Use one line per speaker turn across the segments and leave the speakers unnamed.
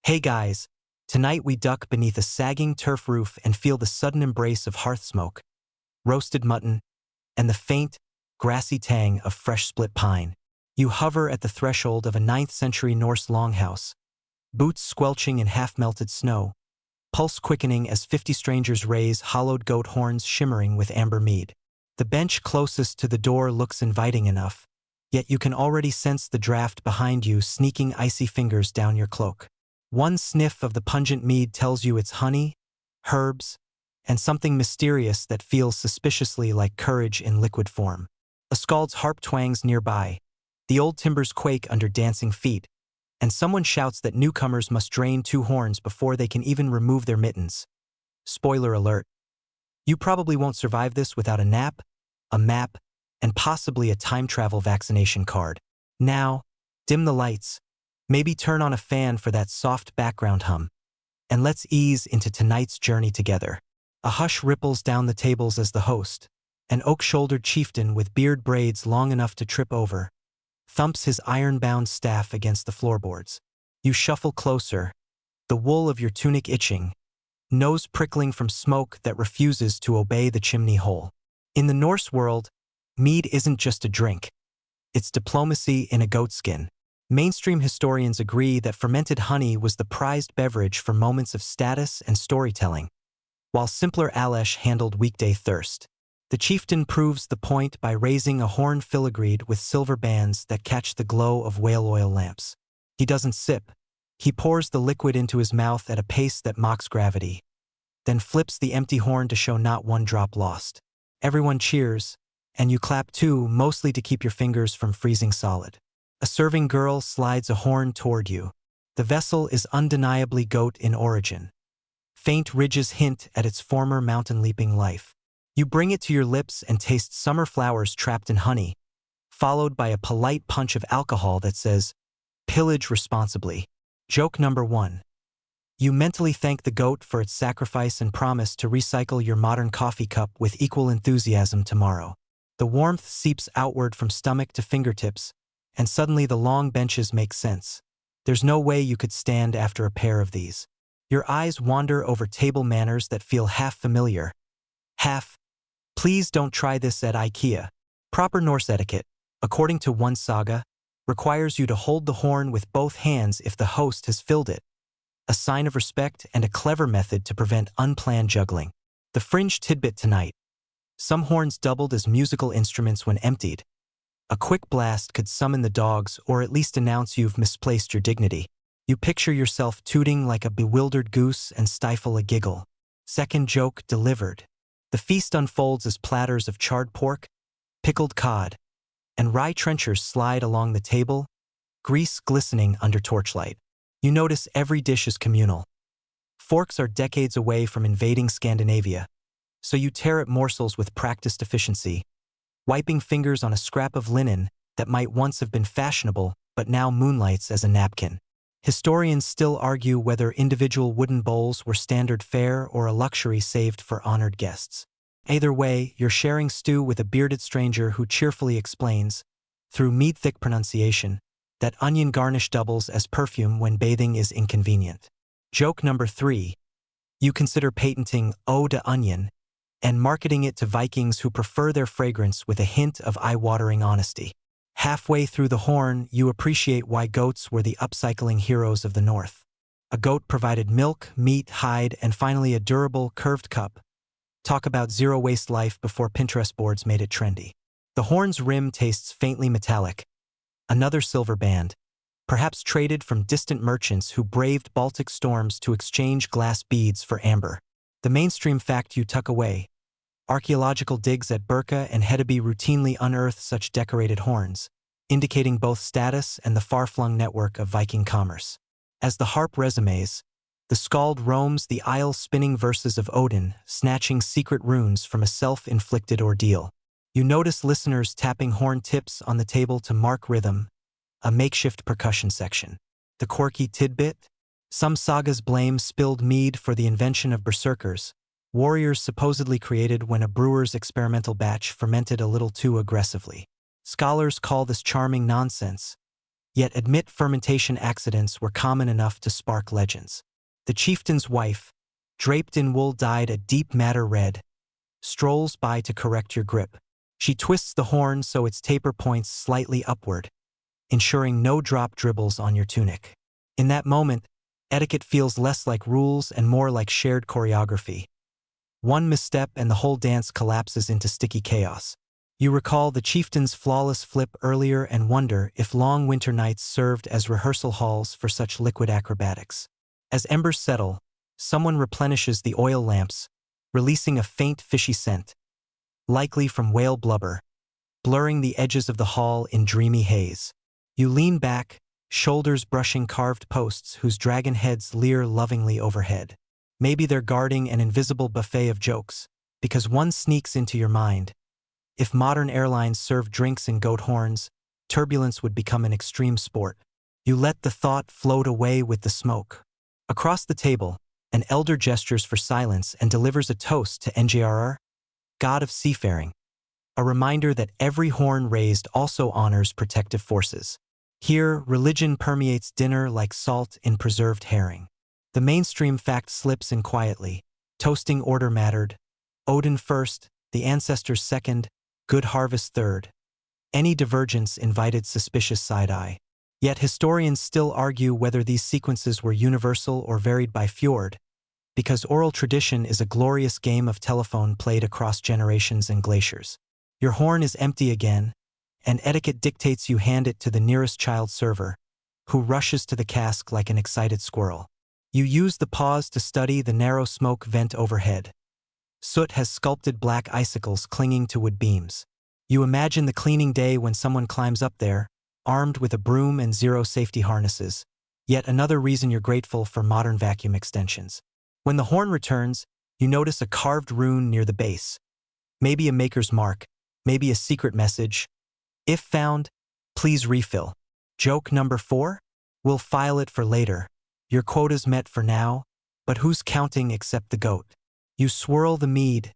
Hey guys, tonight we duck beneath a sagging turf roof and feel the sudden embrace of hearth smoke, roasted mutton, and the faint, grassy tang of fresh split pine. You hover at the threshold of a 9th-century Norse longhouse, boots squelching in half-melted snow, pulse quickening as 50 strangers raise hollowed goat horns shimmering with amber mead. The bench closest to the door looks inviting enough, yet you can already sense the draft behind you sneaking icy fingers down your cloak. One sniff of the pungent mead tells you it's honey, herbs, and something mysterious that feels suspiciously like courage in liquid form. A skald's harp twangs nearby, the old timbers quake under dancing feet, and someone shouts that newcomers must drain 2 horns before they can even remove their mittens. Spoiler alert. You probably won't survive this without a nap, a map, and possibly a time travel vaccination card. Now, dim the lights, maybe turn on a fan for that soft background hum, and let's ease into tonight's journey together. A hush ripples down the tables as the host, an oak-shouldered chieftain with beard braids long enough to trip over, thumps his iron-bound staff against the floorboards. You shuffle closer, the wool of your tunic itching, nose prickling from smoke that refuses to obey the chimney hole. In the Norse world, mead isn't just a drink. It's diplomacy in a goatskin. Mainstream historians agree that fermented honey was the prized beverage for moments of status and storytelling, while simpler alesh handled weekday thirst. The chieftain proves the point by raising a horn filigreed with silver bands that catch the glow of whale oil lamps. He doesn't sip. He pours the liquid into his mouth at a pace that mocks gravity, then flips the empty horn to show not one drop lost. Everyone cheers, and you clap too, mostly to keep your fingers from freezing solid. A serving girl slides a horn toward you. The vessel is undeniably goat in origin. Faint ridges hint at its former mountain-leaping life. You bring it to your lips and taste summer flowers trapped in honey, followed by a polite punch of alcohol that says, "Pillage responsibly." Joke number 1. You mentally thank the goat for its sacrifice and promise to recycle your modern coffee cup with equal enthusiasm tomorrow. The warmth seeps outward from stomach to fingertips, and suddenly the long benches make sense. There's no way you could stand after a pair of these. Your eyes wander over table manners that feel half familiar, half, "Please don't try this at IKEA." Proper Norse etiquette, according to one saga, requires you to hold the horn with both hands if the host has filled it, a sign of respect and a clever method to prevent unplanned juggling. The fringe tidbit tonight. Some horns doubled as musical instruments when emptied. A quick blast could summon the dogs or at least announce you've misplaced your dignity. You picture yourself tooting like a bewildered goose and stifle a giggle. Second joke delivered. The feast unfolds as platters of charred pork, pickled cod, and rye trenchers slide along the table, grease glistening under torchlight. You notice every dish is communal. Forks are decades away from invading Scandinavia, so you tear at morsels with practiced efficiency, wiping fingers on a scrap of linen that might once have been fashionable but now moonlights as a napkin. Historians still argue whether individual wooden bowls were standard fare or a luxury saved for honored guests. Either way, you're sharing stew with a bearded stranger who cheerfully explains, through mead-thick pronunciation, that onion garnish doubles as perfume when bathing is inconvenient. Joke number 3. You consider patenting eau de onion and marketing it to Vikings who prefer their fragrance with a hint of eye-watering honesty. Halfway through the horn, you appreciate why goats were the upcycling heroes of the North. A goat provided milk, meat, hide, and finally a durable, curved cup. Talk about zero-waste life before Pinterest boards made it trendy. The horn's rim tastes faintly metallic. Another silver band, perhaps traded from distant merchants who braved Baltic storms to exchange glass beads for amber. The mainstream fact you tuck away. Archaeological digs at Birka and Hedeby routinely unearth such decorated horns, indicating both status and the far-flung network of Viking commerce. As the harp resumes, the skald roams the isle spinning verses of Odin, snatching secret runes from a self-inflicted ordeal. You notice listeners tapping horn tips on the table to mark rhythm, a makeshift percussion section. The quirky tidbit? Some sagas blame spilled mead for the invention of berserkers, warriors supposedly created when a brewer's experimental batch fermented a little too aggressively. Scholars call this charming nonsense, yet admit fermentation accidents were common enough to spark legends. The chieftain's wife, draped in wool dyed a deep madder red, strolls by to correct your grip. She twists the horn so its taper points slightly upward, ensuring no drop dribbles on your tunic. In that moment, etiquette feels less like rules and more like shared choreography. One misstep and the whole dance collapses into sticky chaos. You recall the chieftain's flawless flip earlier and wonder if long winter nights served as rehearsal halls for such liquid acrobatics. As embers settle, someone replenishes the oil lamps, releasing a faint fishy scent, likely from whale blubber, blurring the edges of the hall in dreamy haze. You lean back, shoulders brushing carved posts whose dragon heads leer lovingly overhead. Maybe they're guarding an invisible buffet of jokes, because one sneaks into your mind. If modern airlines served drinks in goat horns, turbulence would become an extreme sport. You let the thought float away with the smoke. Across the table, an elder gestures for silence and delivers a toast to NJRR, god of seafaring, a reminder that every horn raised also honors protective forces. Here, religion permeates dinner like salt in preserved herring. The mainstream fact slips in quietly. Toasting order mattered. Odin first, the ancestors second, good harvest third. Any divergence invited suspicious side-eye. Yet historians still argue whether these sequences were universal or varied by fjord, because oral tradition is a glorious game of telephone played across generations and glaciers. Your horn is empty again, and etiquette dictates you hand it to the nearest child server, who rushes to the cask like an excited squirrel. You use the pause to study the narrow smoke vent overhead. Soot has sculpted black icicles clinging to wood beams. You imagine the cleaning day when someone climbs up there, armed with a broom and zero safety harnesses. Yet another reason you're grateful for modern vacuum extensions. When the horn returns, you notice a carved rune near the base. Maybe a maker's mark, maybe a secret message. If found, please refill. Joke number 4? We'll file it for later. Your quota's met for now, but who's counting except the goat? You swirl the mead,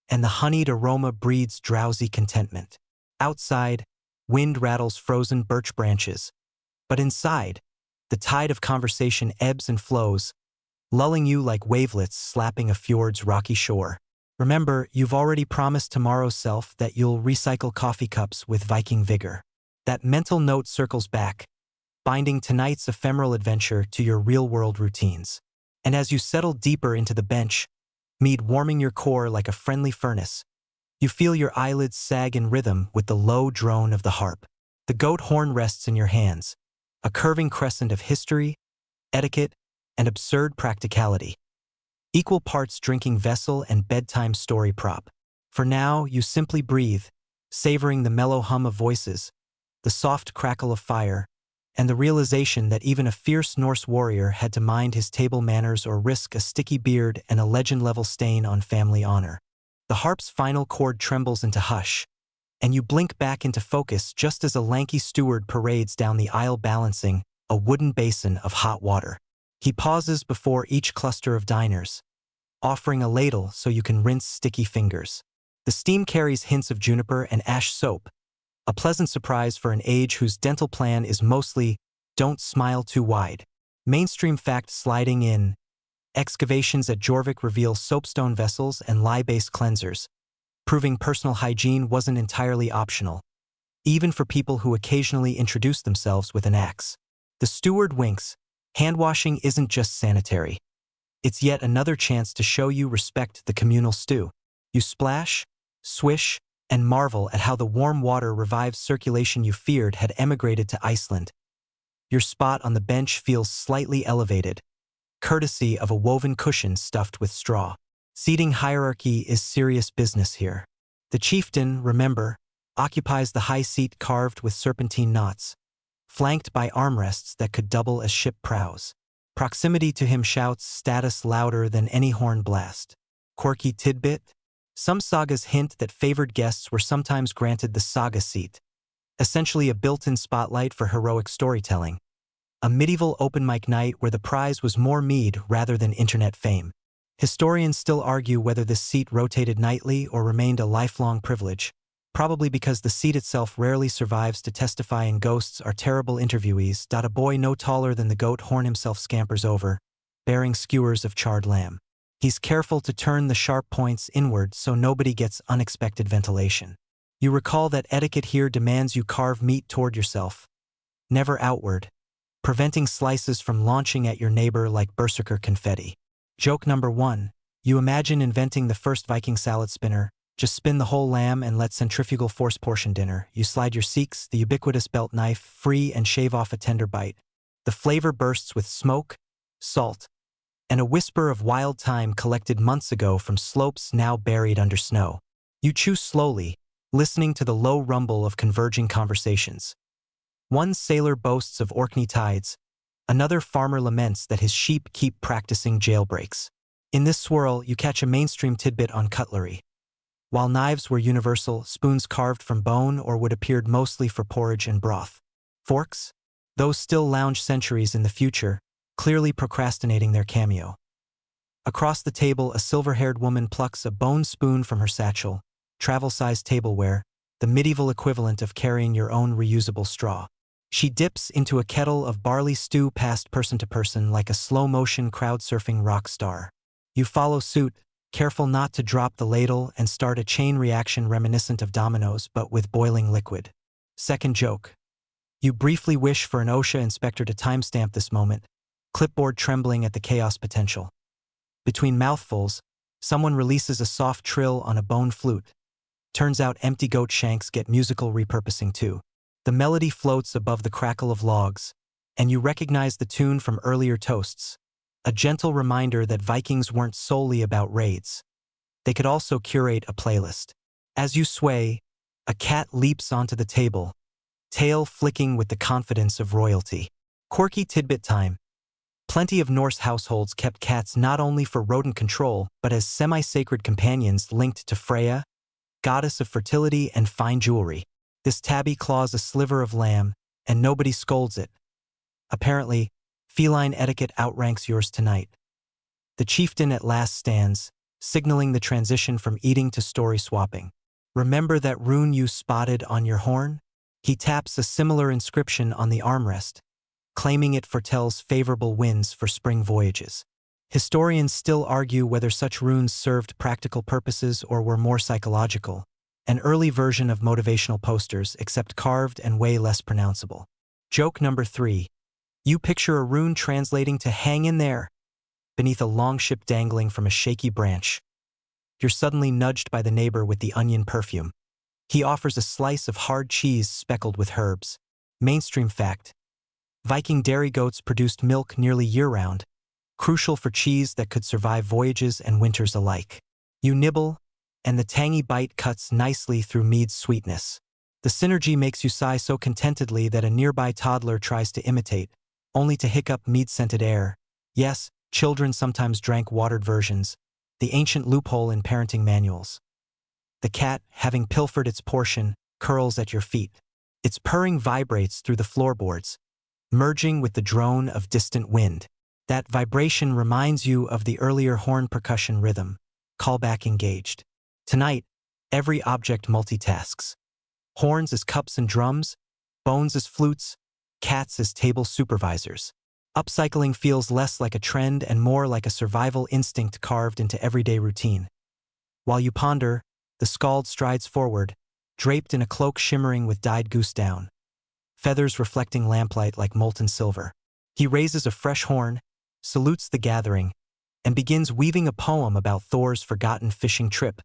and the honeyed aroma breeds drowsy contentment. Outside, wind rattles frozen birch branches. But inside, the tide of conversation ebbs and flows, lulling you like wavelets slapping a fjord's rocky shore. Remember, you've already promised tomorrow's self that you'll recycle coffee cups with Viking vigor. That mental note circles back, binding tonight's ephemeral adventure to your real-world routines. And as you settle deeper into the bench, Mead warming your core like a friendly furnace, you feel your eyelids sag in rhythm with the low drone of the harp. The goat horn rests in your hands, a curving crescent of history, etiquette, and absurd practicality. Equal parts drinking vessel and bedtime story prop. For now, you simply breathe, savoring the mellow hum of voices, the soft crackle of fire, and the realization that even a fierce Norse warrior had to mind his table manners or risk a sticky beard and a legend-level stain on family honor. The harp's final chord trembles into hush, and you blink back into focus just as a lanky steward parades down the aisle balancing a wooden basin of hot water. He pauses before each cluster of diners, offering a ladle so you can rinse sticky fingers. The steam carries hints of juniper and ash soap, a pleasant surprise for an age whose dental plan is mostly, don't smile too wide. Mainstream fact sliding in. Excavations at Jorvik reveal soapstone vessels and lye-based cleansers, proving personal hygiene wasn't entirely optional, even for people who occasionally introduce themselves with an axe. The steward winks. Hand-washing isn't just sanitary. It's yet another chance to show you respect the communal stew. You splash, swish, and marvel at how the warm water revives circulation you feared had emigrated to Iceland. Your spot on the bench feels slightly elevated, courtesy of a woven cushion stuffed with straw. Seating hierarchy is serious business here. The chieftain, remember, occupies the high seat carved with serpentine knots, flanked by armrests that could double as ship prows. Proximity to him shouts status louder than any horn blast. Quirky tidbit? Some sagas hint that favored guests were sometimes granted the saga seat, essentially a built-in spotlight for heroic storytelling. A medieval open mic night where the prize was more mead rather than internet fame. Historians still argue whether this seat rotated nightly or remained a lifelong privilege. probably because the seat itself rarely survives to testify and ghosts are terrible interviewees. A boy no taller than the goat horn himself scampers over, bearing skewers of charred lamb. He's careful to turn the sharp points inward so nobody gets unexpected ventilation. You recall that etiquette here demands you carve meat toward yourself, never outward, preventing slices from launching at your neighbor like berserker confetti. Joke number 1. You imagine inventing the first Viking salad spinner. Just spin the whole lamb and let centrifugal force portion dinner. You slide your seeks, the ubiquitous belt knife, free and shave off a tender bite. The flavor bursts with smoke, salt, and a whisper of wild thyme collected months ago from slopes now buried under snow. You chew slowly, listening to the low rumble of converging conversations. One sailor boasts of Orkney tides, another farmer laments that his sheep keep practicing jailbreaks. In this swirl, you catch a mainstream tidbit on cutlery. While knives were universal, spoons carved from bone or wood appeared mostly for porridge and broth. Forks? Those still lounge centuries in the future, clearly procrastinating their cameo. Across the table, a silver-haired woman plucks a bone spoon from her satchel, travel-sized tableware, the medieval equivalent of carrying your own reusable straw. She dips into a kettle of barley stew passed person to person like a slow-motion crowd-surfing rock star. You follow suit, careful not to drop the ladle and start a chain reaction reminiscent of dominoes but with boiling liquid. Second joke. You briefly wish for an OSHA inspector to timestamp this moment, clipboard trembling at the chaos potential. Between mouthfuls, someone releases a soft trill on a bone flute. Turns out empty goat shanks get musical repurposing too. The melody floats above the crackle of logs, and you recognize the tune from earlier toasts. A gentle reminder that Vikings weren't solely about raids. They could also curate a playlist. As you sway, a cat leaps onto the table, tail flicking with the confidence of royalty. Quirky tidbit time. Plenty of Norse households kept cats not only for rodent control, but as semi-sacred companions linked to Freya, goddess of fertility and fine jewelry. This tabby claws a sliver of lamb, and nobody scolds it. Apparently, feline etiquette outranks yours tonight. The chieftain at last stands, signaling the transition from eating to story swapping. Remember that rune you spotted on your horn? He taps a similar inscription on the armrest, claiming it foretells favorable winds for spring voyages. Historians still argue whether such runes served practical purposes or were more psychological, an early version of motivational posters except carved and way less pronounceable. Joke number 3. You picture a rune translating to hang in there beneath a longship dangling from a shaky branch. You're suddenly nudged by the neighbor with the onion perfume. He offers a slice of hard cheese speckled with herbs. Mainstream fact. Viking dairy goats produced milk nearly year-round, crucial for cheese that could survive voyages and winters alike. You nibble, and the tangy bite cuts nicely through Mead's sweetness. The synergy makes you sigh so contentedly that a nearby toddler tries to imitate, only to hiccup Mead-scented air. Yes, children sometimes drank watered versions, the ancient loophole in parenting manuals. The cat, having pilfered its portion, curls at your feet. Its purring vibrates through the floorboards, merging with the drone of distant wind. That vibration reminds you of the earlier horn percussion rhythm. Callback engaged. Tonight, every object multitasks. Horns as cups and drums, bones as flutes, cats as table supervisors. Upcycling feels less like a trend and more like a survival instinct carved into everyday routine. While you ponder, the skald strides forward, draped in a cloak shimmering with dyed goose down, feathers reflecting lamplight like molten silver. He raises a fresh horn, salutes the gathering, and begins weaving a poem about Thor's forgotten fishing trip,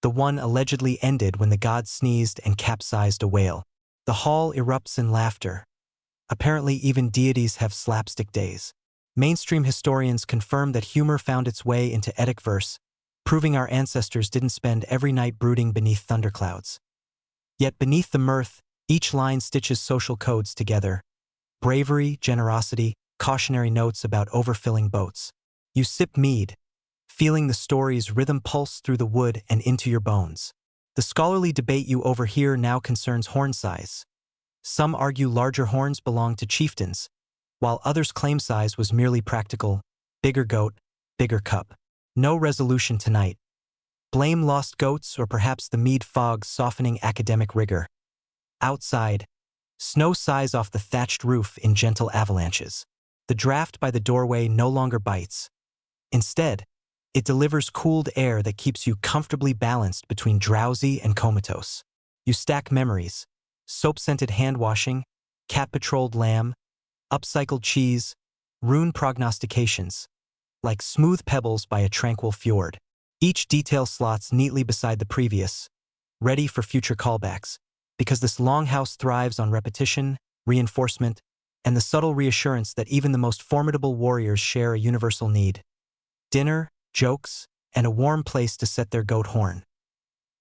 the one allegedly ended when the god sneezed and capsized a whale. The hall erupts in laughter. Apparently even deities have slapstick days. Mainstream historians confirm that humor found its way into Eddie verse, proving our ancestors didn't spend every night brooding beneath thunderclouds. Yet beneath the mirth, each line stitches social codes together. Bravery, generosity, cautionary notes about overfilling boats. You sip mead, feeling the story's rhythm pulse through the wood and into your bones. The scholarly debate you overhear now concerns horn size. Some argue larger horns belong to chieftains, while others claim size was merely practical, bigger goat, bigger cup. No resolution tonight, Blame lost goats or perhaps the Mead fog softening academic rigor. Outside, snow sighs off the thatched roof in gentle avalanches. The draft by the doorway no longer bites. Instead, it delivers cooled air that keeps you comfortably balanced between drowsy and comatose. You stack memories: soap-scented hand-washing, cat-patrolled lamb, upcycled cheese, rune prognostications, like smooth pebbles by a tranquil fjord. Each detail slots neatly beside the previous, ready for future callbacks, because this longhouse thrives on repetition, reinforcement, and the subtle reassurance that even the most formidable warriors share a universal need: dinner, jokes, and a warm place to set their goat horn.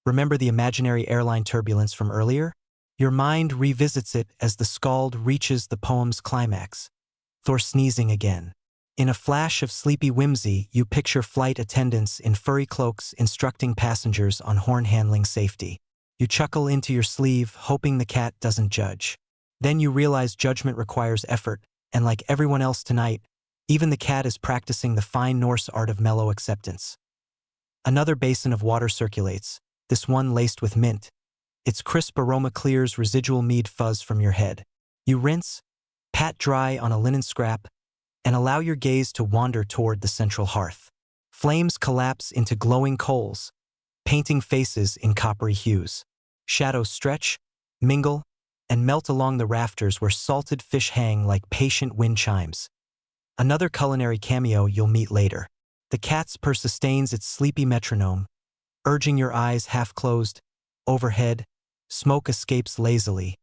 Remember the imaginary airline turbulence from earlier? Your mind revisits it as the skald reaches the poem's climax. Thor sneezing again. In a flash of sleepy whimsy, you picture flight attendants in furry cloaks instructing passengers on horn handling safety. You chuckle into your sleeve, hoping the cat doesn't judge. Then you realize judgment requires effort, and like everyone else tonight, even the cat is practicing the fine Norse art of mellow acceptance. Another basin of water circulates, this one laced with mint. Its crisp aroma clears residual mead fuzz from your head. You rinse, pat dry on a linen scrap, and allow your gaze to wander toward the central hearth. Flames collapse into glowing coals, painting faces in coppery hues. Shadows stretch, mingle, and melt along the rafters where salted fish hang like patient wind chimes. Another culinary cameo you'll meet later. The cat's purr sustains its sleepy metronome, urging your eyes half-closed. Overhead, smoke escapes lazily,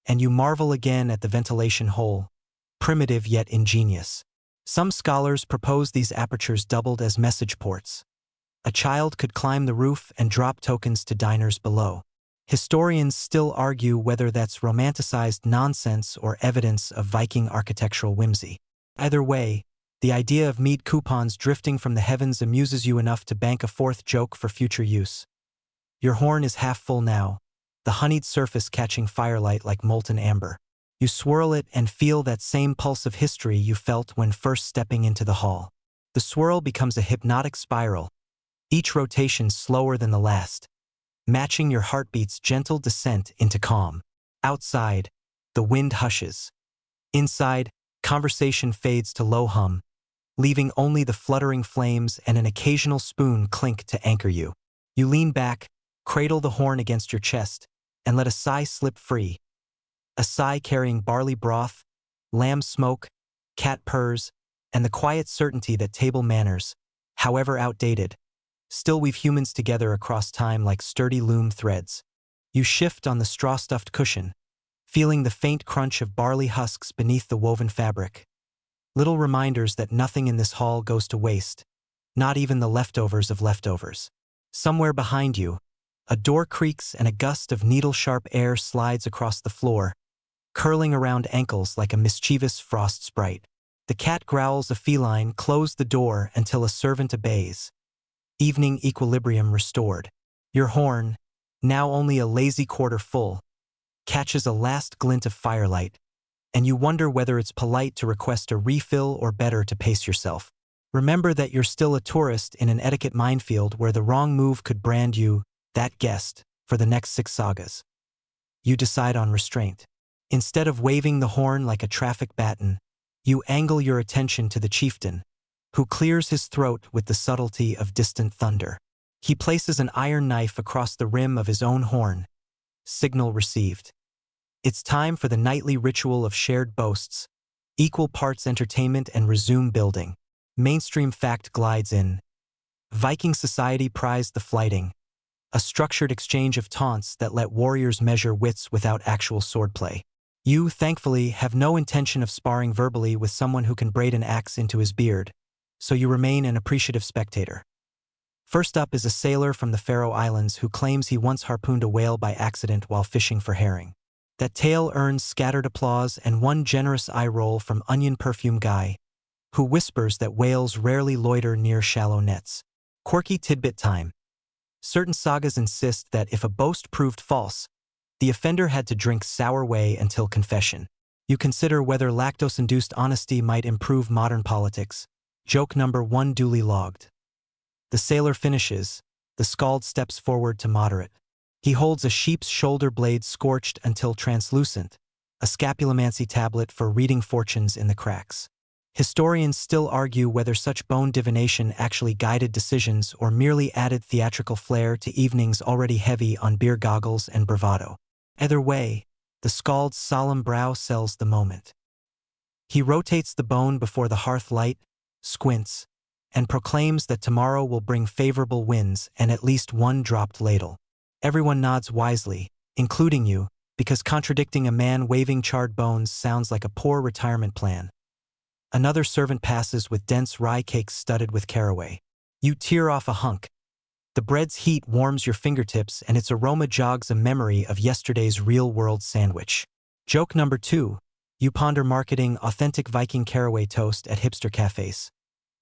and you marvel again at the ventilation hole, primitive yet ingenious. Some scholars propose these apertures doubled as message ports. A child could climb the roof and drop tokens to diners below. Historians still argue whether that's romanticized nonsense or evidence of Viking architectural whimsy. Either way, the idea of mead coupons drifting from the heavens amuses you enough to bank a fourth joke for future use. Your horn is half full now, the honeyed surface catching firelight like molten amber. You swirl it and feel that same pulse of history you felt when first stepping into the hall. The swirl becomes a hypnotic spiral, each rotation slower than the last, matching your heartbeat's gentle descent into calm. Outside, the wind hushes. Inside, conversation fades to low hum, leaving only the fluttering flames and an occasional spoon clink to anchor you. You lean back, cradle the horn against your chest, and let a sigh slip free. A sigh carrying barley broth, lamb smoke, cat purrs, and the quiet certainty that table manners, however outdated, still weave humans together across time like sturdy loom threads. You shift on the straw-stuffed cushion, feeling the faint crunch of barley husks beneath the woven fabric. Little reminders that nothing in this hall goes to waste, not even the leftovers of leftovers. Somewhere behind you, a door creaks and a gust of needle-sharp air slides across the floor, curling around ankles like a mischievous frost sprite. The cat growls a feline, close the door until a servant obeys. Evening equilibrium restored. Your horn, now only a lazy quarter full, catches a last glint of firelight, and you wonder whether it's polite to request a refill or better to pace yourself. Remember that you're still a tourist in an etiquette minefield where the wrong move could brand you, that guest, for the next 6 sagas. You decide on restraint. Instead of waving the horn like a traffic baton, you angle your attention to the chieftain, who clears his throat with the subtlety of distant thunder. He places an iron knife across the rim of his own horn. Signal received. It's time for the nightly ritual of shared boasts, equal parts entertainment and resume building. Mainstream fact glides in. Viking society prized the flighting, a structured exchange of taunts that let warriors measure wits without actual swordplay. You, thankfully, have no intention of sparring verbally with someone who can braid an axe into his beard, so you remain an appreciative spectator. First up is a sailor from the Faroe Islands who claims he once harpooned a whale by accident while fishing for herring. That tale earns scattered applause and one generous eye roll from Onion Perfume Guy, who whispers that whales rarely loiter near shallow nets. Quirky tidbit time. Certain sagas insist that if a boast proved false, the offender had to drink sour whey until confession. You consider whether lactose-induced honesty might improve modern politics. Joke number 1 duly logged. The sailor finishes, the The skald steps forward to moderate. He holds a sheep's shoulder blade scorched until translucent, a scapulomancy tablet for reading fortunes in the cracks. Historians still argue whether such bone divination actually guided decisions or merely added theatrical flair to evenings already heavy on beer goggles and bravado. Either way, the skald's solemn brow sells the moment. He rotates the bone before the hearth light, squints, and proclaims that tomorrow will bring favorable winds and at least one dropped ladle. Everyone nods wisely, including you, because contradicting a man waving charred bones sounds like a poor retirement plan. Another servant passes with dense rye cakes studded with caraway. You tear off a hunk. The bread's heat warms your fingertips and its aroma jogs a memory of yesterday's real-world sandwich. Joke number 2. You ponder marketing authentic Viking caraway toast at hipster cafes.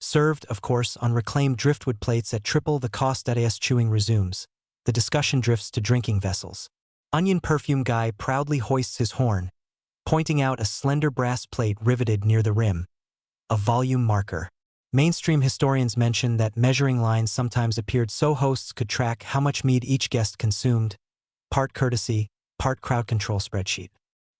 Served, of course, on reclaimed driftwood plates at triple the cost. As chewing resumes, the discussion drifts to drinking vessels. Onion perfume guy proudly hoists his horn, pointing out a slender brass plate riveted near the rim. A volume marker. Mainstream historians mention that measuring lines sometimes appeared so hosts could track how much mead each guest consumed. Part courtesy, part crowd control spreadsheet.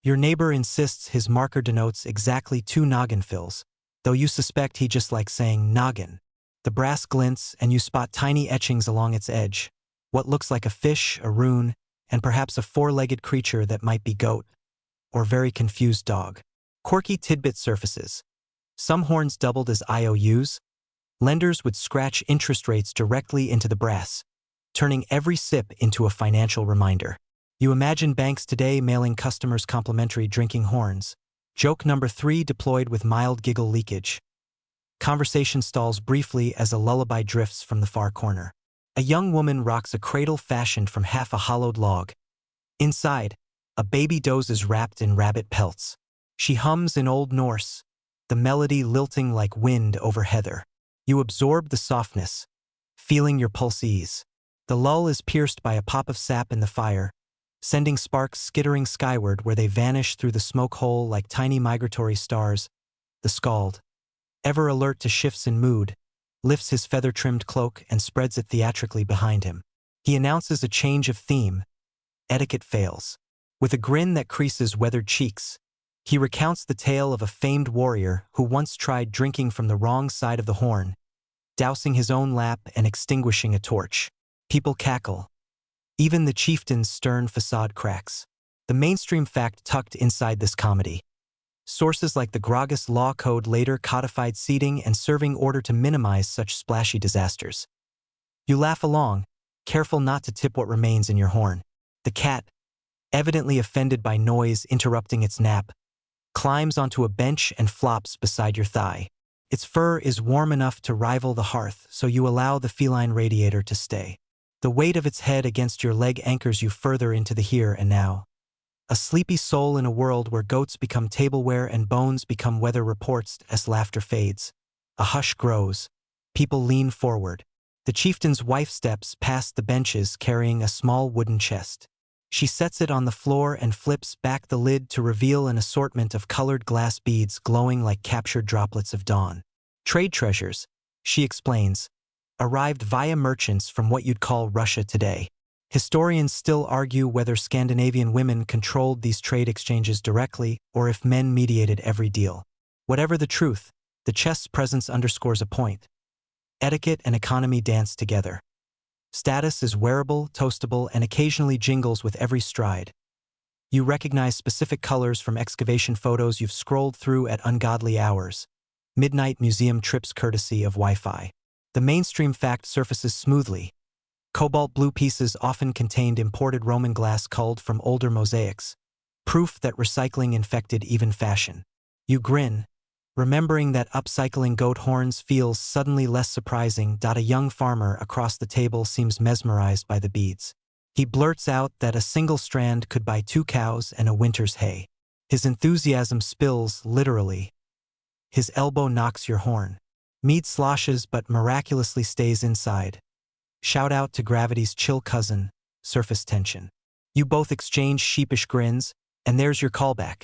Your neighbor insists his marker denotes exactly 2 noggin fills, though you suspect he just likes saying noggin. The brass glints and you spot tiny etchings along its edge, what looks like a fish, a rune, and perhaps a 4-legged creature that might be goat, or very confused dog. Quirky tidbit surfaces. Some horns doubled as IOUs. Lenders would scratch interest rates directly into the brass, turning every sip into a financial reminder. You imagine banks today mailing customers complimentary drinking horns. Joke number 3 deployed with mild giggle leakage. Conversation stalls briefly as a lullaby drifts from the far corner. A young woman rocks a cradle fashioned from half a hollowed log. Inside, a baby dozes wrapped in rabbit pelts. She hums in Old Norse, the melody lilting like wind over heather. You absorb the softness, feeling your pulse ease. The lull is pierced by a pop of sap in the fire, sending sparks skittering skyward where they vanish through the smoke hole like tiny migratory stars. The skald, ever alert to shifts in mood, lifts his feather-trimmed cloak and spreads it theatrically behind him. He announces a change of theme. Etiquette fails. With a grin that creases weathered cheeks, he recounts the tale of a famed warrior who once tried drinking from the wrong side of the horn, dousing his own lap and extinguishing a torch. People cackle. Even the chieftain's stern facade cracks. The mainstream fact tucked inside this comedy. Sources like the Grogas Law Code later codified seating and serving order to minimize such splashy disasters. You laugh along, careful not to tip what remains in your horn. The cat, evidently offended by noise interrupting its nap, climbs onto a bench and flops beside your thigh. Its fur is warm enough to rival the hearth, so you allow the feline radiator to stay. The weight of its head against your leg anchors you further into the here and now. A sleepy soul in a world where goats become tableware and bones become weather reports as laughter fades. A hush grows. People lean forward. The chieftain's wife steps past the benches carrying a small wooden chest. She sets it on the floor and flips back the lid to reveal an assortment of colored glass beads glowing like captured droplets of dawn. Trade treasures, she explains, arrived via merchants from what you'd call Russia today. Historians still argue whether Scandinavian women controlled these trade exchanges directly or if men mediated every deal. Whatever the truth, the chest's presence underscores a point. Etiquette and economy dance together. Status is wearable, toastable, and occasionally jingles with every stride. You recognize specific colors from excavation photos you've scrolled through at ungodly hours. Midnight museum trips courtesy of Wi-Fi. The mainstream fact surfaces smoothly. Cobalt blue pieces often contained imported Roman glass culled from older mosaics, proof that recycling infected even fashion. You grin, remembering that upcycling goat horns feels suddenly less surprising. A young farmer across the table seems mesmerized by the beads. He blurts out that a single strand could buy 2 cows and a winter's hay. His enthusiasm spills, literally. His elbow knocks your horn. Mead sloshes but miraculously stays inside. Shout out to gravity's chill cousin, surface tension. You both exchange sheepish grins, and there's your callback.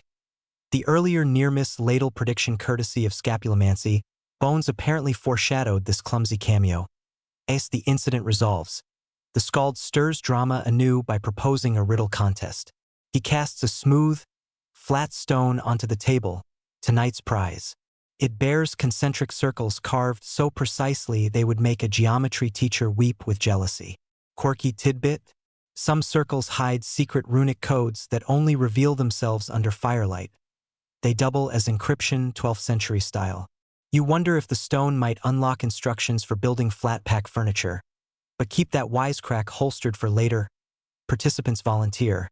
The earlier near-miss ladle prediction courtesy of scapulomancy, Bones apparently foreshadowed this clumsy cameo. As the incident resolves, The skald stirs drama anew by proposing a riddle contest. He casts a smooth, flat stone onto the table, tonight's prize. It bears concentric circles carved so precisely they would make a geometry teacher weep with jealousy. Quirky tidbit: some circles hide secret runic codes that only reveal themselves under firelight. They double as encryption, 12th century style. You wonder if the stone might unlock instructions for building flat-pack furniture. But keep that wisecrack holstered for later. Participants volunteer.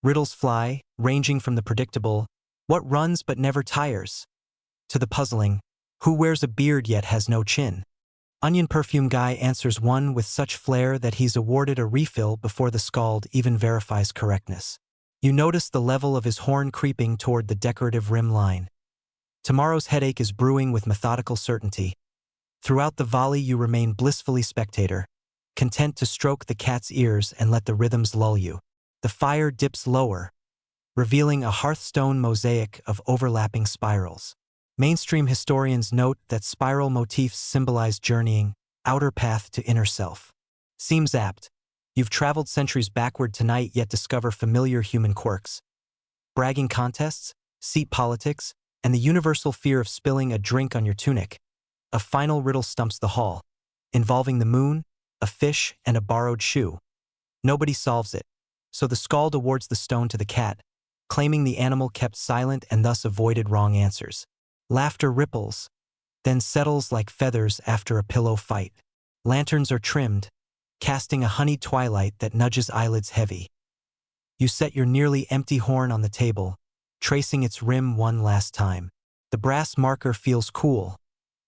Riddles fly, ranging from the predictable, what runs but never tires, to the puzzling, who wears a beard yet has no chin? Onion Perfume Guy answers one with such flair that he's awarded a refill before the skald even verifies correctness. You notice the level of his horn creeping toward the decorative rim line. Tomorrow's headache is brewing with methodical certainty. Throughout the volley you remain blissfully spectator, content to stroke the cat's ears and let the rhythms lull you. The fire dips lower, revealing a hearthstone mosaic of overlapping spirals. Mainstream historians note that spiral motifs symbolize journeying, outer path to inner self. Seems apt. You've traveled centuries backward tonight yet discover familiar human quirks. Bragging contests, seat politics, and the universal fear of spilling a drink on your tunic. A final riddle stumps the hall, involving the moon, a fish, and a borrowed shoe. Nobody solves it, so the skald awards the stone to the cat, claiming the animal kept silent and thus avoided wrong answers. Laughter ripples, then settles like feathers after a pillow fight. Lanterns are trimmed, casting a honeyed twilight that nudges eyelids heavy. You set your nearly empty horn on the table, tracing its rim one last time. The brass marker feels cool,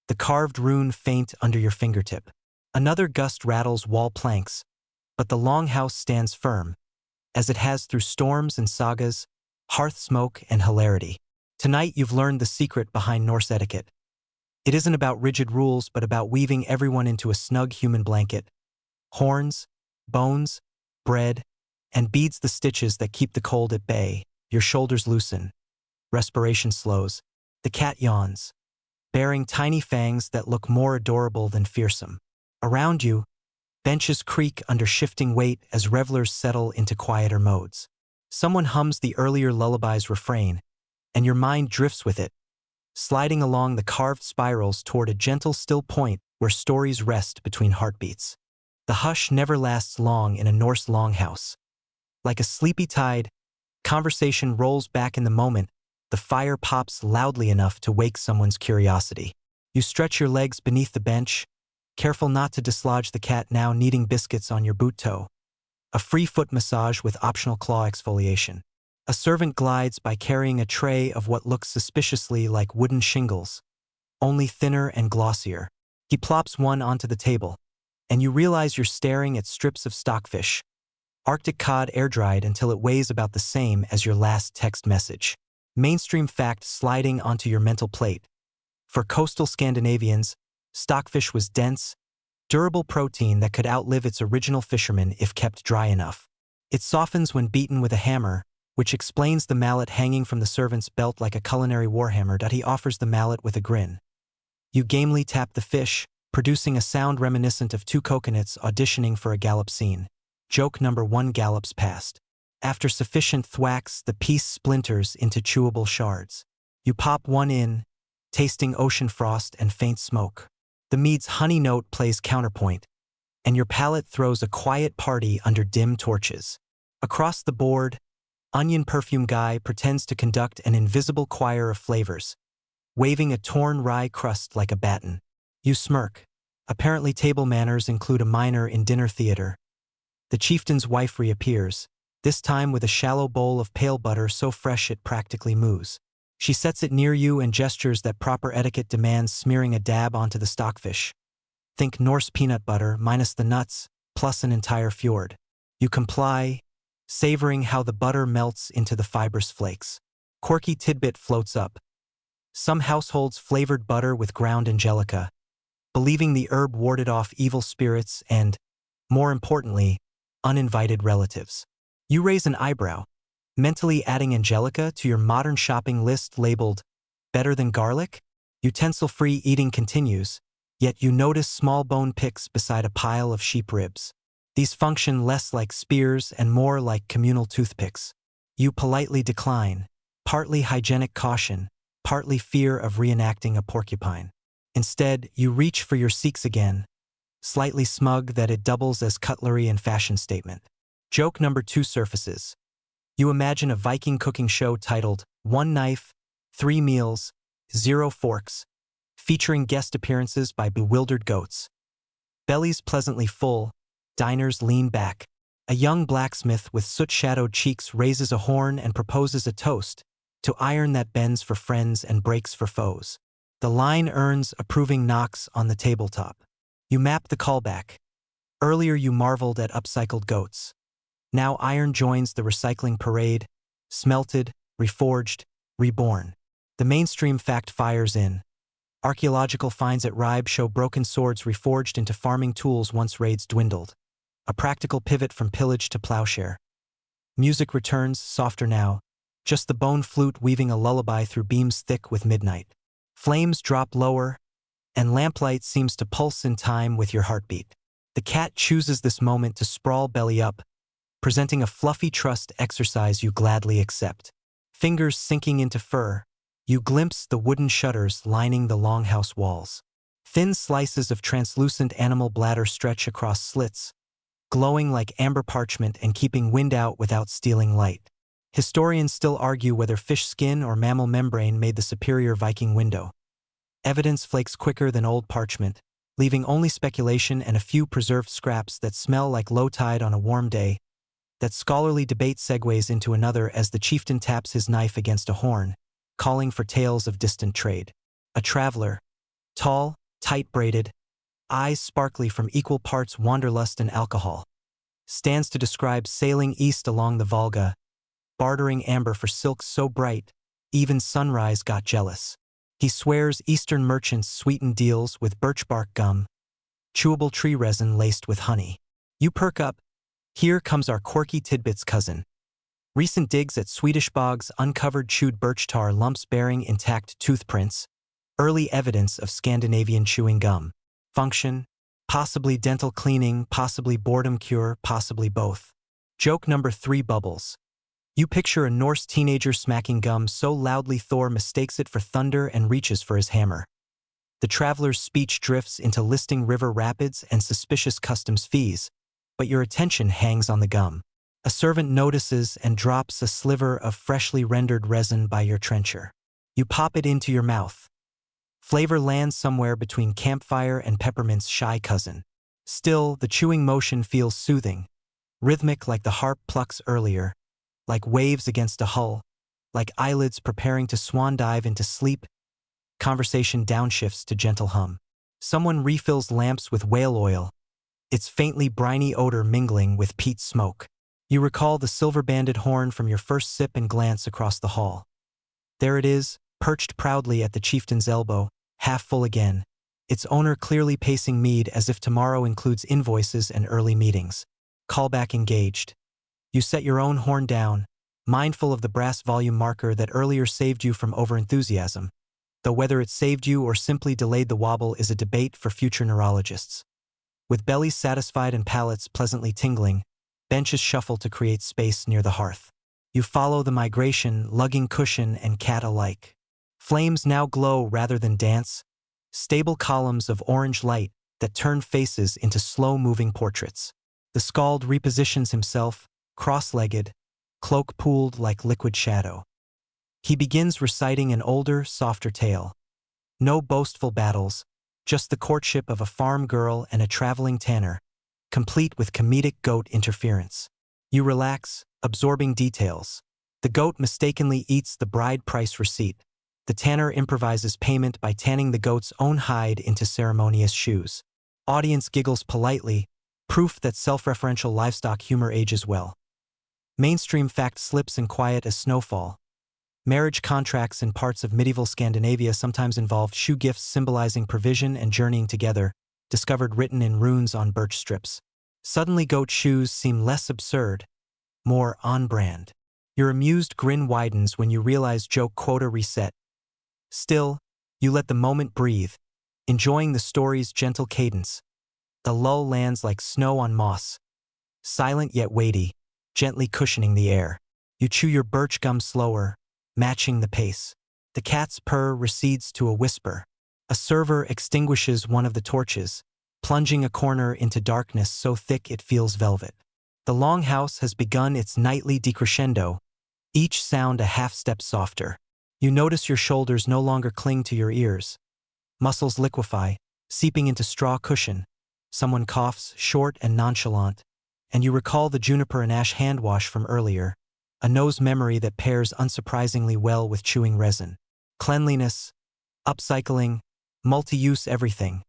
the carved rune faint under your fingertip. Another gust rattles wall planks, but the longhouse stands firm, as it has through storms and sagas, hearth smoke and hilarity. Tonight you've learned the secret behind Norse etiquette. It isn't about rigid rules but about weaving everyone into a snug human blanket. Horns, bones, bread, and beads the stitches that keep the cold at bay. Your shoulders loosen. Respiration slows. The cat yawns, bearing tiny fangs that look more adorable than fearsome. Around you, benches creak under shifting weight as revelers settle into quieter modes. Someone hums the earlier lullaby's refrain, and your mind drifts with it, sliding along the carved spirals toward a gentle still point where stories rest between heartbeats. The hush never lasts long in a Norse longhouse. Like a sleepy tide, conversation rolls back in the moment, the fire pops loudly enough to wake someone's curiosity. You stretch your legs beneath the bench, careful not to dislodge the cat now kneading biscuits on your boot toe. A free foot massage with optional claw exfoliation. A servant glides by carrying a tray of what looks suspiciously like wooden shingles, only thinner and glossier. He plops one onto the table, and you realize you're staring at strips of stockfish, Arctic cod air-dried until it weighs about the same as your last text message. Mainstream fact sliding onto your mental plate. For coastal Scandinavians, stockfish was dense, durable protein that could outlive its original fisherman if kept dry enough. It softens when beaten with a hammer, which explains the mallet hanging from the servant's belt like a culinary warhammer. He offers the mallet with a grin. You gamely tap the fish, producing a sound reminiscent of two coconuts auditioning for a gallop scene. Joke number 1 gallops past. After sufficient thwacks, the piece splinters into chewable shards. You pop one in, tasting ocean frost and faint smoke. The Mead's honey note plays counterpoint, and your palate throws a quiet party under dim torches. Across the board, Onion Perfume Guy pretends to conduct an invisible choir of flavors, waving a torn rye crust like a baton. You smirk. Apparently table manners include a minor in dinner theater. The chieftain's wife reappears, this time with a shallow bowl of pale butter so fresh it practically moos. She sets it near you and gestures that proper etiquette demands smearing a dab onto the stockfish. Think Norse peanut butter minus the nuts, plus an entire fjord. You comply, savoring how the butter melts into the fibrous flakes. Quirky tidbit floats up. Some households flavored butter with ground angelica, believing the herb warded off evil spirits and, more importantly, uninvited relatives. You raise an eyebrow, mentally adding angelica to your modern shopping list labeled better than garlic? Utensil-free eating continues, yet you notice small bone picks beside a pile of sheep ribs. These function less like spears and more like communal toothpicks. You politely decline, partly hygienic caution, partly fear of reenacting a porcupine. Instead, you reach for your Sikhs again, slightly smug that it doubles as cutlery and fashion statement. Joke number 2 surfaces. You imagine a Viking cooking show titled One Knife, 3 Meals, 0 Forks, featuring guest appearances by bewildered goats. Bellies pleasantly full, diners lean back. A young blacksmith with soot-shadowed cheeks raises a horn and proposes a toast to iron that bends for friends and breaks for foes. The line earns approving knocks on the tabletop. You map the callback. Earlier you marveled at upcycled goats. Now iron joins the recycling parade, smelted, reforged, reborn. The mainstream fact fires in. Archaeological finds at Ribe show broken swords reforged into farming tools once raids dwindled. A practical pivot from pillage to plowshare. Music returns, softer now, just the bone flute weaving a lullaby through beams thick with midnight. Flames drop lower, and lamplight seems to pulse in time with your heartbeat. The cat chooses this moment to sprawl belly up, presenting a fluffy trust exercise you gladly accept. Fingers sinking into fur, you glimpse the wooden shutters lining the longhouse walls. Thin slices of translucent animal bladder stretch across slits, glowing like amber parchment and keeping wind out without stealing light. Historians still argue whether fish skin or mammal membrane made the superior Viking window. Evidence flakes quicker than old parchment, leaving only speculation and a few preserved scraps that smell like low tide on a warm day. That scholarly debate segues into another as the chieftain taps his knife against a horn, calling for tales of distant trade. A traveler, tall, tight-braided, eyes sparkly from equal parts wanderlust and alcohol, stands to describe sailing east along the Volga, bartering amber for silks so bright, even sunrise got jealous. He swears Eastern merchants sweeten deals with birch bark gum, chewable tree resin laced with honey. You perk up. Here comes our quirky tidbits cousin. Recent digs at Swedish bogs uncovered chewed birch tar lumps bearing intact toothprints, early evidence of Scandinavian chewing gum. Function, possibly dental cleaning, possibly boredom cure, possibly both. Joke number 3 bubbles. You picture a Norse teenager smacking gum so loudly Thor mistakes it for thunder and reaches for his hammer. The traveler's speech drifts into listing river rapids and suspicious customs fees, but your attention hangs on the gum. A servant notices and drops a sliver of freshly rendered resin by your trencher. You pop it into your mouth. Flavor lands somewhere between campfire and peppermint's shy cousin. Still, the chewing motion feels soothing, rhythmic like the harp plucks earlier, like waves against a hull, like eyelids preparing to swan dive into sleep. Conversation downshifts to gentle hum. Someone refills lamps with whale oil, its faintly briny odor mingling with peat smoke. You recall the silver-banded horn from your first sip and glance across the hall. There it is, perched proudly at the chieftain's elbow, half full again, its owner clearly pacing Mead as if tomorrow includes invoices and early meetings. Callback engaged. You set your own horn down, mindful of the brass volume marker that earlier saved you from overenthusiasm, though whether it saved you or simply delayed the wobble is a debate for future neurologists. With bellies satisfied and palates pleasantly tingling, benches shuffle to create space near the hearth. You follow the migration, lugging cushion and cat alike. Flames now glow rather than dance, stable columns of orange light that turn faces into slow-moving portraits. The skald repositions himself, cross-legged, cloak pooled like liquid shadow. He begins reciting an older, softer tale. No boastful battles, just the courtship of a farm girl and a traveling tanner, complete with comedic goat interference. You relax, absorbing details. The goat mistakenly eats the bride price receipt. The tanner improvises payment by tanning the goat's own hide into ceremonious shoes. Audience giggles politely, proof that self-referential livestock humor ages well. Mainstream fact slips in quiet as snowfall. Marriage contracts in parts of medieval Scandinavia sometimes involved shoe gifts symbolizing provision and journeying together, discovered written in runes on birch strips. Suddenly goat shoes seem less absurd, more on-brand. Your amused grin widens when you realize joke quota reset. Still, you let the moment breathe, enjoying the story's gentle cadence. The lull lands like snow on moss, silent yet weighty, gently cushioning the air. You chew your birch gum slower, matching the pace. The cat's purr recedes to a whisper. A server extinguishes one of the torches, plunging a corner into darkness so thick it feels velvet. The longhouse has begun its nightly decrescendo, each sound a half-step softer. You notice your shoulders no longer cling to your ears. Muscles liquefy, seeping into straw cushion. Someone coughs, short and nonchalant, and you recall the juniper and ash hand wash from earlier, a nose memory that pairs unsurprisingly well with chewing resin. Cleanliness, upcycling, multi-use everything.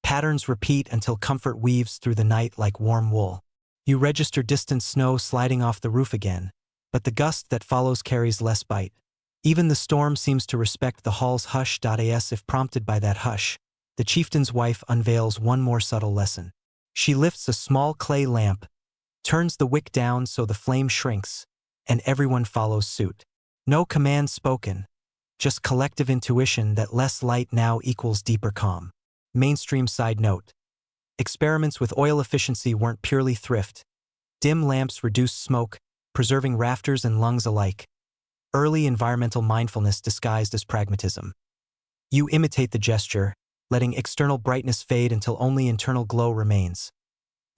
Patterns repeat until comfort weaves through the night like warm wool. You register distant snow sliding off the roof again, but the gust that follows carries less bite. Even the storm seems to respect the hall's hush. As if prompted by that hush, the chieftain's wife unveils one more subtle lesson. She lifts a small clay lamp, turns the wick down so the flame shrinks, and everyone follows suit. No command spoken, just collective intuition that less light now equals deeper calm. Mainstream side note. Experiments with oil efficiency weren't purely thrift. Dim lamps reduced smoke, preserving rafters and lungs alike. Early environmental mindfulness disguised as pragmatism. You imitate the gesture, letting external brightness fade until only internal glow remains.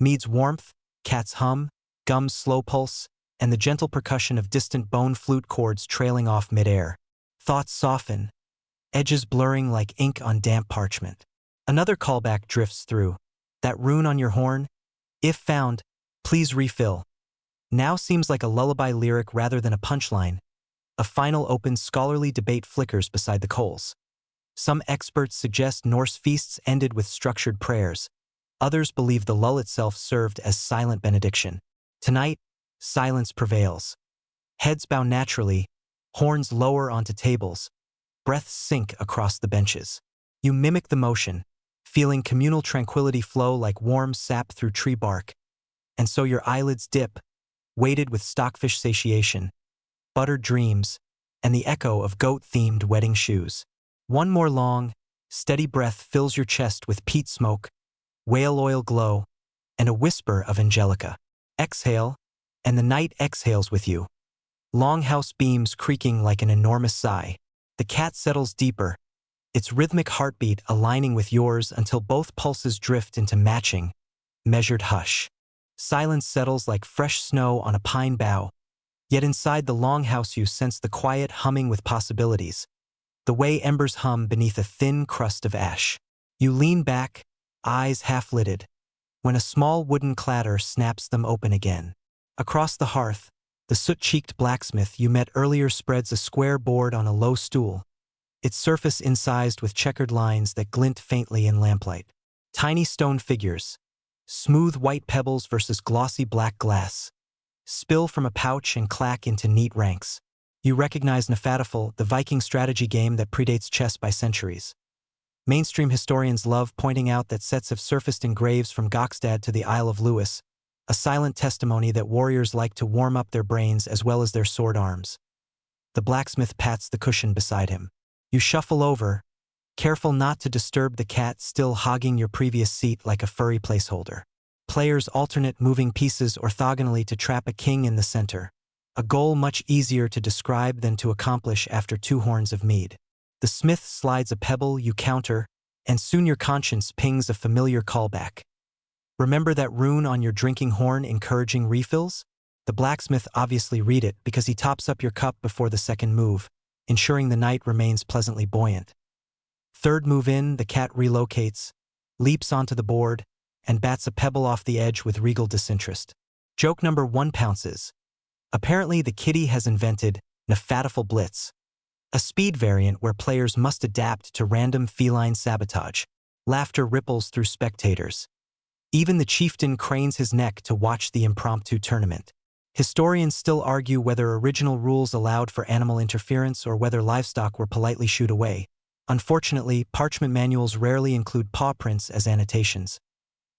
Mead's warmth, cat's hum, gum's slow pulse, and the gentle percussion of distant bone flute chords trailing off midair. Thoughts soften, edges blurring like ink on damp parchment. Another callback drifts through. That rune on your horn? If found, please refill. Now seems like a lullaby lyric rather than a punchline. A final open scholarly debate flickers beside the coals. Some experts suggest Norse feasts ended with structured prayers. Others believe the lull itself served as silent benediction. Tonight, silence prevails. Heads bow naturally, horns lower onto tables, breaths sink across the benches. You mimic the motion, feeling communal tranquility flow like warm sap through tree bark. And so your eyelids dip, weighted with stockfish satiation, buttered dreams, and the echo of goat-themed wedding shoes. One more long, steady breath fills your chest with peat smoke, whale oil glow, and a whisper of angelica. Exhale, and the night exhales with you. Longhouse beams creaking like an enormous sigh. The cat settles deeper, its rhythmic heartbeat aligning with yours until both pulses drift into matching, measured hush. Silence settles like fresh snow on a pine bough, yet inside the longhouse you sense the quiet humming with possibilities, the way embers hum beneath a thin crust of ash. You lean back, eyes half-lidded, when a small wooden clatter snaps them open again. Across the hearth, the soot-cheeked blacksmith you met earlier spreads a square board on a low stool, its surface incised with checkered lines that glint faintly in lamplight. Tiny stone figures, smooth white pebbles versus glossy black glass, spill from a pouch and clack into neat ranks. You recognize Nafatafel, the Viking strategy game that predates chess by centuries. Mainstream historians love pointing out that sets have surfaced in graves from Gokstad to the Isle of Lewis, a silent testimony that warriors like to warm up their brains as well as their sword arms. The blacksmith pats the cushion beside him. You shuffle over, careful not to disturb the cat still hogging your previous seat like a furry placeholder. Players alternate moving pieces orthogonally to trap a king in the center, a goal much easier to describe than to accomplish after 2 horns of mead. The smith slides a pebble, you counter, and soon your conscience pings a familiar callback. Remember that rune on your drinking horn encouraging refills? The blacksmith obviously read it because he tops up your cup before the second move, ensuring the night remains pleasantly buoyant. Third move in, the cat relocates, leaps onto the board, and bats a pebble off the edge with regal disinterest. Joke number 1 pounces. Apparently the kitty has invented Nafatafel Blitz, a speed variant where players must adapt to random feline sabotage. Laughter ripples through spectators. Even the chieftain cranes his neck to watch the impromptu tournament. Historians still argue whether original rules allowed for animal interference or whether livestock were politely shooed away. Unfortunately, parchment manuals rarely include paw prints as annotations.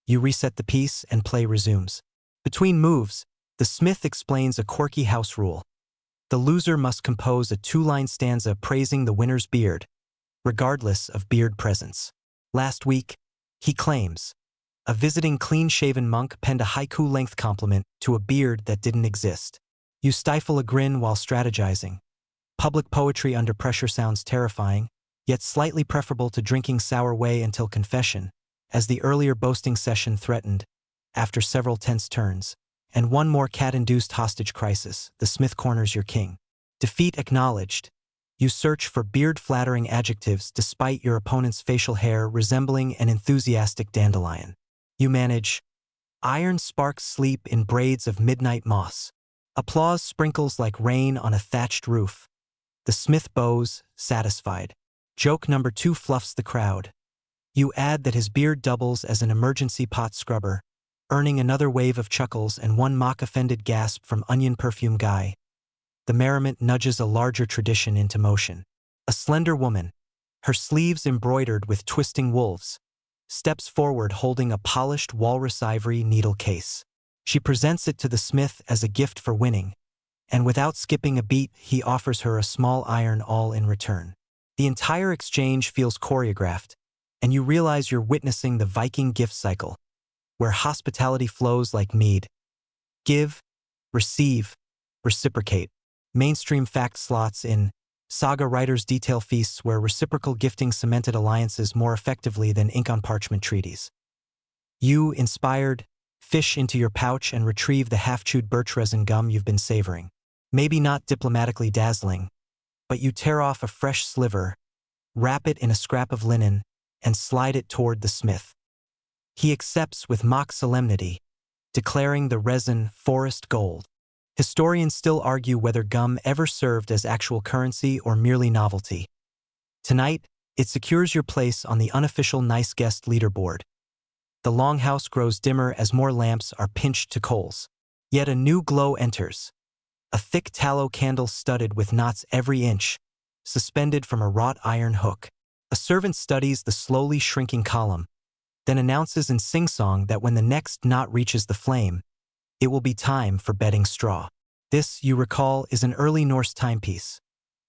You reset the piece and play resumes. Between moves, the smith explains a quirky house rule. The loser must compose a 2-line stanza praising the winner's beard, regardless of beard presence. Last week, he claims, A visiting clean-shaven monk penned a haiku-length compliment to a beard that didn't exist. You stifle a grin while strategizing. Public poetry under pressure sounds terrifying, yet slightly preferable to drinking sour whey until confession, as the earlier boasting session threatened, after several tense turns. And one more cat-induced hostage crisis, the Smith corners your king. Defeat acknowledged. You search for beard-flattering adjectives despite your opponent's facial hair resembling an enthusiastic dandelion. You manage. Iron sparks sleep in braids of midnight moss. Applause sprinkles like rain on a thatched roof. The Smith bows, satisfied. Joke number 2 fluffs the crowd. You add that his beard doubles as an emergency pot scrubber, earning another wave of chuckles and one mock-offended gasp from onion perfume guy. The merriment nudges a larger tradition into motion. A slender woman, her sleeves embroidered with twisting wolves, steps forward holding a polished walrus ivory needle case. She presents it to the Smith as a gift for winning, and without skipping a beat, he offers her a small iron awl in return. The entire exchange feels choreographed, and you realize you're witnessing the Viking gift cycle, where hospitality flows like Mead. Give, receive, reciprocate. Mainstream fact slots in saga writers' detail feasts where reciprocal gifting cemented alliances more effectively than ink on parchment treaties. You, inspired, fish into your pouch and retrieve the half-chewed birch resin gum you've been savoring. Maybe not diplomatically dazzling, but you tear off a fresh sliver, wrap it in a scrap of linen, and slide it toward the Smith. He accepts with mock solemnity, declaring the resin forest gold. Historians still argue whether gum ever served as actual currency or merely novelty. Tonight, it secures your place on the unofficial nice guest leaderboard. The longhouse grows dimmer as more lamps are pinched to coals. Yet a new glow enters. A thick tallow candle studded with knots every inch, suspended from a wrought iron hook. A servant studies the slowly shrinking column, then announces in sing-song that when the next knot reaches the flame, it will be time for bedding straw. This, you recall, is an early Norse timepiece.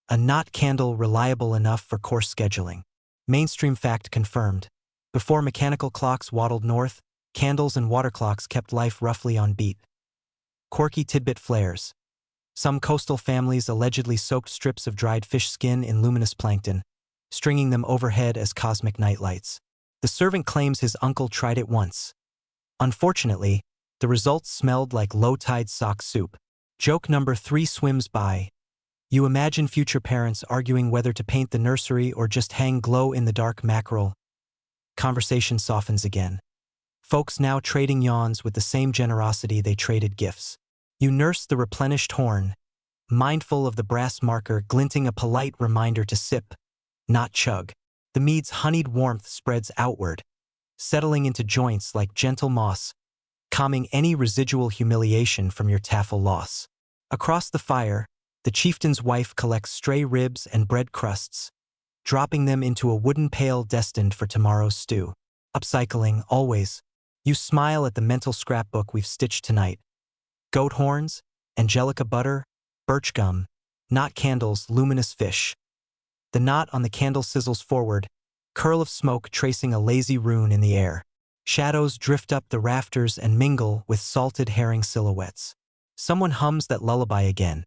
A knot candle reliable enough for course scheduling. Mainstream fact confirmed. Before mechanical clocks waddled north, candles and water clocks kept life roughly on beat. Quirky tidbit flares. Some coastal families allegedly soaked strips of dried fish skin in luminous plankton, stringing them overhead as cosmic nightlights. The servant claims his uncle tried it once. Unfortunately, the results smelled like low-tide sock soup. Joke number 3 swims by. You imagine future parents arguing whether to paint the nursery or just hang glow-in-the-dark mackerel. Conversation softens again. Folks now trading yawns with the same generosity they traded gifts. You nurse the replenished horn, mindful of the brass marker glinting a polite reminder to sip, not chug. The mead's honeyed warmth spreads outward, settling into joints like gentle moss, calming any residual humiliation from your taffel loss. Across the fire, the chieftain's wife collects stray ribs and bread crusts, dropping them into a wooden pail destined for tomorrow's stew. Upcycling, always. You smile at the mental scrapbook we've stitched tonight. Goat horns, angelica butter, birch gum, knot candles, luminous fish. The knot on the candle sizzles forward, curl of smoke tracing a lazy rune in the air. Shadows drift up the rafters and mingle with salted herring silhouettes. Someone hums that lullaby again.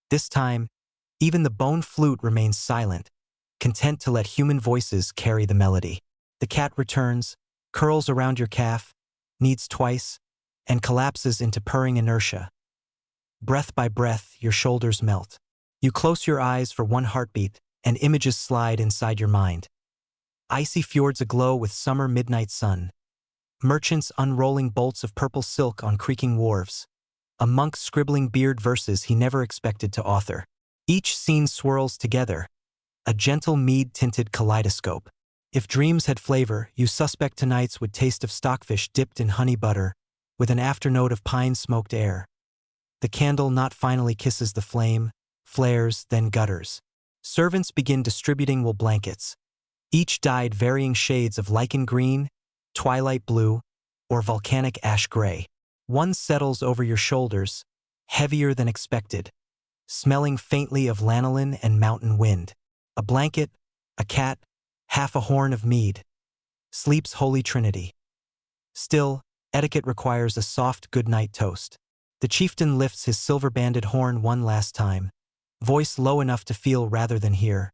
This time, even the bone flute remains silent, content to let human voices carry the melody. The cat returns, curls around your calf, kneads twice, and collapses into purring inertia. Breath by breath, your shoulders melt. You close your eyes for one heartbeat, and images slide inside your mind. Icy fjords aglow with summer midnight sun. Merchants unrolling bolts of purple silk on creaking wharves. A monk scribbling beard verses he never expected to author. Each scene swirls together, a gentle mead-tinted kaleidoscope. If dreams had flavor, you suspect tonight's would taste of stockfish dipped in honey butter, with an afternote of pine-smoked air. The candle not finally kisses the flame, flares, then gutters. Servants begin distributing wool blankets, each dyed varying shades of lichen green, twilight blue, or volcanic ash gray. One settles over your shoulders, heavier than expected, smelling faintly of lanolin and mountain wind. A blanket, a cat, half a horn of mead. Sleep's holy trinity. Still, etiquette requires a soft good-night toast. The chieftain lifts his silver-banded horn one last time, voice low enough to feel rather than hear.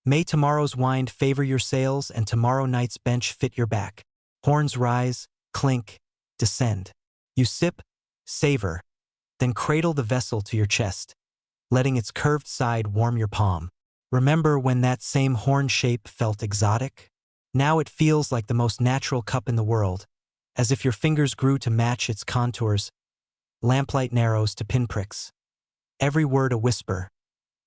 May tomorrow's wind favor your sails and tomorrow night's bench fit your back. Horns rise, clink, descend. You sip, savor, then cradle the vessel to your chest, letting its curved side warm your palm. Remember when that same horn shape felt exotic? Now it feels like the most natural cup in the world, as if your fingers grew to match its contours, lamplight narrows to pinpricks. Every word a whisper,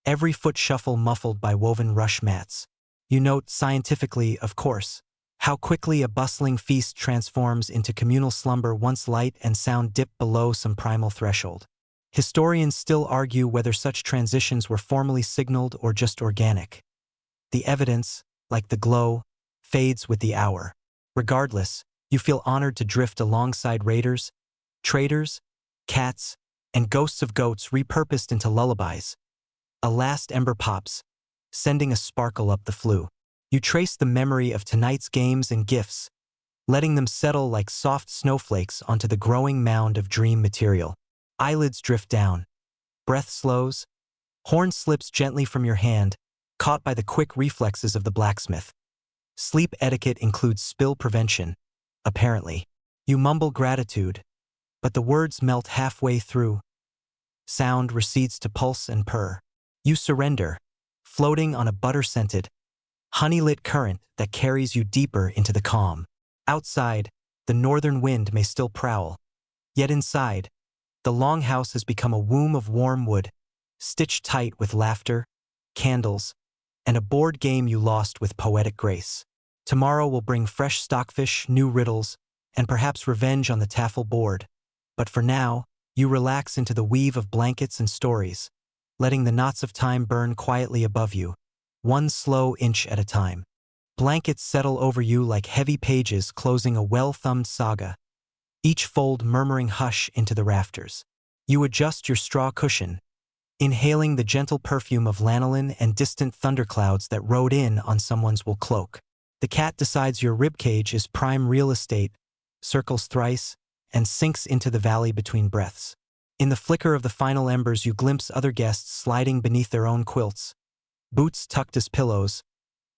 every foot shuffle muffled by woven rush mats. You note scientifically, of course, how quickly a bustling feast transforms into communal slumber once light and sound dip below some primal threshold. Historians still argue whether such transitions were formally signaled or just organic. The evidence, like the glow, fades with the hour. Regardless, you feel honored to drift alongside raiders, traders, cats, and ghosts of goats repurposed into lullabies. A last ember pops, sending a sparkle up the flue. You trace the memory of tonight's games and gifts, letting them settle like soft snowflakes onto the growing mound of dream material. Eyelids drift down. Breath slows. Horn slips gently from your hand, caught by the quick reflexes of the blacksmith. Sleep etiquette includes spill prevention, apparently. You mumble gratitude, but the words melt halfway through. Sound recedes to pulse and purr. You surrender, floating on a butter-scented, honey-lit current that carries you deeper into the calm. Outside, the northern wind may still prowl. Yet inside, the longhouse has become a womb of warm wood, stitched tight with laughter, candles, and a board game you lost with poetic grace. Tomorrow will bring fresh stockfish, new riddles, and perhaps revenge on the taffel board. But for now, you relax into the weave of blankets and stories, letting the knots of time burn quietly above you, one slow inch at a time. Blankets settle over you like heavy pages closing a well-thumbed saga, each fold murmuring hush into the rafters. You adjust your straw cushion, inhaling the gentle perfume of lanolin and distant thunderclouds that rode in on someone's wool cloak. The cat decides your ribcage is prime real estate, circles thrice, and sinks into the valley between breaths. In the flicker of the final embers you glimpse other guests sliding beneath their own quilts, boots tucked as pillows,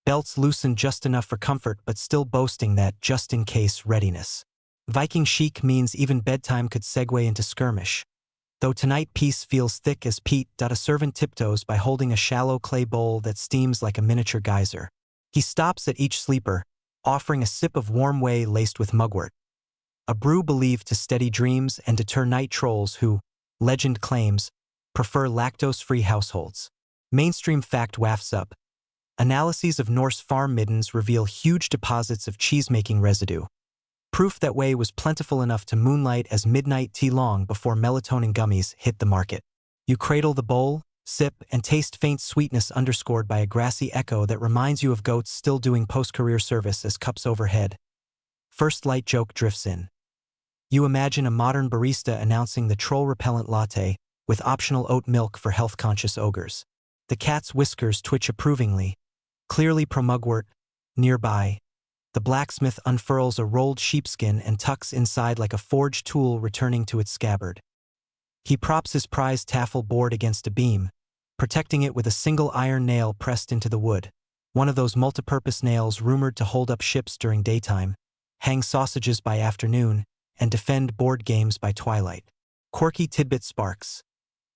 belts loosened just enough for comfort but still boasting that just-in-case readiness. Viking chic means even bedtime could segue into skirmish. Though tonight peace feels thick as peat. A servant tiptoes by holding a shallow clay bowl that steams like a miniature geyser. He stops at each sleeper, offering a sip of warm whey laced with mugwort. A brew believed to steady dreams and deter night trolls who, legend claims, prefer lactose-free households. Mainstream fact wafts up. Analyses of Norse farm middens reveal huge deposits of cheese-making residue. Proof that whey was plentiful enough to moonlight as midnight tea long before melatonin gummies hit the market. You cradle the bowl, sip, and taste faint sweetness underscored by a grassy echo that reminds you of goats still doing post-career service as cups overhead. First light joke drifts in. You imagine a modern barista announcing the troll-repellent latte with optional oat milk for health-conscious ogres. The cat's whiskers twitch approvingly, clearly pro-mugwort. Nearby, the blacksmith unfurls a rolled sheepskin and tucks inside like a forged tool returning to its scabbard. He props his prized taffel board against a beam, protecting it with a single iron nail pressed into the wood, one of those multipurpose nails rumored to hold up ships during daytime, hang sausages by afternoon, and defend board games by twilight. Quirky tidbit sparks.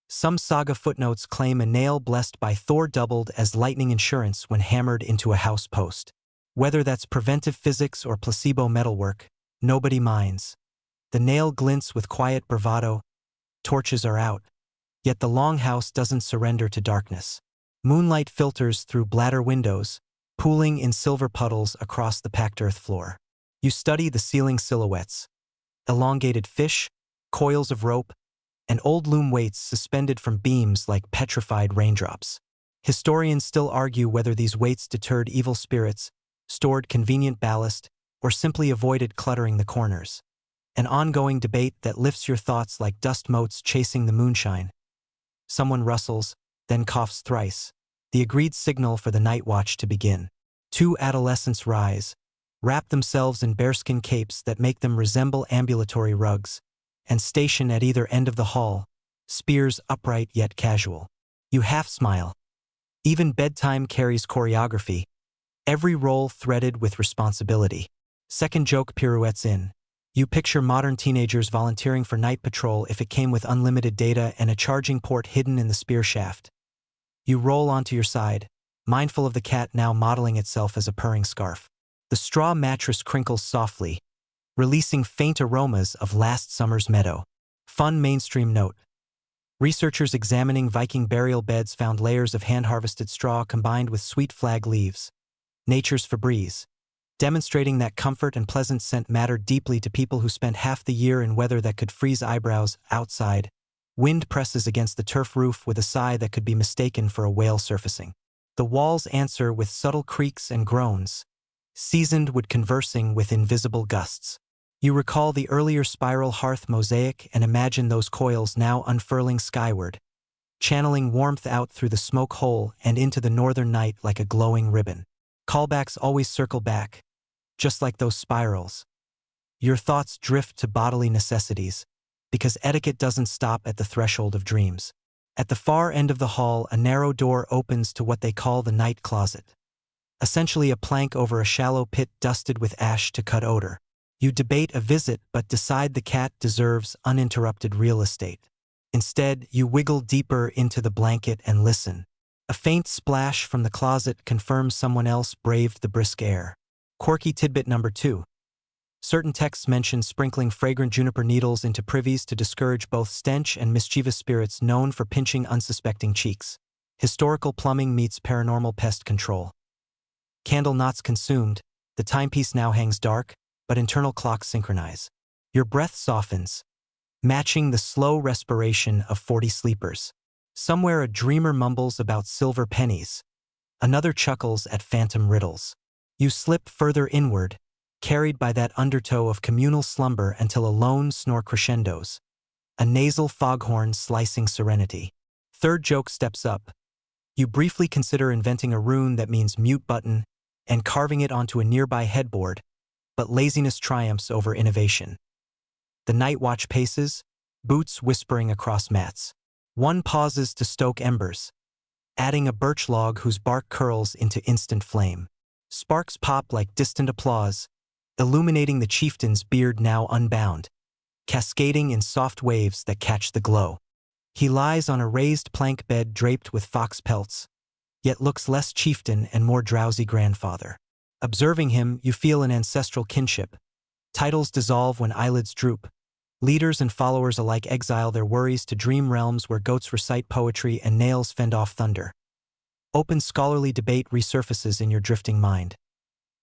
Some saga footnotes claim a nail blessed by Thor doubled as lightning insurance when hammered into a house post. Whether that's preventive physics or placebo metalwork, nobody minds. The nail glints with quiet bravado. Torches are out. Yet the longhouse doesn't surrender to darkness. Moonlight filters through bladder windows, pooling in silver puddles across the packed earth floor. You study the ceiling silhouettes. Elongated fish, coils of rope, and old loom weights suspended from beams like petrified raindrops. Historians still argue whether these weights deterred evil spirits, stored convenient ballast, or simply avoided cluttering the corners. An ongoing debate that lifts your thoughts like dust motes chasing the moonshine. Someone rustles, then coughs thrice, the agreed signal for the night watch to begin. Two adolescents rise, wrap themselves in bearskin capes that make them resemble ambulatory rugs, and station at either end of the hall, spears upright yet casual. You half smile. Even bedtime carries choreography, every role threaded with responsibility. Second joke pirouettes in. You picture modern teenagers volunteering for night patrol if it came with unlimited data and a charging port hidden in the spear shaft. You roll onto your side, mindful of the cat now modeling itself as a purring scarf. The straw mattress crinkles softly, releasing faint aromas of last summer's meadow. Fun mainstream note. Researchers examining Viking burial beds found layers of hand-harvested straw combined with sweet flag leaves, nature's Febreze, demonstrating that comfort and pleasant scent mattered deeply to people who spent half the year in weather that could freeze eyebrows. Outside, wind presses against the turf roof with a sigh that could be mistaken for a whale surfacing. The walls answer with subtle creaks and groans, seasoned with conversing with invisible gusts. You recall the earlier spiral hearth mosaic and imagine those coils now unfurling skyward, channeling warmth out through the smoke hole and into the northern night like a glowing ribbon. Callbacks always circle back, just like those spirals. Your thoughts drift to bodily necessities, because etiquette doesn't stop at the threshold of dreams. At the far end of the hall, a narrow door opens to what they call the night closet, essentially a plank over a shallow pit dusted with ash to cut odor. You debate a visit but decide the cat deserves uninterrupted real estate. Instead, you wiggle deeper into the blanket and listen. A faint splash from the closet confirms someone else braved the brisk air. Quirky tidbit number 2. Certain texts mention sprinkling fragrant juniper needles into privies to discourage both stench and mischievous spirits known for pinching unsuspecting cheeks. Historical plumbing meets paranormal pest control. Candle knots consumed, the timepiece now hangs dark, but internal clocks synchronize. Your breath softens, matching the slow respiration of 40 sleepers. Somewhere a dreamer mumbles about silver pennies. Another chuckles at phantom riddles. You slip further inward, carried by that undertow of communal slumber until a lone snore crescendos, a nasal foghorn slicing serenity. Third joke steps up. You briefly consider inventing a rune that means mute button and carving it onto a nearby headboard, but laziness triumphs over innovation. The night watch paces, boots whispering across mats. One pauses to stoke embers, adding a birch log whose bark curls into instant flame. Sparks pop like distant applause, illuminating the chieftain's beard now unbound, cascading in soft waves that catch the glow. He lies on a raised plank bed draped with fox pelts, yet looks less chieftain and more drowsy grandfather. Observing him, you feel an ancestral kinship. Titles dissolve when eyelids droop. Leaders and followers alike exile their worries to dream realms where goats recite poetry and nails fend off thunder. Open scholarly debate resurfaces in your drifting mind.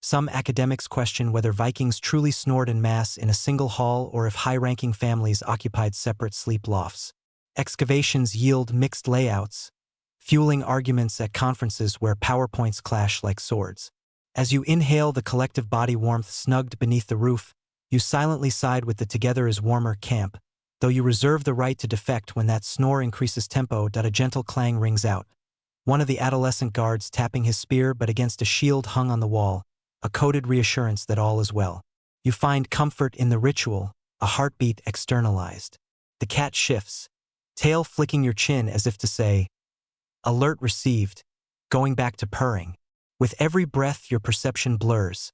Some academics question whether Vikings truly snored en masse in a single hall or if high-ranking families occupied separate sleep lofts. Excavations yield mixed layouts, fueling arguments at conferences where PowerPoints clash like swords. As you inhale the collective body warmth snugged beneath the roof, you silently side with the together is warmer camp, though you reserve the right to defect when that snore increases tempo. A gentle clang rings out. One of the adolescent guards tapping his spear but against a shield hung on the wall, a coded reassurance that all is well. You find comfort in the ritual, a heartbeat externalized. The cat shifts, tail flicking your chin as if to say, alert received, going back to purring. With every breath your perception blurs,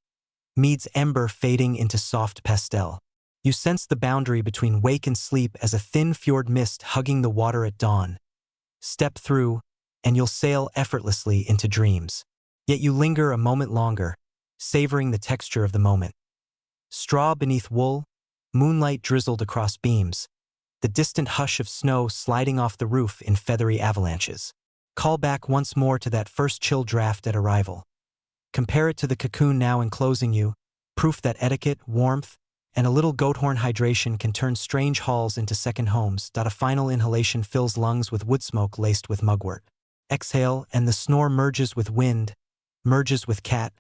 Mead's ember fading into soft pastel. You sense the boundary between wake and sleep as a thin fjord mist hugging the water at dawn. Step through, and you'll sail effortlessly into dreams. Yet you linger a moment longer, savoring the texture of the moment. Straw beneath wool, moonlight drizzled across beams, the distant hush of snow sliding off the roof in feathery avalanches. Call back once more to that first chill draft at arrival. Compare it to the cocoon now enclosing you, proof that etiquette, warmth, and a little goat horn hydration can turn strange halls into second homes. A final inhalation fills lungs with wood smoke laced with mugwort. Exhale, and the snore merges with wind, merges with cat,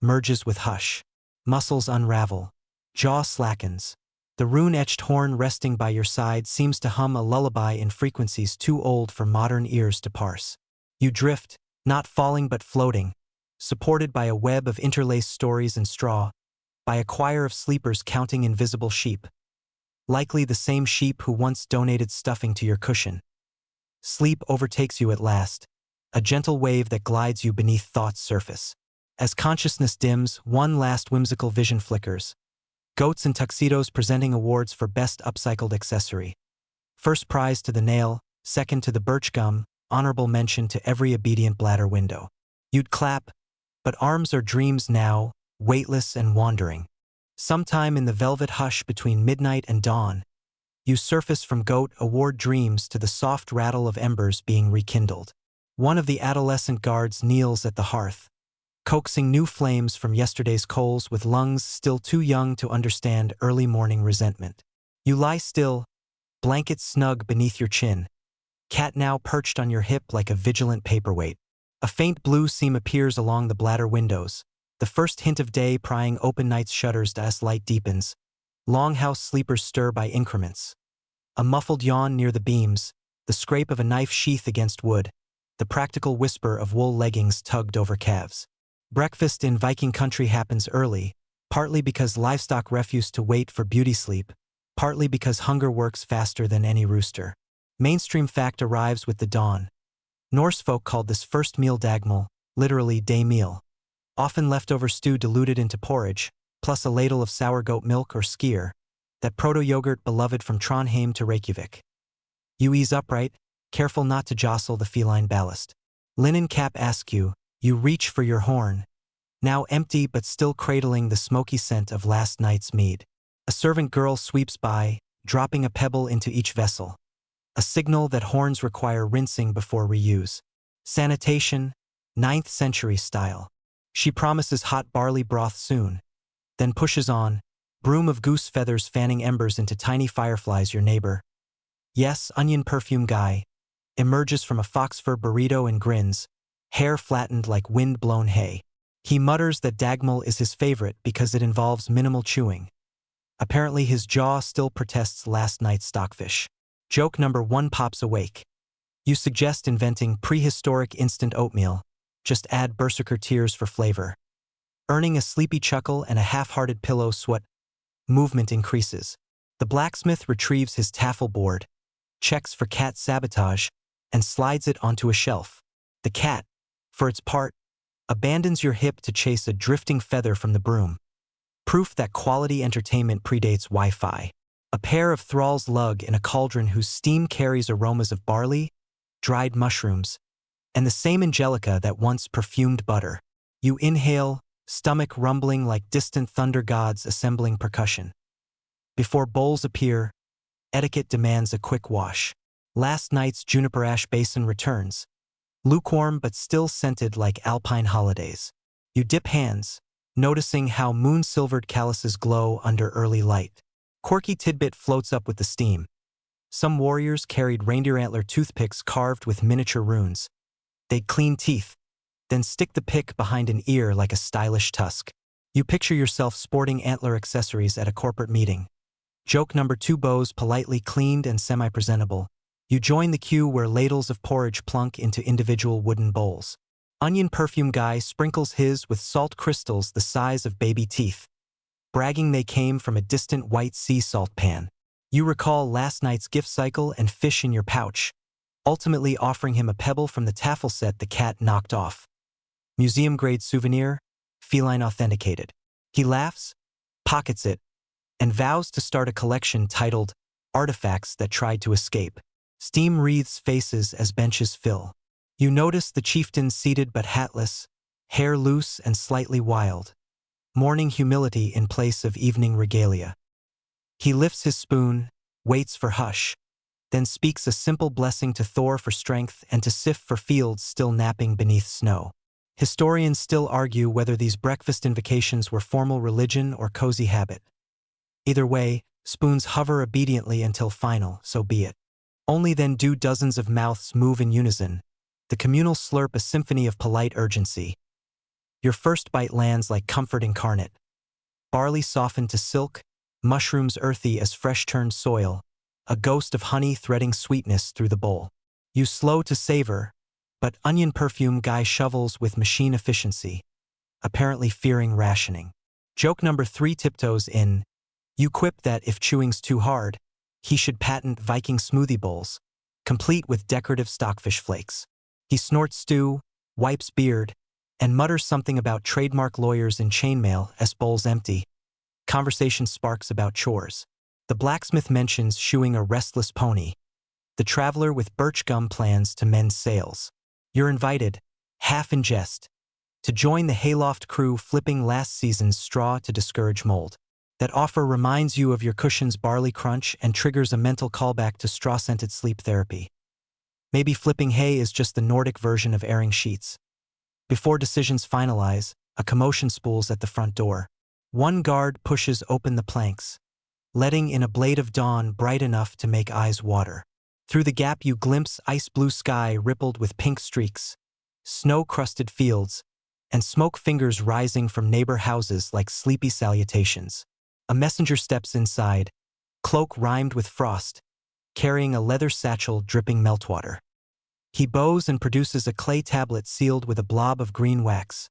merges with hush. Muscles unravel, jaw slackens. The rune-etched horn resting by your side seems to hum a lullaby in frequencies too old for modern ears to parse. You drift, not falling but floating, supported by a web of interlaced stories and straw, by a choir of sleepers counting invisible sheep. Likely the same sheep who once donated stuffing to your cushion. Sleep overtakes you at last, a gentle wave that glides you beneath thought's surface. As consciousness dims, one last whimsical vision flickers. Goats in tuxedos presenting awards for best upcycled accessory. First prize to the nail, second to the birch gum, honorable mention to every obedient bladder window. You'd clap, but arms are dreams now, weightless and wandering. Sometime in the velvet hush between midnight and dawn, you surface from goat award dreams to the soft rattle of embers being rekindled. One of the adolescent guards kneels at the hearth, coaxing new flames from yesterday's coals with lungs still too young to understand early morning resentment. You lie still, blanket snug beneath your chin, cat now perched on your hip like a vigilant paperweight. A faint blue seam appears along the bladder windows, the first hint of day prying open night's shutters as light deepens. Longhouse sleepers stir by increments. A muffled yawn near the beams, the scrape of a knife sheath against wood, the practical whisper of wool leggings tugged over calves. Breakfast in Viking country happens early, partly because livestock refuse to wait for beauty sleep, partly because hunger works faster than any rooster. Mainstream fact arrives with the dawn. Norse folk called this first meal dagmal, literally day meal. Often leftover stew diluted into porridge, plus a ladle of sour goat milk or skyr, that proto-yogurt beloved from Trondheim to Reykjavik. You ease upright, careful not to jostle the feline ballast. Linen cap askew, you reach for your horn, now empty but still cradling the smoky scent of last night's mead. A servant girl sweeps by, dropping a pebble into each vessel. A signal that horns require rinsing before reuse. Sanitation, 9th century style. She promises hot barley broth soon, then pushes on, broom of goose feathers fanning embers into tiny fireflies. Your neighbor, yes, onion perfume guy, emerges from a fox fur burrito and grins, hair flattened like wind-blown hay. He mutters that dagmal is his favorite because it involves minimal chewing. Apparently his jaw still protests last night's stockfish. Joke number 1 pops awake. You suggest inventing prehistoric instant oatmeal, just add berserker tears for flavor. Earning a sleepy chuckle and a half-hearted pillow sweat, movement increases. The blacksmith retrieves his taffel board, checks for cat sabotage, and slides it onto a shelf. The cat, for its part, abandons your hip to chase a drifting feather from the broom. Proof that quality entertainment predates Wi-Fi. A pair of thralls lug in a cauldron whose steam carries aromas of barley, dried mushrooms, and the same angelica that once perfumed butter. You inhale, stomach rumbling like distant thunder gods assembling percussion. Before bowls appear, etiquette demands a quick wash. Last night's juniper ash basin returns, lukewarm but still scented like alpine holidays. You dip hands, noticing how moon-silvered calluses glow under early light. Quirky tidbit floats up with the steam. Some warriors carried reindeer antler toothpicks carved with miniature runes. They'd clean teeth, then stick the pick behind an ear like a stylish tusk. You picture yourself sporting antler accessories at a corporate meeting. Joke number 2 bows politely cleaned and semi-presentable. You join the queue where ladles of porridge plunk into individual wooden bowls. Onion perfume guy sprinkles his with salt crystals the size of baby teeth, bragging they came from a distant white sea salt pan. You recall last night's gift cycle and fish in your pouch, ultimately offering him a pebble from the taffel set the cat knocked off. Museum-grade souvenir, feline authenticated. He laughs, pockets it, and vows to start a collection titled Artifacts That Tried to Escape. Steam wreathes faces as benches fill. You notice the chieftain seated but hatless, hair loose and slightly wild. Morning humility in place of evening regalia. He lifts his spoon, waits for hush, then speaks a simple blessing to Thor for strength and to Sif for fields still napping beneath snow. Historians still argue whether these breakfast invocations were formal religion or cozy habit. Either way, spoons hover obediently until final, so be it. Only then do dozens of mouths move in unison, the communal slurp a symphony of polite urgency. Your first bite lands like comfort incarnate. Barley softened to silk, mushrooms earthy as fresh-turned soil, a ghost of honey threading sweetness through the bowl. You slow to savor, but onion perfume guy shovels with machine efficiency, apparently fearing rationing. Joke number 3, tiptoes in. You quip that if chewing's too hard, he should patent Viking smoothie bowls, complete with decorative stockfish flakes. He snorts stew, wipes beard, and mutters something about trademark lawyers in chainmail as bowls empty. Conversation sparks about chores. The blacksmith mentions shoeing a restless pony. The traveler with birch gum plans to mend sails. You're invited, half in jest, to join the hayloft crew flipping last season's straw to discourage mold. That offer reminds you of your cushion's barley crunch and triggers a mental callback to straw-scented sleep therapy. Maybe flipping hay is just the Nordic version of airing sheets. Before decisions finalize, a commotion spools at the front door. One guard pushes open the planks, letting in a blade of dawn bright enough to make eyes water. Through the gap you glimpse ice-blue sky rippled with pink streaks, snow-crusted fields, and smoke fingers rising from neighbor houses like sleepy salutations. A messenger steps inside, cloak rimed with frost, carrying a leather satchel dripping meltwater. He bows and produces a clay tablet sealed with a blob of green wax.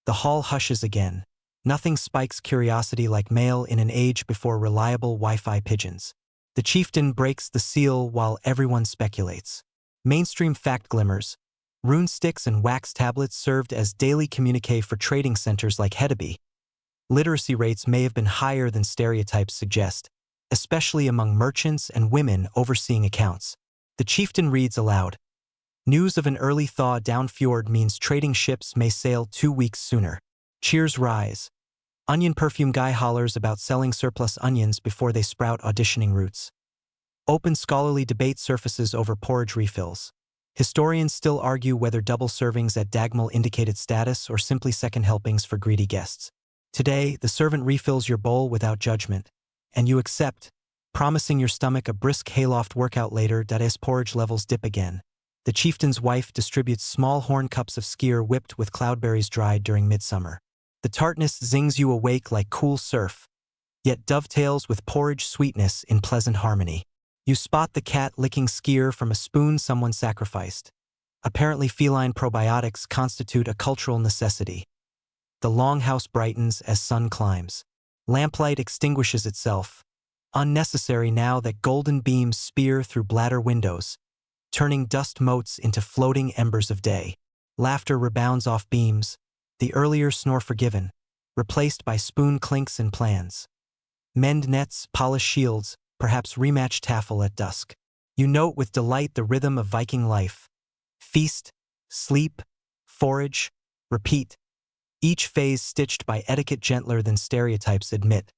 The hall hushes again. Nothing spikes curiosity like mail in an age before reliable Wi-Fi pigeons. The chieftain breaks the seal while everyone speculates. Mainstream fact glimmers. Rune sticks and wax tablets served as daily communique for trading centers like Hedeby. Literacy rates may have been higher than stereotypes suggest, especially among merchants and women overseeing accounts. The chieftain reads aloud. News of an early thaw down fjord means trading ships may sail 2 weeks sooner. Cheers rise. Onion perfume guy hollers about selling surplus onions before they sprout auditioning roots. Open scholarly debate surfaces over porridge refills. Historians still argue whether double servings at Dagmal indicated status or simply second helpings for greedy guests. Today, the servant refills your bowl without judgment, and you accept, promising your stomach a brisk hayloft workout later that as porridge levels dip again. The chieftain's wife distributes small horn cups of skyr whipped with cloudberries dried during midsummer. The tartness zings you awake like cool surf, yet dovetails with porridge sweetness in pleasant harmony. You spot the cat licking skyr from a spoon someone sacrificed. Apparently feline probiotics constitute a cultural necessity. The longhouse brightens as sun climbs. Lamplight extinguishes itself, unnecessary now that golden beams spear through bladder windows, turning dust motes into floating embers of day. Laughter rebounds off beams, the earlier snore forgiven, replaced by spoon clinks and plans. Mend nets, polish shields, perhaps rematch taffel at dusk. You note with delight the rhythm of Viking life. Feast, sleep, forage, repeat. Each phase stitched by etiquette gentler than stereotypes admit.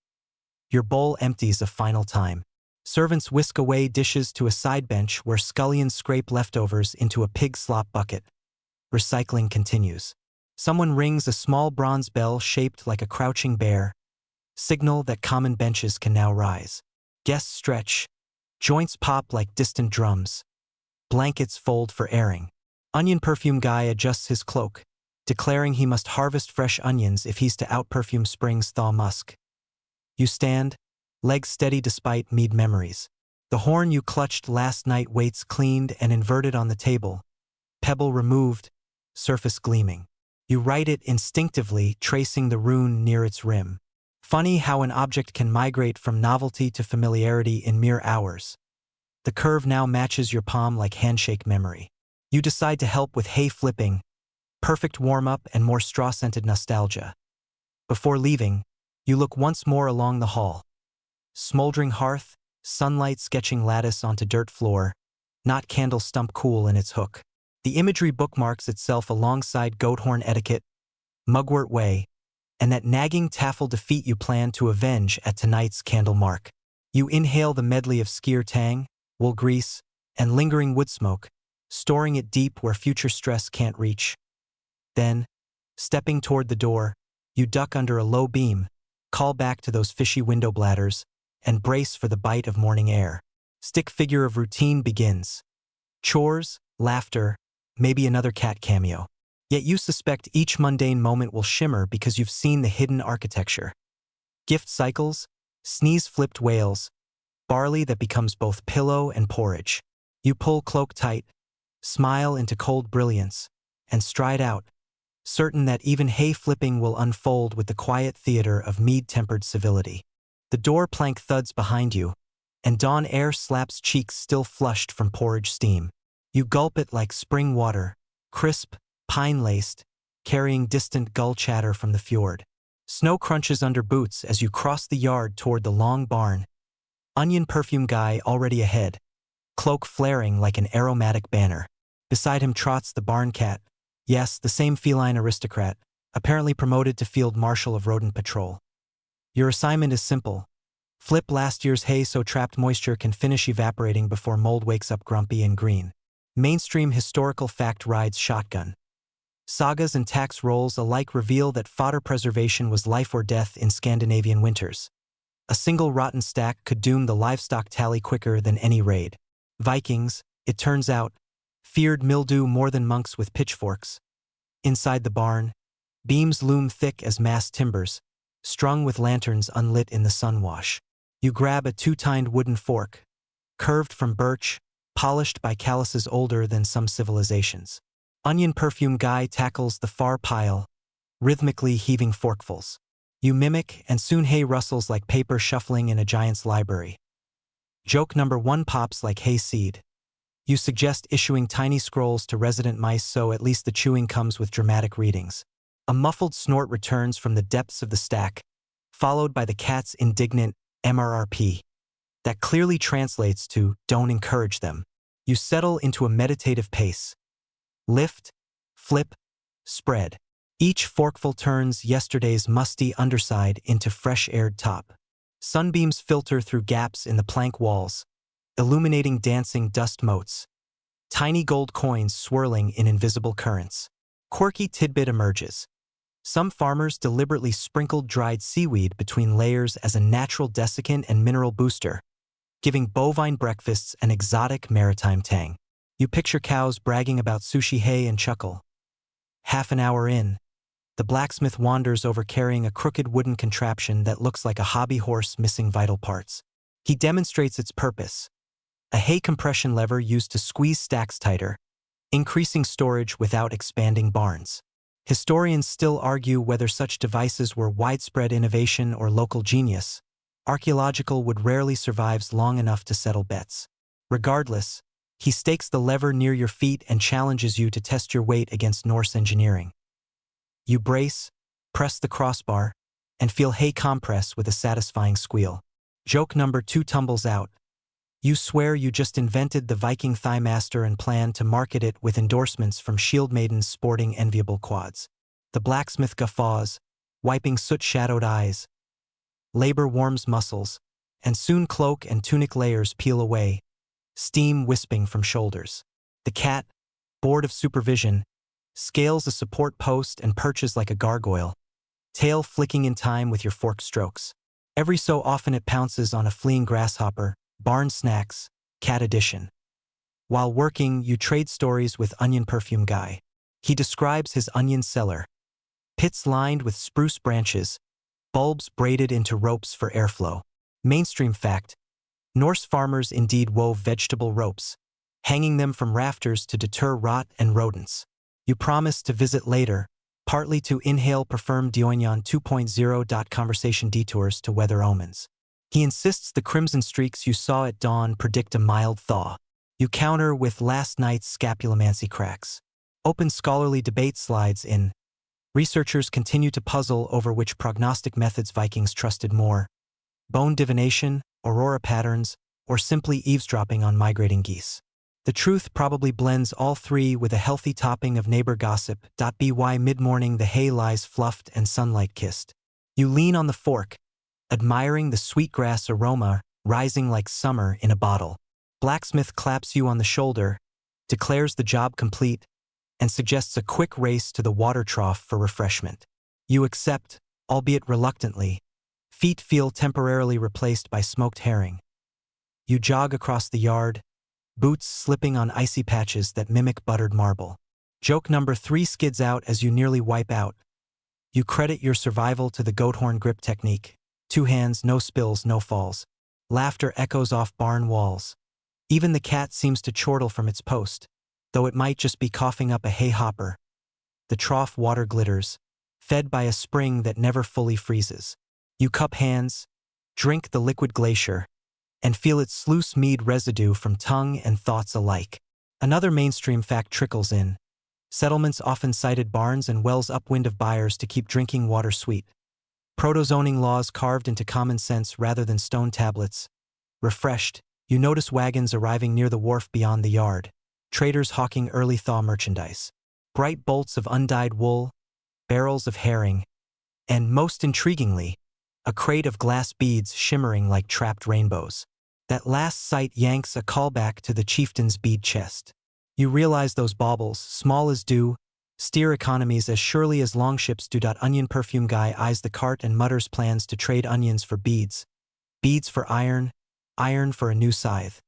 Your bowl empties a final time. Servants whisk away dishes to a side bench where scullions scrape leftovers into a pig slop bucket. Recycling continues. Someone rings a small bronze bell shaped like a crouching bear, signal that common benches can now rise. Guests stretch. Joints pop like distant drums. Blankets fold for airing. Onion perfume guy adjusts his cloak, declaring he must harvest fresh onions if he's to outperfume spring's thaw musk. You stand, legs steady despite Mead memories. The horn you clutched last night waits cleaned and inverted on the table, pebble removed, surface gleaming. You write it instinctively, tracing the rune near its rim. Funny how an object can migrate from novelty to familiarity in mere hours. The curve now matches your palm like handshake memory. You decide to help with hay flipping, perfect warm-up and more straw-scented nostalgia. Before leaving, you look once more along the hall. Smoldering hearth, sunlight sketching lattice onto dirt floor, not candle stump cool in its hook. The imagery bookmarks itself alongside goat horn etiquette, mugwort way, and that nagging taffel defeat you plan to avenge at tonight's candle mark. You inhale the medley of skyr tang, wool grease, and lingering wood smoke, storing it deep where future stress can't reach. Then, stepping toward the door, you duck under a low beam, call back to those fishy window bladders, and brace for the bite of morning air. Stick figure of routine begins. Chores, laughter, maybe another cat cameo. Yet you suspect each mundane moment will shimmer because you've seen the hidden architecture. Gift cycles, sneeze-flipped whales, barley that becomes both pillow and porridge. You pull cloak tight, smile into cold brilliance, and stride out, certain that even hay flipping will unfold with the quiet theater of Mead-tempered civility. The door plank thuds behind you, and dawn air slaps cheeks still flushed from porridge steam. You gulp it like spring water, crisp, pine-laced, carrying distant gull chatter from the fjord. Snow crunches under boots as you cross the yard toward the long barn. Onion perfume guy already ahead, cloak flaring like an aromatic banner. Beside him trots the barn cat. Yes, the same feline aristocrat, apparently promoted to field marshal of rodent patrol. Your assignment is simple. Flip last year's hay so trapped moisture can finish evaporating before mold wakes up grumpy and green. Mainstream historical fact rides shotgun. Sagas and tax rolls alike reveal that fodder preservation was life or death in Scandinavian winters. A single rotten stack could doom the livestock tally quicker than any raid. Vikings, it turns out, feared mildew more than monks with pitchforks. Inside the barn, beams loom thick as massed timbers, strung with lanterns unlit in the sun wash. You grab a two-tined wooden fork, curved from birch, polished by calluses older than some civilizations. Onion perfume guy tackles the far pile, rhythmically heaving forkfuls. You mimic, and soon hay rustles like paper shuffling in a giant's library. Joke number 1 pops like hay seed. You suggest issuing tiny scrolls to resident mice so at least the chewing comes with dramatic readings. A muffled snort returns from the depths of the stack, followed by the cat's indignant MRRP. That clearly translates to, don't encourage them. You settle into a meditative pace. Lift, flip, spread. Each forkful turns yesterday's musty underside into fresh-aired top. Sunbeams filter through gaps in the plank walls, illuminating dancing dust motes. Tiny gold coins swirling in invisible currents. Quirky tidbit emerges. Some farmers deliberately sprinkled dried seaweed between layers as a natural desiccant and mineral booster, giving bovine breakfasts an exotic maritime tang. You picture cows bragging about sushi hay and chuckle. Half an hour in, the blacksmith wanders over carrying a crooked wooden contraption that looks like a hobby horse missing vital parts. He demonstrates its purpose. A hay compression lever used to squeeze stacks tighter, increasing storage without expanding barns. Historians still argue whether such devices were widespread innovation or local genius. Archaeological would rarely survive long enough to settle bets. Regardless, he stakes the lever near your feet and challenges you to test your weight against Norse engineering. You brace, press the crossbar, and feel hay compress with a satisfying squeal. Joke number 2 tumbles out. You swear you just invented the Viking thigh master and plan to market it with endorsements from shield maidens sporting enviable quads. The blacksmith guffaws, wiping soot-shadowed eyes. Labor warms muscles, and soon cloak and tunic layers peel away, steam wisping from shoulders. The cat, bored of supervision, scales a support post and perches like a gargoyle, tail flicking in time with your fork strokes. Every so often it pounces on a fleeing grasshopper, barn snacks, cat edition. While working, you trade stories with onion perfume guy. He describes his onion cellar. Pits lined with spruce branches, bulbs braided into ropes for airflow. Mainstream fact, Norse farmers indeed wove vegetable ropes, hanging them from rafters to deter rot and rodents. You promise to visit later, partly to inhale perfumed Dioignon 2.0. Conversation detours to weather omens. He insists the crimson streaks you saw at dawn predict a mild thaw. You counter with last night's scapulomancy cracks. Open scholarly debate slides in. Researchers continue to puzzle over which prognostic methods Vikings trusted more: bone divination, aurora patterns, or simply eavesdropping on migrating geese. The truth probably blends all three with a healthy topping of neighbor gossip. By mid-morning the hay lies fluffed and sunlight-kissed. You lean on the fork, admiring the sweetgrass aroma rising like summer in a bottle. Blacksmith claps you on the shoulder, declares the job complete, and suggests a quick race to the water trough for refreshment. You accept, albeit reluctantly. Feet feel temporarily replaced by smoked herring. You jog across the yard, boots slipping on icy patches that mimic buttered marble. Joke number 3 skids out as you nearly wipe out. You credit your survival to the goat horn grip technique. 2 hands, no spills, no falls. Laughter echoes off barn walls. Even the cat seems to chortle from its post, though it might just be coughing up a hay hopper. the trough water glitters, fed by a spring that never fully freezes. You cup hands, drink the liquid glacier, and feel its sluice mead residue from tongue and thoughts alike. Another mainstream fact trickles in. Settlements often cited barns and wells upwind of byres to keep drinking water sweet. Proto-zoning laws carved into common sense rather than stone tablets. Refreshed, you notice wagons arriving near the wharf beyond the yard, traders hawking early thaw merchandise. Bright bolts of undyed wool, barrels of herring, and, most intriguingly, a crate of glass beads shimmering like trapped rainbows. That last sight yanks a callback to the chieftain's bead chest. You realize those baubles, small as dew, steer economies as surely as longships do. Onion perfume guy eyes the cart and mutters plans to trade onions for beads. Beads for iron, iron for a new scythe.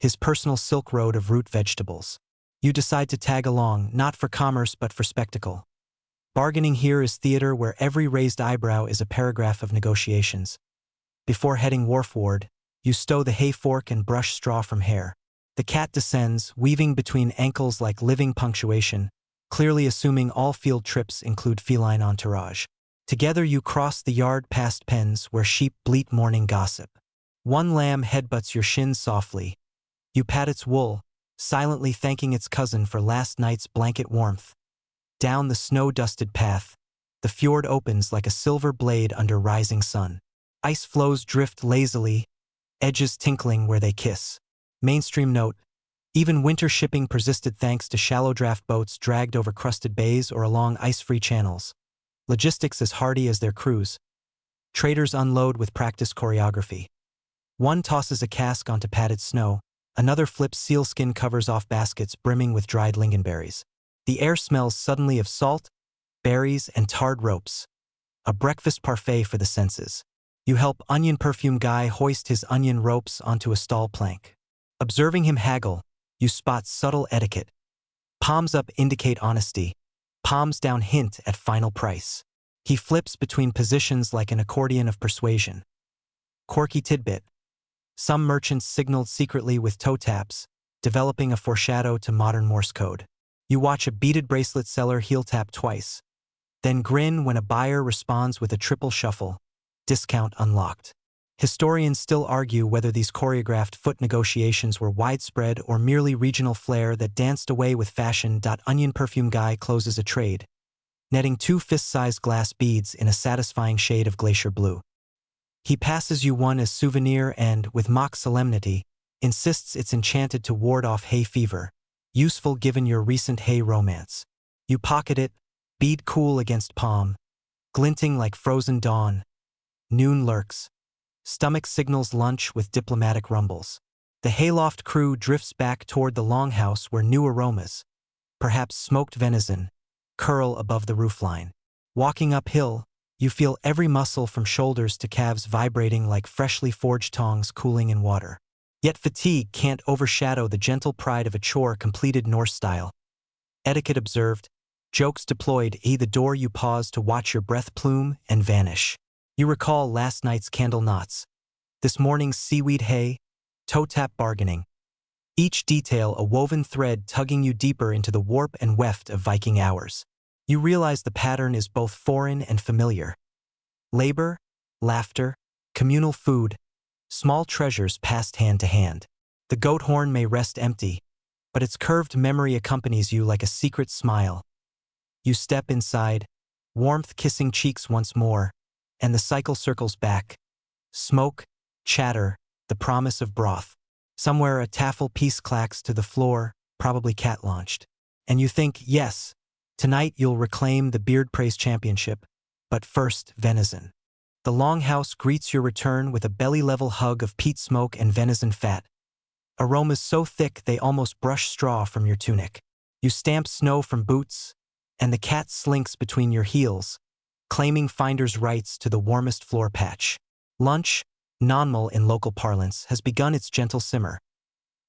His personal Silk Road of root vegetables. You decide to tag along, not for commerce but for spectacle. Bargaining here is theater where every raised eyebrow is a paragraph of negotiations. Before heading wharfward, you stow the hay fork and brush straw from hair. The cat descends, weaving between ankles like living punctuation, clearly assuming all field trips include feline entourage. Together you cross the yard past pens where sheep bleat morning gossip. One lamb headbutts your shins softly. You pat its wool, silently thanking its cousin for last night's blanket warmth. Down the snow-dusted path, the fjord opens like a silver blade under rising sun. Ice floes drift lazily, edges tinkling where they kiss. Mainstream note: even winter shipping persisted thanks to shallow draft boats dragged over crusted bays or along ice-free channels. Logistics as hardy as their crews. Traders unload with practiced choreography. One tosses a cask onto padded snow, another flips sealskin covers off baskets brimming with dried lingonberries. The air smells suddenly of salt, berries, and tarred ropes. A breakfast parfait for the senses. You help onion perfume guy hoist his onion ropes onto a stall plank. Observing him haggle, you spot subtle etiquette. Palms up indicate honesty. Palms down hint at final price. He flips between positions like an accordion of persuasion. Quirky tidbit. Some merchants signaled secretly with toe taps, developing a foreshadow to modern Morse code. You watch a beaded bracelet seller heel tap twice, then grin when a buyer responds with a triple shuffle. Discount unlocked. Historians still argue whether these choreographed foot negotiations were widespread or merely regional flair that danced away with fashion. Onion perfume guy closes a trade, netting 2 fist-sized glass beads in a satisfying shade of glacier blue. He passes you one as souvenir and, with mock solemnity, insists it's enchanted to ward off hay fever, useful given your recent hay romance. You pocket it, bead cool against palm, glinting like frozen dawn. Noon lurks. Stomach signals lunch with diplomatic rumbles. The hayloft crew drifts back toward the longhouse where new aromas, perhaps smoked venison, curl above the roofline. Walking uphill, you feel every muscle from shoulders to calves vibrating like freshly forged tongs cooling in water. Yet fatigue can't overshadow the gentle pride of a chore completed Norse style. Etiquette observed, jokes deployed. The door you pause to watch your breath plume and vanish. You recall last night's candle knots, this morning's seaweed hay, toe tap bargaining. Each detail a woven thread tugging you deeper into the warp and weft of Viking hours. You realize the pattern is both foreign and familiar. Labor, laughter, communal food, small treasures passed hand to hand. The goat horn may rest empty, but its curved memory accompanies you like a secret smile. You step inside, warmth kissing cheeks once more, and the cycle circles back. Smoke, chatter, the promise of broth. Somewhere a taffel piece clacks to the floor, probably cat-launched. And you think, yes, tonight you'll reclaim the Beard Praise Championship, but first, venison. The longhouse greets your return with a belly-level hug of peat smoke and venison fat. Aromas so thick they almost brush straw from your tunic. You stamp snow from boots, and the cat slinks between your heels, claiming finder's rights to the warmest floor patch. Lunch, nonmal in local parlance, has begun its gentle simmer.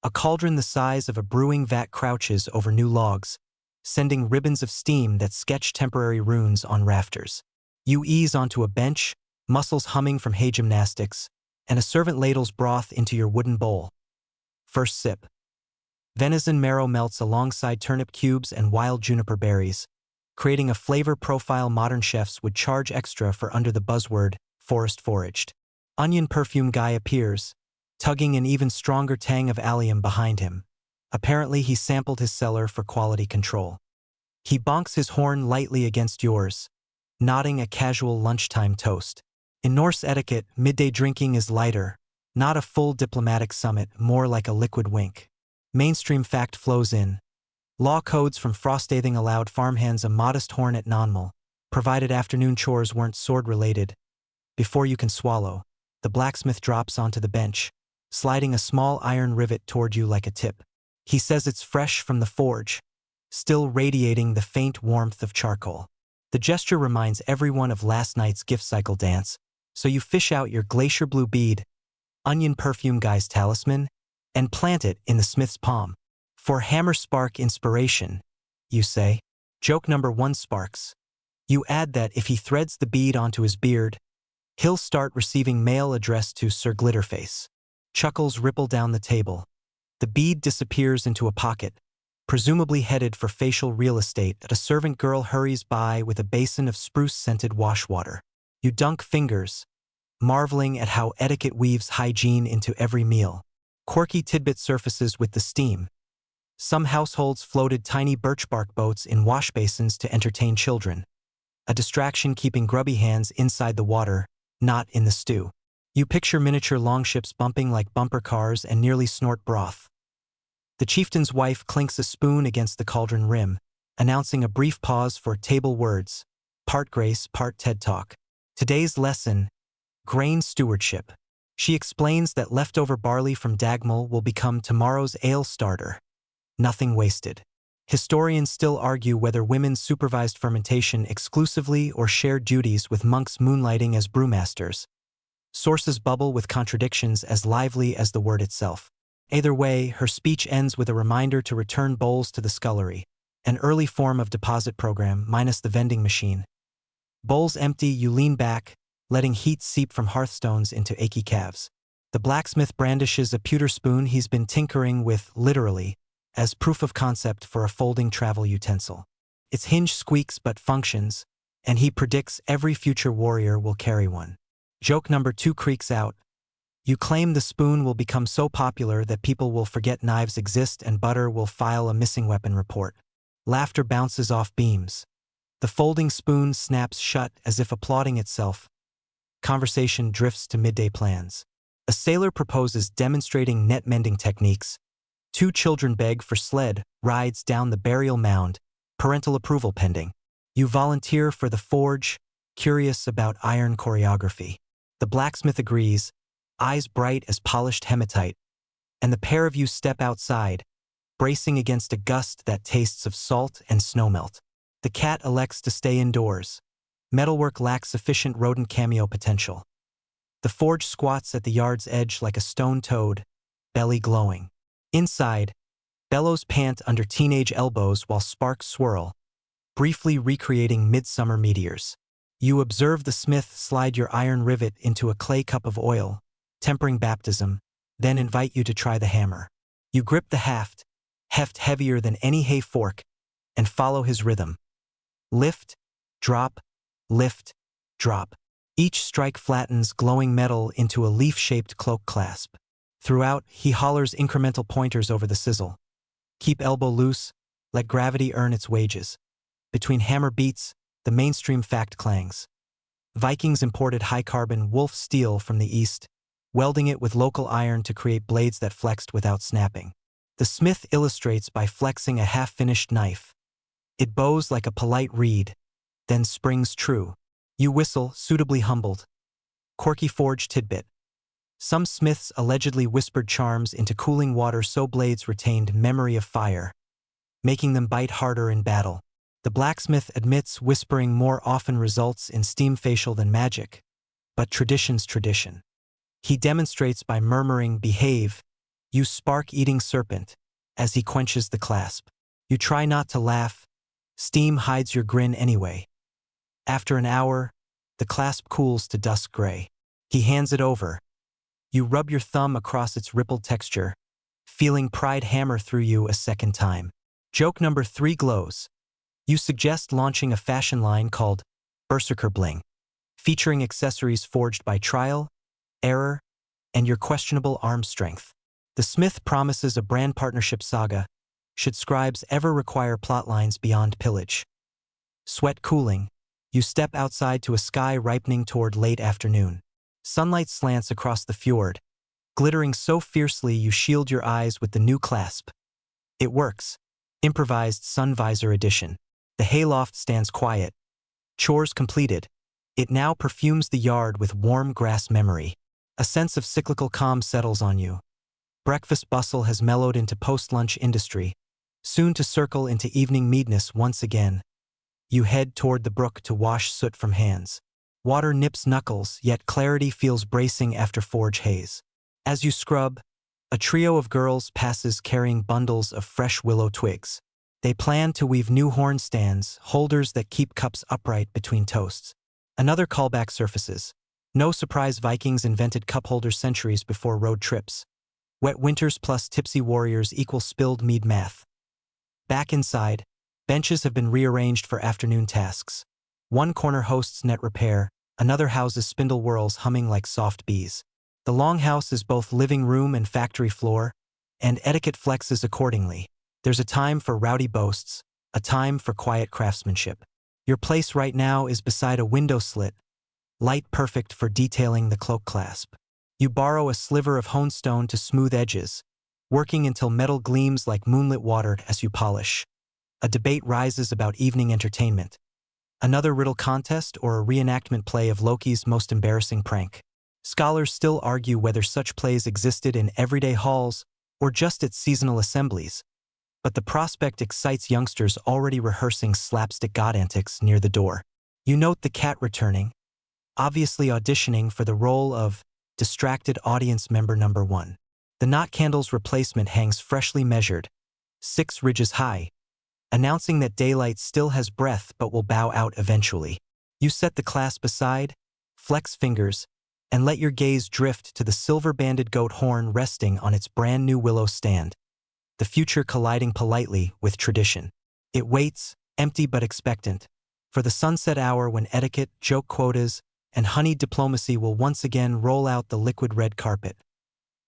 A cauldron the size of a brewing vat crouches over new logs, sending ribbons of steam that sketch temporary runes on rafters. You ease onto a bench, muscles humming from hay gymnastics, and a servant ladles broth into your wooden bowl. First sip. Venison marrow melts alongside turnip cubes and wild juniper berries, creating a flavor profile modern chefs would charge extra for under the buzzword, forest foraged. Onion perfume guy appears, tugging an even stronger tang of allium behind him. Apparently he sampled his cellar for quality control. He bonks his horn lightly against yours, nodding a casual lunchtime toast. In Norse etiquette, midday drinking is lighter, not a full diplomatic summit, more like a liquid wink. Mainstream fact flows in. Law codes from Frostathing allowed farmhands a modest horn at nonmal, provided afternoon chores weren't sword-related. Before you can swallow, the blacksmith drops onto the bench, sliding a small iron rivet toward you like a tip. He says it's fresh from the forge, still radiating the faint warmth of charcoal. The gesture reminds everyone of last night's gift cycle dance, so you fish out your glacier blue bead, onion perfume guy's talisman, and plant it in the smith's palm. For hammer spark inspiration, you say. Joke number 1 sparks. You add that if he threads the bead onto his beard, he'll start receiving mail addressed to Sir Glitterface. Chuckles ripple down the table. The bead disappears into a pocket, presumably headed for facial real estate. A servant girl hurries by with a basin of spruce-scented wash water. You dunk fingers, marveling at how etiquette weaves hygiene into every meal. Quirky tidbit surfaces with the steam. Some households floated tiny birch bark boats in wash basins to entertain children. A distraction keeping grubby hands inside the water, not in the stew. You picture miniature longships bumping like bumper cars and nearly snort broth. The chieftain's wife clinks a spoon against the cauldron rim, announcing a brief pause for table words, part grace, part TED Talk. Today's lesson, grain stewardship. She explains that leftover barley from Dagmal will become tomorrow's ale starter. Nothing wasted. Historians still argue whether women supervised fermentation exclusively or shared duties with monks moonlighting as brewmasters. Sources bubble with contradictions as lively as the word itself. Either way, her speech ends with a reminder to return bowls to the scullery, an early form of deposit program minus the vending machine. Bowls empty, you lean back, letting heat seep from hearthstones into achy calves. The blacksmith brandishes a pewter spoon he's been tinkering with, literally, as proof of concept for a folding travel utensil. Its hinge squeaks but functions, and he predicts every future warrior will carry one. Joke number 2 creaks out. You claim the spoon will become so popular that people will forget knives exist and butter will file a missing weapon report. Laughter bounces off beams. The folding spoon snaps shut as if applauding itself. Conversation drifts to midday plans. A sailor proposes demonstrating net mending techniques. 2 children beg for sled rides down the burial mound, parental approval pending. You volunteer for the forge, curious about iron choreography. The blacksmith agrees, eyes bright as polished hematite, and the pair of you step outside, bracing against a gust that tastes of salt and snowmelt. The cat elects to stay indoors. Metalwork lacks sufficient rodent cameo potential. The forge squats at the yard's edge like a stone toad, belly glowing. Inside, bellows pant under teenage elbows while sparks swirl, briefly recreating midsummer meteors. You observe the smith slide your iron rivet into a clay cup of oil, tempering baptism, then invite you to try the hammer. You grip the heft heavier than any hay fork, and follow his rhythm. Lift, drop, lift, drop. Each strike flattens glowing metal into a leaf-shaped cloak clasp. Throughout, he hollers incremental pointers over the sizzle. Keep elbow loose, let gravity earn its wages. Between hammer beats, the mainstream fact clangs. Vikings imported high-carbon wolf steel from the east, welding it with local iron to create blades that flexed without snapping. The smith illustrates by flexing a half-finished knife. It bows like a polite reed, then springs true. You whistle, suitably humbled. Quirky forge tidbit. Some smiths allegedly whispered charms into cooling water so blades retained memory of fire, making them bite harder in battle. The blacksmith admits whispering more often results in steam facial than magic, but tradition's tradition. He demonstrates by murmuring, "Behave, you spark-eating serpent," as he quenches the clasp. You try not to laugh. Steam hides your grin anyway. After an hour, the clasp cools to dusk gray. He hands it over. You rub your thumb across its rippled texture, feeling pride hammer through you a second time. Joke number 3 glows. You suggest launching a fashion line called Berserker Bling, featuring accessories forged by trial, error, and your questionable arm strength. The smith promises a brand partnership saga, should scribes ever require plotlines beyond pillage. Sweat cooling, you step outside to a sky ripening toward late afternoon. Sunlight slants across the fjord, glittering so fiercely you shield your eyes with the new clasp. It works. Improvised sun visor edition. The hayloft stands quiet. Chores completed. It now perfumes the yard with warm grass memory. A sense of cyclical calm settles on you. Breakfast bustle has mellowed into post-lunch industry, soon to circle into evening meadness once again. You head toward the brook to wash soot from hands. Water nips knuckles, yet clarity feels bracing after forge haze. As you scrub, a trio of girls passes carrying bundles of fresh willow twigs. They plan to weave new horn stands, holders that keep cups upright between toasts. Another callback surfaces. No surprise, Vikings invented cup holders centuries before road trips. Wet winters plus tipsy warriors equal spilled mead math. Back inside, benches have been rearranged for afternoon tasks. One corner hosts net repair, another houses spindle whirls humming like soft bees. The longhouse is both living room and factory floor, and etiquette flexes accordingly. There's a time for rowdy boasts, a time for quiet craftsmanship. Your place right now is beside a window slit, light perfect for detailing the cloak clasp. You borrow a sliver of honed stone to smooth edges, working until metal gleams like moonlit water as you polish. A debate rises about evening entertainment. Another riddle contest or a reenactment play of Loki's most embarrassing prank. Scholars still argue whether such plays existed in everyday halls or just at seasonal assemblies, but the prospect excites youngsters already rehearsing slapstick god antics near the door. You note the cat returning, obviously auditioning for the role of distracted audience member number 1. The knot candle's replacement hangs freshly measured, 6 ridges high, announcing that daylight still has breath but will bow out eventually. You set the clasp aside, flex fingers, and let your gaze drift to the silver-banded goat horn resting on its brand-new willow stand, the future colliding politely with tradition. It waits, empty but expectant, for the sunset hour when etiquette, joke quotas, and honeyed diplomacy will once again roll out the liquid red carpet.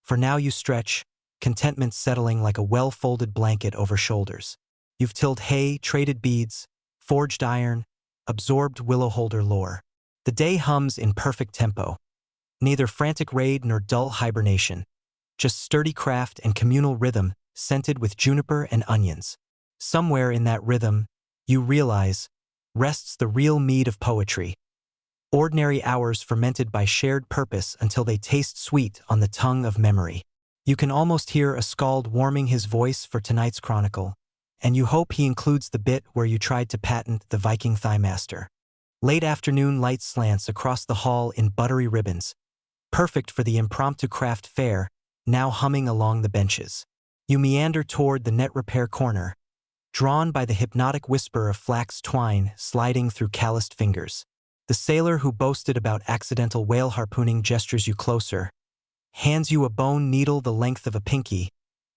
For now you stretch, contentment settling like a well-folded blanket over shoulders. You've tilled hay, traded beads, forged iron, absorbed willow holder lore. The day hums in perfect tempo. Neither frantic raid nor dull hibernation, just sturdy craft and communal rhythm scented with juniper and onions. Somewhere in that rhythm, you realize, rests the real mead of poetry. Ordinary hours fermented by shared purpose until they taste sweet on the tongue of memory. You can almost hear a skald warming his voice for tonight's chronicle, and you hope he includes the bit where you tried to patent the Viking thigh master. Late afternoon light slants across the hall in buttery ribbons, perfect for the impromptu craft fair, now humming along the benches. You meander toward the net repair corner, drawn by the hypnotic whisper of flax twine sliding through calloused fingers. The sailor who boasted about accidental whale harpooning gestures you closer, hands you a bone needle the length of a pinky,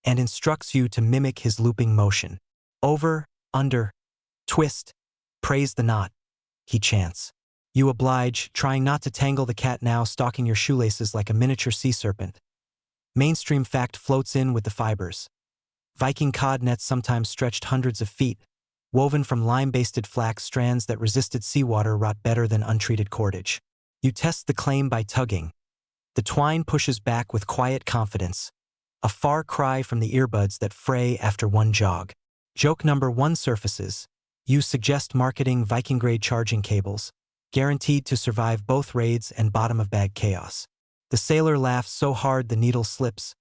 and instructs you to mimic his looping motion. Over, under, twist, praise the knot, he chants. You oblige, trying not to tangle the cat now stalking your shoelaces like a miniature sea serpent. Mainstream fact floats in with the fibers. Viking cod nets sometimes stretched hundreds of feet, woven from lime-basted flax strands that resisted seawater rot better than untreated cordage. You test the claim by tugging. The twine pushes back with quiet confidence, a far cry from the earbuds that fray after one jog. Joke number 1 surfaces. You suggest marketing Viking-grade charging cables, guaranteed to survive both raids and bottom-of-bag chaos. The sailor laughs so hard the needle slips,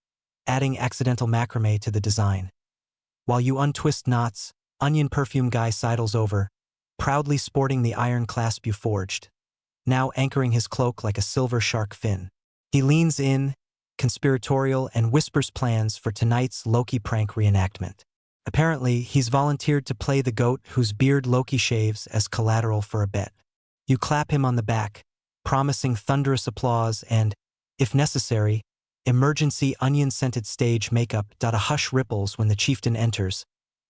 adding accidental macrame to the design. While you untwist knots, onion perfume guy sidles over, proudly sporting the iron clasp you forged, now anchoring his cloak like a silver shark fin. He leans in, conspiratorial, and whispers plans for tonight's Loki prank reenactment. Apparently, he's volunteered to play the goat whose beard Loki shaves as collateral for a bet. You clap him on the back, promising thunderous applause and, if necessary, emergency onion-scented stage makeup. A hush ripples when the chieftain enters,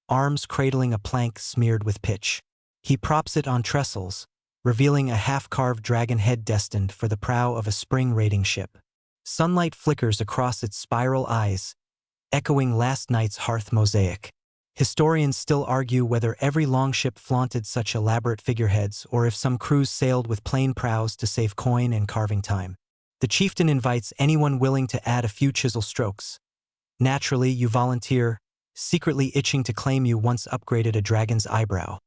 arms cradling a plank smeared with pitch. He props it on trestles, revealing a half-carved dragon head destined for the prow of a spring raiding ship. Sunlight flickers across its spiral eyes, echoing last night's hearth mosaic. Historians still argue whether every longship flaunted such elaborate figureheads or if some crews sailed with plain prows to save coin and carving time. The chieftain invites anyone willing to add a few chisel strokes. Naturally, you volunteer, secretly itching to claim you once upgraded a dragon's eyebrow.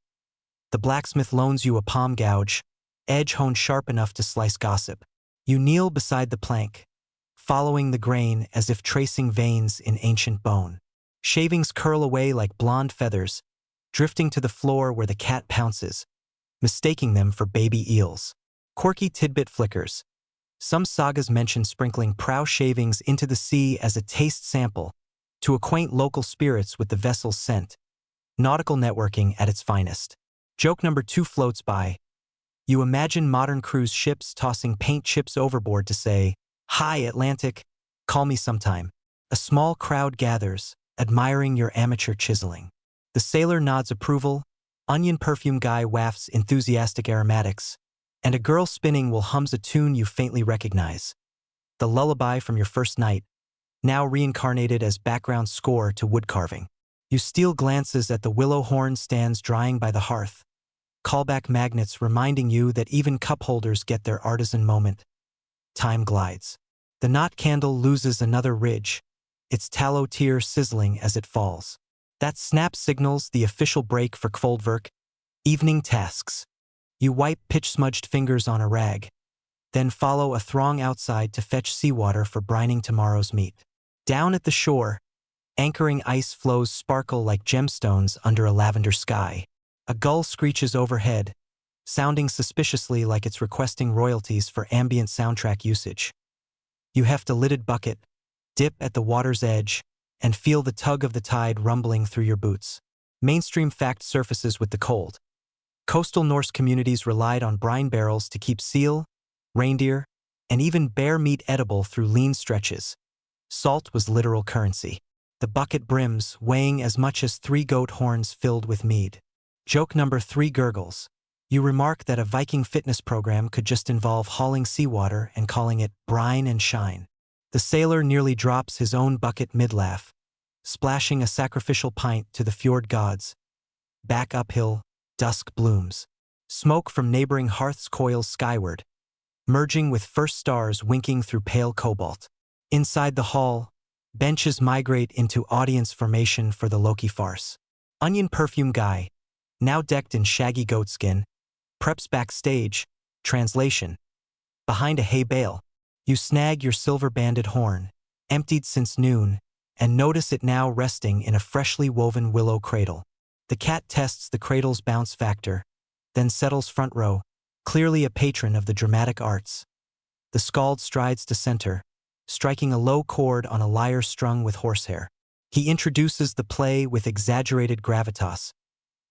The blacksmith loans you a palm gouge, edge honed sharp enough to slice gossip. You kneel beside the plank, following the grain as if tracing veins in ancient bone. Shavings curl away like blonde feathers, drifting to the floor where the cat pounces, mistaking them for baby eels. Quirky tidbit flickers. Some sagas mention sprinkling prow shavings into the sea as a taste sample to acquaint local spirits with the vessel's scent. Nautical networking at its finest. Joke number 2 floats by. You imagine modern cruise ships tossing paint chips overboard to say, "Hi, Atlantic, call me sometime." A small crowd gathers, admiring your amateur chiseling. The sailor nods approval, onion perfume guy wafts enthusiastic aromatics, and a girl spinning will hums a tune you faintly recognize. The lullaby from your first night, now reincarnated as background score to woodcarving. You steal glances at the willow horn stands drying by the hearth, callback magnets reminding you that even cup holders get their artisan moment. Time glides. The knot candle loses another ridge, its tallow tear sizzling as it falls. That snap signals the official break for kvoldwerk, evening tasks. You wipe pitch-smudged fingers on a rag, then follow a throng outside to fetch seawater for brining tomorrow's meat. Down at the shore, anchoring ice flows sparkle like gemstones under a lavender sky. A gull screeches overhead, sounding suspiciously like it's requesting royalties for ambient soundtrack usage. You heft a lidded bucket, dip at the water's edge, and feel the tug of the tide rumbling through your boots. Mainstream fact surfaces with the cold. Coastal Norse communities relied on brine barrels to keep seal, reindeer, and even bear meat edible through lean stretches. Salt was literal currency. The bucket brims, weighing as much as 3 goat horns filled with mead. Joke number 3 gurgles. You remark that a Viking fitness program could just involve hauling seawater and calling it brine and shine. The sailor nearly drops his own bucket mid-laugh, splashing a sacrificial pint to the fjord gods. Back uphill, dusk blooms. Smoke from neighboring hearths coils skyward, merging with first stars winking through pale cobalt. Inside the hall, benches migrate into audience formation for the Loki farce. Onion perfume guy, now decked in shaggy goatskin, preps backstage. Translation. Behind a hay bale, you snag your silver-banded horn, emptied since noon, and notice it now resting in a freshly woven willow cradle. The cat tests the cradle's bounce factor, then settles front row, clearly a patron of the dramatic arts. The skald strides to center, striking a low chord on a lyre strung with horsehair. He introduces the play with exaggerated gravitas,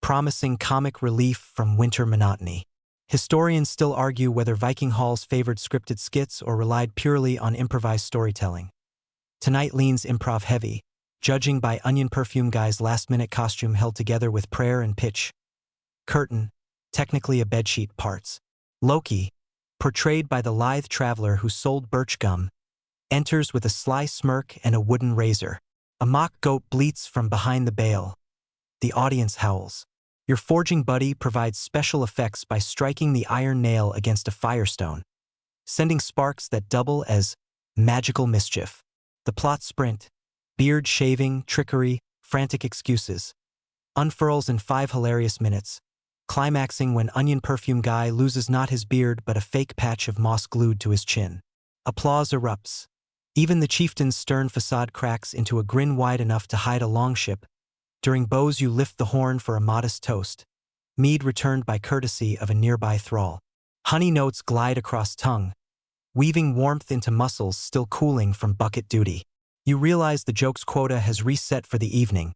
promising comic relief from winter monotony. Historians still argue whether Viking halls favored scripted skits or relied purely on improvised storytelling. Tonight leans improv heavy, judging by onion perfume guy's last-minute costume held together with prayer and pitch. Curtain, technically a bedsheet, parts. Loki, portrayed by the lithe traveler who sold birch gum, enters with a sly smirk and a wooden razor. A mock goat bleats from behind the bale. The audience howls. Your forging buddy provides special effects by striking the iron nail against a firestone, sending sparks that double as magical mischief. The plot sprint, beard shaving, trickery, frantic excuses, unfurls in 5 hilarious minutes, climaxing when onion perfume guy loses not his beard but a fake patch of moss glued to his chin. Applause erupts. Even the chieftain's stern facade cracks into a grin wide enough to hide a longship. During bows you lift the horn for a modest toast, mead returned by courtesy of a nearby thrall. Honey notes glide across tongue, weaving warmth into muscles still cooling from bucket duty. You realize the joke's quota has reset for the evening,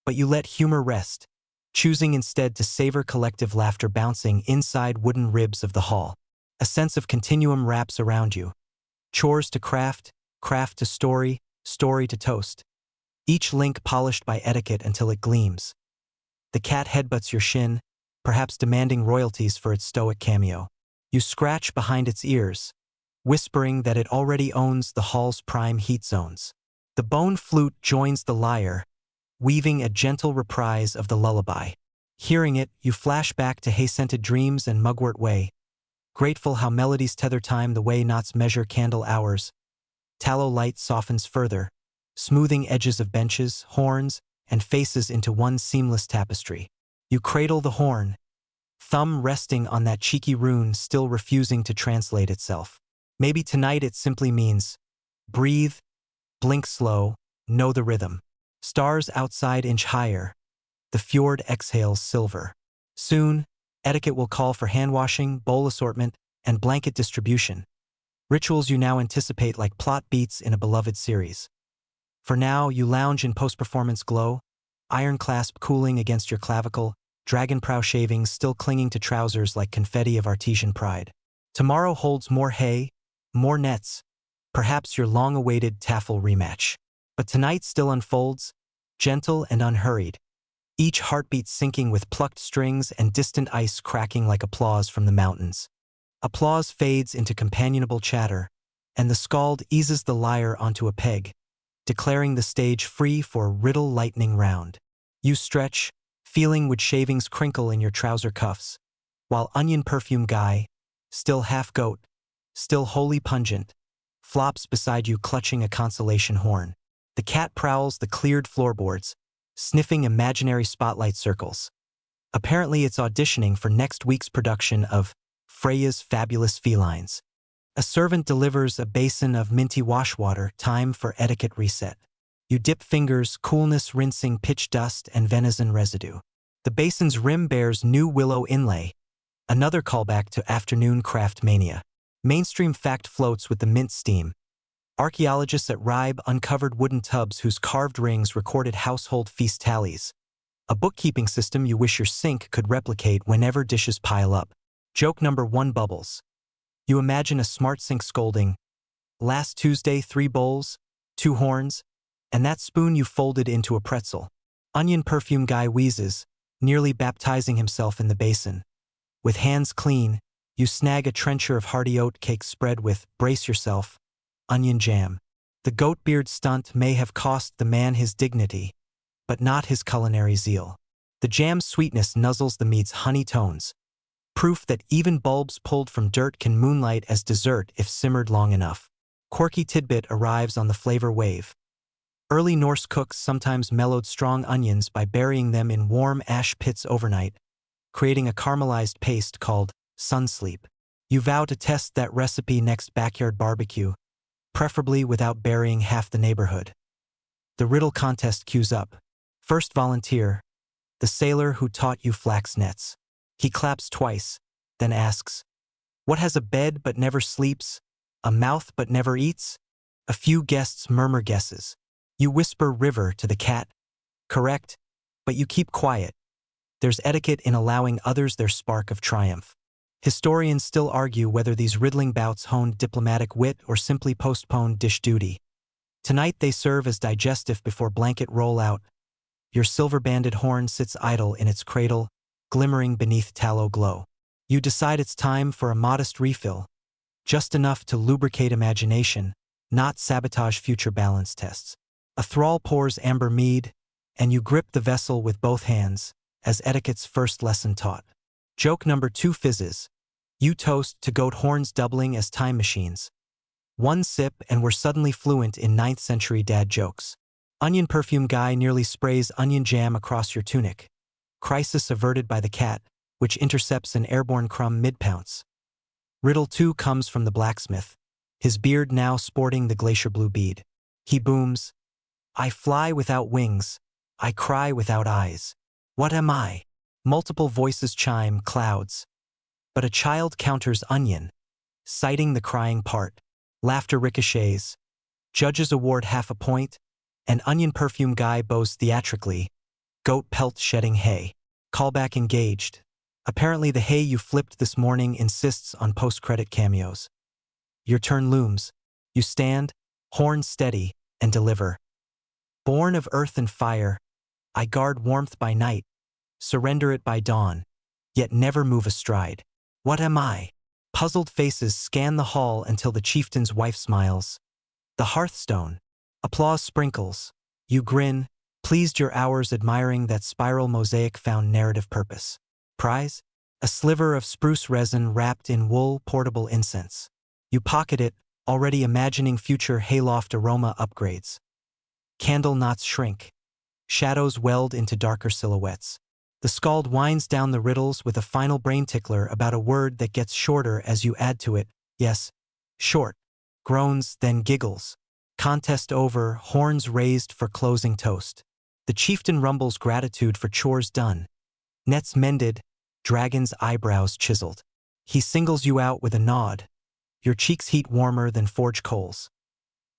but you let humor rest, choosing instead to savor collective laughter bouncing inside wooden ribs of the hall. A sense of continuum wraps around you. Chores to craft, craft to story, story to toast. Each link polished by etiquette until it gleams. The cat headbutts your shin, perhaps demanding royalties for its stoic cameo. You scratch behind its ears, whispering that it already owns the hall's prime heat zones. The bone flute joins the lyre, weaving a gentle reprise of the lullaby. Hearing it, you flash back to hay-scented dreams and mugwort way, grateful how melodies tether time the way knots measure candle hours. Tallow light softens further, smoothing edges of benches, horns, and faces into one seamless tapestry. You cradle the horn, thumb resting on that cheeky rune still refusing to translate itself. Maybe tonight it simply means, breathe, blink slow, know the rhythm. Stars outside inch higher, the fjord exhales silver. Soon, etiquette will call for hand-washing, bowl assortment, and blanket distribution. Rituals you now anticipate like plot beats in a beloved series. For now, you lounge in post-performance glow, iron clasp cooling against your clavicle, dragon prow shavings still clinging to trousers like confetti of artesian pride. Tomorrow holds more hay, more nets, perhaps your long-awaited taffel rematch. But tonight still unfolds, gentle and unhurried, each heartbeat syncing with plucked strings and distant ice cracking like applause from the mountains. Applause fades into companionable chatter, and the skald eases the lyre onto a peg, declaring the stage free for a riddle lightning round. You stretch, feeling wood shavings crinkle in your trouser cuffs, while onion perfume guy, still half goat, still wholly pungent, flops beside you clutching a consolation horn. The cat prowls the cleared floorboards, sniffing imaginary spotlight circles. Apparently it's auditioning for next week's production of Freya's Fabulous Felines. A servant delivers a basin of minty washwater, time for etiquette reset. You dip fingers, coolness rinsing pitch dust and venison residue. The basin's rim bears new willow inlay, another callback to afternoon craft mania. Mainstream fact floats with the mint steam. Archaeologists at Ribe uncovered wooden tubs whose carved rings recorded household feast tallies. A bookkeeping system you wish your sink could replicate whenever dishes pile up. Joke number 1 bubbles. You imagine a smart sink scolding, "Last Tuesday 3 bowls, 2 horns, and that spoon you folded into a pretzel." Onion perfume guy wheezes, nearly baptizing himself in the basin. With hands clean, you snag a trencher of hearty oat cake spread with, brace yourself, onion jam. The goat beard stunt may have cost the man his dignity, but not his culinary zeal. The jam's sweetness nuzzles the meat's honey tones, proof that even bulbs pulled from dirt can moonlight as dessert if simmered long enough. Quirky tidbit arrives on the flavor wave. Early Norse cooks sometimes mellowed strong onions by burying them in warm ash pits overnight, creating a caramelized paste called sun sleep. You vow to test that recipe next backyard barbecue, preferably without burying half the neighborhood. The riddle contest cues up. First volunteer, the sailor who taught you flax nets. He claps twice, then asks, "What has a bed but never sleeps, a mouth but never eats?" A few guests murmur guesses. You whisper river to the cat. Correct, but you keep quiet. There's etiquette in allowing others their spark of triumph. Historians still argue whether these riddling bouts honed diplomatic wit or simply postponed dish duty. Tonight they serve as digestive before blanket roll-out. Your silver-banded horn sits idle in its cradle, glimmering beneath tallow glow. You decide it's time for a modest refill, just enough to lubricate imagination, not sabotage future balance tests. A thrall pours amber mead, and you grip the vessel with both hands, as etiquette's first lesson taught. Joke number 2 fizzes. You toast to goat horns doubling as time machines. 1 sip and we're suddenly fluent in 9th century dad jokes. Onion perfume guy nearly sprays onion jam across your tunic. Crisis averted by the cat, which intercepts an airborne crumb mid-pounce. Riddle 2 comes from the blacksmith, his beard now sporting the glacier blue bead. He booms, "I fly without wings, I cry without eyes. What am I?" Multiple voices chime, clouds. But a child counters onion, citing the crying part. Laughter ricochets. Judges award half a point, and onion perfume guy bows theatrically, "Goat pelt shedding hay." Callback engaged. Apparently the hay you flipped this morning insists on post-credit cameos. Your turn looms. You stand, horn steady, and deliver. "Born of earth and fire, I guard warmth by night, surrender it by dawn, yet never move a stride. What am I? Puzzled faces scan the hall until the chieftain's wife smiles. The hearthstone. Applause sprinkles. You grin, pleased your hours admiring that spiral mosaic found narrative purpose. Prize? A sliver of spruce resin wrapped in wool portable incense. You pocket it, already imagining future hayloft aroma upgrades. Candle knots shrink. Shadows weld into darker silhouettes. The skald winds down the riddles with a final brain tickler about a word that gets shorter as you add to it. Yes, short. Groans, then giggles. Contest over, horns raised for closing toast. The chieftain rumbles gratitude for chores done. Nets mended, dragon's eyebrows chiseled. He singles you out with a nod. Your cheeks heat warmer than forge coals.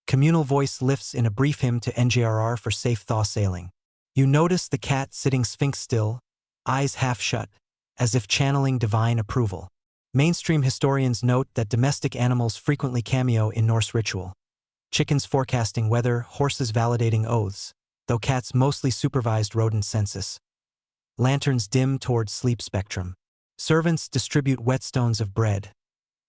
Communal voice lifts in a brief hymn to NJRR for safe thaw sailing. You notice the cat sitting sphinx still, eyes half shut, as if channeling divine approval. Mainstream historians note that domestic animals frequently cameo in Norse ritual. Chickens forecasting weather, horses validating oaths, though cats mostly supervised rodent census. Lanterns dim toward sleep spectrum. Servants distribute whetstones of bread.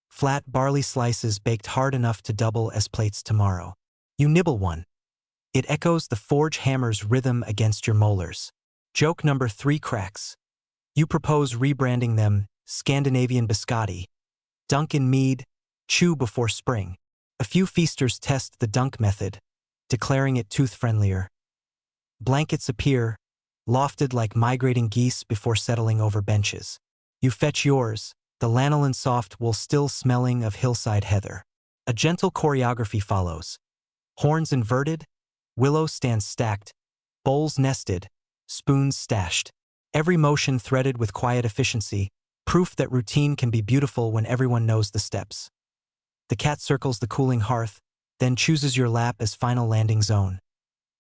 Flat barley slices baked hard enough to double as plates tomorrow. You nibble one. It echoes the forge hammer's rhythm against your molars. Joke number 3 cracks. You propose rebranding them Scandinavian biscotti. Dunk in mead, chew before spring. A few feasters test the dunk method, declaring it tooth-friendlier. Blankets appear, lofted like migrating geese before settling over benches. You fetch yours, the lanolin soft wool still smelling of hillside heather. A gentle choreography follows. Horns inverted, willow stands stacked, bowls nested, spoons stashed. Every motion threaded with quiet efficiency, proof that routine can be beautiful when everyone knows the steps. The cat circles the cooling hearth, then chooses your lap as final landing zone.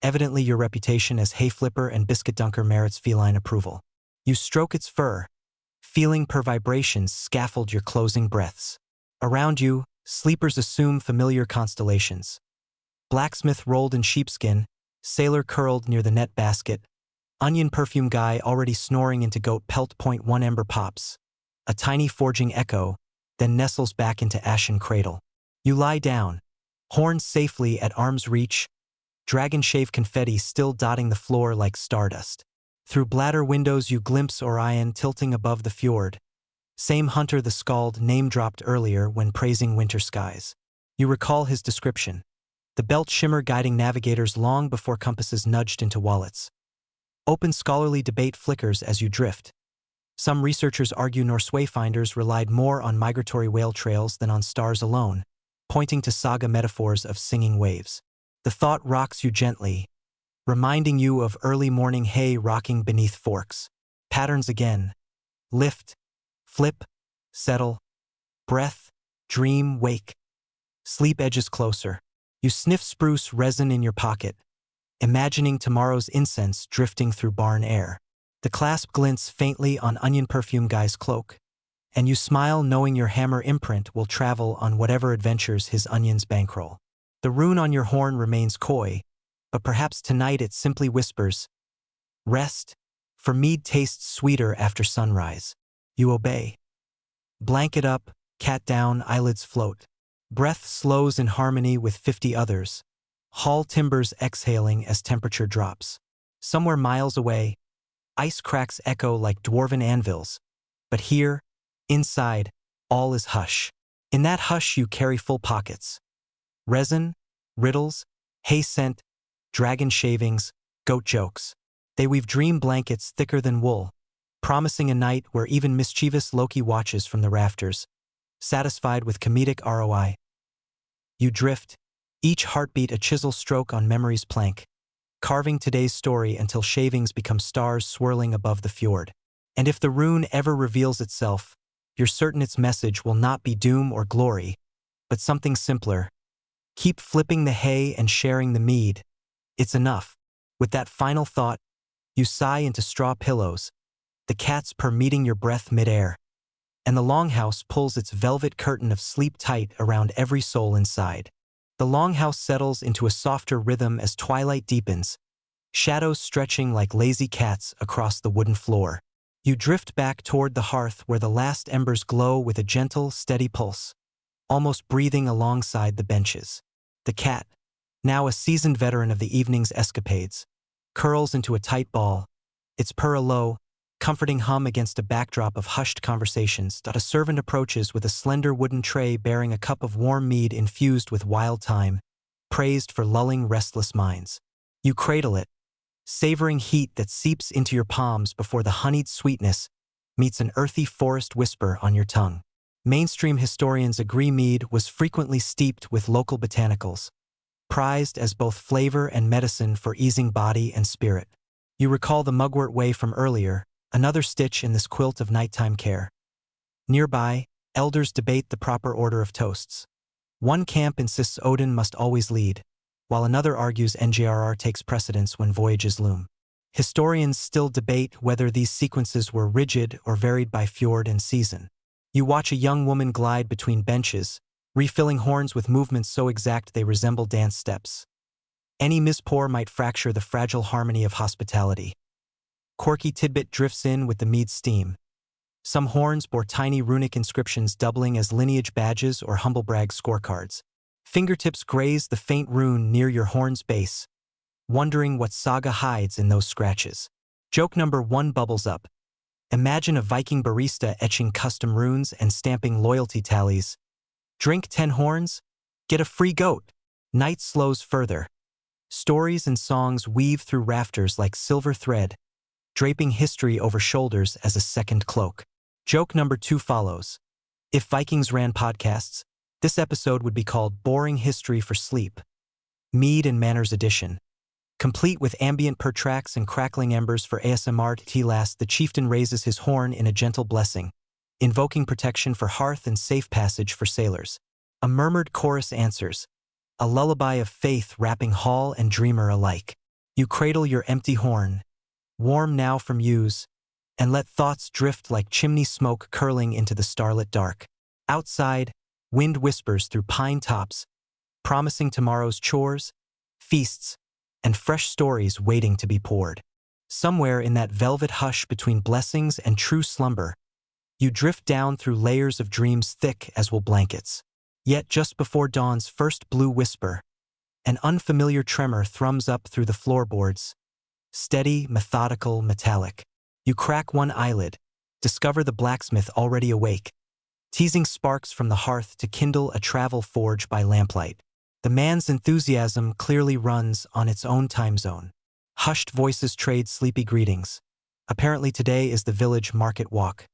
Evidently your reputation as hay flipper and biscuit dunker merits feline approval. You stroke its fur, feeling per vibrations scaffold your closing breaths. Around you, sleepers assume familiar constellations. Blacksmith rolled in sheepskin, sailor curled near the net basket, onion perfume guy already snoring into goat pelt. Point 1 ember pops. A tiny forging echo, then nestles back into ashen cradle. You lie down, horns safely at arm's reach, dragon shave confetti still dotting the floor like stardust. Through bladder windows you glimpse Orion tilting above the fjord. Same hunter the skald name-dropped earlier when praising winter skies. You recall his description. The belt shimmer guiding navigators long before compasses nudged into wallets. Open scholarly debate flickers as you drift. Some researchers argue Norse wayfinders relied more on migratory whale trails than on stars alone, pointing to saga metaphors of singing waves. The thought rocks you gently, reminding you of early morning hay rocking beneath forks. Patterns again. Lift, flip, settle, breath, dream, wake. Sleep edges closer. You sniff spruce resin in your pocket, imagining tomorrow's incense drifting through barn air. The clasp glints faintly on onion perfume guy's cloak, and you smile knowing your hammer imprint will travel on whatever adventures his onions bankroll. The rune on your horn remains coy, but perhaps tonight it simply whispers, rest, for mead tastes sweeter after sunrise. You obey. Blanket up, cat down, eyelids float. Breath slows in harmony with 50 others. Hall timbers exhaling as temperature drops. Somewhere miles away, ice cracks echo like dwarven anvils. But here, inside, all is hush. In that hush you carry full pockets. Resin, riddles, hay scent, dragon shavings, goat jokes. They weave dream blankets thicker than wool, promising a night where even mischievous Loki watches from the rafters, satisfied with comedic ROI. You drift, each heartbeat a chisel stroke on memory's plank, carving today's story until shavings become stars swirling above the fjord. And if the rune ever reveals itself, you're certain its message will not be doom or glory, but something simpler. Keep flipping the hay and sharing the mead. It's enough. With that final thought, you sigh into straw pillows, the cats purr meeting your breath midair, and the longhouse pulls its velvet curtain of sleep tight around every soul inside. The longhouse settles into a softer rhythm as twilight deepens, shadows stretching like lazy cats across the wooden floor. You drift back toward the hearth where the last embers glow with a gentle, steady pulse, almost breathing alongside the benches. The cat, now a seasoned veteran of the evening's escapades, curls into a tight ball, its purr a low, comforting hum against a backdrop of hushed conversations. A servant approaches with a slender wooden tray bearing a cup of warm mead infused with wild thyme, praised for lulling restless minds. You cradle it, savoring heat that seeps into your palms before the honeyed sweetness meets an earthy forest whisper on your tongue. Mainstream historians agree Mead was frequently steeped with local botanicals, prized as both flavor and medicine for easing body and spirit. You recall the mugwort way from earlier, another stitch in this quilt of nighttime care. Nearby, elders debate the proper order of toasts. One camp insists Odin must always lead, while another argues NJRR takes precedence when voyages loom. Historians still debate whether these sequences were rigid or varied by fjord and season. You watch a young woman glide between benches, refilling horns with movements so exact they resemble dance steps. Any mispour might fracture the fragile harmony of hospitality. Quirky tidbit drifts in with the mead steam. Some horns bore tiny runic inscriptions doubling as lineage badges or humblebrag scorecards. Fingertips graze the faint rune near your horn's base, wondering what saga hides in those scratches. Joke number 1 bubbles up. Imagine a Viking barista etching custom runes and stamping loyalty tallies. Drink 10 horns, get a free goat. Night slows further. Stories and songs weave through rafters like silver thread, draping history over shoulders as a second cloak. Joke number 2 follows. If Vikings ran podcasts, this episode would be called Boring History for Sleep. Mead and Manners Edition. Complete with ambient purr tracks and crackling embers for ASMR. Last, the chieftain raises his horn in a gentle blessing, invoking protection for hearth and safe passage for sailors. A murmured chorus answers, a lullaby of faith wrapping hall and dreamer alike. You cradle your empty horn, warm now from use, and let thoughts drift like chimney smoke curling into the starlit dark. Outside, wind whispers through pine tops, promising tomorrow's chores, feasts, and fresh stories waiting to be poured. Somewhere in that velvet hush between blessings and true slumber, you drift down through layers of dreams thick as will blankets. Yet just before dawn's first blue whisper, an unfamiliar tremor thrums up through the floorboards, steady, methodical, metallic. You crack one eyelid, discover the blacksmith already awake, teasing sparks from the hearth to kindle a travel forge by lamplight. The man's enthusiasm clearly runs on its own time zone. Hushed voices trade sleepy greetings. Apparently today is the village market walk,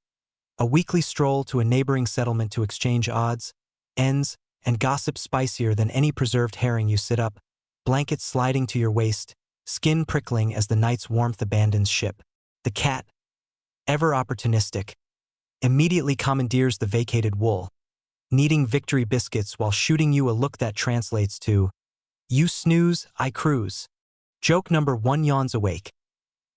a weekly stroll to a neighboring settlement to exchange odds, ends, and gossip spicier than any preserved herring. You sit up, blanket sliding to your waist, skin prickling as the night's warmth abandons ship. The cat, ever opportunistic, immediately commandeers the vacated wool, kneading victory biscuits while shooting you a look that translates to, "You snooze, I cruise." Joke number 1 yawns awake.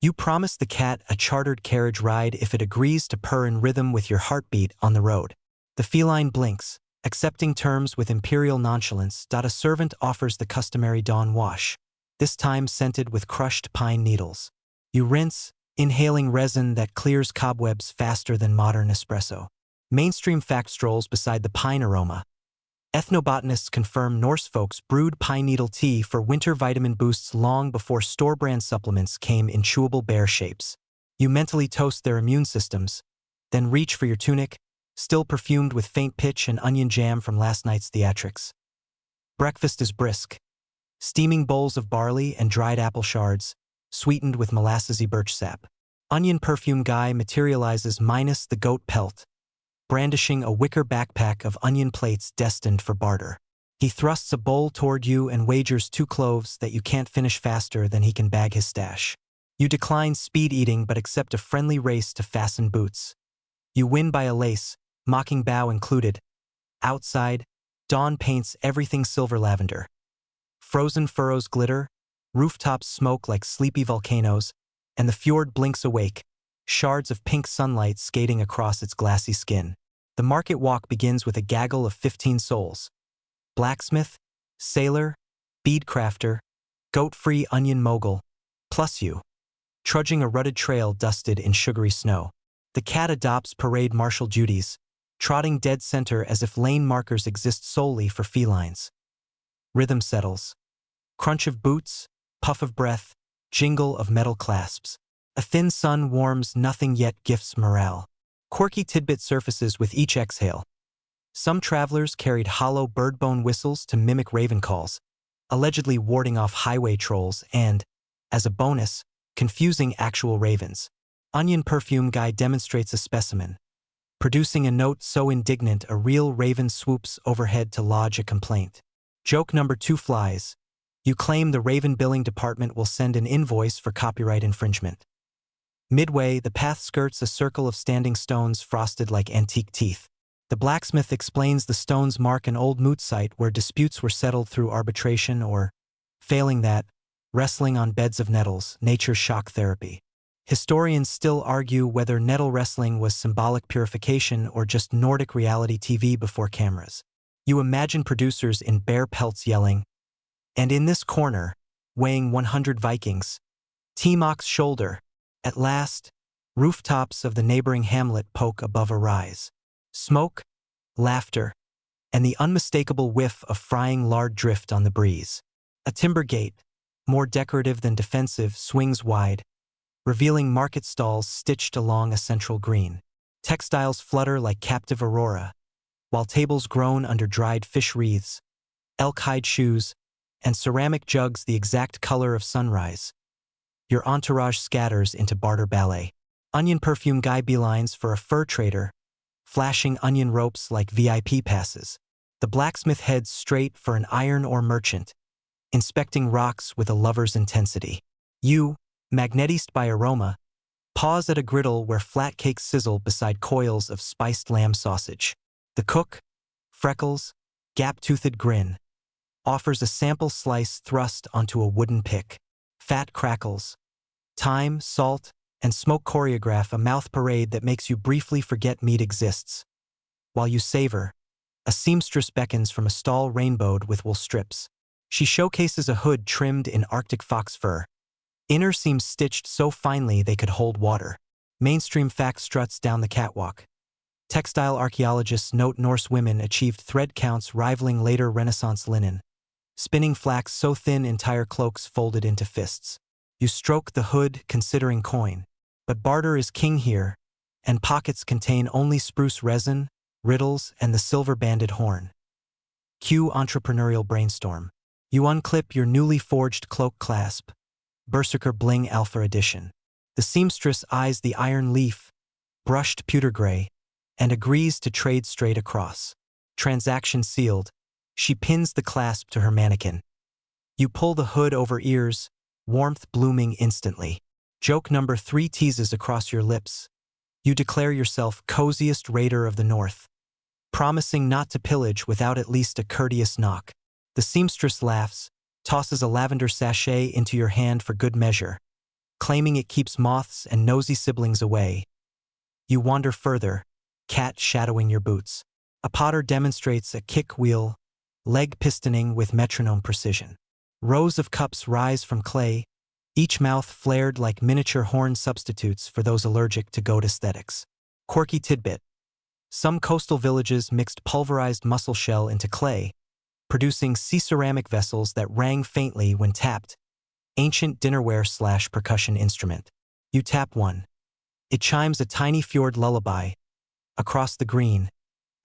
You promise the cat a chartered carriage ride if it agrees to purr in rhythm with your heartbeat on the road. The feline blinks, accepting terms with imperial nonchalance. A servant offers the customary dawn wash, this time scented with crushed pine needles. You rinse, inhaling resin that clears cobwebs faster than modern espresso. Mainstream fact strolls beside the pine aroma. Ethnobotanists confirm Norse folks brewed pine needle tea for winter vitamin boosts long before store-brand supplements came in chewable bear shapes. You mentally toast their immune systems, then reach for your tunic, still perfumed with faint pitch and onion jam from last night's theatrics. Breakfast is brisk. Steaming bowls of barley and dried apple shards, sweetened with molassesy birch sap. Onion perfume guy materializes minus the goat pelt, brandishing a wicker backpack of onion plates destined for barter. He thrusts a bowl toward you and wagers 2 cloves that you can't finish faster than he can bag his stash. You decline speed eating but accept a friendly race to fasten boots. You win by a lace, mocking bow included. Outside, dawn paints everything silver lavender. Frozen furrows glitter, rooftops smoke like sleepy volcanoes, and the fjord blinks awake, shards of pink sunlight skating across its glassy skin. The market walk begins with a gaggle of 15 souls. Blacksmith, sailor, bead crafter, goat-free onion mogul, Plus you, trudging a rutted trail dusted in sugary snow. The cat adopts parade marshal duties, trotting dead center as if lane markers exist solely for felines. Rhythm settles. Crunch of boots, puff of breath, jingle of metal clasps. A thin sun warms nothing yet gifts morale. Quirky tidbit surfaces with each exhale. Some travelers carried hollow birdbone whistles to mimic raven calls, allegedly warding off highway trolls and, as a bonus, confusing actual ravens. Onion perfume guy demonstrates a specimen, producing a note so indignant a real raven swoops overhead to lodge a complaint. Joke number 2 flies. You claim the Raven billing department will send an invoice for copyright infringement. Midway, the path skirts a circle of standing stones frosted like antique teeth. The blacksmith explains the stones mark an old moot site where disputes were settled through arbitration or, failing that, wrestling on beds of nettles, nature's shock therapy. Historians still argue whether nettle wrestling was symbolic purification or just Nordic reality TV before cameras. You imagine producers in bear pelts yelling, "And in this corner, weighing 100 Vikings, T-Mock's shoulder, at last, rooftops of the neighboring hamlet poke above a rise. Smoke, laughter, and the unmistakable whiff of frying lard drift on the breeze. A timber gate, more decorative than defensive, swings wide, revealing market stalls stitched along a central green. Textiles flutter like captive aurora, while tables groan under dried fish wreaths, elk hide shoes, and ceramic jugs the exact color of sunrise. Your entourage scatters into barter ballet. Onion perfume guy beelines for a fur trader, flashing onion ropes like VIP passes. The blacksmith heads straight for an iron ore merchant, inspecting rocks with a lover's intensity. You, magnetized by aroma, pause at a griddle where flat cakes sizzle beside coils of spiced lamb sausage. The cook, freckles, gap-toothed grin, offers a sample slice thrust onto a wooden pick. Fat crackles. Thyme, salt, and smoke choreograph a mouth parade that makes you briefly forget meat exists. While you savor, a seamstress beckons from a stall rainbowed with wool strips. She showcases a hood trimmed in Arctic fox fur. Inner seams stitched so finely they could hold water. Mainstream fact struts down the catwalk. Textile archaeologists note Norse women achieved thread counts rivaling later Renaissance linen, spinning flax so thin entire cloaks folded into fists. You stroke the hood, considering coin. But barter is king here, and pockets contain only spruce resin, riddles, and the silver-banded horn. Cue entrepreneurial brainstorm. You unclip your newly forged cloak clasp, Berserker Bling Alpha Edition. The seamstress eyes the iron leaf, brushed pewter gray, and agrees to trade straight across. Transaction sealed. She pins the clasp to her mannequin. You pull the hood over ears, warmth blooming instantly. Joke number 3 teases across your lips. You declare yourself coziest raider of the North, promising not to pillage without at least a courteous knock. The seamstress laughs, tosses a lavender sachet into your hand for good measure, claiming it keeps moths and nosy siblings away. You wander further, cat shadowing your boots. A potter demonstrates a kick wheel, leg pistoning with metronome precision. Rows of cups rise from clay, each mouth flared like miniature horn substitutes for those allergic to goat aesthetics. Quirky tidbit. Some coastal villages mixed pulverized mussel shell into clay, producing sea ceramic vessels that rang faintly when tapped. Ancient dinnerware/percussion instrument. You tap one. It chimes a tiny fjord lullaby. Across the green,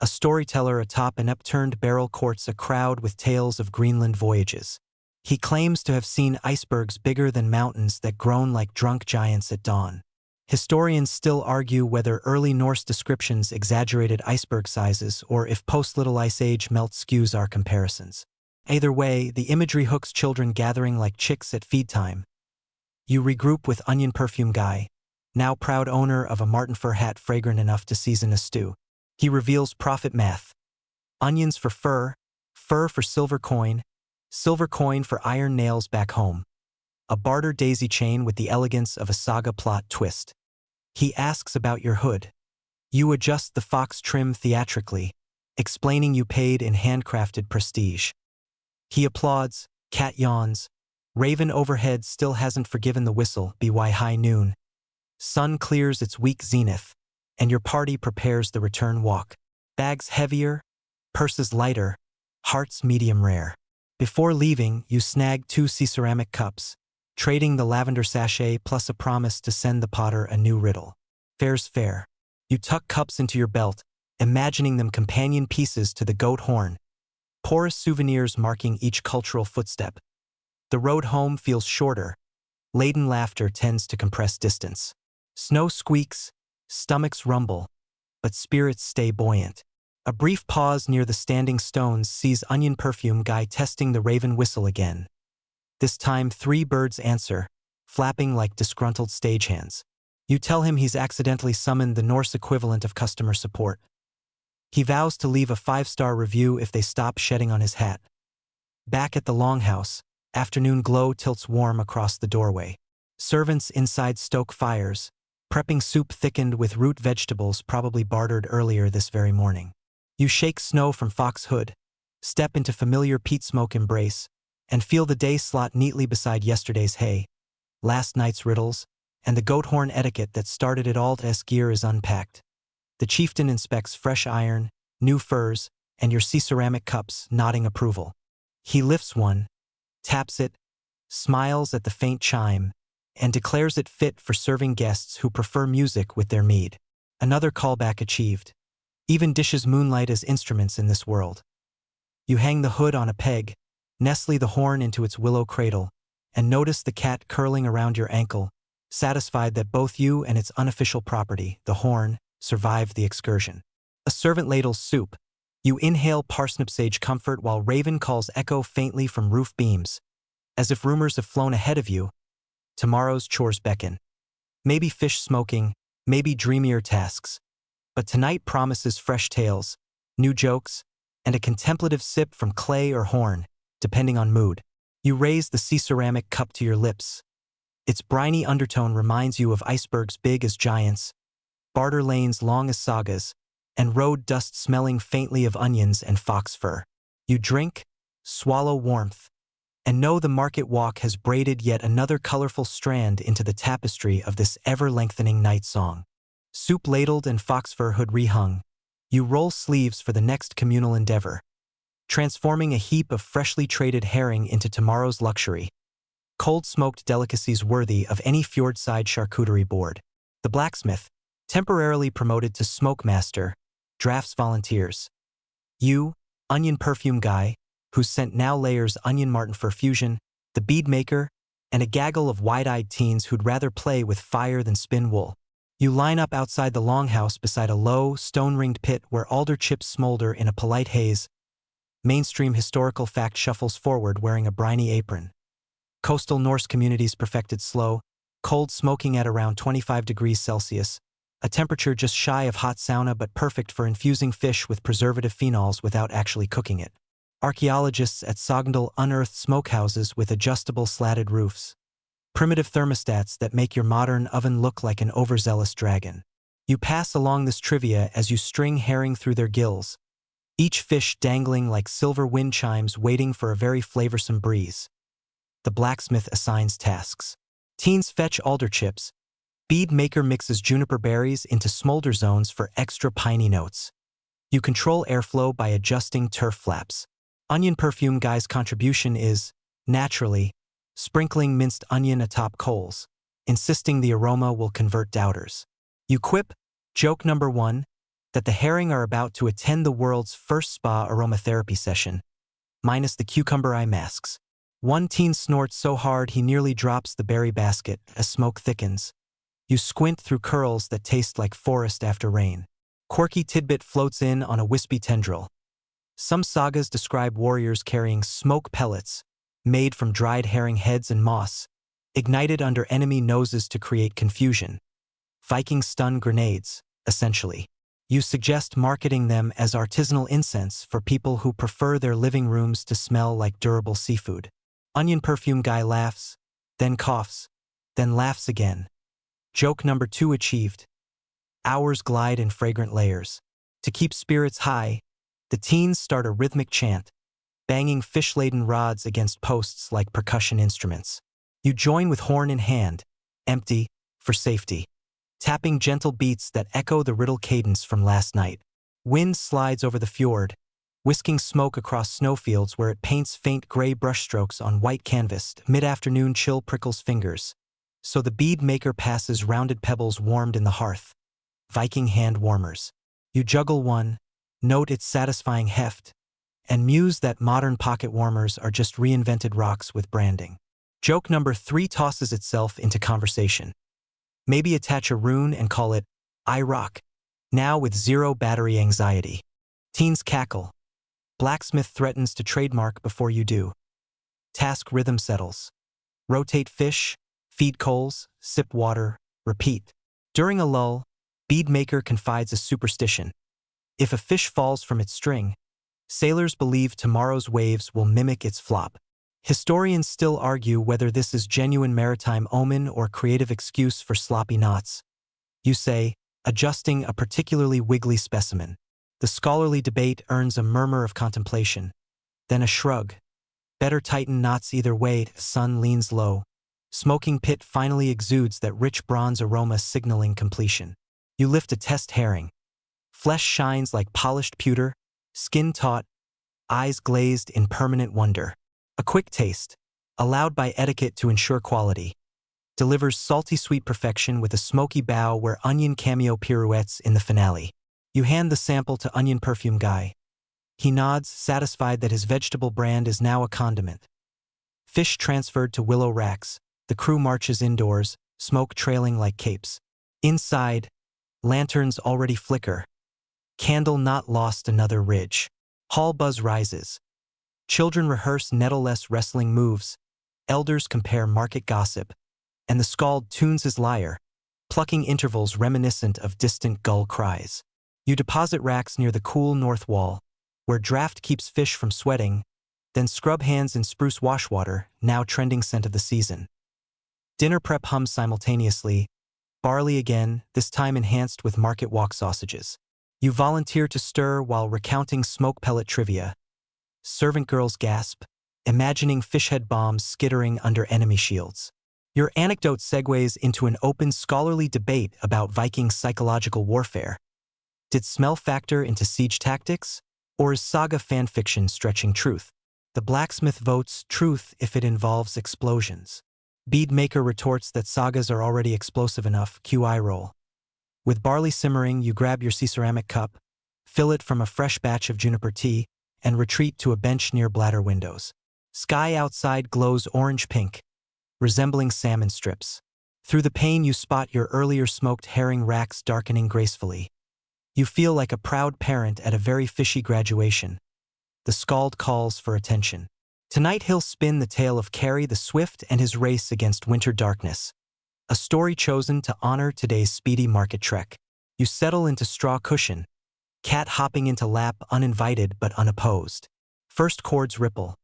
a storyteller atop an upturned barrel courts a crowd with tales of Greenland voyages. He claims to have seen icebergs bigger than mountains that groan like drunk giants at dawn. Historians still argue whether early Norse descriptions exaggerated iceberg sizes or if post-Little Ice Age melt skews our comparisons. Either way, the imagery hooks children gathering like chicks at feed time. You regroup with Onion Perfume Guy, now proud owner of a marten fur hat fragrant enough to season a stew. He reveals profit math. Onions for fur, fur for silver coin for iron nails back home. A barter daisy chain with the elegance of a saga plot twist. He asks about your hood. You adjust the fox trim theatrically, explaining you paid in handcrafted prestige. He applauds, cat yawns, Raven overhead still hasn't forgiven the whistle, by high noon. Sun clears its weak zenith, and your party prepares the return walk. Bags heavier, purses lighter, hearts medium rare. Before leaving, you snag 2 ceramic cups, trading the lavender sachet plus a promise to send the potter a new riddle. Fair's fair. You tuck cups into your belt, imagining them companion pieces to the goat horn, porous souvenirs marking each cultural footstep. The road home feels shorter. Laden laughter tends to compress distance. Snow squeaks, stomachs rumble, but spirits stay buoyant. A brief pause near the standing stones sees Onion Perfume Guy testing the raven whistle again. This time 3 birds answer, flapping like disgruntled stagehands. You tell him he's accidentally summoned the Norse equivalent of customer support. He vows to leave a 5-star review if they stop shedding on his hat. Back at the longhouse, afternoon glow tilts warm across the doorway. Servants inside stoke fires, prepping soup thickened with root vegetables probably bartered earlier this very morning. You shake snow from Fox Hood, step into familiar peat smoke embrace, and feel the day slot neatly beside yesterday's hay, last night's riddles, and the goat horn etiquette that started it all. Gear is unpacked. The chieftain inspects fresh iron, new furs, and your ceramic cups, nodding approval. He lifts one, taps it, smiles at the faint chime, and declares it fit for serving guests who prefer music with their mead. Another callback achieved. Even dishes moonlight as instruments in this world. You hang the hood on a peg, nestle the horn into its willow cradle, and notice the cat curling around your ankle, satisfied that both you and its unofficial property, the horn, survived the excursion. A servant ladles soup. You inhale parsnip sage comfort while Raven calls echo faintly from roof beams. As if rumors have flown ahead of you, tomorrow's chores beckon. Maybe fish smoking, maybe dreamier tasks. But tonight promises fresh tales, new jokes, and a contemplative sip from clay or horn, depending on mood. You raise the ceramic cup to your lips. Its briny undertone reminds you of icebergs big as giants, barter lanes long as sagas, and road dust smelling faintly of onions and fox fur. You drink, swallow warmth, and know the market walk has braided yet another colorful strand into the tapestry of this ever-lengthening night song. Soup ladled and foxfur hood rehung, you roll sleeves for the next communal endeavor, transforming a heap of freshly traded herring into tomorrow's luxury. Cold-smoked delicacies worthy of any fjordside charcuterie board. The blacksmith, temporarily promoted to smokemaster, drafts volunteers. You, Onion Perfume Guy, whose scent now layers onion martin fur fusion, the bead maker, and a gaggle of wide-eyed teens who'd rather play with fire than spin wool. You line up outside the longhouse beside a low, stone-ringed pit where alder chips smolder in a polite haze. Mainstream historical fact shuffles forward wearing a briny apron. Coastal Norse communities perfected slow, cold smoking at around 25 degrees Celsius, a temperature just shy of hot sauna but perfect for infusing fish with preservative phenols without actually cooking it. Archaeologists at Sogndal unearthed smokehouses with adjustable slatted roofs. Primitive thermostats that make your modern oven look like an overzealous dragon. You pass along this trivia as you string herring through their gills, each fish dangling like silver wind chimes waiting for a very flavorsome breeze. The blacksmith assigns tasks. Teens fetch alder chips. Bead maker mixes juniper berries into smolder zones for extra piney notes. You control airflow by adjusting turf flaps. Onion Perfume Guy's contribution is, naturally, sprinkling minced onion atop coals, insisting the aroma will convert doubters. You quip, joke number 1, that the herring are about to attend the world's first spa aromatherapy session, minus the cucumber eye masks. One teen snorts so hard he nearly drops the berry basket as smoke thickens. You squint through curls that taste like forest after rain. Quirky tidbit floats in on a wispy tendril. Some sagas describe warriors carrying smoke pellets, made from dried herring heads and moss, ignited under enemy noses to create confusion. Viking stun grenades, essentially. You suggest marketing them as artisanal incense for people who prefer their living rooms to smell like durable seafood. Onion Perfume Guy laughs, then coughs, then laughs again. Joke number 2 achieved. Hours glide in fragrant layers. To keep spirits high, the teens start a rhythmic chant, banging fish-laden rods against posts like percussion instruments. You join with horn in hand, empty, for safety, tapping gentle beats that echo the riddle cadence from last night. Wind slides over the fjord, whisking smoke across snowfields where it paints faint gray brushstrokes on white canvas. Mid-afternoon chill prickles fingers, so the bead maker passes rounded pebbles warmed in the hearth. Viking hand warmers. You juggle one, note its satisfying heft, and muse that modern pocket warmers are just reinvented rocks with branding. Joke number 3 tosses itself into conversation. Maybe attach a rune and call it, I rock, now with zero battery anxiety. Teens cackle. Blacksmith threatens to trademark before you do. Task rhythm settles. Rotate fish, feed coals, sip water, repeat. During a lull, bead maker confides a superstition. If a fish falls from its string, sailors believe tomorrow's waves will mimic its flop. Historians still argue whether this is genuine maritime omen or creative excuse for sloppy knots. You say, adjusting a particularly wiggly specimen. The scholarly debate earns a murmur of contemplation, then a shrug. Better tighten knots either way. Sun leans low. Smoking pit finally exudes that rich bronze aroma signaling completion. You lift a test herring. Flesh shines like polished pewter, skin taut, eyes glazed in permanent wonder. A quick taste, allowed by etiquette to ensure quality, delivers salty sweet perfection with a smoky bow where onion cameo pirouettes in the finale. You hand the sample to onion perfume guy. He nods, satisfied that his vegetable brand is now a condiment. Fish transferred to willow racks. The crew marches indoors, smoke trailing like capes. Inside, lanterns already flicker. Candle not lost another ridge. Hall buzz rises. Children rehearse nettle-less wrestling moves. Elders compare market gossip. And the skald tunes his lyre, plucking intervals reminiscent of distant gull cries. You deposit racks near the cool north wall, where draft keeps fish from sweating, then scrub hands in spruce washwater, now trending scent of the season. Dinner prep hums simultaneously, barley again, this time enhanced with market walk sausages. You volunteer to stir while recounting smoke pellet trivia. Servant girls gasp, imagining fishhead bombs skittering under enemy shields. Your anecdote segues into an open scholarly debate about Viking psychological warfare. Did smell factor into siege tactics? Or is saga fanfiction stretching truth? The blacksmith votes truth if it involves explosions. Bead maker retorts that sagas are already explosive enough. QI roll. With barley simmering, you grab your ceramic cup, fill it from a fresh batch of juniper tea, and retreat to a bench near bladder windows. Sky outside glows orange-pink, resembling salmon strips. Through the pane you spot your earlier smoked herring racks darkening gracefully. You feel like a proud parent at a very fishy graduation. The skald calls for attention. Tonight he'll spin the tale of Carrie the Swift and his race against winter darkness. A story chosen to honor today's speedy market trek. You settle into straw cushion, cat hopping into lap uninvited but unopposed. First chords ripple.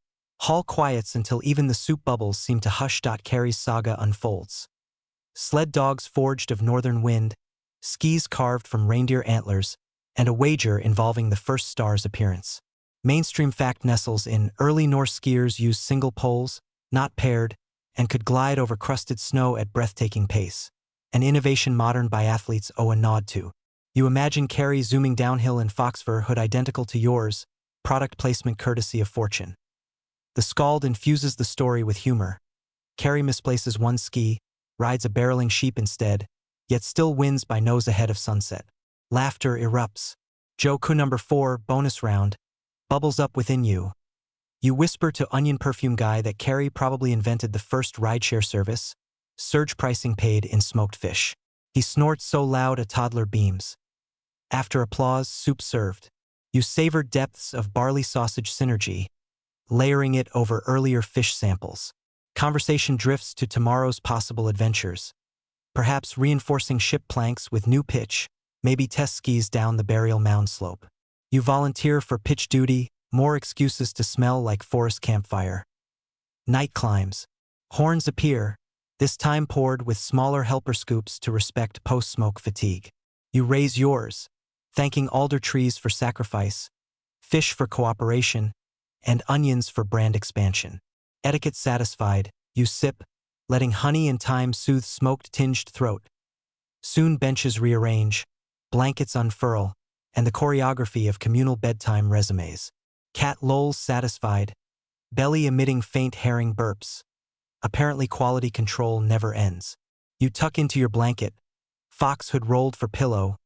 Hall quiets until even the soup bubbles seem to hush. Carrie's saga unfolds. Sled dogs forged of northern wind, skis carved from reindeer antlers, and a wager involving the first star's appearance. Mainstream fact nestles in. Early Norse skiers used single poles, not paired, and could glide over crusted snow at breathtaking pace. An innovation modern biathletes owe a nod to. You imagine Carrie zooming downhill in fox fur hood identical to yours, product placement courtesy of fortune. The skald infuses the story with humor. Carrie misplaces one ski, rides a barreling sheep instead, yet still wins by nose ahead of sunset. Laughter erupts. Joke number 4, bonus round, bubbles up within you. You whisper to onion perfume guy that Carrie probably invented the first rideshare service, surge pricing paid in smoked fish. He snorts so loud a toddler beams. After applause, soup served. You savor depths of barley sausage synergy, layering it over earlier fish samples. Conversation drifts to tomorrow's possible adventures. Perhaps reinforcing ship planks with new pitch, maybe test skis down the burial mound slope. You volunteer for pitch duty, more excuses to smell like forest campfire. Night climbs. Horns appear, this time poured with smaller helper scoops to respect post-smoke fatigue. You raise yours, thanking alder trees for sacrifice, fish for cooperation, and onions for brand expansion. Etiquette satisfied, you sip, letting honey and thyme soothe smoked-tinged throat. Soon benches rearrange, blankets unfurl, and the choreography of communal bedtime resumes. Cat lolls satisfied, belly emitting faint herring burps. Apparently quality control never ends. You tuck into your blanket, fox hood rolled for pillow,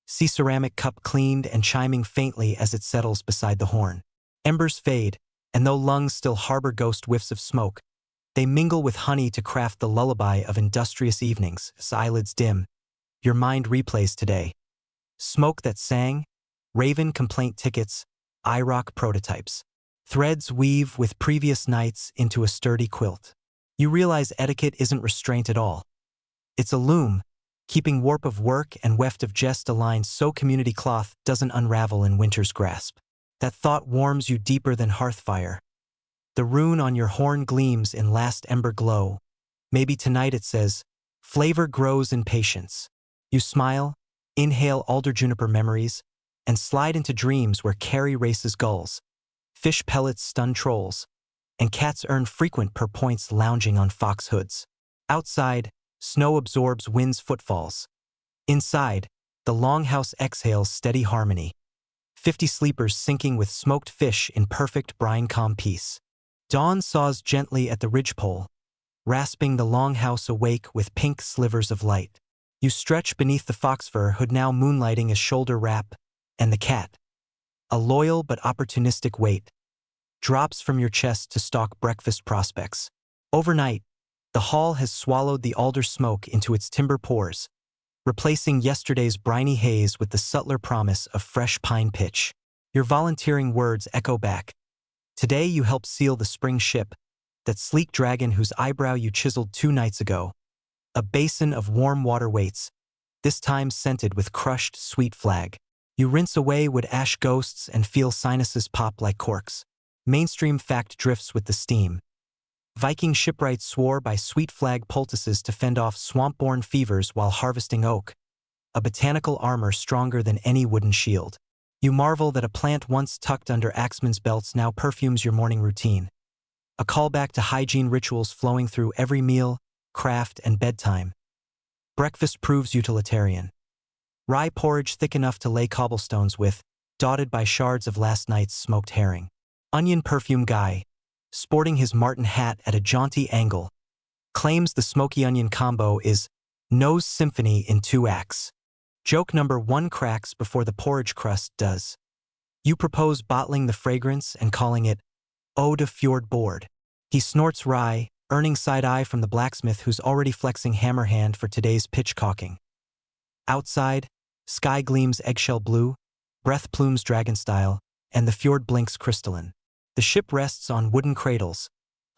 see ceramic cup cleaned and chiming faintly as it settles beside the horn. Embers fade, and though lungs still harbor ghost whiffs of smoke, they mingle with honey to craft the lullaby of industrious evenings. As eyelids dim, your mind replays today. Smoke that sang, raven complaint tickets, IROC prototypes. Threads weave with previous nights into a sturdy quilt. You realize etiquette isn't restraint at all. It's a loom, keeping warp of work and weft of jest aligned so community cloth doesn't unravel in winter's grasp. That thought warms you deeper than hearth fire. The rune on your horn gleams in last ember glow. Maybe tonight it says, flavor grows in patience. You smile, inhale alder juniper memories, and slide into dreams where carry races gulls, fish pellets stun trolls, and cats earn frequent per points lounging on fox hoods. Outside, snow absorbs wind's footfalls. Inside, the longhouse exhales steady harmony. 50 sleepers sinking with smoked fish in perfect brine-calm peace. Dawn saws gently at the ridgepole, rasping the longhouse awake with pink slivers of light. You stretch beneath the foxfur hood now moonlighting as shoulder wrap, and the cat, a loyal but opportunistic weight, drops from your chest to stalk breakfast prospects. Overnight, the hall has swallowed the alder smoke into its timber pores, replacing yesterday's briny haze with the subtler promise of fresh pine pitch. Your volunteering words echo back. Today you help seal the spring ship, that sleek dragon whose eyebrow you chiseled 2 nights ago. A basin of warm water waits, this time scented with crushed sweet flag. You rinse away wood ash ghosts and feel sinuses pop like corks. Mainstream fact drifts with the steam. Viking shipwrights swore by sweet flag poultices to fend off swamp-borne fevers while harvesting oak, a botanical armor stronger than any wooden shield. You marvel that a plant once tucked under axemen's belts now perfumes your morning routine. A callback to hygiene rituals flowing through every meal, craft, and bedtime. Breakfast proves utilitarian. Rye porridge thick enough to lay cobblestones with, dotted by shards of last night's smoked herring. Onion perfume guy, sporting his martin hat at a jaunty angle, claims the smoky onion combo is Nose Symphony in 2 acts. Joke number 1 cracks before the porridge crust does. You propose bottling the fragrance and calling it Eau de Fjord Board. He snorts rye, earning side-eye from the blacksmith who's already flexing hammer hand for today's pitch caulking. Outside, sky gleams eggshell blue, breath plumes dragon style, and the fjord blinks crystalline. The ship rests on wooden cradles,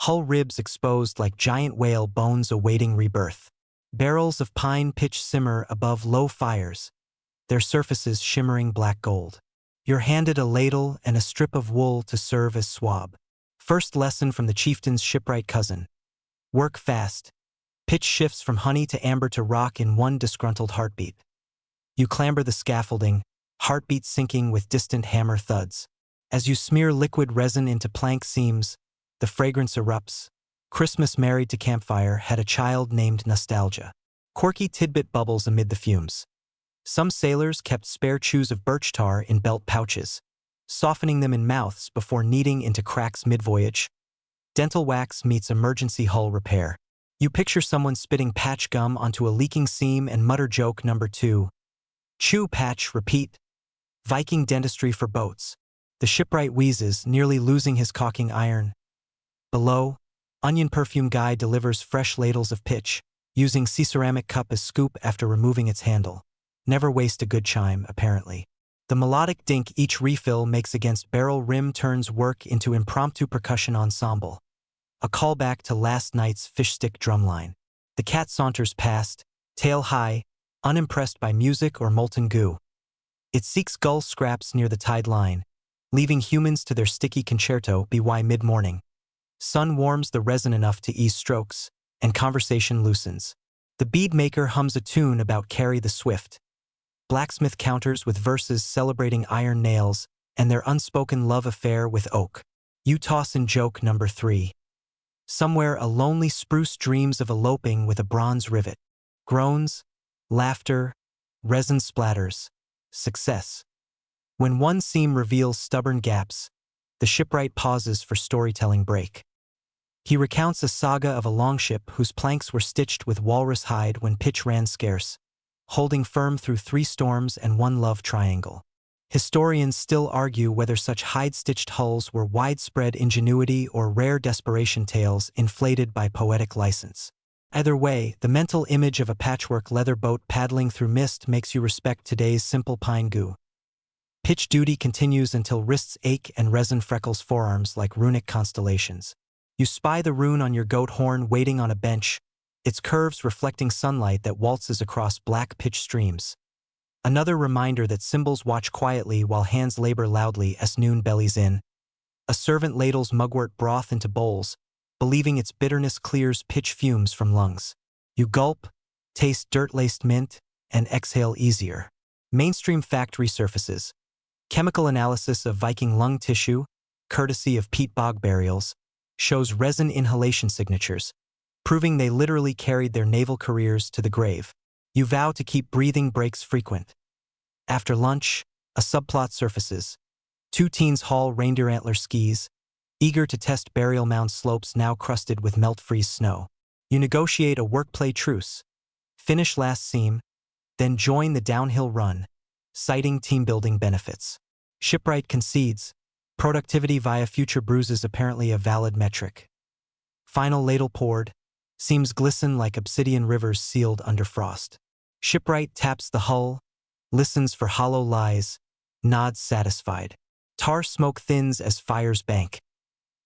hull ribs exposed like giant whale bones awaiting rebirth. Barrels of pine pitch simmer above low fires, their surfaces shimmering black gold. You're handed a ladle and a strip of wool to serve as swab. First lesson from the chieftain's shipwright cousin. Work fast. Pitch shifts from honey to amber to rock in one disgruntled heartbeat. You clamber the scaffolding, heartbeat syncing with distant hammer thuds. As you smear liquid resin into plank seams, the fragrance erupts. Christmas married to campfire had a child named Nostalgia. Quirky tidbit bubbles amid the fumes. Some sailors kept spare chews of birch tar in belt pouches, softening them in mouths before kneading into cracks mid-voyage. Dental wax meets emergency hull repair. You picture someone spitting patch gum onto a leaking seam and mutter joke number 2. Chew, patch, repeat. Viking dentistry for boats. The shipwright wheezes, nearly losing his caulking iron. Below, onion perfume guy delivers fresh ladles of pitch, using sea ceramic cup as scoop after removing its handle. Never waste a good chime, apparently. The melodic dink each refill makes against barrel rim turns work into impromptu percussion ensemble. A callback to last night's fish stick drumline. The cat saunters past, tail high, unimpressed by music or molten goo. It seeks gull scraps near the tide line, leaving humans to their sticky concerto by mid-morning. Sun warms the resin enough to ease strokes, and conversation loosens. The bead maker hums a tune about Carry the Swift. Blacksmith counters with verses celebrating iron nails and their unspoken love affair with oak. You toss in joke number 3. Somewhere a lonely spruce dreams of eloping with a bronze rivet. Groans, laughter, resin splatters, success. When one seam reveals stubborn gaps, the shipwright pauses for storytelling break. He recounts a saga of a longship whose planks were stitched with walrus hide when pitch ran scarce, holding firm through 3 storms and 1 love triangle. Historians still argue whether such hide-stitched hulls were widespread ingenuity or rare desperation tales inflated by poetic license. Either way, the mental image of a patchwork leather boat paddling through mist makes you respect today's simple pine goo. Pitch duty continues until wrists ache and resin freckles forearms like runic constellations. You spy the rune on your goat horn waiting on a bench, its curves reflecting sunlight that waltzes across black pitch streams. Another reminder that symbols watch quietly while hands labor loudly as noon bellies in. A servant ladles mugwort broth into bowls, believing its bitterness clears pitch fumes from lungs. You gulp, taste dirt-laced mint, and exhale easier. Mainstream fact resurfaces. Chemical analysis of Viking lung tissue, courtesy of peat bog burials, shows resin inhalation signatures, proving they literally carried their naval careers to the grave. You vow to keep breathing breaks frequent. After lunch, a subplot surfaces. 2 teens haul reindeer antler skis, eager to test burial mound slopes now crusted with melt-freeze snow. You negotiate a work-play truce, finish last seam, then join the downhill run, citing team-building benefits. Shipwright concedes, productivity via future bruises apparently a valid metric. Final ladle poured, seams glisten like obsidian rivers sealed under frost. Shipwright taps the hull, listens for hollow lies, nods satisfied. Tar smoke thins as fires bank.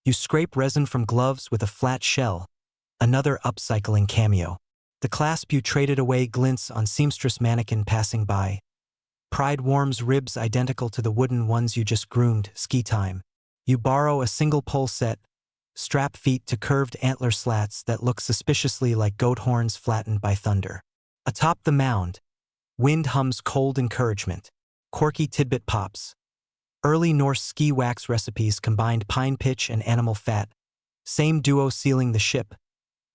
You scrape resin from gloves with a flat shell, another upcycling cameo. The clasp you traded away glints on seamstress mannequin passing by. Pride warms ribs identical to the wooden ones you just groomed, ski time. You borrow a single pole set, strap feet to curved antler slats that look suspiciously like goat horns flattened by thunder. Atop the mound, wind hums cold encouragement. Quirky tidbit pops. Early Norse ski wax recipes combined pine pitch and animal fat, same duo sealing the ship,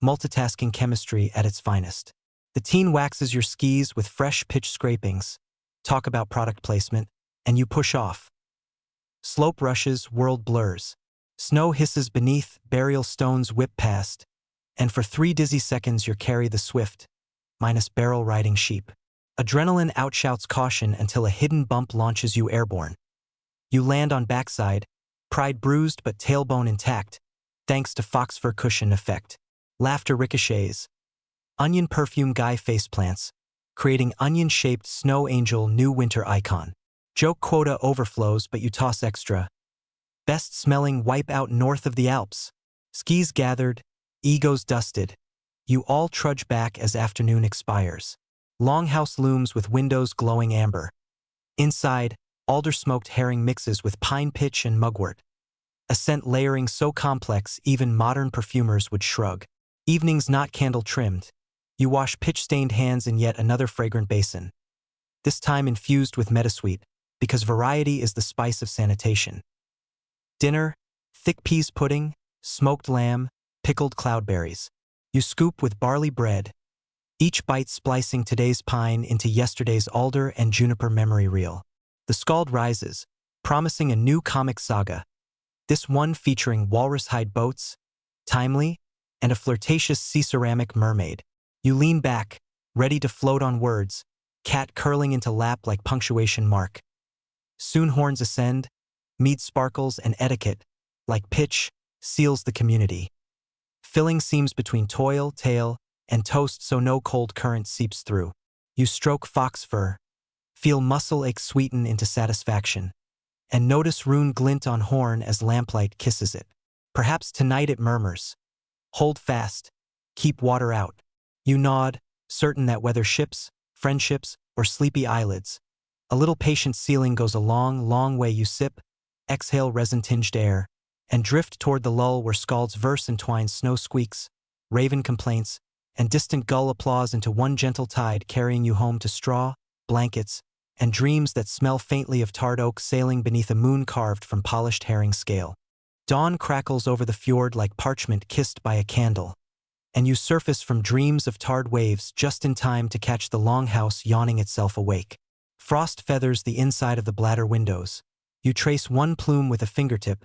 multitasking chemistry at its finest. The teen waxes your skis with fresh pitch scrapings, talk about product placement, and you push off. Slope rushes, world blurs. Snow hisses beneath, burial stones whip past, and for 3 dizzy seconds you carry the swift, minus barrel-riding sheep. Adrenaline outshouts caution until a hidden bump launches you airborne. You land on backside, pride bruised but tailbone intact, thanks to fox fur cushion effect. Laughter ricochets. Onion perfume guy faceplants, creating onion-shaped snow angel new winter icon. Joke quota overflows but you toss extra. Best smelling wipeout north of the Alps. Skis gathered, egos dusted. You all trudge back as afternoon expires. Longhouse looms with windows glowing amber. Inside, alder-smoked herring mixes with pine pitch and mugwort. A scent layering so complex even modern perfumers would shrug. Evenings not candle-trimmed. You wash pitch-stained hands in yet another fragrant basin. This time infused with metasweet, because variety is the spice of sanitation. Dinner, thick peas pudding, smoked lamb, pickled cloudberries. You scoop with barley bread, each bite splicing today's pine into yesterday's alder and juniper memory reel. The scald rises, promising a new comic saga. This one featuring walrus-hide boats, timely, and a flirtatious sea-ceramic mermaid. You lean back, ready to float on words, cat curling into lap like punctuation mark. Soon horns ascend, Mead sparkles and etiquette, like pitch, seals the community. Filling seams between toil, tail, and toast so no cold current seeps through. You stroke fox fur, feel muscle ache sweeten into satisfaction, and notice rune glint on horn as lamplight kisses it. Perhaps tonight it murmurs. Hold fast, keep water out. You nod, certain that whether ships, friendships, or sleepy eyelids, a little patient sealing goes a long, long way. You sip, exhale resin-tinged air, and drift toward the lull where scald's verse entwines snow squeaks, raven complaints, and distant gull applause into one gentle tide carrying you home to straw, blankets, and dreams that smell faintly of tarred oak sailing beneath a moon carved from polished herring scale. Dawn crackles over the fjord like parchment kissed by a candle, and you surface from dreams of tarred waves just in time to catch the longhouse yawning itself awake. Frost feathers the inside of the bladder windows. You trace one plume with a fingertip,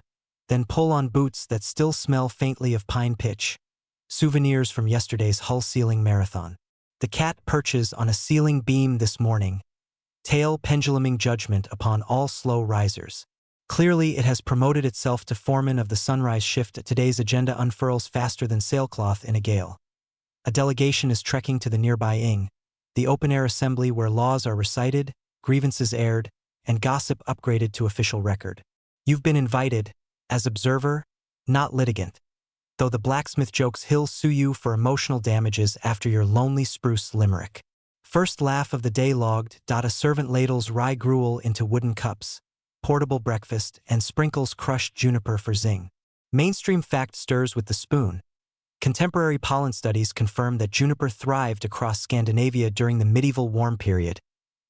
then pull on boots that still smell faintly of pine pitch. Souvenirs from yesterday's Hull ceiling marathon. The cat perches on a ceiling beam this morning, tail penduluming judgment upon all slow risers. Clearly, it has promoted itself to foreman of the sunrise shift. Today's agenda unfurls faster than sailcloth in a gale. A delegation is trekking to the nearby ing, the open-air assembly where laws are recited, grievances aired, and gossip upgraded to official record. You've been invited, as observer, not litigant. Though the blacksmith jokes he'll sue you for emotional damages after your lonely spruce limerick. First laugh of the day logged. A servant ladles rye gruel into wooden cups, portable breakfast, and sprinkles crushed juniper for zing. Mainstream fact stirs with the spoon. Contemporary pollen studies confirm that juniper thrived across Scandinavia during the medieval warm period,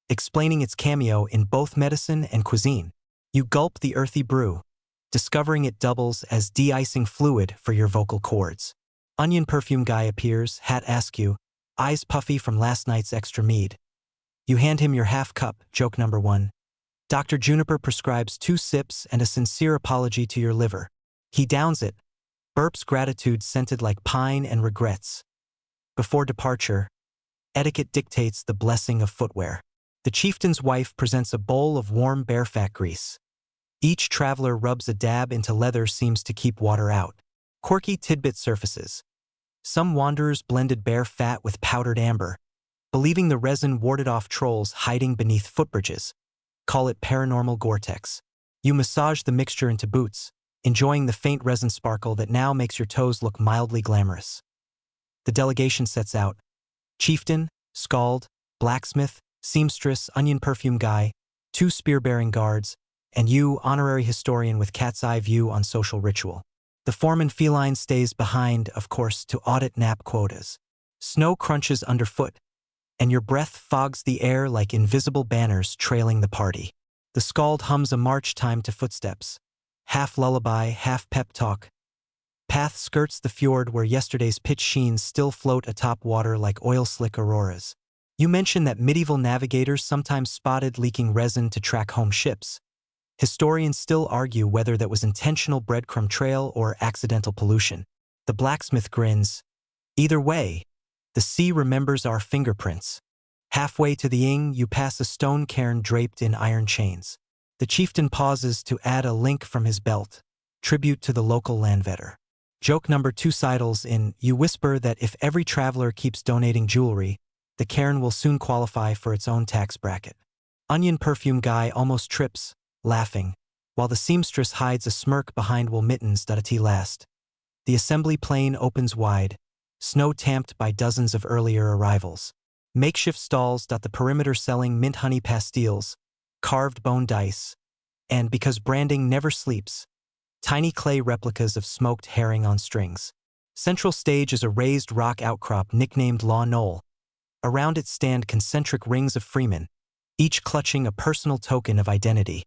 explaining its cameo in both medicine and cuisine. You gulp the earthy brew, discovering it doubles as de-icing fluid for your vocal cords. Onion perfume guy appears, hat askew, eyes puffy from last night's extra mead. You hand him your half cup, joke number 1. Dr. Juniper prescribes 2 sips and a sincere apology to your liver. He downs it, burps gratitude scented like pine and regrets. Before departure, etiquette dictates the blessing of footwear. The chieftain's wife presents a bowl of warm bear fat grease. Each traveler rubs a dab into leather seems to keep water out. Quirky tidbit surfaces. Some wanderers blended bear fat with powdered amber, believing the resin warded off trolls hiding beneath footbridges. Call it paranormal Gore-Tex. You massage the mixture into boots, enjoying the faint resin sparkle that now makes your toes look mildly glamorous. The delegation sets out. Chieftain, scald, blacksmith, seamstress, onion perfume guy, 2 spear-bearing guards, and you, honorary historian with cat's eye view on social ritual. The foreman feline stays behind, of course, to audit nap quotas. Snow crunches underfoot, and your breath fogs the air like invisible banners trailing the party. The scald hums a march time to footsteps, half lullaby, half pep talk. Path skirts the fjord where yesterday's pitch sheens still float atop water like oil-slick auroras. You mention that medieval navigators sometimes spotted leaking resin to track home ships. Historians still argue whether that was intentional breadcrumb trail or accidental pollution. The blacksmith grins. Either way, the sea remembers our fingerprints. Halfway to the ing, you pass a stone cairn draped in iron chains. The chieftain pauses to add a link from his belt, tribute to the local landvetter. Joke number 2 sidles in, you whisper that if every traveler keeps donating jewelry, the cairn will soon qualify for its own tax bracket. Onion perfume guy almost trips, laughing, while the seamstress hides a smirk behind wool mittens. At last, the assembly plane opens wide, snow tamped by dozens of earlier arrivals. Makeshift stalls. The perimeter selling mint honey pastilles, carved bone dice, and because branding never sleeps, tiny clay replicas of smoked herring on strings. Central stage is a raised rock outcrop nicknamed Law Knoll. Around it stand concentric rings of freemen, each clutching a personal token of identity.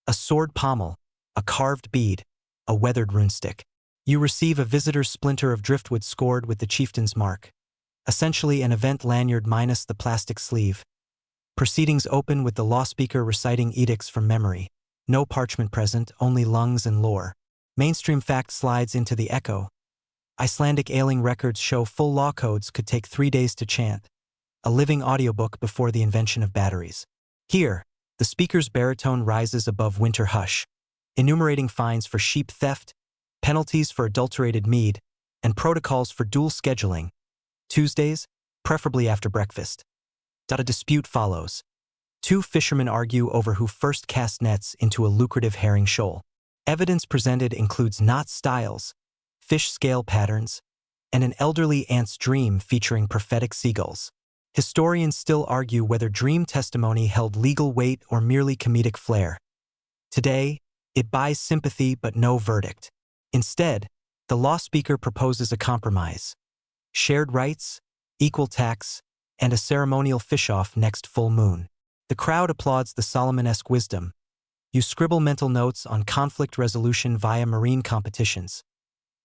A sword pommel, a carved bead, a weathered runestick. You receive a visitor's splinter of driftwood scored with the chieftain's mark. Essentially an event lanyard minus the plastic sleeve. Proceedings open with the law speaker reciting edicts from memory. No parchment present, only lungs and lore. Mainstream fact slides into the echo. Icelandic ailing records show full law codes could take 3 days to chant. A living audiobook before the invention of batteries. Here, the speaker's baritone rises above winter hush, enumerating fines for sheep theft, penalties for adulterated mead, and protocols for dual scheduling. Tuesdays, preferably after breakfast. A dispute follows. 2 fishermen argue over who first cast nets into a lucrative herring shoal. Evidence presented includes knot styles, fish scale patterns, and an elderly ant's dream featuring prophetic seagulls. Historians still argue whether dream testimony held legal weight or merely comedic flair. Today, it buys sympathy but no verdict. Instead, the law speaker proposes a compromise. Shared rights, equal tax, and a ceremonial fish-off next full moon. The crowd applauds the Solomon-esque wisdom, You scribble mental notes on conflict resolution via marine competitions.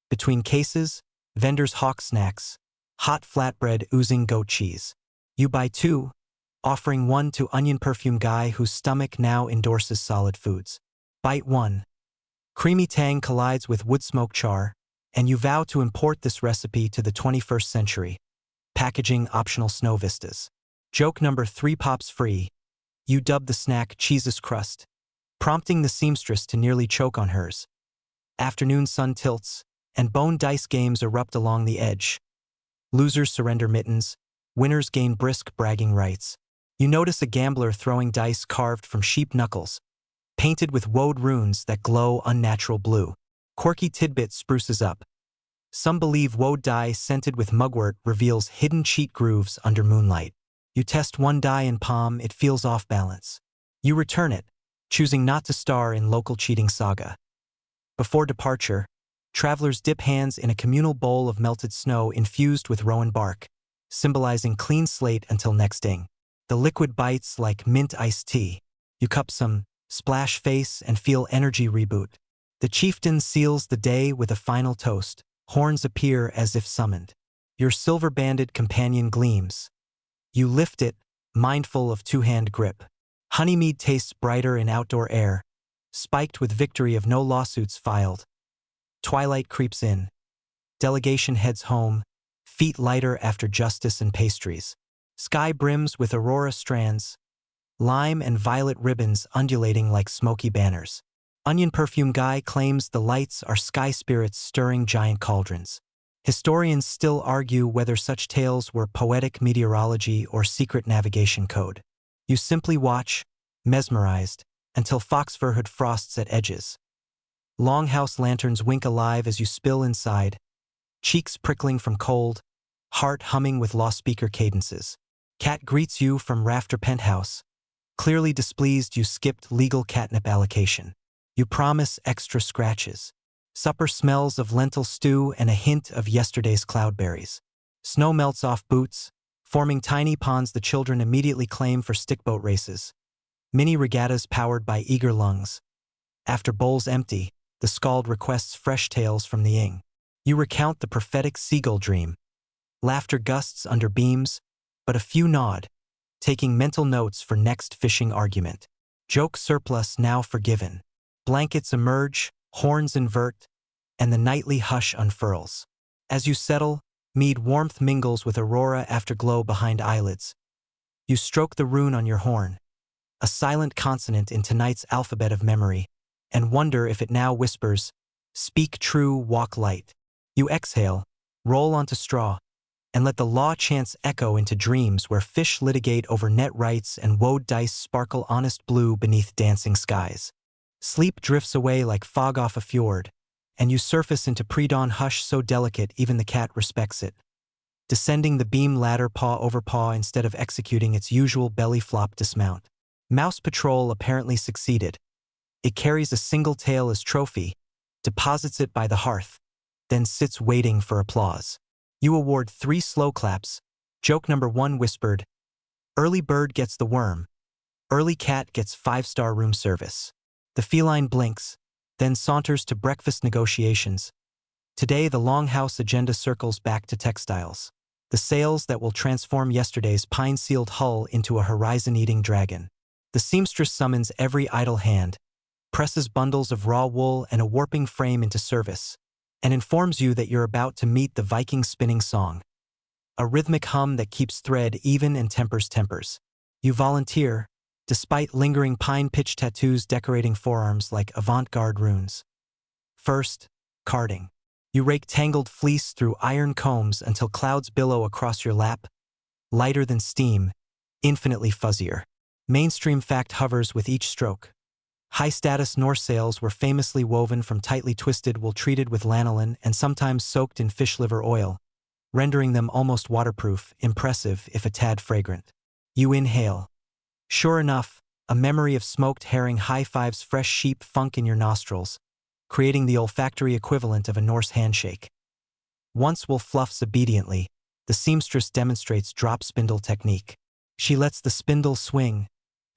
Between cases, vendors hawk snacks, hot flatbread oozing goat cheese. You buy two, offering one to onion perfume guy whose stomach now endorses solid foods. Bite one. Creamy tang collides with wood smoke char, and you vow to import this recipe to the 21st century. Packaging optional snow vistas. Joke number 3 pops free. You dub the snack cheese's crust, prompting the seamstress to nearly choke on hers. Afternoon sun tilts, and bone dice games erupt along the edge. Losers surrender mittens, winners gain brisk bragging rights. You notice a gambler throwing dice carved from sheep knuckles, painted with woad runes that glow unnatural blue. Quirky tidbit spruces up. Some believe woad die scented with mugwort reveals hidden cheat grooves under moonlight. You test one die in palm, it feels off balance. You return it, choosing not to star in local cheating saga. Before departure, travelers dip hands in a communal bowl of melted snow infused with rowan bark, symbolizing clean slate until next ding. The liquid bites like mint iced tea. You cup some, splash face, and feel energy reboot. The chieftain seals the day with a final toast. Horns appear as if summoned. Your silver-banded companion gleams. You lift it, mindful of two-hand grip. Honey mead tastes brighter in outdoor air, spiked with victory of no lawsuits filed. Twilight creeps in. Delegation heads home, feet lighter after justice and pastries. Sky brims with aurora strands, lime and violet ribbons undulating like smoky banners. Onion perfume guy claims the lights are sky spirits stirring giant cauldrons. Historians still argue whether such tales were poetic meteorology or secret navigation code. You simply watch, mesmerized, until fox-fur hood frosts at edges. Longhouse lanterns wink alive as you spill inside, cheeks prickling from cold, heart humming with loudspeaker cadences. Cat greets you from rafter penthouse. Clearly displeased you skipped legal catnip allocation. You promise extra scratches. Supper smells of lentil stew and a hint of yesterday's cloudberries. Snow melts off boots, forming tiny ponds the children immediately claim for stickboat races. Mini regattas powered by eager lungs. After bowls empty, the scald requests fresh tales from the ing. You recount the prophetic seagull dream. Laughter gusts under beams, but a few nod, taking mental notes for next fishing argument. Joke surplus now forgiven. Blankets emerge, horns invert, and the nightly hush unfurls. As you settle, Mead warmth mingles with aurora afterglow behind eyelids. You stroke the rune on your horn, a silent consonant in tonight's alphabet of memory, and wonder if it now whispers, "Speak true, walk light." You exhale, roll onto straw, and let the law chants echo into dreams where fish litigate over net rights and woad dice sparkle honest blue beneath dancing skies. Sleep drifts away like fog off a fjord, and you surface into pre-dawn hush so delicate even the cat respects it. Descending the beam ladder paw over paw instead of executing its usual belly flop dismount. Mouse Patrol apparently succeeded. It carries a single tail as trophy, deposits it by the hearth, then sits waiting for applause. You award 3 slow claps. Joke number 1 whispered, "Early bird gets the worm. Early cat gets 5-star room service." The feline blinks, then saunters to breakfast negotiations. Today the Longhouse agenda circles back to textiles. The sails that will transform yesterday's pine-sealed hull into a horizon-eating dragon. The seamstress summons every idle hand, presses bundles of raw wool and a warping frame into service, and informs you that you're about to meet the Viking spinning song. A rhythmic hum that keeps thread even and tempers tempers. You volunteer, despite lingering pine pitch tattoos decorating forearms like avant-garde runes. First, carding. You rake tangled fleece through iron combs until clouds billow across your lap, lighter than steam, infinitely fuzzier. Mainstream fact hovers with each stroke. High-status Norse sails were famously woven from tightly twisted wool treated with lanolin and sometimes soaked in fish liver oil, rendering them almost waterproof, impressive if a tad fragrant. You inhale. Sure enough, a memory of smoked herring high-fives fresh sheep funk in your nostrils, creating the olfactory equivalent of a Norse handshake. Once wool fluffs obediently, the seamstress demonstrates drop spindle technique. She lets the spindle swing,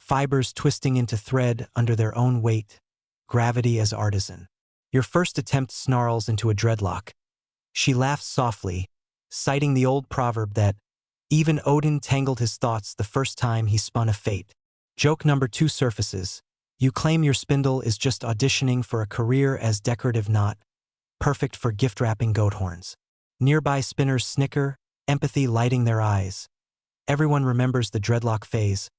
fibers twisting into thread under their own weight, gravity as artisan. Your first attempt snarls into a dreadlock. She laughs softly, citing the old proverb that even Odin tangled his thoughts the first time he spun a fate. Joke number 2 surfaces. You claim your spindle is just auditioning for a career as decorative knot, perfect for gift-wrapping goat horns. Nearby spinners snicker, empathy lighting their eyes. Everyone remembers the dreadlock phase.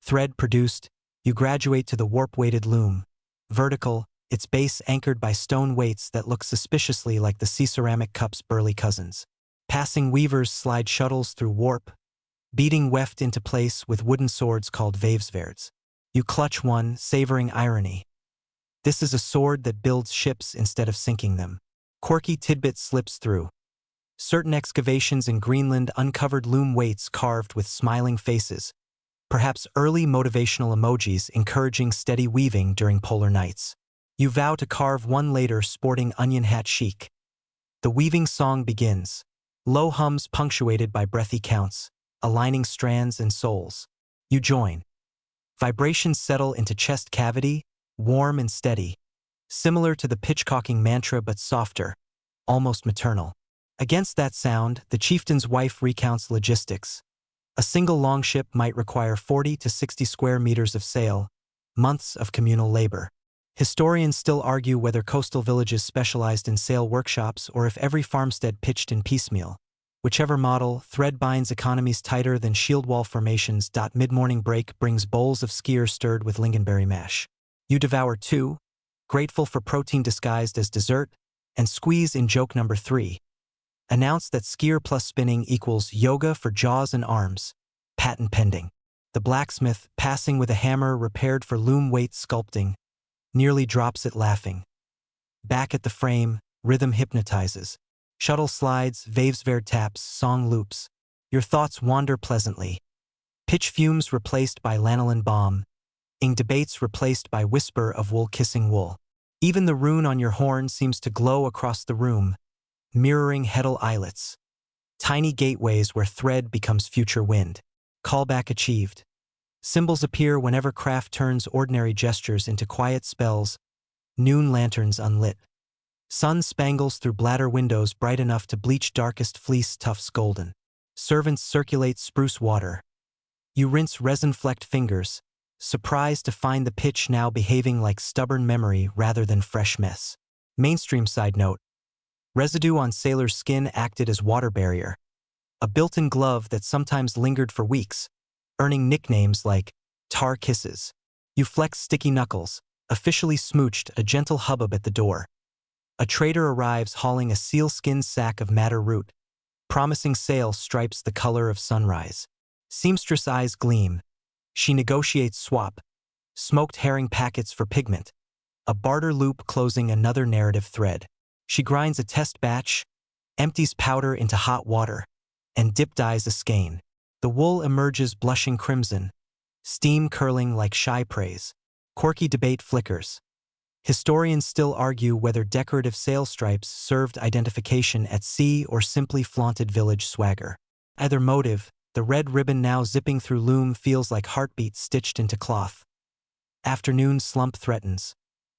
Thread produced, you graduate to the warp-weighted loom. Vertical, its base anchored by stone weights that look suspiciously like the sea ceramic cup's burly cousins. Passing weavers slide shuttles through warp, beating weft into place with wooden swords called vavesverds. You clutch one, savoring irony. This is a sword that builds ships instead of sinking them. Quirky tidbit slips through. Certain excavations in Greenland uncovered loom weights carved with smiling faces, perhaps early motivational emojis encouraging steady weaving during polar nights. You vow to carve one later sporting onion hat chic. The weaving song begins. Low hums punctuated by breathy counts, aligning strands and souls. You join. Vibrations settle into chest cavity, warm and steady, similar to the pitchcocking mantra but softer, almost maternal. Against that sound, the chieftain's wife recounts logistics. A single longship might require 40 to 60 square meters of sail, months of communal labor. Historians still argue whether coastal villages specialized in sail workshops or if every farmstead pitched in piecemeal. Whichever model, thread binds economies tighter than shield wall formations. Mid-morning break brings bowls of skyr stirred with lingonberry mash. You devour 2, grateful for protein disguised as dessert, and squeeze in joke number 3. Announce that skyr plus spinning equals yoga for jaws and arms, patent pending. The blacksmith, passing with a hammer repaired for loom weight sculpting, nearly drops it laughing. Back at the frame, rhythm hypnotizes. Shuttle slides, vavesverd taps, song loops. Your thoughts wander pleasantly. Pitch fumes replaced by lanolin balm. Ing debates replaced by whisper of wool-kissing wool. Even the rune on your horn seems to glow across the room, mirroring heddle islets. Tiny gateways where thread becomes future wind. Callback achieved. Symbols appear whenever craft turns ordinary gestures into quiet spells, noon lanterns unlit. Sun spangles through bladder windows bright enough to bleach darkest fleece tufts golden. Servants circulate spruce water. You rinse resin-flecked fingers, surprised to find the pitch now behaving like stubborn memory rather than fresh mess. Mainstream side note. Residue on sailor's skin acted as water barrier. A built-in glove that sometimes lingered for weeks, earning nicknames like tar kisses. You flex sticky knuckles, officially smooched, a gentle hubbub at the door. A trader arrives hauling a sealskin sack of madder root. Promising sale stripes the color of sunrise. Seamstress eyes gleam. She negotiates swap. Smoked herring packets for pigment. A barter loop closing another narrative thread. She grinds a test batch, empties powder into hot water, and dip dyes a skein. The wool emerges blushing crimson, steam curling like shy praise. Quirky debate flickers. Historians still argue whether decorative sail stripes served identification at sea or simply flaunted village swagger. Either motive, the red ribbon now zipping through loom feels like heartbeats stitched into cloth. Afternoon slump threatens.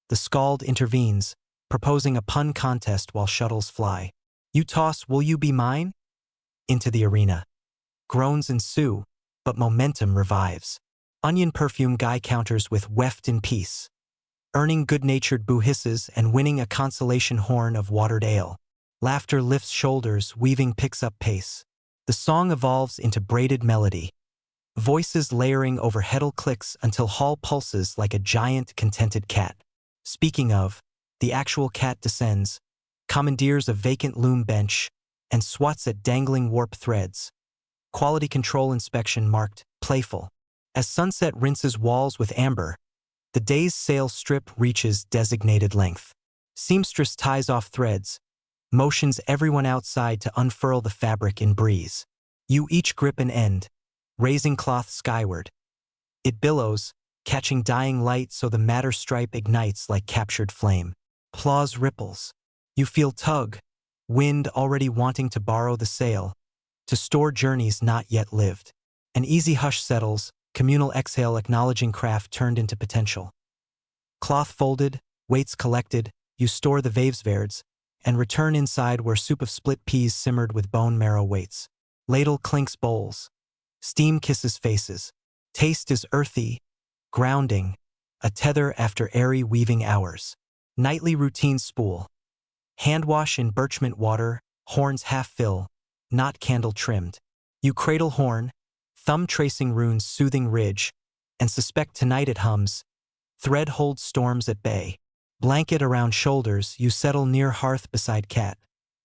The scald intervenes, proposing a pun contest while shuttles fly. You toss "Will you be mine?" into the arena. Groans ensue, but momentum revives. Onion perfume guy counters with "Weft in peace," earning good-natured boo hisses and winning a consolation horn of watered ale. Laughter lifts shoulders, weaving picks up pace. The song evolves into braided melody. Voices layering over heddle clicks until hall pulses like a giant, contented cat. Speaking of, the actual cat descends, commandeers a vacant loom bench, and swats at dangling warp threads. Quality control inspection marked playful. As sunset rinses walls with amber, the day's sail strip reaches designated length. Seamstress ties off threads, motions everyone outside to unfurl the fabric in breeze. You each grip an end, raising cloth skyward. It billows, catching dying light so the madder stripe ignites like captured flame. Claws ripples. You feel tug, wind already wanting to borrow the sail, to store journeys not yet lived. An easy hush settles, communal exhale acknowledging craft turned into potential. Cloth folded, weights collected, you store the vavesverds, and return inside where soup of split peas simmered with bone marrow waits. Ladle clinks bowls. Steam kisses faces. Taste is earthy, grounding, a tether after airy weaving hours. Nightly routine spool. Hand wash in birchmint water, horns half fill, not candle trimmed. You cradle horn, thumb tracing runes soothing ridge, and suspect tonight it hums. Thread holds storms at bay. Blanket around shoulders, you settle near hearth beside cat,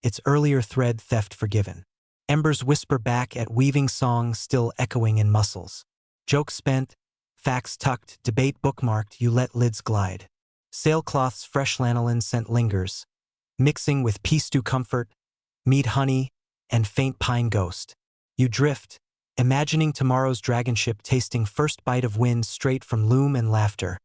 its earlier thread theft forgiven. Embers whisper back at weaving songs still echoing in muscles. Joke spent, facts tucked, debate bookmarked, you let lids glide. Sailcloth's fresh lanolin scent lingers, mixing with pea stew comfort, mead honey, and faint pine ghost. You drift, imagining tomorrow's dragonship tasting first bite of wind straight from loom and laughter,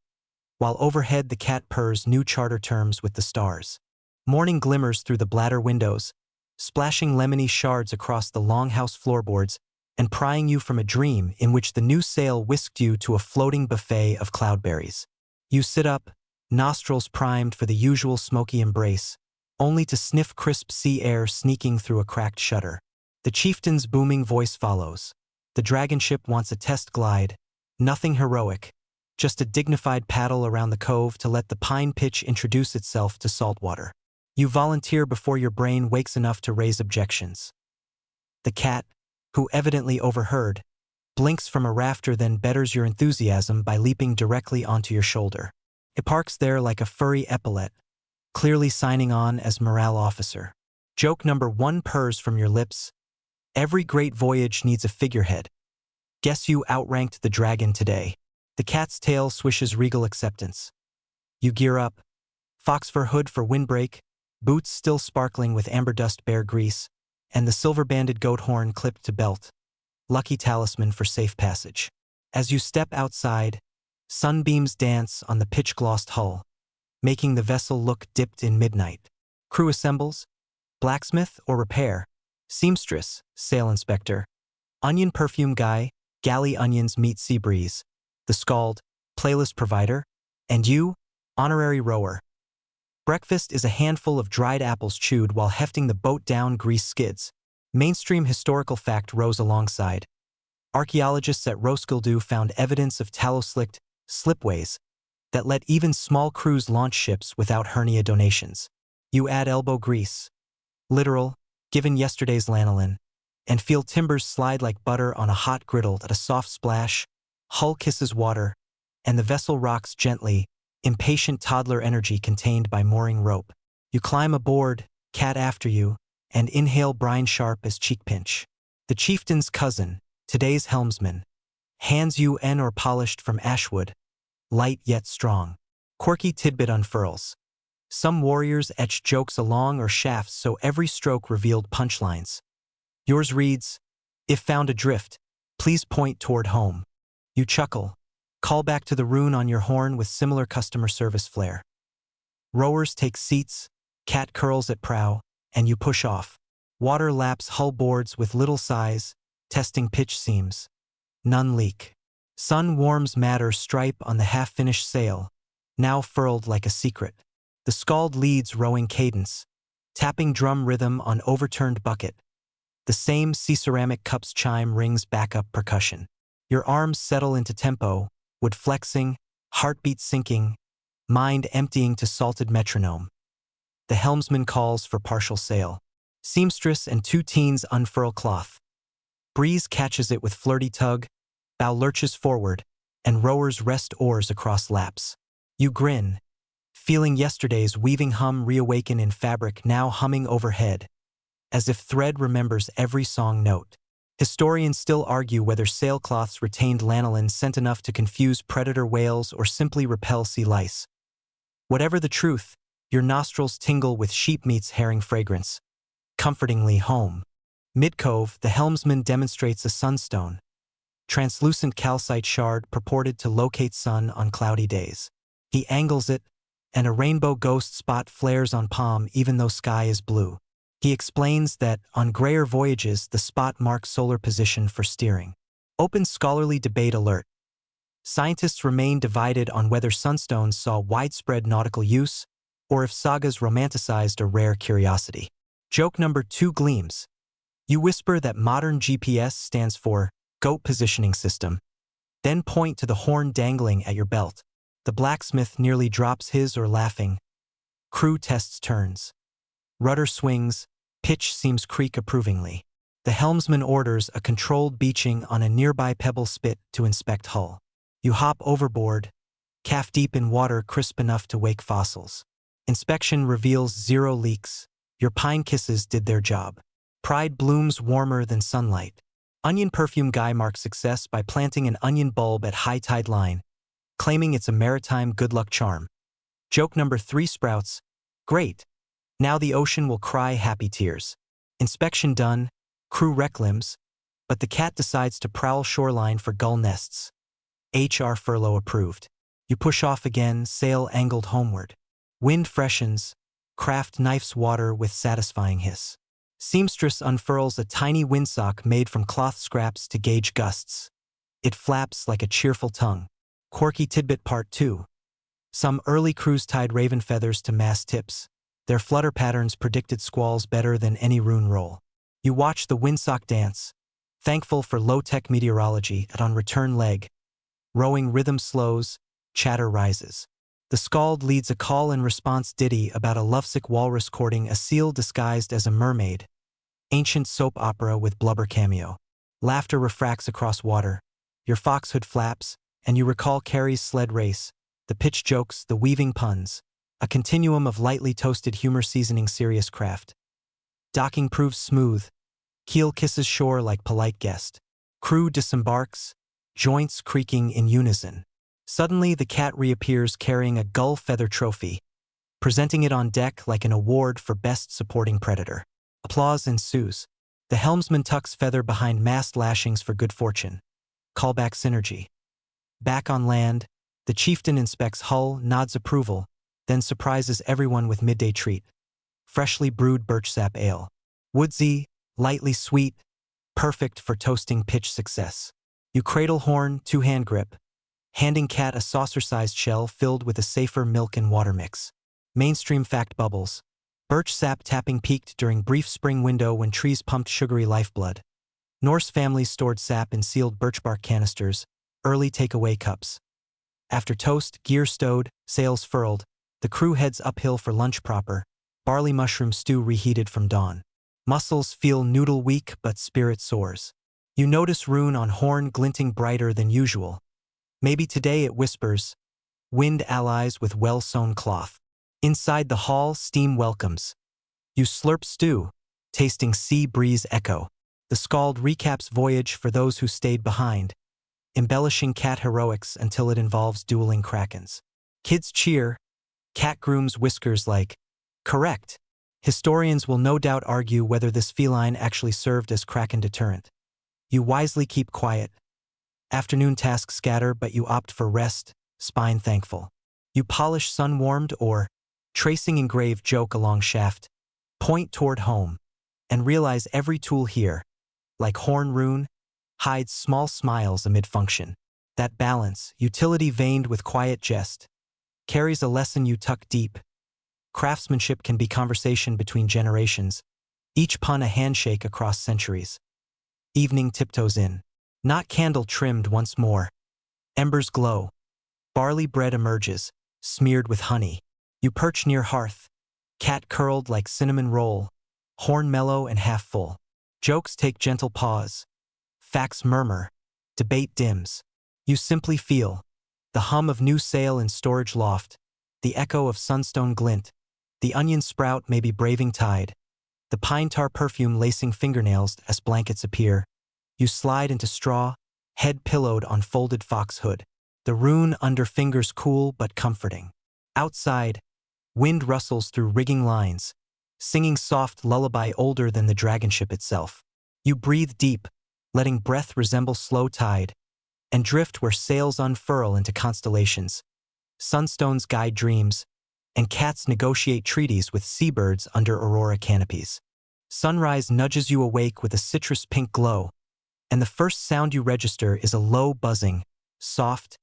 while overhead the cat purrs new charter terms with the stars. Morning glimmers through the bladder windows, splashing lemony shards across the longhouse floorboards and prying you from a dream in which the new sail whisked you to a floating buffet of cloudberries. You sit up, nostrils primed for the usual smoky embrace, only to sniff crisp sea air sneaking through a cracked shutter. The chieftain's booming voice follows. The dragonship wants a test glide, nothing heroic, just a dignified paddle around the cove to let the pine pitch introduce itself to saltwater. You volunteer before your brain wakes enough to raise objections. The cat, who evidently overheard, blinks from a rafter then betters your enthusiasm by leaping directly onto your shoulder. It parks there like a furry epaulette, clearly signing on as morale officer. Joke number 1 purrs from your lips. Every great voyage needs a figurehead. Guess you outranked the dragon today. The cat's tail swishes regal acceptance. You gear up. Fox fur hood for windbreak, boots still sparkling with amber dust bear grease, and the silver-banded goat horn clipped to belt. Lucky talisman for safe passage. As you step outside, sunbeams dance on the pitch-glossed hull, making the vessel look dipped in midnight. Crew assembles. Blacksmith or repair. Seamstress, sail inspector. Onion perfume guy, galley onions meet sea breeze. The scald, playlist provider, and you, honorary rower. Breakfast is a handful of dried apples chewed while hefting the boat down grease skids. Mainstream historical fact rows alongside. Archaeologists at Roskilde found evidence of tallow-slicked slipways that let even small crews launch ships without hernia donations. You add elbow grease, literal, given yesterday's lanolin, and feel timbers slide like butter on a hot griddle at a soft splash. Hull kisses water, and the vessel rocks gently, impatient toddler energy contained by mooring rope. You climb aboard, cat after you, and inhale brine sharp as cheek pinch. The chieftain's cousin, today's helmsman, hands you an oar polished from ashwood, light yet strong. Quirky tidbit unfurls. Some warriors etched jokes along or shafts so every stroke revealed punchlines. Yours reads, if found adrift, please point toward home. You chuckle. Call back to the rune on your horn with similar customer service flair. Rowers take seats, cat curls at prow, and you push off. Water laps hull boards with little sighs, testing pitch seams. None leak. Sun warms matter stripe on the half-finished sail, now furled like a secret. The scald leads rowing cadence, tapping drum rhythm on overturned bucket. The same sea-ceramic cup's chime rings backup percussion. Your arms settle into tempo, wood flexing, heartbeat sinking, mind emptying to salted metronome. The helmsman calls for partial sail. Seamstress and 2 teens unfurl cloth. Breeze catches it with flirty tug, bow lurches forward, and rowers rest oars across laps. You grin, feeling yesterday's weaving hum reawaken in fabric now humming overhead, as if thread remembers every song note. Historians still argue whether sailcloths retained lanolin scent enough to confuse predator whales or simply repel sea lice. Whatever the truth, your nostrils tingle with sheepmeat's herring fragrance. Comfortingly home. Mid-cove, the helmsman demonstrates a sunstone, translucent calcite shard purported to locate sun on cloudy days. He angles it, and a rainbow ghost spot flares on palm even though sky is blue. He explains that, on grayer voyages, the spot marks solar position for steering. Open scholarly debate alert. Scientists remain divided on whether sunstones saw widespread nautical use or if sagas romanticized a rare curiosity. Joke number 2 gleams. You whisper that modern GPS stands for goat positioning system, then point to the horn dangling at your belt. The blacksmith nearly drops his or laughing. Crew tests turns. Rudder swings, pitch seems creak approvingly. The helmsman orders a controlled beaching on a nearby pebble spit to inspect hull. You hop overboard, calf deep in water crisp enough to wake fossils. Inspection reveals 0 leaks. Your pine kisses did their job. Pride blooms warmer than sunlight. Onion perfume guy marks success by planting an onion bulb at high tide line, claiming it's a maritime good luck charm. Joke number 3 sprouts. Great. Now the ocean will cry happy tears. Inspection done, crew wreck limbs, but the cat decides to prowl shoreline for gull nests. HR furlough approved. You push off again, sail angled homeward. Wind freshens, craft knifes water with satisfying hiss. Seamstress unfurls a tiny windsock made from cloth scraps to gauge gusts. It flaps like a cheerful tongue. Quirky tidbit part 2. Some early crews tied raven feathers to mast tips. Their flutter patterns predicted squalls better than any rune roll. You watch the windsock dance, thankful for low-tech meteorology, and on return leg. Rowing rhythm slows, chatter rises. The skald leads a call-and-response ditty about a lovesick walrus courting a seal disguised as a mermaid. Ancient soap opera with blubber cameo. Laughter refracts across water. Your foxhood flaps, and you recall Carrie's sled race, the pitch jokes, the weaving puns, a continuum of lightly toasted humor seasoning serious craft. Docking proves smooth. Keel kisses shore like polite guest. Crew disembarks, joints creaking in unison. Suddenly, the cat reappears carrying a gull feather trophy, presenting it on deck like an award for best supporting predator. Applause ensues. The helmsman tucks feather behind mast lashings for good fortune. Callback synergy. Back on land, the chieftain inspects hull, nods approval, then surprises everyone with midday treat. Freshly brewed birch sap ale. Woodsy, lightly sweet, perfect for toasting pitch success. You cradle horn, 2-hand grip, handing cat a saucer-sized shell filled with a safer milk and water mix. Mainstream fact bubbles. Birch sap tapping peaked during brief spring window when trees pumped sugary lifeblood. Norse families stored sap in sealed birch bark canisters, early takeaway cups. After toast, gear stowed, sails furled, the crew heads uphill for lunch proper, barley mushroom stew reheated from dawn. Muscles feel noodle weak but spirit soars. You notice rune on horn glinting brighter than usual. Maybe today it whispers. Wind allies with well-sewn cloth. Inside the hall, steam welcomes. You slurp stew, tasting sea breeze echo. The skald recaps voyage for those who stayed behind, embellishing cat heroics until it involves dueling krakens. Kids cheer. Cat grooms whiskers like, correct. Historians will no doubt argue whether this feline actually served as kraken deterrent. You wisely keep quiet. Afternoon tasks scatter, but you opt for rest, spine thankful. You polish sun-warmed or, tracing engraved joke along shaft, point toward home, and realize every tool here, like horn rune, hides small smiles amid function. That balance, utility veined with quiet jest, carries a lesson you tuck deep. Craftsmanship can be conversation between generations, each pun a handshake across centuries. Evening tiptoes in. Not candle trimmed once more. Embers glow. Barley bread emerges, smeared with honey. You perch near hearth. Cat curled like cinnamon roll. Horn mellow and half full. Jokes take gentle pause. Facts murmur. Debate dims. You simply feel. The hum of new sail in storage loft. The echo of sunstone glint. The onion sprout may be braving tide. The pine tar perfume lacing fingernails as blankets appear. You slide into straw, head pillowed on folded fox hood. The rune under fingers cool but comforting. Outside, wind rustles through rigging lines, singing soft lullaby older than the dragonship itself. You breathe deep, letting breath resemble slow tide, and drift where sails unfurl into constellations. Sunstones guide dreams, and cats negotiate treaties with seabirds under aurora canopies. Sunrise nudges you awake with a citrus pink glow, and the first sound you register is a low buzzing, soft,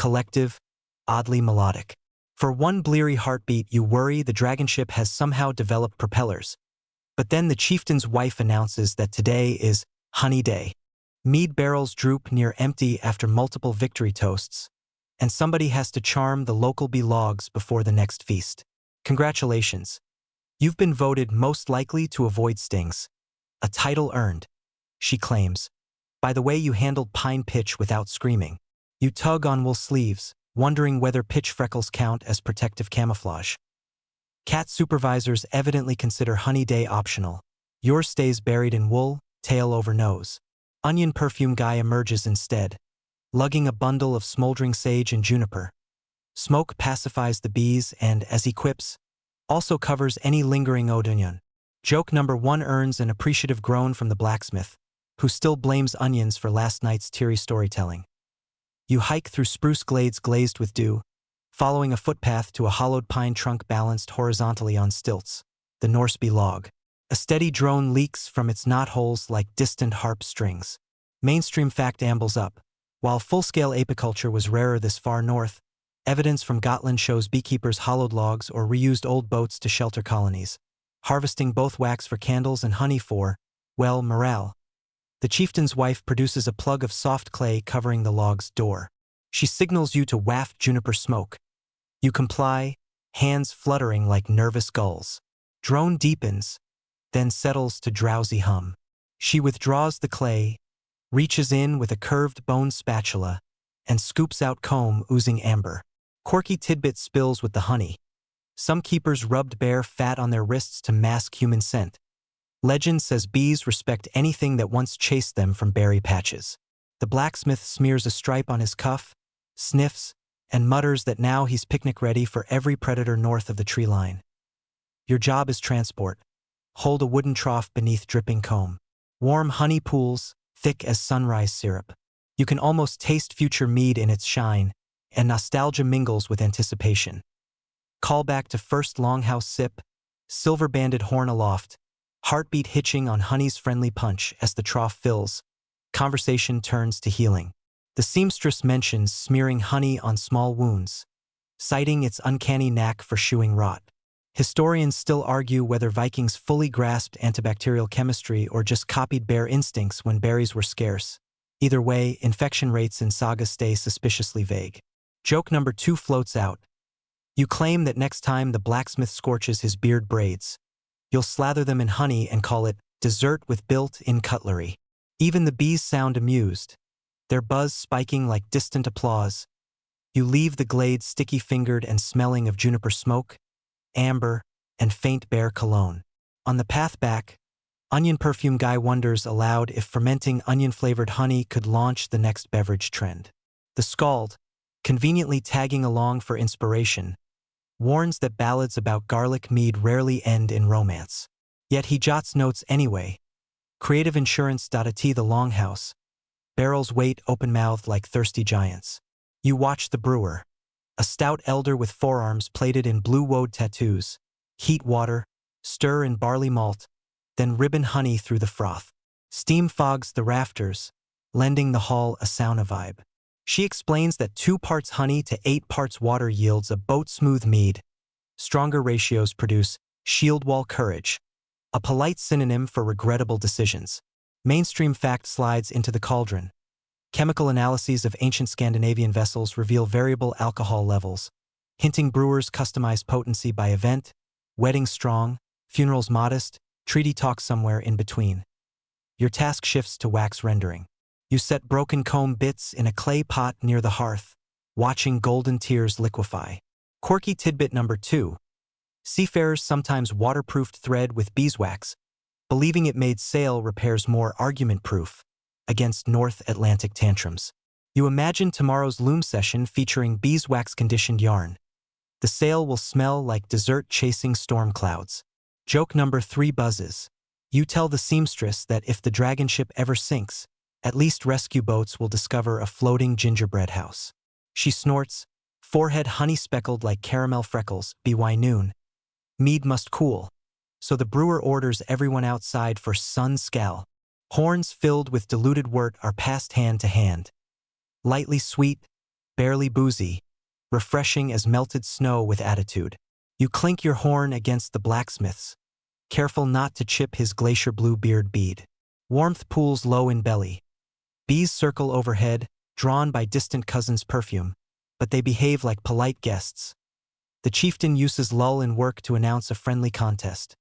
collective, oddly melodic. For one bleary heartbeat, you worry the dragon ship has somehow developed propellers. But then the chieftain's wife announces that today is honey day. Mead barrels droop near empty after multiple victory toasts, and somebody has to charm the local logs before the next feast. Congratulations. You've been voted most likely to avoid stings. A title earned, she claims. By the way you handled pine pitch without screaming. You tug on wool sleeves, wondering whether pitch freckles count as protective camouflage. Cat supervisors evidently consider honey day optional. Yours stays buried in wool, tail over nose. Onion perfume guy emerges instead, lugging a bundle of smoldering sage and juniper. Smoke pacifies the bees and, as he quips, also covers any lingering onion. Joke number 1 earns an appreciative groan from the blacksmith, who still blames onions for last night's teary storytelling. You hike through spruce glades glazed with dew, following a footpath to a hollowed pine trunk balanced horizontally on stilts, the Norse log. A steady drone leaks from its knotholes like distant harp strings. Mainstream fact ambles up. While full-scale apiculture was rarer this far north, evidence from Gotland shows beekeepers hollowed logs or reused old boats to shelter colonies, harvesting both wax for candles and honey for, well, morale. The chieftain's wife produces a plug of soft clay covering the log's door. She signals you to waft juniper smoke. You comply, hands fluttering like nervous gulls. Drone deepens, then settles to drowsy hum. She withdraws the clay, reaches in with a curved bone spatula, and scoops out comb oozing amber. Quirky tidbit spills with the honey. Some keepers rubbed bare fat on their wrists to mask human scent. Legend says bees respect anything that once chased them from berry patches. The blacksmith smears a stripe on his cuff, sniffs, and mutters that now he's picnic ready for every predator north of the tree line. Your job is transport. Hold a wooden trough beneath dripping comb. Warm honey pools, thick as sunrise syrup. You can almost taste future mead in its shine, and nostalgia mingles with anticipation. Call back to first longhouse sip, silver-banded horn aloft, heartbeat hitching on honey's friendly punch as the trough fills. Conversation turns to healing. The seamstress mentions smearing honey on small wounds, citing its uncanny knack for shooing rot. Historians still argue whether Vikings fully grasped antibacterial chemistry or just copied bear instincts when berries were scarce. Either way, infection rates in saga stay suspiciously vague. Joke number 2 floats out. You claim that next time the blacksmith scorches his beard braids, you'll slather them in honey and call it dessert with built-in cutlery. Even the bees sound amused, their buzz spiking like distant applause. You leave the glade sticky-fingered and smelling of juniper smoke, amber, and faint bear cologne. On the path back, onion perfume guy wonders aloud if fermenting onion-flavored honey could launch the next beverage trend. The scald, conveniently tagging along for inspiration, warns that ballads about garlic mead rarely end in romance. Yet he jots notes anyway. Creative insurance.at the longhouse. Barrels wait open-mouthed like thirsty giants. You watch the brewer, a stout elder with forearms plated in blue woad tattoos, heat water, stir in barley malt, then ribbon honey through the froth. Steam fogs the rafters, lending the hall a sauna vibe. She explains that 2 parts honey to 8 parts water yields a boat-smooth mead. Stronger ratios produce shield wall courage, a polite synonym for regrettable decisions. Mainstream fact slides into the cauldron. Chemical analyses of ancient Scandinavian vessels reveal variable alcohol levels, hinting brewers customize potency by event, wedding strong, funerals modest, treaty talk somewhere in between. Your task shifts to wax rendering. You set broken comb bits in a clay pot near the hearth, watching golden tears liquefy. Quirky tidbit number 2. Seafarers sometimes waterproofed thread with beeswax, believing it made sail repairs more argument-proof against North Atlantic tantrums. You imagine tomorrow's loom session featuring beeswax-conditioned yarn. The sail will smell like dessert chasing storm clouds. Joke number 3 buzzes. You tell the seamstress that if the dragon ship ever sinks, at least rescue boats will discover a floating gingerbread house. She snorts, forehead honey-speckled like caramel freckles. By noon, mead must cool, so the brewer orders everyone outside for sun scal. Horns filled with diluted wort are passed hand to hand. Lightly sweet, barely boozy, refreshing as melted snow with attitude. You clink your horn against the blacksmith's, careful not to chip his glacier blue beard bead. Warmth pools low in belly. Bees circle overhead, drawn by distant cousin's perfume, but they behave like polite guests. The chieftain uses lull in work to announce a friendly contest.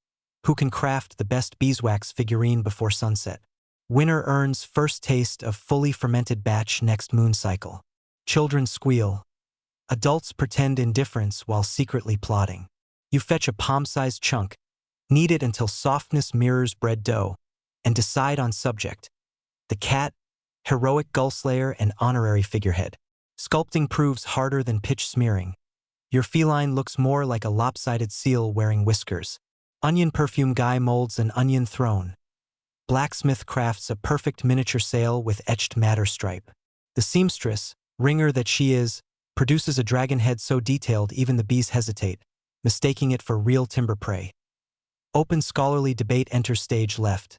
Who can craft the best beeswax figurine before sunset? Winner earns first taste of fully fermented batch next moon cycle. Children squeal. Adults pretend indifference while secretly plotting. You fetch a palm-sized chunk, knead it until softness mirrors bread dough, and decide on subject. The cat, heroic gullslayer and honorary figurehead. Sculpting proves harder than pitch smearing. Your feline looks more like a lopsided seal wearing whiskers. Onion perfume guy molds an onion throne. Blacksmith crafts a perfect miniature sail with etched madder stripe. The seamstress, ringer that she is, produces a dragon head so detailed even the bees hesitate, mistaking it for real timber prey. Open scholarly debate enters stage left.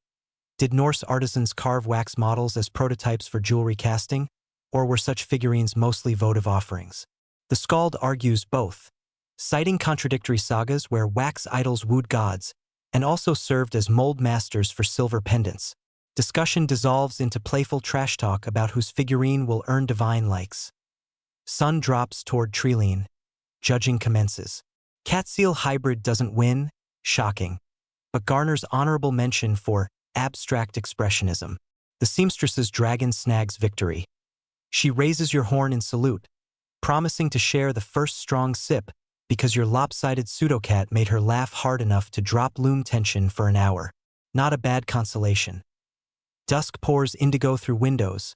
Did Norse artisans carve wax models as prototypes for jewelry casting, or were such figurines mostly votive offerings? The skald argues both, citing contradictory sagas where wax idols wooed gods and also served as mold masters for silver pendants. Discussion dissolves into playful trash talk about whose figurine will earn divine likes. Sun drops toward treeline. Judging commences. Cat-seal hybrid doesn't win, shocking, but garners honorable mention for abstract expressionism. The seamstress's dragon snags victory. She raises your horn in salute, promising to share the first strong sip because your lopsided pseudocat made her laugh hard enough to drop loom tension for an hour. Not a bad consolation. Dusk pours indigo through windows.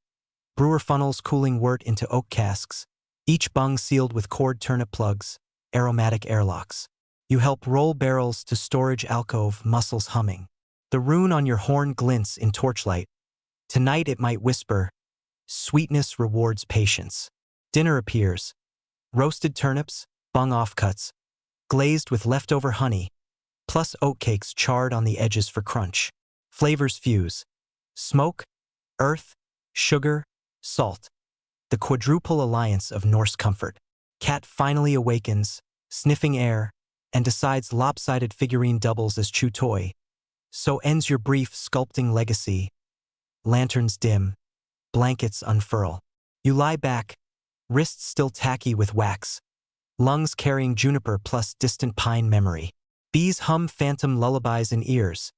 Brewer funnels cooling wort into oak casks, each bung sealed with cord turnip plugs, aromatic airlocks. You help roll barrels to storage alcove, muscles humming. The rune on your horn glints in torchlight. Tonight it might whisper, sweetness rewards patience. Dinner appears. Roasted turnips, bung offcuts, glazed with leftover honey, plus oatcakes charred on the edges for crunch. Flavors fuse. Smoke, earth, sugar, salt. The quadruple alliance of Norse comfort. Cat finally awakens, sniffing air, and decides lopsided figurine doubles as chew toy. So ends your brief sculpting legacy. Lanterns dim. Blankets unfurl. You lie back, wrists still tacky with wax, lungs carrying juniper plus distant pine memory. Bees hum phantom lullabies in ears,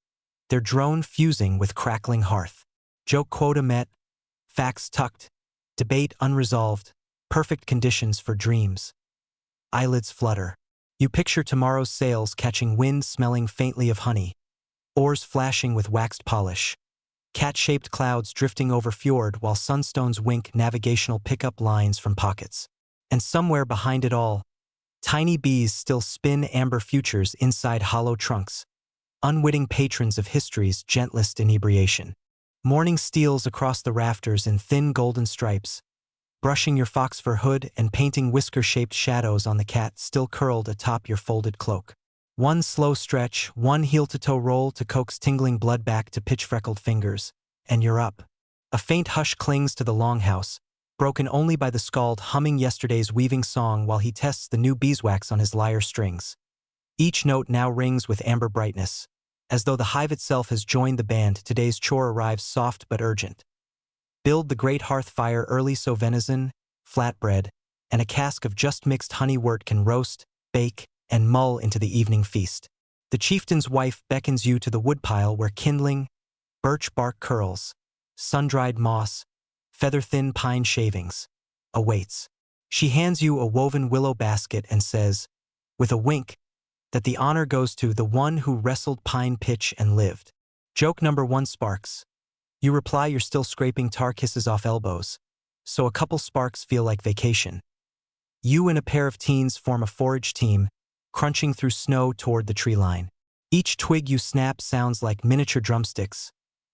their drone fusing with crackling hearth. Joke quota met, facts tucked, debate unresolved, perfect conditions for dreams. Eyelids flutter. You picture tomorrow's sails catching wind smelling faintly of honey, oars flashing with waxed polish. Cat-shaped clouds drifting over fjord while sunstones wink navigational pickup lines from pockets. And somewhere behind it all, tiny bees still spin amber futures inside hollow trunks, unwitting patrons of history's gentlest inebriation. Morning steals across the rafters in thin golden stripes, brushing your fox fur hood and painting whisker-shaped shadows on the cat still curled atop your folded cloak. One slow stretch, one heel-to-toe roll to coax tingling blood back to pitch-freckled fingers, and you're up. A faint hush clings to the longhouse, broken only by the skald humming yesterday's weaving song while he tests the new beeswax on his lyre strings. Each note now rings with amber brightness. As though the hive itself has joined the band, today's chore arrives soft but urgent. Build the great hearth fire early so venison, flatbread, and a cask of just-mixed honey wort can roast, bake, and mull into the evening feast. The chieftain's wife beckons you to the woodpile where kindling, birch bark curls, sun-dried moss, feather-thin pine shavings, awaits. She hands you a woven willow basket and says, with a wink, that the honor goes to the one who wrestled pine pitch and lived. Joke number 1 sparks. You reply you're still scraping tar kisses off elbows, so a couple sparks feel like vacation. You and a pair of teens form a forage team, crunching through snow toward the tree line. Each twig you snap sounds like miniature drumsticks,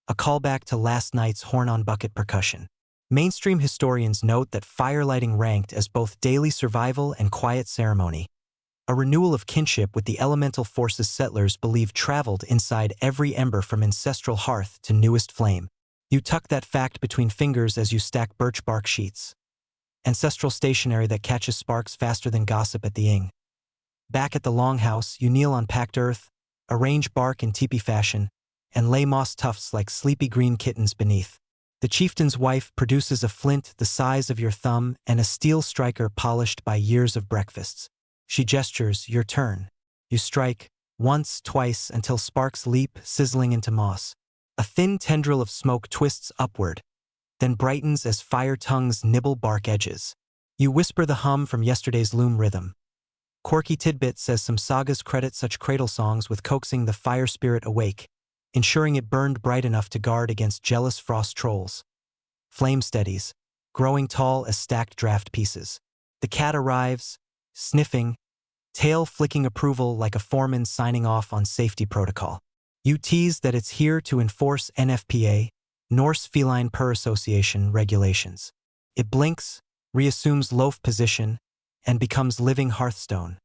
a callback to last night's horn-on-bucket percussion. Mainstream historians note that firelighting ranked as both daily survival and quiet ceremony, a renewal of kinship with the elemental forces settlers believe traveled inside every ember from ancestral hearth to newest flame. You tuck that fact between fingers as you stack birch bark sheets. ancestral stationery that catches sparks faster than gossip at the ing. Back at the longhouse, you kneel on packed earth, arrange bark in teepee fashion, and lay moss tufts like sleepy green kittens beneath. The chieftain's wife produces a flint the size of your thumb and a steel striker polished by years of breakfasts. She gestures, your turn. You strike, once, twice, until sparks leap, sizzling into moss. A thin tendril of smoke twists upward, then brightens as fire tongues nibble bark edges. You whisper the hum from yesterday's loom rhythm. Quirky Tidbit says some sagas credit such cradle songs with coaxing the fire spirit awake, ensuring it burned bright enough to guard against jealous frost trolls. Flame steadies, growing tall as stacked draft pieces. The cat arrives, sniffing, tail flicking approval like a foreman signing off on safety protocol. You tease that it's here to enforce NFPA, Norse Feline Purr Association regulations. It blinks, reassumes loaf position, and becomes living hearthstone.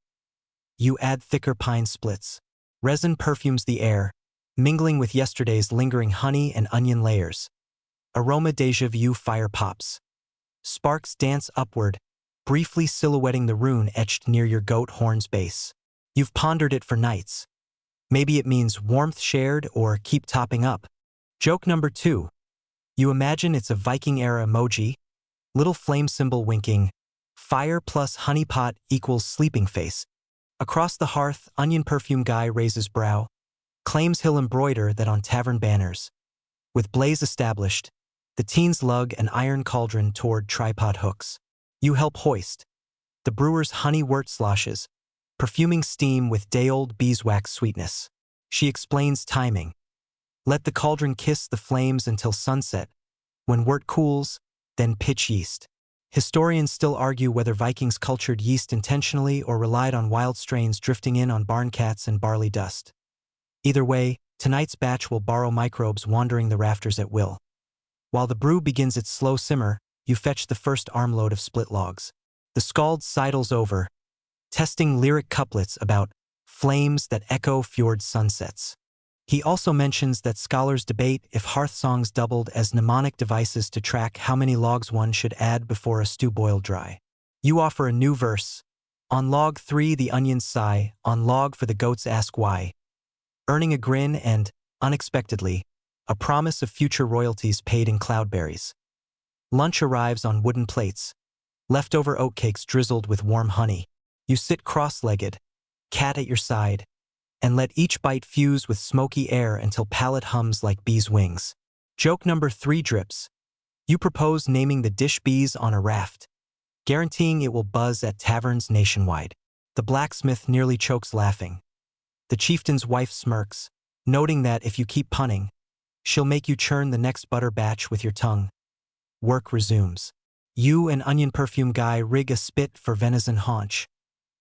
You add thicker pine splits. Resin perfumes the air, mingling with yesterday's lingering honey and onion layers. Aroma déjà vu fire pops. Sparks dance upward, briefly silhouetting the rune etched near your goat horn's base. You've pondered it for nights. Maybe it means warmth shared or keep topping up. Joke number 2. You imagine it's a Viking-era emoji, little flame symbol winking, fire plus honeypot equals sleeping face. Across the hearth, onion perfume guy raises brow, claims he'll embroider that on tavern banners. With blaze established, the teens lug an iron cauldron toward tripod hooks. You help hoist. The brewer's honey wort sloshes, perfuming steam with day-old beeswax sweetness. She explains timing. Let the cauldron kiss the flames until sunset. When wort cools, then pitch yeast. Historians still argue whether Vikings cultured yeast intentionally or relied on wild strains drifting in on barn cats and barley dust. Either way, tonight's batch will borrow microbes wandering the rafters at will. While the brew begins its slow simmer, you fetch the first armload of split logs. The skald sidles over, testing lyric couplets about flames that echo fjord sunsets. He also mentions that scholars debate if hearth songs doubled as mnemonic devices to track how many logs one should add before a stew boiled dry. You offer a new verse. On log 3 the onions sigh, on log for the goats ask why. Earning a grin and, unexpectedly, a promise of future royalties paid in cloudberries. Lunch arrives on wooden plates, leftover oatcakes drizzled with warm honey. You sit cross-legged, cat at your side, and let each bite fuse with smoky air until palate hums like bees' wings. Joke number 3 drips. You propose naming the dish bees on a raft, guaranteeing it will buzz at taverns nationwide. The blacksmith nearly chokes laughing. The chieftain's wife smirks, noting that if you keep punning, she'll make you churn the next butter batch with your tongue. Work resumes. You and onion perfume guy rig a spit for venison haunch,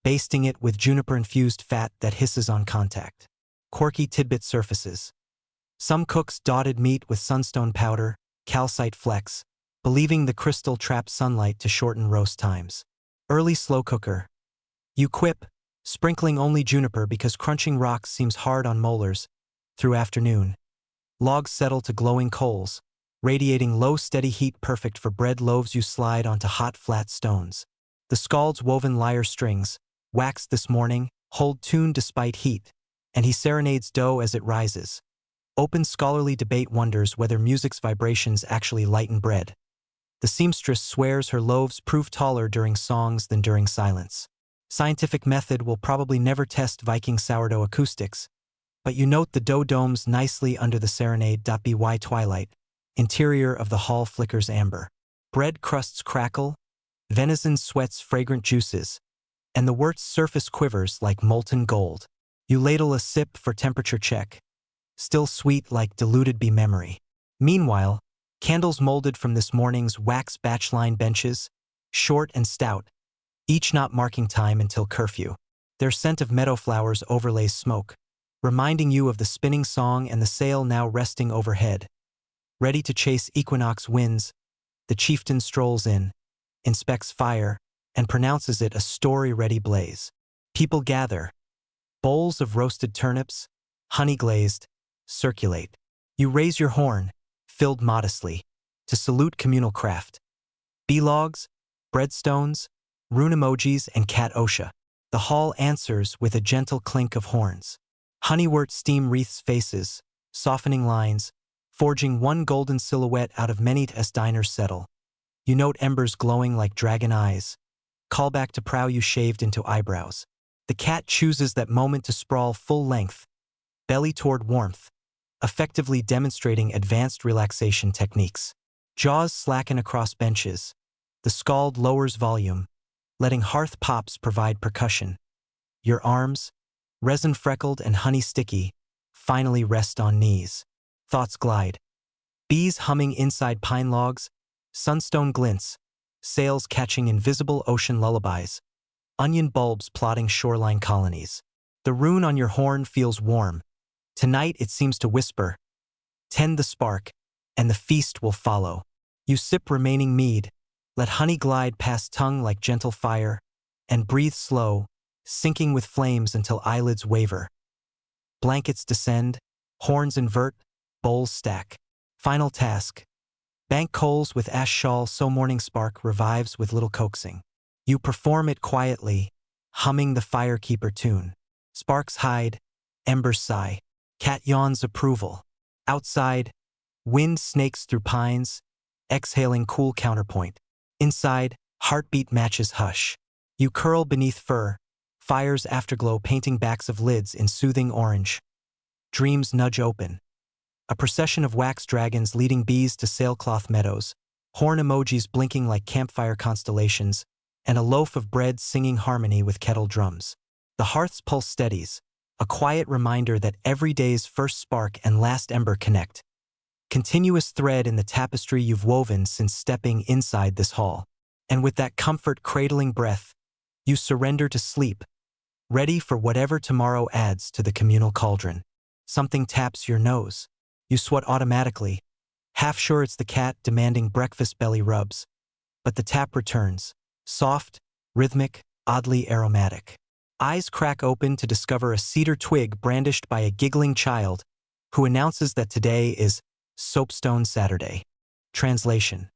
basting it with juniper-infused fat that hisses on contact. Quirky Tidbit surfaces. Some cooks dotted meat with sunstone powder, calcite flecks, believing the crystal traps sunlight to shorten roast times. Early slow cooker. You quip, sprinkling only juniper because crunching rocks seems hard on molars. Through afternoon. Logs settle to glowing coals, radiating low steady heat perfect for bread loaves you slide onto hot flat stones. The scald's woven lyre strings, waxed this morning, hold tune despite heat, and he serenades dough as it rises. Open scholarly debate wonders whether music's vibrations actually lighten bread. The seamstress swears her loaves prove taller during songs than during silence. Scientific method will probably never test Viking sourdough acoustics, but you note the dough domes nicely under the serenade.by twilight. Interior of the hall flickers amber. Bread crusts crackle, venison sweats fragrant juices, and the wort's surface quivers like molten gold. You ladle a sip for temperature check, still sweet like diluted bee memory. Meanwhile, candles molded from this morning's wax batchline benches, short and stout, each not marking time until curfew. Their scent of meadow flowers overlays smoke, reminding you of the spinning song and the sail now resting overhead. Ready to chase equinox winds, the chieftain strolls in, inspects fire, and pronounces it a story-ready blaze. People gather. Bowls of roasted turnips, honey-glazed, circulate. You raise your horn, filled modestly, to salute communal craft. Bee logs, breadstones, rune emojis, and cat OSHA. The hall answers with a gentle clink of horns. Honeywort steam wreaths faces, softening lines, forging one golden silhouette out of many as diners settle. You note embers glowing like dragon eyes. Call back to prow you shaved into eyebrows. The cat chooses that moment to sprawl full length, belly toward warmth, effectively demonstrating advanced relaxation techniques. Jaws slacken across benches. The scald lowers volume, letting hearth pops provide percussion. Your arms, resin-freckled and honey-sticky, finally rest on knees. Thoughts glide. Bees humming inside pine logs, sunstone glints, sails catching invisible ocean lullabies, onion bulbs plotting shoreline colonies. The rune on your horn feels warm. Tonight it seems to whisper, tend the spark, and the feast will follow. You sip remaining mead, let honey glide past tongue like gentle fire, and breathe slow, sinking with flames until eyelids waver. Blankets descend, horns invert, bowls stack. Final task. Bank coals with ash shawl so morning spark revives with little coaxing. You perform it quietly, humming the firekeeper tune. Sparks hide, embers sigh. Cat yawns approval. Outside, wind snakes through pines, exhaling cool counterpoint. Inside, heartbeat matches hush. You curl beneath fur, fire's afterglow painting backs of lids in soothing orange. Dreams nudge open. A procession of wax dragons leading bees to sailcloth meadows, horn emojis blinking like campfire constellations, and a loaf of bread singing harmony with kettle drums. The hearth's pulse steadies, a quiet reminder that every day's first spark and last ember connect. Continuous thread in the tapestry you've woven since stepping inside this hall. And with that comfort cradling breath, you surrender to sleep, ready for whatever tomorrow adds to the communal cauldron. Something taps your nose. You sweat automatically, half sure it's the cat demanding breakfast belly rubs. But the tap returns, soft, rhythmic, oddly aromatic. Eyes crack open to discover a cedar twig brandished by a giggling child who announces that today is Soapstone Saturday. Translation.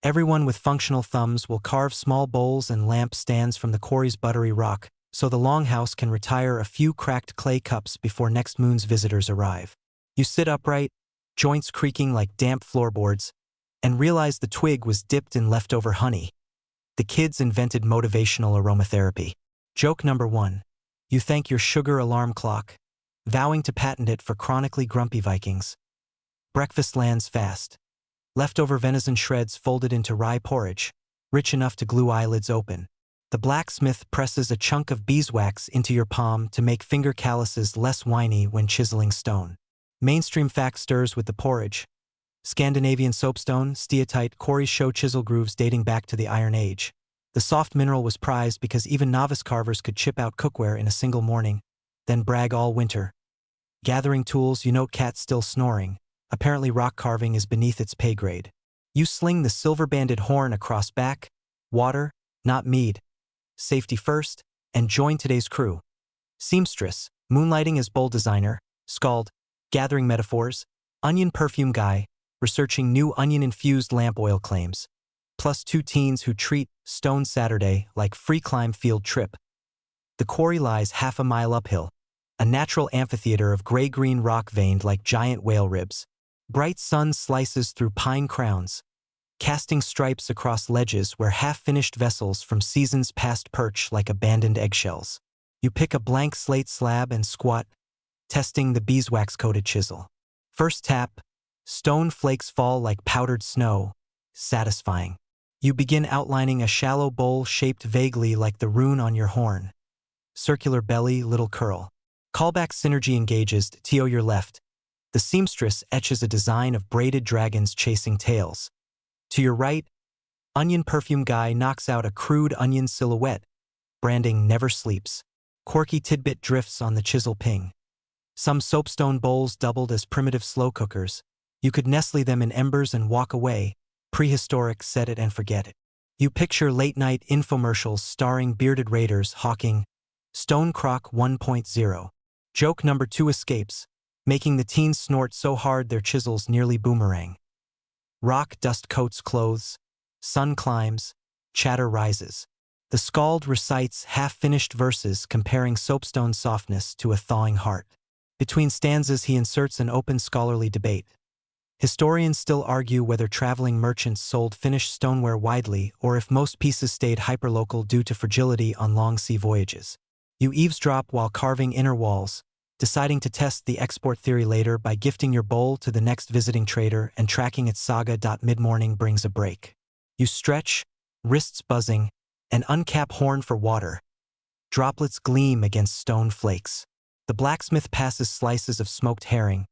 Everyone with functional thumbs will carve small bowls and lamp stands from the quarry's buttery rock so the longhouse can retire a few cracked clay cups before next moon's visitors arrive. You sit upright, joints creaking like damp floorboards, and realize the twig was dipped in leftover honey. The kids invented motivational aromatherapy. Joke number 1. You thank your sugar alarm clock, vowing to patent it for chronically grumpy Vikings. Breakfast lands fast. Leftover venison shreds folded into rye porridge, rich enough to glue eyelids open. The blacksmith presses a chunk of beeswax into your palm to make finger calluses less whiny when chiseling stone. Mainstream fact stirs with the porridge. Scandinavian soapstone, steatite, quarries show chisel grooves dating back to the Iron Age. The soft mineral was prized because even novice carvers could chip out cookware in a single morning, then brag all winter. Gathering tools, you note cat still snoring. Apparently rock carving is beneath its pay grade. You sling the silver-banded horn across back, water, not mead. Safety first, and join today's crew. Seamstress, moonlighting as bowl designer, scald, gathering metaphors, onion perfume guy, researching new onion-infused lamp oil claims. Plus 2 teens who treat Stone Saturday like free climb field trip. The quarry lies half a mile uphill, a natural amphitheater of gray-green rock veined like giant whale ribs. Bright sun slices through pine crowns, casting stripes across ledges where half-finished vessels from seasons past perch like abandoned eggshells. You pick a blank slate slab and squat, testing the beeswax-coated chisel. First tap, stone flakes fall like powdered snow, satisfying. You begin outlining a shallow bowl shaped vaguely like the rune on your horn. Circular belly, little curl. Callback synergy engages, to your left. The seamstress etches a design of braided dragons chasing tails. To your right, onion perfume guy knocks out a crude onion silhouette. Branding never sleeps. Quirky tidbit drifts on the chisel ping. Some soapstone bowls doubled as primitive slow cookers. You could nestle them in embers and walk away. Prehistoric, set it and forget it. You picture late-night infomercials starring bearded raiders hawking Stone Crock 1.0. Joke number 2 escapes, making the teens snort so hard their chisels nearly boomerang. Rock dust coats clothes, sun climbs, chatter rises. The skald recites half-finished verses comparing soapstone's softness to a thawing heart. Between stanzas he inserts an open scholarly debate. Historians still argue whether traveling merchants sold finished stoneware widely or if most pieces stayed hyperlocal due to fragility on long sea voyages. You eavesdrop while carving inner walls, deciding to test the export theory later by gifting your bowl to the next visiting trader and tracking its saga. Mid-morning brings a break. You stretch, wrists buzzing, and uncap horn for water. Droplets gleam against stone flakes. The blacksmith passes slices of smoked herring,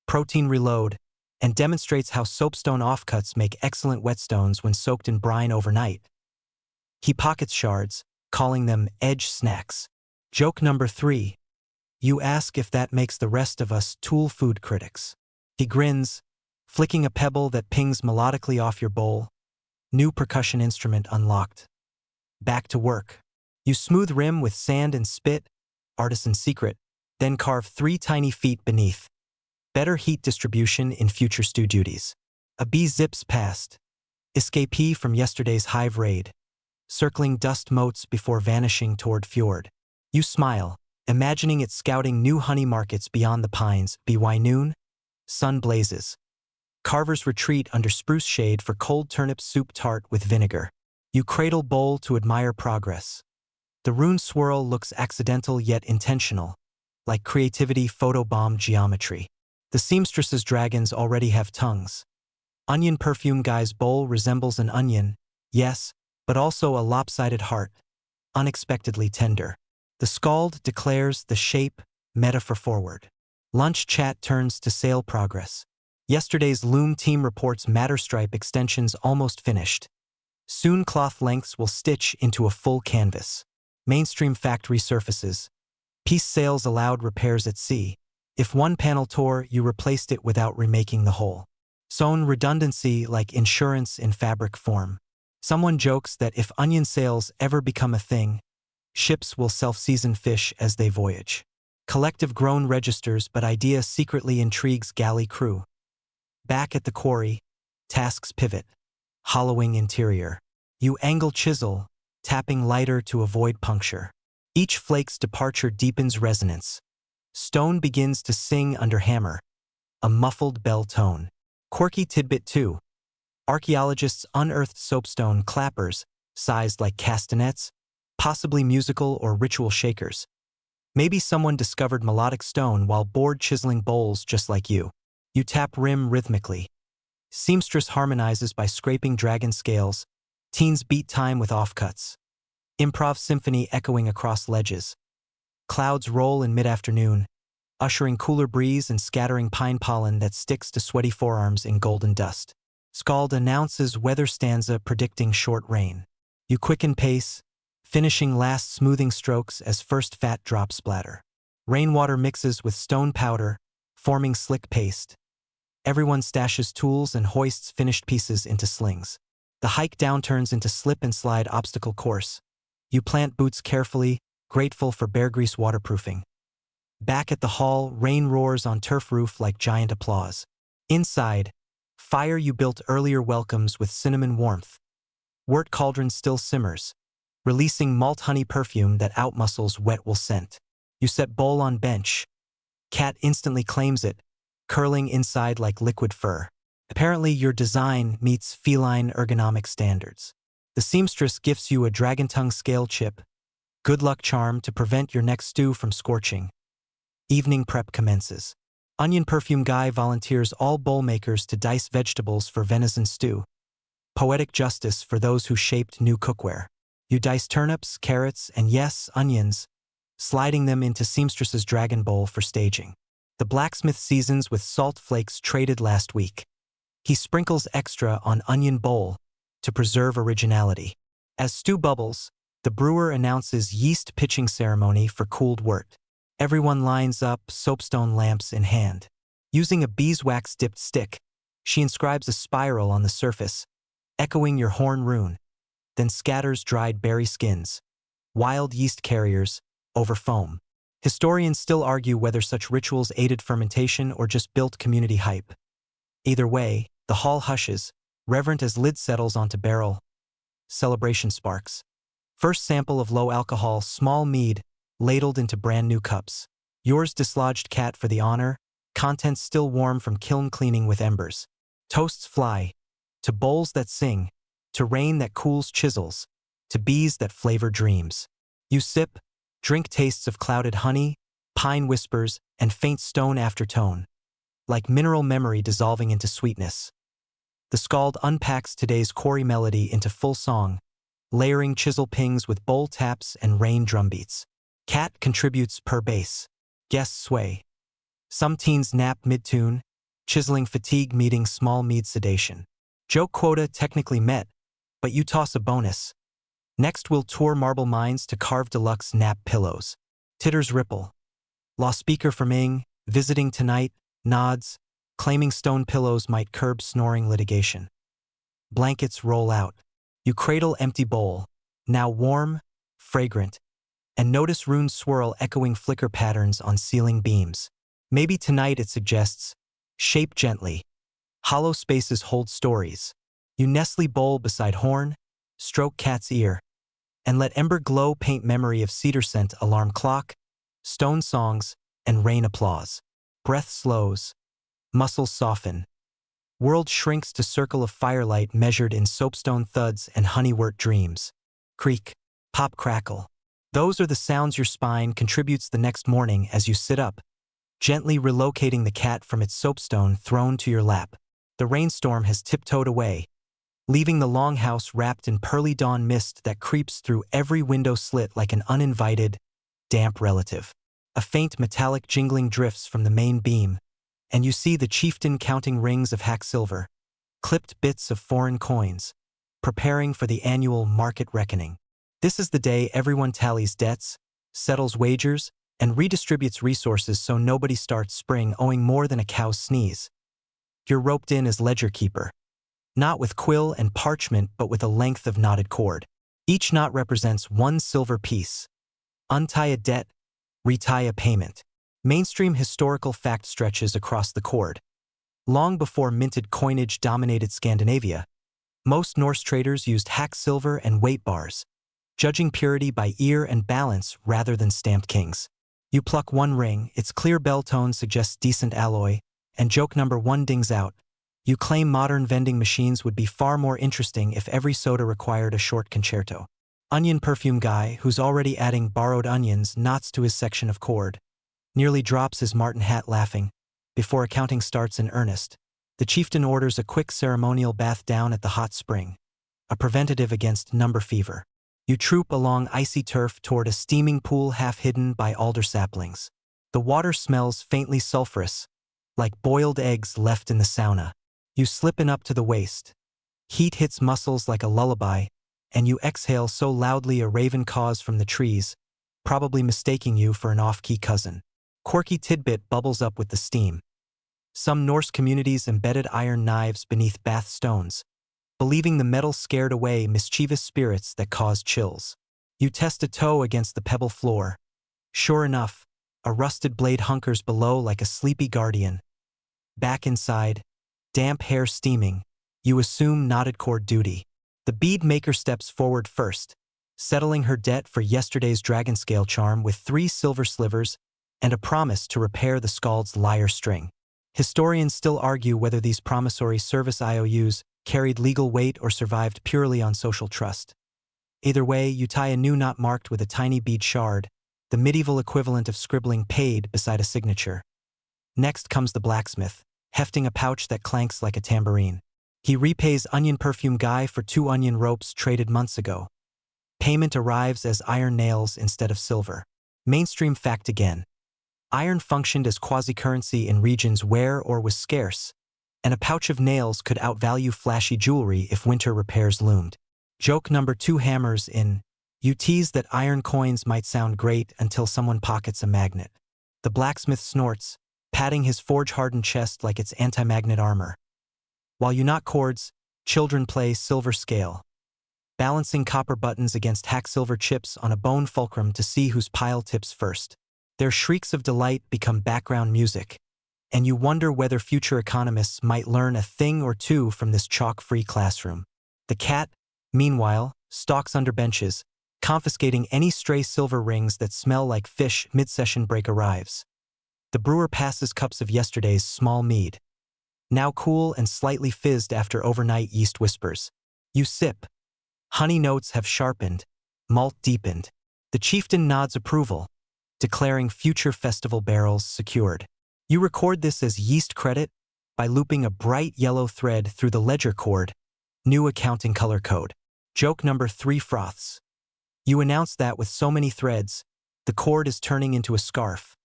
protein reload, and demonstrates how soapstone offcuts make excellent whetstones when soaked in brine overnight. He pockets shards, calling them edge snacks. Joke number 3. You ask if that makes the rest of us tool food critics. He grins, flicking a pebble that pings melodically off your bowl. New percussion instrument unlocked. Back to work. You smooth rim with sand and spit, artisan secret, then carve 3 tiny feet beneath. Better heat distribution in future stew duties. A bee zips past, escapee from yesterday's hive raid, circling dust motes before vanishing toward fjord. You smile, imagining it scouting new honey markets beyond the pines. By noon, sun blazes. Carvers retreat under spruce shade for cold turnip soup tart with vinegar. You cradle bowl to admire progress. The rune swirl looks accidental yet intentional, like creativity photobomb geometry. The seamstress's dragons already have tongues. Onion perfume guy's bowl resembles an onion, yes, but also a lopsided heart, unexpectedly tender. The skald declares the shape, metaphor forward. Lunch chat turns to sale progress. Yesterday's loom team reports matter stripe extensions almost finished. Soon cloth lengths will stitch into a full canvas. Mainstream fact resurfaces. Piece sales allowed repairs at sea. If one panel tore, you replaced it without remaking the whole. Sewn redundancy like insurance in fabric form. Someone jokes that if onion sales ever become a thing, ships will self-season fish as they voyage. Collective groan registers, but idea secretly intrigues galley crew. Back at the quarry, tasks pivot. Hollowing interior. You angle chisel, tapping lighter to avoid puncture. Each flake's departure deepens resonance. Stone begins to sing under hammer. A muffled bell tone. Quirky tidbit 2. Archaeologists unearthed soapstone clappers, sized like castanets, possibly musical or ritual shakers. Maybe someone discovered melodic stone while bored chiseling bowls just like you. You tap rim rhythmically. Seamstress harmonizes by scraping dragon scales. Teens beat time with offcuts. Improv symphony echoing across ledges. Clouds roll in mid-afternoon, ushering cooler breeze and scattering pine pollen that sticks to sweaty forearms in golden dust. Skald announces weather stanza predicting short rain. You quicken pace, finishing last smoothing strokes as first fat drops splatter. Rainwater mixes with stone powder, forming slick paste. Everyone stashes tools and hoists finished pieces into slings. The hike down turns into slip and slide obstacle course. You plant boots carefully, grateful for bear grease waterproofing. Back at the hall, rain roars on turf roof like giant applause. Inside, fire you built earlier welcomes with cinnamon warmth. Wort cauldron still simmers, releasing malt honey perfume that outmuscles wet wool scent. You set bowl on bench. Cat instantly claims it, curling inside like liquid fur. Apparently your design meets feline ergonomic standards. The seamstress gifts you a dragon tongue scale chip, good luck charm to prevent your next stew from scorching. Evening prep commences. Onion perfume guy volunteers all bowl makers to dice vegetables for venison stew. Poetic justice for those who shaped new cookware. You dice turnips, carrots, and yes, onions, sliding them into seamstress's dragon bowl for staging. The blacksmith seasons with salt flakes traded last week. He sprinkles extra on onion bowl to preserve originality. As stew bubbles, the brewer announces yeast pitching ceremony for cooled wort. Everyone lines up, soapstone lamps in hand. Using a beeswax-dipped stick, she inscribes a spiral on the surface, echoing your horn rune, then scatters dried berry skins, wild yeast carriers, over foam. Historians still argue whether such rituals aided fermentation or just built community hype. Either way, the hall hushes, reverent as lid settles onto barrel. celebration sparks. First sample of low-alcohol, small mead, ladled into brand-new cups. Yours dislodged cat for the honor, contents still warm from kiln cleaning with embers. Toasts fly, to bowls that sing, to rain that cools chisels, to bees that flavor dreams. You sip, drink tastes of clouded honey, pine whispers, and faint stone aftertone, like mineral memory dissolving into sweetness. The skald unpacks today's quarry melody into full song, layering chisel pings with bowl taps and rain drumbeats. Cat contributes per bass. Guests sway. Some teens nap mid-tune, chiseling fatigue meeting small mead sedation. Joke quota technically met, but you toss a bonus. Next we'll tour marble mines to carve deluxe nap pillows. Titters ripple. Law speaker from Ing, visiting tonight, nods, claiming stone pillows might curb snoring litigation. Blankets roll out. You cradle empty bowl, now warm, fragrant, and notice runes swirl echoing flicker patterns on ceiling beams. Maybe tonight it suggests, shape gently. Hollow spaces hold stories. You Nestle bowl beside horn, stroke cat's ear, and let ember glow paint memory of cedar scent alarm clock, stone songs, and rain applause. Breath slows, muscles soften. World shrinks to circle of firelight measured in soapstone thuds and honeywort dreams. Creak, pop, crackle. Those are the sounds your spine contributes the next morning as you sit up, gently relocating the cat from its soapstone throne to your lap. The rainstorm has tiptoed away, leaving the longhouse wrapped in pearly dawn mist that creeps through every window slit like an uninvited, damp relative. A faint metallic jingling drifts from the main beam, and you see the chieftain counting rings of hack silver, clipped bits of foreign coins, preparing for the annual market reckoning. This is the day everyone tallies debts, settles wagers, and redistributes resources so nobody starts spring owing more than a cow's sneeze. You're roped in as ledger keeper, not with quill and parchment but with a length of knotted cord. Each knot represents one silver piece. Untie a debt, retie a payment. Mainstream historical fact stretches across the cord. Long before minted coinage dominated Scandinavia, most Norse traders used hack silver and weight bars, judging purity by ear and balance rather than stamped kings. You pluck one ring, its clear bell tone suggests decent alloy, and joke number one dings out. You claim modern vending machines would be far more interesting if every soda required a short concerto. Onion perfume guy, who's already adding borrowed onions, knots to his section of cord, nearly drops his martin hat laughing. Before accounting starts in earnest, the chieftain orders a quick ceremonial bath down at the hot spring, a preventative against number fever. You troop along icy turf toward a steaming pool half hidden by alder saplings. The water smells faintly sulfurous, like boiled eggs left in the sauna. You slip in up to the waist. Heat hits muscles like a lullaby, and you exhale so loudly a raven caws from the trees, probably mistaking you for an off-key cousin. Quirky tidbit bubbles up with the steam. Some Norse communities embedded iron knives beneath bath stones, believing the metal scared away mischievous spirits that caused chills. You test a toe against the pebble floor. Sure enough, a rusted blade hunkers below like a sleepy guardian. Back inside, damp hair steaming, you assume knotted cord duty. The bead maker steps forward first, settling her debt for yesterday's dragon scale charm with 3 silver slivers and a promise to repair the skald's lyre string. Historians still argue whether these promissory service IOUs carried legal weight or survived purely on social trust. Either way, you tie a new knot marked with a tiny bead shard, the medieval equivalent of scribbling paid beside a signature. Next comes the blacksmith, hefting a pouch that clanks like a tambourine. He repays onion perfume guy for 2 onion ropes traded months ago. Payment arrives as iron nails instead of silver. Mainstream fact again. Iron functioned as quasi-currency in regions where ore was scarce, and a pouch of nails could outvalue flashy jewelry if winter repairs loomed. Joke number 2 hammers in. You tease that iron coins might sound great until someone pockets a magnet. The blacksmith snorts, patting his forge-hardened chest like it's anti-magnet armor. While you knot cords, children play silver scale, balancing copper buttons against hack silver chips on a bone fulcrum to see whose pile tips first. Their shrieks of delight become background music, and you wonder whether future economists might learn a thing or two from this chalk-free classroom. The cat, meanwhile, stalks under benches, confiscating any stray silver rings that smell like fish. Mid-session break arrives. The brewer passes cups of yesterday's small mead, now cool and slightly fizzed after overnight yeast whispers. You sip. Honey notes have sharpened, malt deepened. The chieftain nods approval, declaring future festival barrels secured. You record this as yeast credit by looping a bright yellow thread through the ledger cord, new accounting color code. Joke number 3: froths. You announce that with so many threads, the cord is turning into a scarf.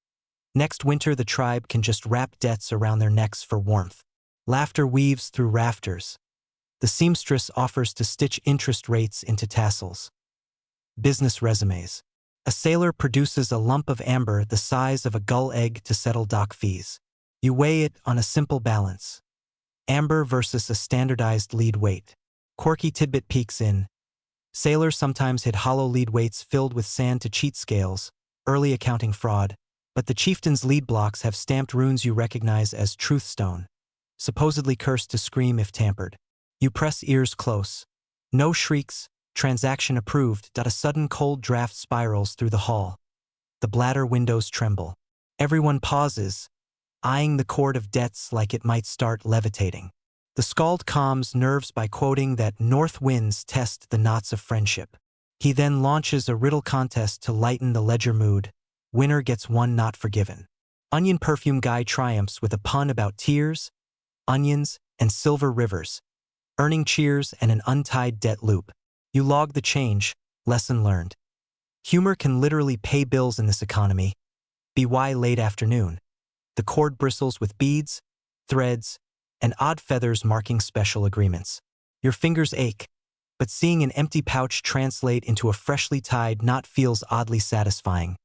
Next winter the tribe can just wrap debts around their necks for warmth. Laughter weaves through rafters. The seamstress offers to stitch interest rates into tassels. Business resumes. A sailor produces a lump of amber the size of a gull egg to settle dock fees. You weigh it on a simple balance. Amber versus a standardized lead weight. Quirky tidbit peeks in. Sailors sometimes hid hollow lead weights filled with sand to cheat scales, early accounting fraud, but the chieftain's lead blocks have stamped runes you recognize as truth stone, supposedly cursed to scream if tampered. You press ears close. No shrieks, transaction approved. A sudden cold draft spirals through the hall. The bladder windows tremble. Everyone pauses, eyeing the cord of debts like it might start levitating. The skald calms nerves by quoting that north winds test the knots of friendship. He then launches a riddle contest to lighten the ledger mood. Winner gets one not forgiven. Onion perfume guy triumphs with a pun about tears, onions, and silver rivers, earning cheers and an untied debt loop. You log the change, lesson learned. Humor can literally pay bills in this economy. BY late afternoon. The cord bristles with beads, threads, and odd feathers marking special agreements. Your fingers ache, but seeing an empty pouch translate into a freshly tied knot feels oddly satisfying.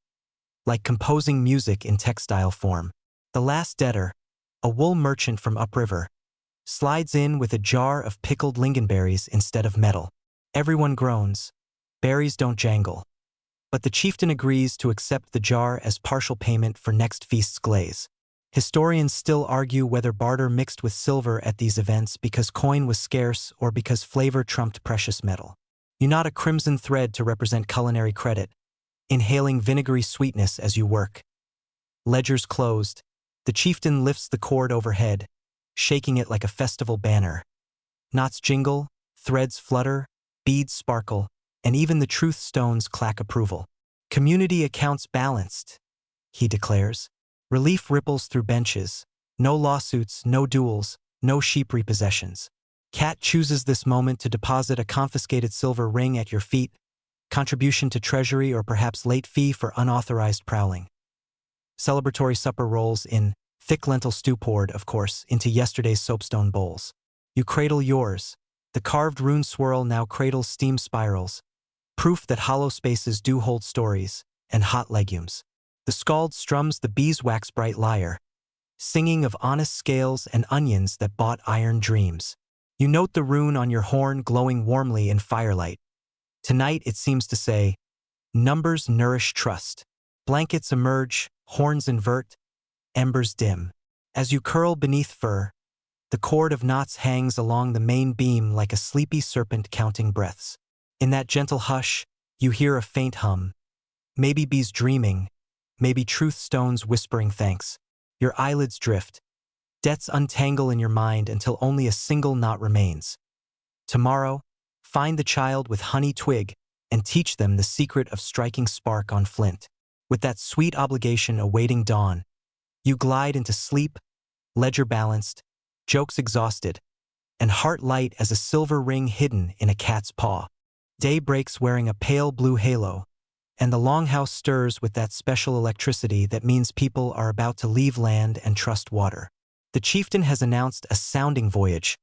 Like composing music in textile form. The last debtor, a wool merchant from upriver, slides in with a jar of pickled lingonberries instead of metal. Everyone groans. Berries don't jangle. But the chieftain agrees to accept the jar as partial payment for next feast's glaze. Historians still argue whether barter mixed with silver at these events because coin was scarce or because flavor trumped precious metal. You knot a crimson thread to represent culinary credit, inhaling vinegary sweetness as you work. Ledgers closed. The chieftain lifts the cord overhead, shaking it like a festival banner. Knots jingle, threads flutter, beads sparkle, and even the truth stones clack approval. Community accounts balanced, he declares. Relief ripples through benches. No lawsuits, no duels, no sheep repossessions. Cat chooses this moment to deposit a confiscated silver ring at your feet, contribution to treasury or perhaps late fee for unauthorized prowling. Celebratory supper rolls in, thick lentil stew poured, of course, into yesterday's soapstone bowls. You cradle yours. The carved rune swirl now cradles steam spirals, proof that hollow spaces do hold stories, and hot legumes. The skald strums the beeswax bright lyre, singing of honest scales and onions that bought iron dreams. You note the rune on your horn glowing warmly in firelight. Tonight it seems to say, numbers nourish trust. Blankets emerge, horns invert, embers dim. As you curl beneath fur, the cord of knots hangs along the main beam like a sleepy serpent counting breaths. In that gentle hush, you hear a faint hum. Maybe bees dreaming, maybe truth stones whispering thanks. Your eyelids drift. Debts untangle in your mind until only a single knot remains. Tomorrow, find the child with honey twig and teach them the secret of striking spark on flint. With that sweet obligation awaiting dawn, you glide into sleep, ledger balanced, jokes exhausted, and heart light as a silver ring hidden in a cat's paw. Day breaks wearing a pale blue halo, and the longhouse stirs with that special electricity that means people are about to leave land and trust water. The chieftain has announced a sounding voyage,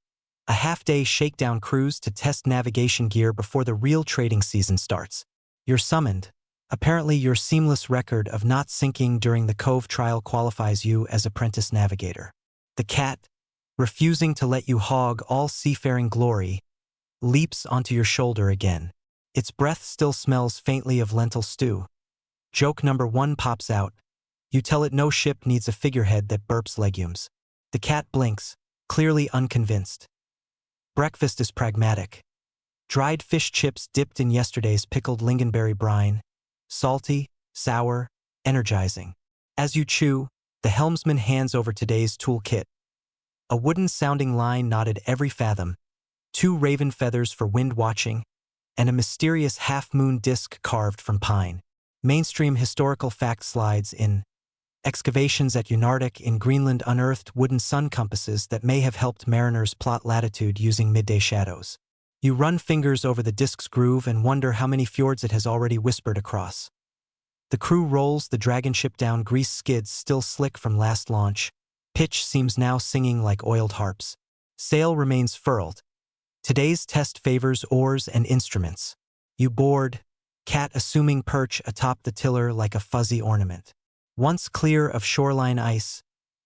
a half-day shakedown cruise to test navigation gear before the real trading season starts. You're summoned. Apparently your seamless record of not sinking during the Cove trial qualifies you as apprentice navigator. The cat, refusing to let you hog all seafaring glory, leaps onto your shoulder again. Its breath still smells faintly of lentil stew. Joke number 1 pops out. You tell it no ship needs a figurehead that burps legumes. The cat blinks, clearly unconvinced. Breakfast is pragmatic. Dried fish chips dipped in yesterday's pickled lingonberry brine. Salty, sour, energizing. As you chew, the helmsman hands over today's toolkit. A wooden-sounding line knotted every fathom, 2 raven feathers for wind watching, and a mysterious half-moon disc carved from pine. Mainstream historical fact slides in. Excavations at Unartic in Greenland unearthed wooden sun compasses that may have helped mariners plot latitude using midday shadows. You run fingers over the disc's groove and wonder how many fjords it has already whispered across. The crew rolls the dragon ship down grease skids still slick from last launch. Pitch seems now singing like oiled harps. Sail remains furled. Today's test favors oars and instruments. You board, cat assuming perch atop the tiller like a fuzzy ornament. Once clear of shoreline ice,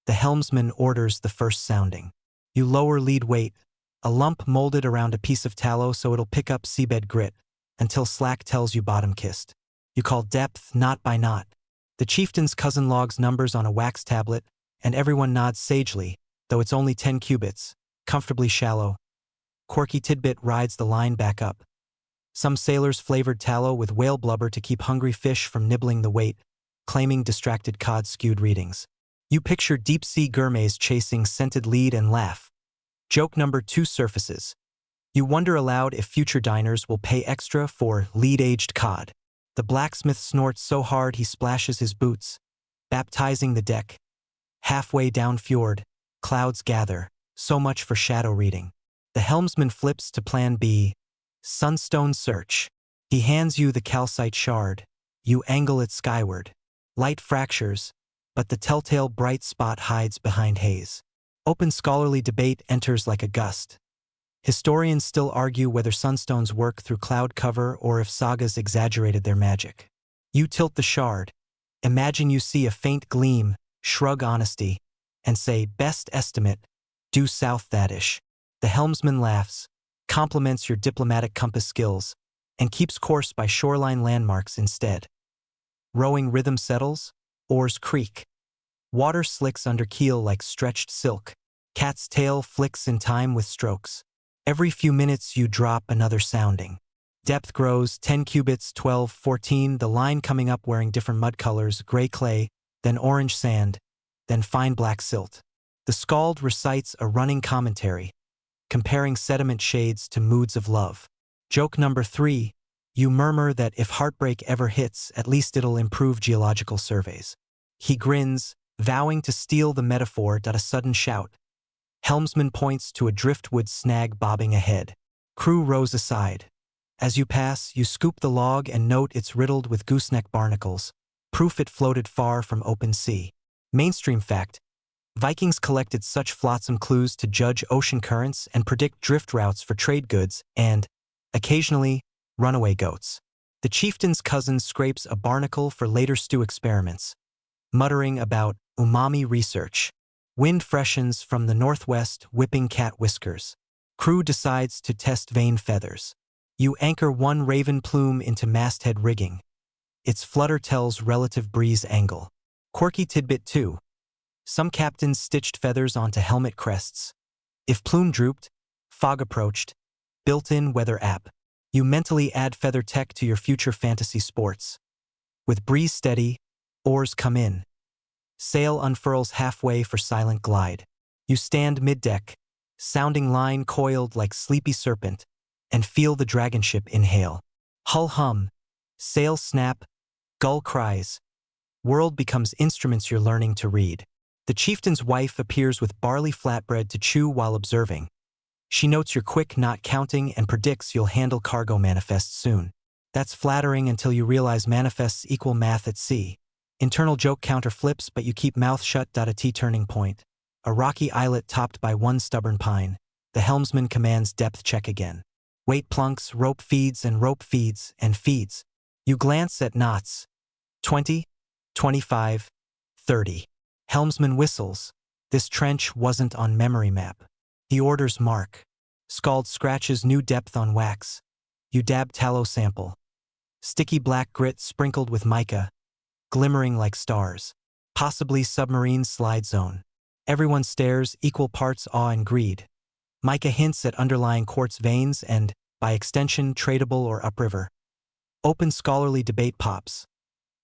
the helmsman orders the first sounding. You lower lead weight, a lump molded around a piece of tallow so it'll pick up seabed grit, until slack tells you bottom kissed. You call depth knot by knot. The chieftain's cousin logs numbers on a wax tablet, and everyone nods sagely, though it's only 10 cubits, comfortably shallow. Quirky Tidbit rides the line back up. Some sailors flavored tallow with whale blubber to keep hungry fish from nibbling the weight, claiming distracted cod skewed readings. You picture deep-sea gourmets chasing scented lead and laugh. Joke number 2 surfaces. You wonder aloud if future diners will pay extra for lead-aged cod. The blacksmith snorts so hard he splashes his boots, baptizing the deck. Halfway down fjord, clouds gather, so much for shadow reading. The helmsman flips to plan B, sunstone search. He hands you the calcite shard. You angle it skyward. Light fractures, but the telltale bright spot hides behind haze. Open scholarly debate enters like a gust. Historians still argue whether sunstones work through cloud cover or if sagas exaggerated their magic. You tilt the shard. Imagine you see a faint gleam, shrug honesty, and say, best estimate, due south that-ish. The helmsman laughs, compliments your diplomatic compass skills, and keeps course by shoreline landmarks instead. Rowing rhythm settles, oars creak. Water slicks under keel like stretched silk. Cat's tail flicks in time with strokes. Every few minutes you drop another sounding. Depth grows, 10 cubits, 12, 14, the line coming up wearing different mud colors, gray clay, then orange sand, then fine black silt. The skald recites a running commentary, comparing sediment shades to moods of love. Joke number 3, you murmur that if heartbreak ever hits, at least it'll improve geological surveys. He grins, vowing to steal the metaphor. A sudden shout. Helmsman points to a driftwood snag bobbing ahead. Crew rows aside. As you pass, you scoop the log and note it's riddled with gooseneck barnacles, proof it floated far from open sea. Mainstream fact. Vikings collected such flotsam clues to judge ocean currents and predict drift routes for trade goods and, occasionally, runaway goats. The chieftain's cousin scrapes a barnacle for later stew experiments, muttering about umami research. Wind freshens from the northwest, whipping cat whiskers. Crew decides to test vane feathers. You anchor one raven plume into masthead rigging. Its flutter tells relative breeze angle. Quirky tidbit 2. Some captains stitched feathers onto helmet crests. If plume drooped, fog approached, built-in weather app. You mentally add feather tech to your future fantasy sports. With breeze steady, oars come in. Sail unfurls halfway for silent glide. You stand mid-deck, sounding line coiled like sleepy serpent, and feel the dragon ship inhale. Hull hum, sail snap, gull cries. World becomes instruments you're learning to read. The chieftain's wife appears with barley flatbread to chew while observing. She notes your quick knot counting and predicts you'll handle cargo manifests soon. That's flattering until you realize manifests equal math at sea. Internal joke counter flips, but you keep mouth shut. A T-turning point. A rocky islet topped by one stubborn pine. The helmsman commands depth check again. Weight plunks, rope feeds and rope feeds and feeds. You glance at knots. 20, 25, 30. Helmsman whistles. This trench wasn't on memory map. He orders mark. Scald scratches new depth on wax. You dab tallow sample. Sticky black grit sprinkled with mica, glimmering like stars. Possibly submarine slide zone. Everyone stares, equal parts awe and greed. Mica hints at underlying quartz veins and, by extension tradable or upriver. Open scholarly debate pops.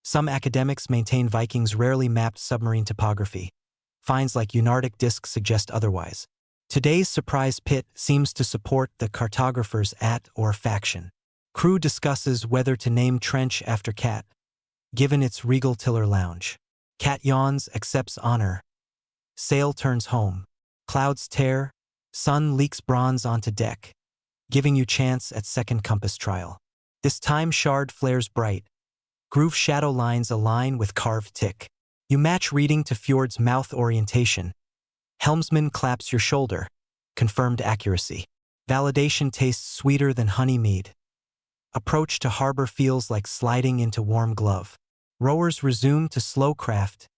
Some academics maintain Vikings rarely mapped submarine topography. Finds like Unarctic discs suggest otherwise. Today's surprise pit seems to support the cartographer's or faction. Crew discusses whether to name trench after cat, given its regal tiller lounge. Cat yawns, accepts honor. Sail turns home. Clouds tear. Sun leaks bronze onto deck, giving you chance at second compass trial. This time shard flares bright. Groove shadow lines align with carved tick. You match reading to fjord's mouth orientation. Helmsman claps your shoulder. Confirmed accuracy. Validation tastes sweeter than honey mead. Approach to harbor feels like sliding into warm glove. Rowers resume to slow craft.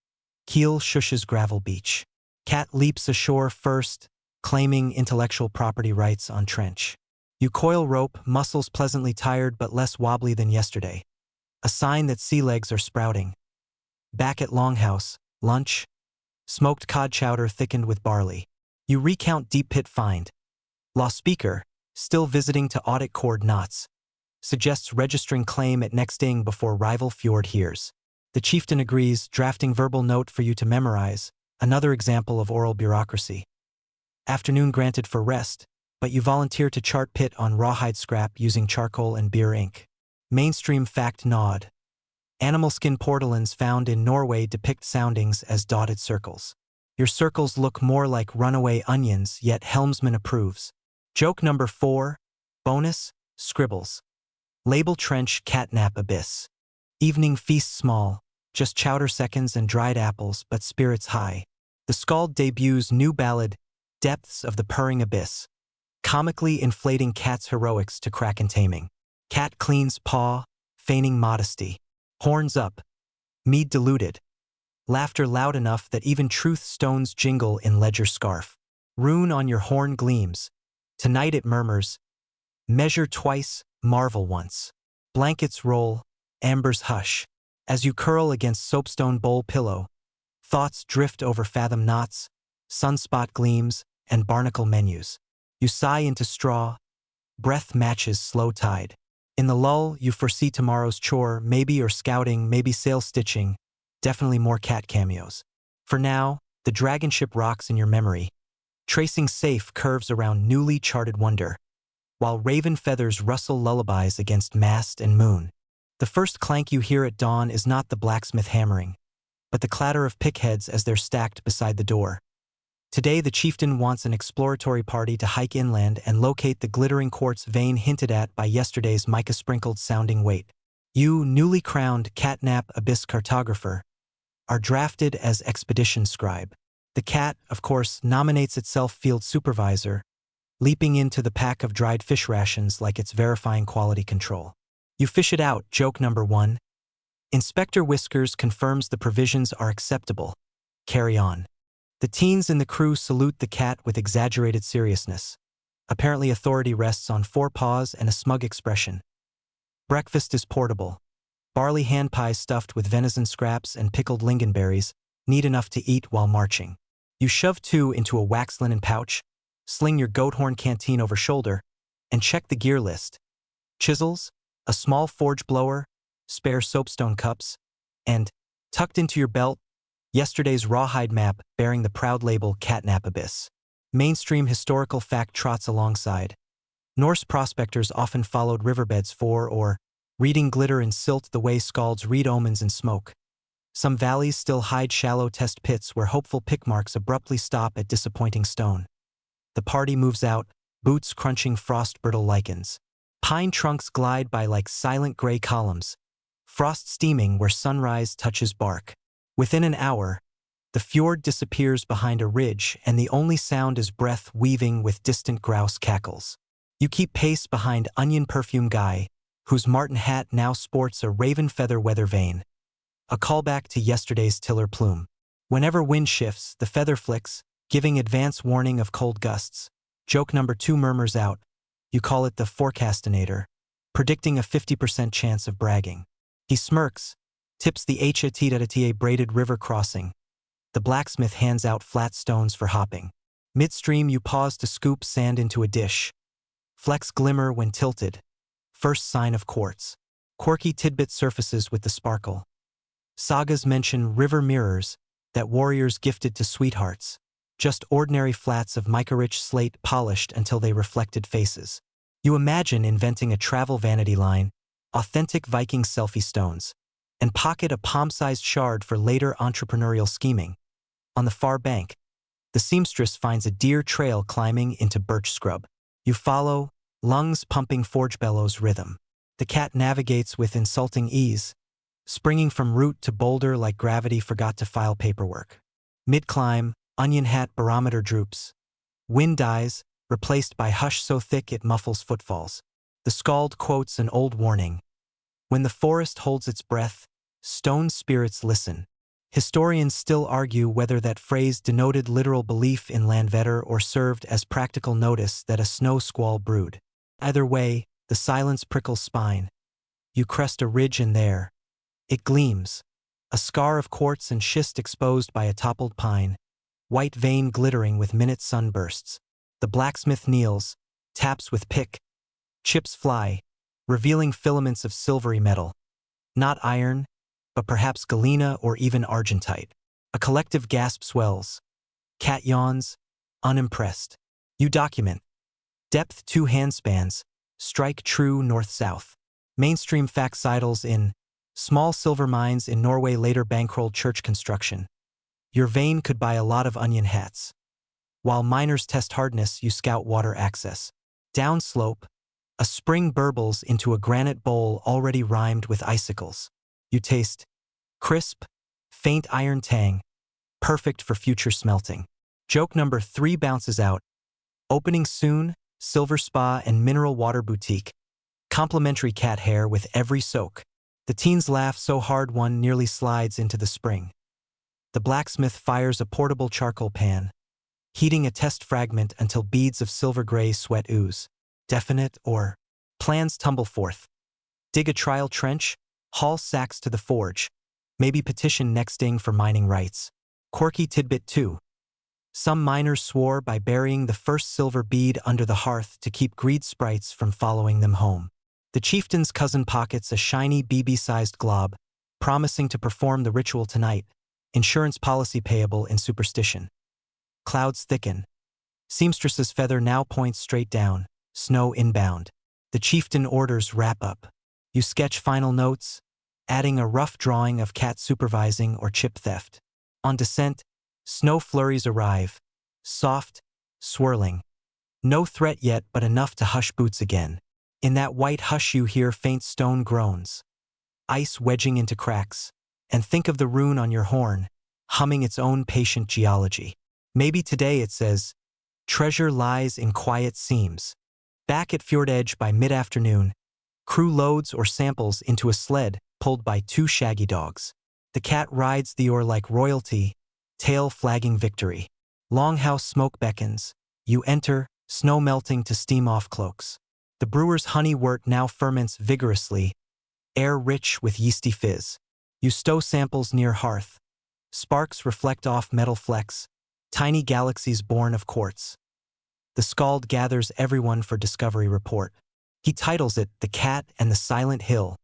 Keel shushes gravel beach. Cat leaps ashore first, claiming intellectual property rights on trench. You coil rope, muscles pleasantly tired but less wobbly than yesterday. A sign that sea legs are sprouting. Back at Longhouse, lunch. Smoked cod chowder thickened with barley. You recount deep pit find. Law speaker, still visiting to audit cord knots. Suggests registering claim at next ding before rival fjord hears. The chieftain agrees, drafting verbal note for you to memorize, another example of oral bureaucracy. Afternoon granted for rest, but you volunteer to chart pit on rawhide scrap using charcoal and beer ink. Mainstream fact nod. Animal skin portalains found in Norway depict soundings as dotted circles. Your circles look more like runaway onions, yet helmsman approves. Joke number 4. Bonus, scribbles. Label trench catnap abyss. Evening feast small, just chowder seconds and dried apples, but spirits high. The Scald debuts new ballad, Depths of the Purring Abyss. Comically inflating cat's heroics to crack and taming. Cat cleans paw, feigning modesty. Horns up. Mead diluted. Laughter loud enough that even truth stones jingle in ledger scarf. Rune on your horn gleams. Tonight it murmurs. Measure twice, marvel once. Blankets roll, ambers hush. As you curl against soapstone bowl pillow, thoughts drift over fathom knots, sunspot gleams, and barnacle menus. You sigh into straw. Breath matches slow tide. In the lull, you foresee tomorrow's chore, maybe or scouting, maybe sail stitching, definitely more cat cameos. For now, the dragon ship rocks in your memory, tracing safe curves around newly charted wonder, while raven feathers rustle lullabies against mast and moon. The first clank you hear at dawn is not the blacksmith hammering, but the clatter of pickheads as they're stacked beside the door. Today the chieftain wants an exploratory party to hike inland and locate the glittering quartz vein hinted at by yesterday's mica-sprinkled sounding weight. You, newly crowned catnap abyss cartographer, are drafted as expedition scribe. The cat, of course, nominates itself field supervisor, leaping into the pack of dried fish rations like it's verifying quality control. You fish it out, joke number 1. Inspector Whiskers confirms the provisions are acceptable. Carry on. The teens in the crew salute the cat with exaggerated seriousness. Apparently authority rests on 4 paws and a smug expression. Breakfast is portable. Barley hand pies stuffed with venison scraps and pickled lingonberries, neat enough to eat while marching. You shove 2 into a wax linen pouch, sling your goat horn canteen over shoulder, and check the gear list. Chisels, a small forge blower, spare soapstone cups, and, tucked into your belt, yesterday's rawhide map bearing the proud label Catnap Abyss. Mainstream historical fact trots alongside. Norse prospectors often followed riverbeds for or reading glitter and silt the way scalds read omens in smoke. Some valleys still hide shallow test pits where hopeful pick marks abruptly stop at disappointing stone. The party moves out, boots crunching frost-brittle lichens. Pine trunks glide by like silent gray columns, frost steaming where sunrise touches bark. Within an hour, the fjord disappears behind a ridge and the only sound is breath weaving with distant grouse cackles. You keep pace behind onion perfume guy, whose marten hat now sports a raven feather weather vane. A callback to yesterday's tiller plume. Whenever wind shifts, the feather flicks, giving advance warning of cold gusts. Joke number 2 murmurs out. You call it the forecastinator, predicting a 50% chance of bragging. He smirks, tips the HATA braided river crossing. The blacksmith hands out flat stones for hopping. Midstream you pause to scoop sand into a dish. Flecks glimmer when tilted. First sign of quartz. Quirky tidbit surfaces with the sparkle. Sagas mention river mirrors that warriors gifted to sweethearts. Just ordinary flats of mica-rich slate polished until they reflected faces. You imagine inventing a travel vanity line, authentic Viking selfie stones, and pocket a palm-sized shard for later entrepreneurial scheming. On the far bank, the seamstress finds a deer trail climbing into birch scrub. You follow, lungs pumping forge bellows rhythm. The cat navigates with insulting ease, springing from root to boulder like gravity forgot to file paperwork. Mid-climb, onion hat barometer droops. Wind dies, replaced by hush so thick it muffles footfalls. The skald quotes an old warning. When the forest holds its breath, stone spirits listen. Historians still argue whether that phrase denoted literal belief in Landvetter or served as practical notice that a snow squall brewed. Either way, the silence prickles spine. You crest a ridge and there. It gleams. A scar of quartz and schist exposed by a toppled pine. White vein glittering with minute sunbursts. The blacksmith kneels, taps with pick. Chips fly, revealing filaments of silvery metal. Not iron, but perhaps galena or even argentite. A collective gasp swells. Cat yawns, unimpressed. You document. Depth 2 handspans, strike true north-south. Mainstream facsimiles in small silver mines in Norway later bankrolled church construction. Your vein could buy a lot of onion hats. While miners test hardness, you scout water access. Downslope, a spring burbles into a granite bowl already rimed with icicles. You taste crisp, faint iron tang, perfect for future smelting. Joke number 3 bounces out. Opening soon, silver spa and mineral water boutique. Complimentary cat hair with every soak. The teens laugh so hard one nearly slides into the spring. The blacksmith fires a portable charcoal pan, heating a test fragment until beads of silver gray sweat ooze. Definite or plans tumble forth. Dig a trial trench, haul sacks to the forge, maybe petition nexting for mining rights. Quirky tidbit 2. Some miners swore by burying the first silver bead under the hearth to keep greed sprites from following them home. The chieftain's cousin pockets a shiny BB-sized glob, promising to perform the ritual tonight. Insurance policy payable in superstition. Clouds thicken. Seamstress's feather now points straight down, snow inbound. The chieftain orders wrap up. You sketch final notes, adding a rough drawing of cat supervising or chip theft. On descent, snow flurries arrive, soft, swirling. No threat yet but enough to hush boots again. In that white hush you hear faint stone groans, ice wedging into cracks, and think of the rune on your horn, humming its own patient geology. Maybe today it says, treasure lies in quiet seams. Back at fjord edge by mid-afternoon, crew loads or samples into a sled pulled by 2 shaggy dogs. The cat rides the oar like royalty, tail flagging victory. Longhouse smoke beckons. You enter, snow melting to steam off cloaks. The brewer's honey wort now ferments vigorously, air rich with yeasty fizz. You stow samples near hearth. Sparks reflect off metal flecks, tiny galaxies born of quartz. The skald gathers everyone for discovery report. He titles it The Cat and the Silent Hill,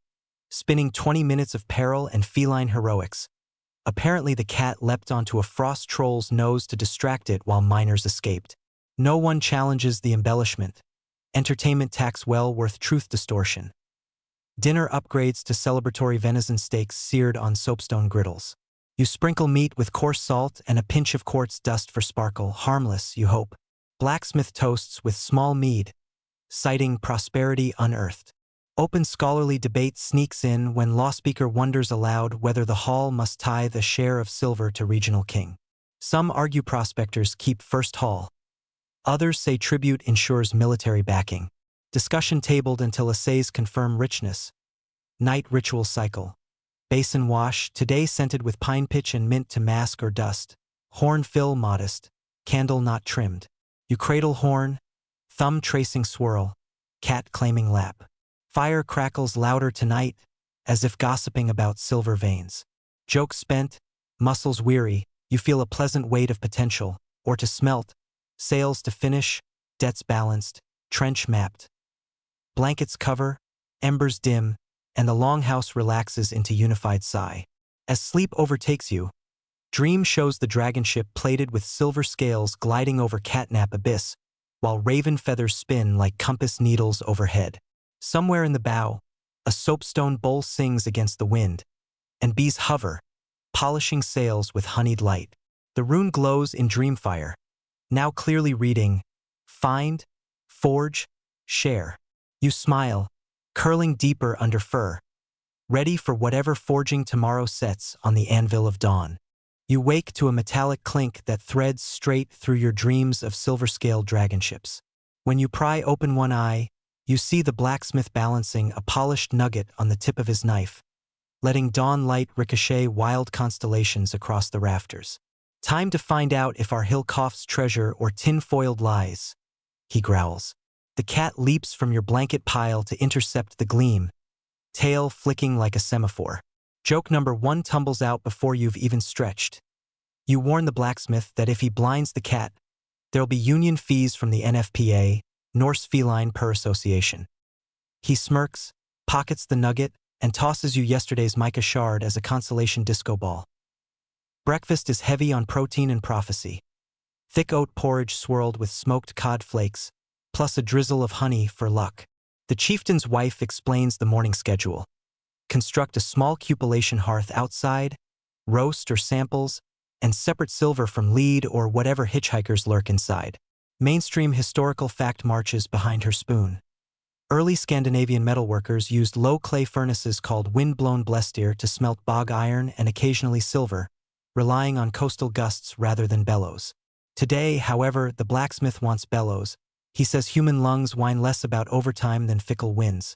spinning 20 minutes of peril and feline heroics. Apparently the cat leapt onto a frost troll's nose to distract it while miners escaped. No one challenges the embellishment. Entertainment tax well worth truth distortion. Dinner upgrades to celebratory venison steaks seared on soapstone griddles. You sprinkle meat with coarse salt and a pinch of quartz dust for sparkle, harmless, you hope. Blacksmith toasts with small mead, citing prosperity unearthed. Open scholarly debate sneaks in when lawspeaker wonders aloud whether the hall must tithe a share of silver to regional king. Some argue prospectors keep first hall. Others say tribute ensures military backing. Discussion tabled until essays confirm richness. Night ritual cycle. Basin wash, today scented with pine pitch and mint to mask or dust. Horn fill modest, candle not trimmed. You cradle horn, thumb tracing swirl, cat claiming lap. Fire crackles louder tonight, as if gossiping about silver veins. Joke spent, muscles weary, you feel a pleasant weight of potential, or to smelt, sales to finish, debts balanced, trench mapped. Blankets cover, embers dim, and the longhouse relaxes into unified sigh. As sleep overtakes you, dream shows the dragon ship plated with silver scales gliding over catnap abyss, while raven feathers spin like compass needles overhead. Somewhere in the bow, a soapstone bowl sings against the wind, and bees hover, polishing sails with honeyed light. The rune glows in dreamfire, now clearly reading, find, forge, share. You smile, curling deeper under fur, ready for whatever forging tomorrow sets on the anvil of dawn. You wake to a metallic clink that threads straight through your dreams of silver-scaled dragon ships. When you pry open one eye, you see the blacksmith balancing a polished nugget on the tip of his knife, letting dawn light ricochet wild constellations across the rafters. Time to find out if our hill coughs treasure or tin-foiled lies, he growls. The cat leaps from your blanket pile to intercept the gleam, tail flicking like a semaphore. Joke number 1 tumbles out before you've even stretched. You warn the blacksmith that if he blinds the cat, there'll be union fees from the NFPA, Norse Feline Per Association. He smirks, pockets the nugget, and tosses you yesterday's mica shard as a consolation disco ball. Breakfast is heavy on protein and prophecy. Thick oat porridge swirled with smoked cod flakes, plus a drizzle of honey for luck. The chieftain's wife explains the morning schedule. Construct a small cupellation hearth outside, roast or samples, and separate silver from lead or whatever hitchhikers lurk inside. Mainstream historical fact marches behind her spoon. Early Scandinavian metalworkers used low clay furnaces called wind-blown blestir to smelt bog iron and occasionally silver, relying on coastal gusts rather than bellows. Today, however, the blacksmith wants bellows. He says human lungs whine less about overtime than fickle winds.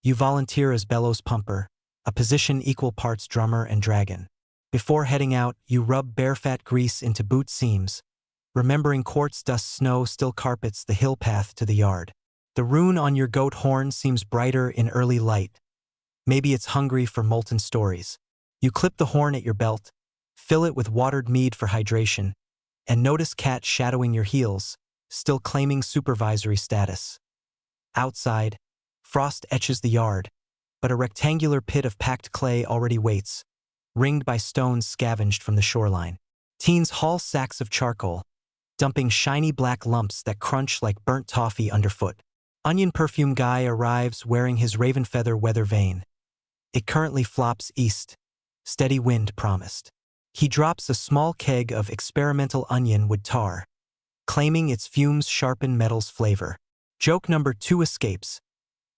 You volunteer as bellows pumper, a position equal parts drummer and dragon. Before heading out, you rub bare fat grease into boot seams, remembering quartz dust snow still carpets the hill path to the yard. The rune on your goat horn seems brighter in early light. Maybe it's hungry for molten stories. You clip the horn at your belt, fill it with watered mead for hydration, and notice cat shadowing your heels, still claiming supervisory status. Outside, frost etches the yard, but a rectangular pit of packed clay already waits, ringed by stones scavenged from the shoreline. Teens haul sacks of charcoal, dumping shiny black lumps that crunch like burnt toffee underfoot. Onion perfume guy arrives wearing his raven feather weather vane. It currently flops east, steady wind promised. He drops a small keg of experimental onion wood tar, claiming its fumes sharpen metal's flavor. Joke number 2 escapes.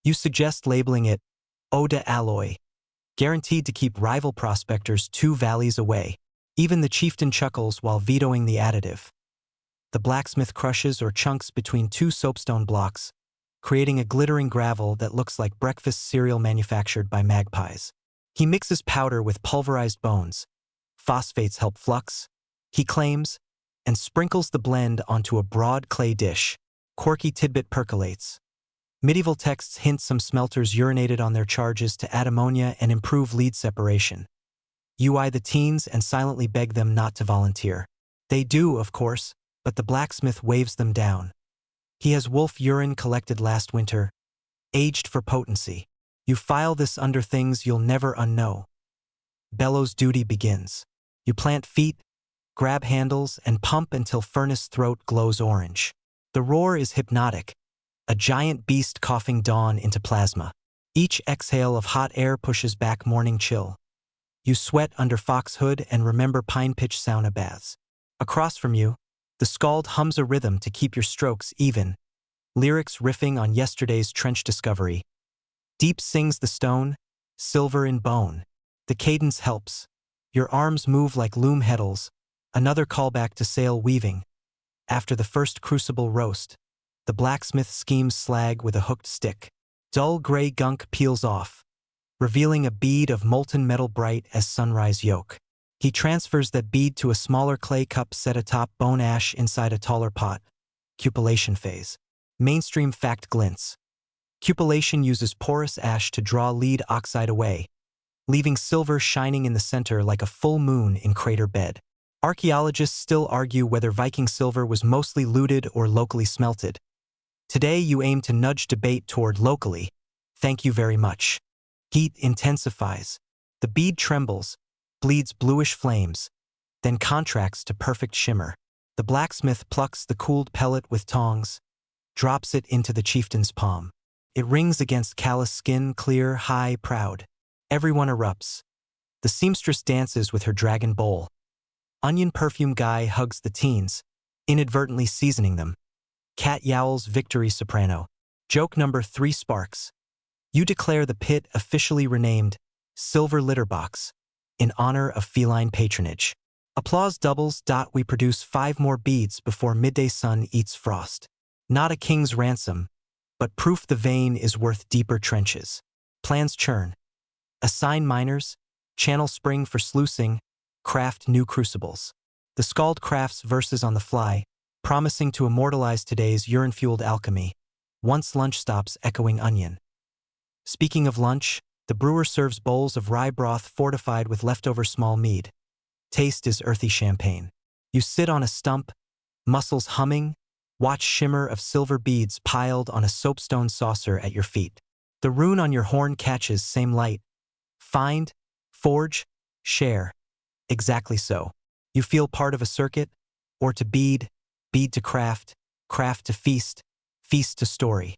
You suggest labeling it eau de alloy, guaranteed to keep rival prospectors 2 valleys away. Even the chieftain chuckles while vetoing the additive. The blacksmith crushes or chunks between 2 soapstone blocks, creating a glittering gravel that looks like breakfast cereal manufactured by magpies. He mixes powder with pulverized bones. Phosphates help flux, he claims, and sprinkles the blend onto a broad clay dish. Quirky tidbit percolates. Medieval texts hint some smelters urinated on their charges to add ammonia and improve lead separation. You eye the teens and silently beg them not to volunteer. They do, of course, but the blacksmith waves them down. He has wolf urine collected last winter, aged for potency. You file this under things you'll never unknow. Bellows duty begins. You plant feet, grab handles, and pump until furnace throat glows orange. The roar is hypnotic, a giant beast coughing dawn into plasma. Each exhale of hot air pushes back morning chill. You sweat under fox hood and remember pine pitch sauna baths. Across from you, the scald hums a rhythm to keep your strokes even, lyrics riffing on yesterday's trench discovery. Deep sings the stone, silver in bone. The cadence helps. Your arms move like loom heddles, another callback to sail weaving. After the first crucible roast, the blacksmith schemes slag with a hooked stick. Dull gray gunk peels off, revealing a bead of molten metal bright as sunrise yolk. He transfers that bead to a smaller clay cup set atop bone ash inside a taller pot. Cupellation phase. Mainstream fact glints. Cupellation uses porous ash to draw lead oxide away, leaving silver shining in the center like a full moon in crater bed. Archaeologists still argue whether Viking silver was mostly looted or locally smelted. Today you aim to nudge debate toward locally. Thank you very much. Heat intensifies. The bead trembles, bleeds bluish flames, then contracts to perfect shimmer. The blacksmith plucks the cooled pellet with tongs, drops it into the chieftain's palm. It rings against callous skin, clear, high, proud. Everyone erupts. The seamstress dances with her dragon bowl. Onion perfume guy hugs the teens, inadvertently seasoning them. Cat yowls victory soprano. Joke number 3 sparks. You declare the pit officially renamed Silver Litter Box in honor of feline patronage. Applause doubles. We produce 5 more beads before midday sun eats frost. Not a king's ransom, but proof the vein is worth deeper trenches. Plans churn. Assign miners, channel spring for sluicing, craft new crucibles. The scald crafts verses on the fly, promising to immortalize today's urine-fueled alchemy. Once lunch stops echoing onion. Speaking of lunch, the brewer serves bowls of rye broth fortified with leftover small mead. Taste is earthy champagne. You sit on a stump, muscles humming, watch shimmer of silver beads piled on a soapstone saucer at your feet. The rune on your horn catches same light. Find, forge, share. Exactly so. You feel part of a circuit, or to bead, bead to craft, craft to feast, feast to story.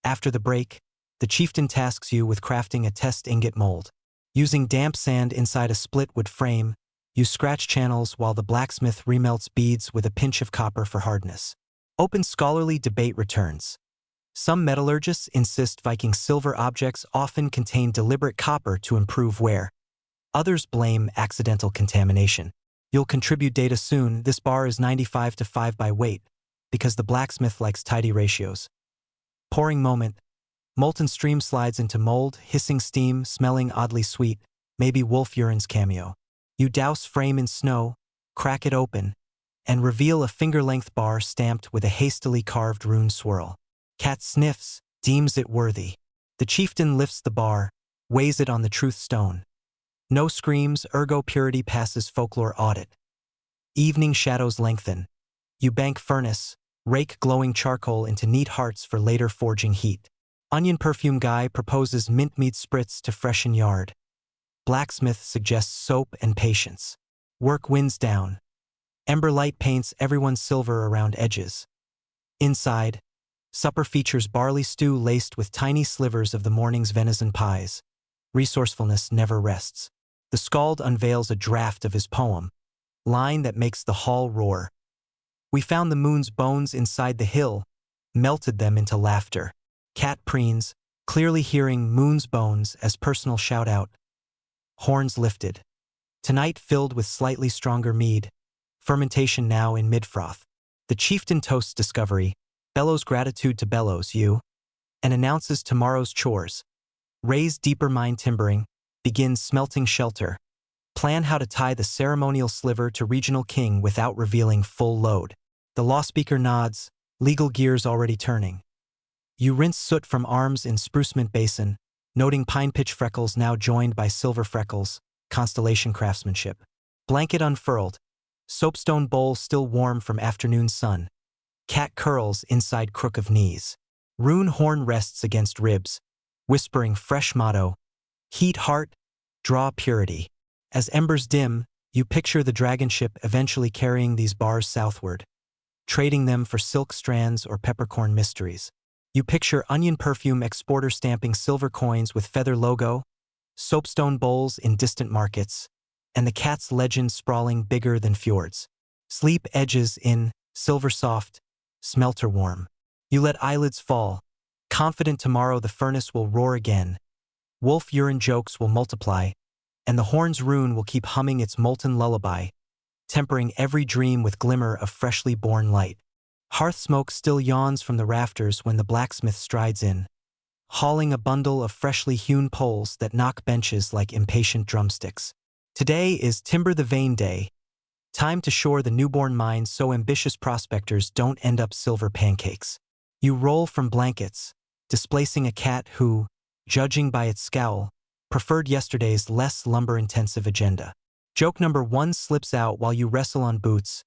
After the break, the chieftain tasks you with crafting a test ingot mold. Using damp sand inside a split wood frame, you scratch channels while the blacksmith remelts beads with a pinch of copper for hardness. Open scholarly debate returns. Some metallurgists insist Viking silver objects often contain deliberate copper to improve wear. Others blame accidental contamination. You'll contribute data soon. This bar is 95 to 5 by weight, because the blacksmith likes tidy ratios. Pouring moment. Molten stream slides into mold, hissing steam, smelling oddly sweet, maybe wolf urine's cameo. You douse frame in snow, crack it open, and reveal a finger-length bar stamped with a hastily carved rune swirl. Cat sniffs, deems it worthy. The chieftain lifts the bar, weighs it on the truth stone. No screams, ergo purity passes folklore audit. Evening shadows lengthen. You bank furnace, rake glowing charcoal into neat hearts for later forging heat. Onion perfume guy proposes mint mead spritz to freshen yard. Blacksmith suggests soap and patience. Work winds down. Ember light paints everyone's silver around edges. Inside, supper features barley stew laced with tiny slivers of the morning's venison pies. Resourcefulness never rests. The skald unveils a draft of his poem, line that makes the hall roar. We found the moon's bones inside the hill, melted them into laughter. Cat preens, clearly hearing moon's bones as personal shout-out. Horns lifted. Tonight filled with slightly stronger mead. Fermentation now in mid-froth. The chieftain toasts discovery, bellows gratitude to bellows you, and announces tomorrow's chores. Raise deeper mine timbering, begins smelting shelter. Plan how to tie the ceremonial sliver to regional king without revealing full load. The law speaker nods, legal gears already turning. You rinse soot from arms in spruce mint basin, noting pine pitch freckles now joined by silver freckles, constellation craftsmanship. Blanket unfurled, soapstone bowl still warm from afternoon sun. Cat curls inside crook of knees. Rune horn rests against ribs, whispering fresh motto, heat heart, draw purity. As embers dim, you picture the dragon ship eventually carrying these bars southward, trading them for silk strands or peppercorn mysteries. You picture onion perfume exporter stamping silver coins with feather logo, soapstone bowls in distant markets, and the cat's legend sprawling bigger than fjords. Sleep edges in, silver soft, smelter warm. You let eyelids fall, confident tomorrow the furnace will roar again. Wolf urine jokes will multiply, and the horn's rune will keep humming its molten lullaby, tempering every dream with glimmer of freshly born light. Hearth smoke still yawns from the rafters when the blacksmith strides in, hauling a bundle of freshly hewn poles that knock benches like impatient drumsticks. Today is Timber the Vein Day, time to shore the newborn mine so ambitious prospectors don't end up silver pancakes. You roll from blankets, displacing a cat who, judging by its scowl, preferred yesterday's less lumber-intensive agenda. Joke number 1 slips out while you wrestle on boots.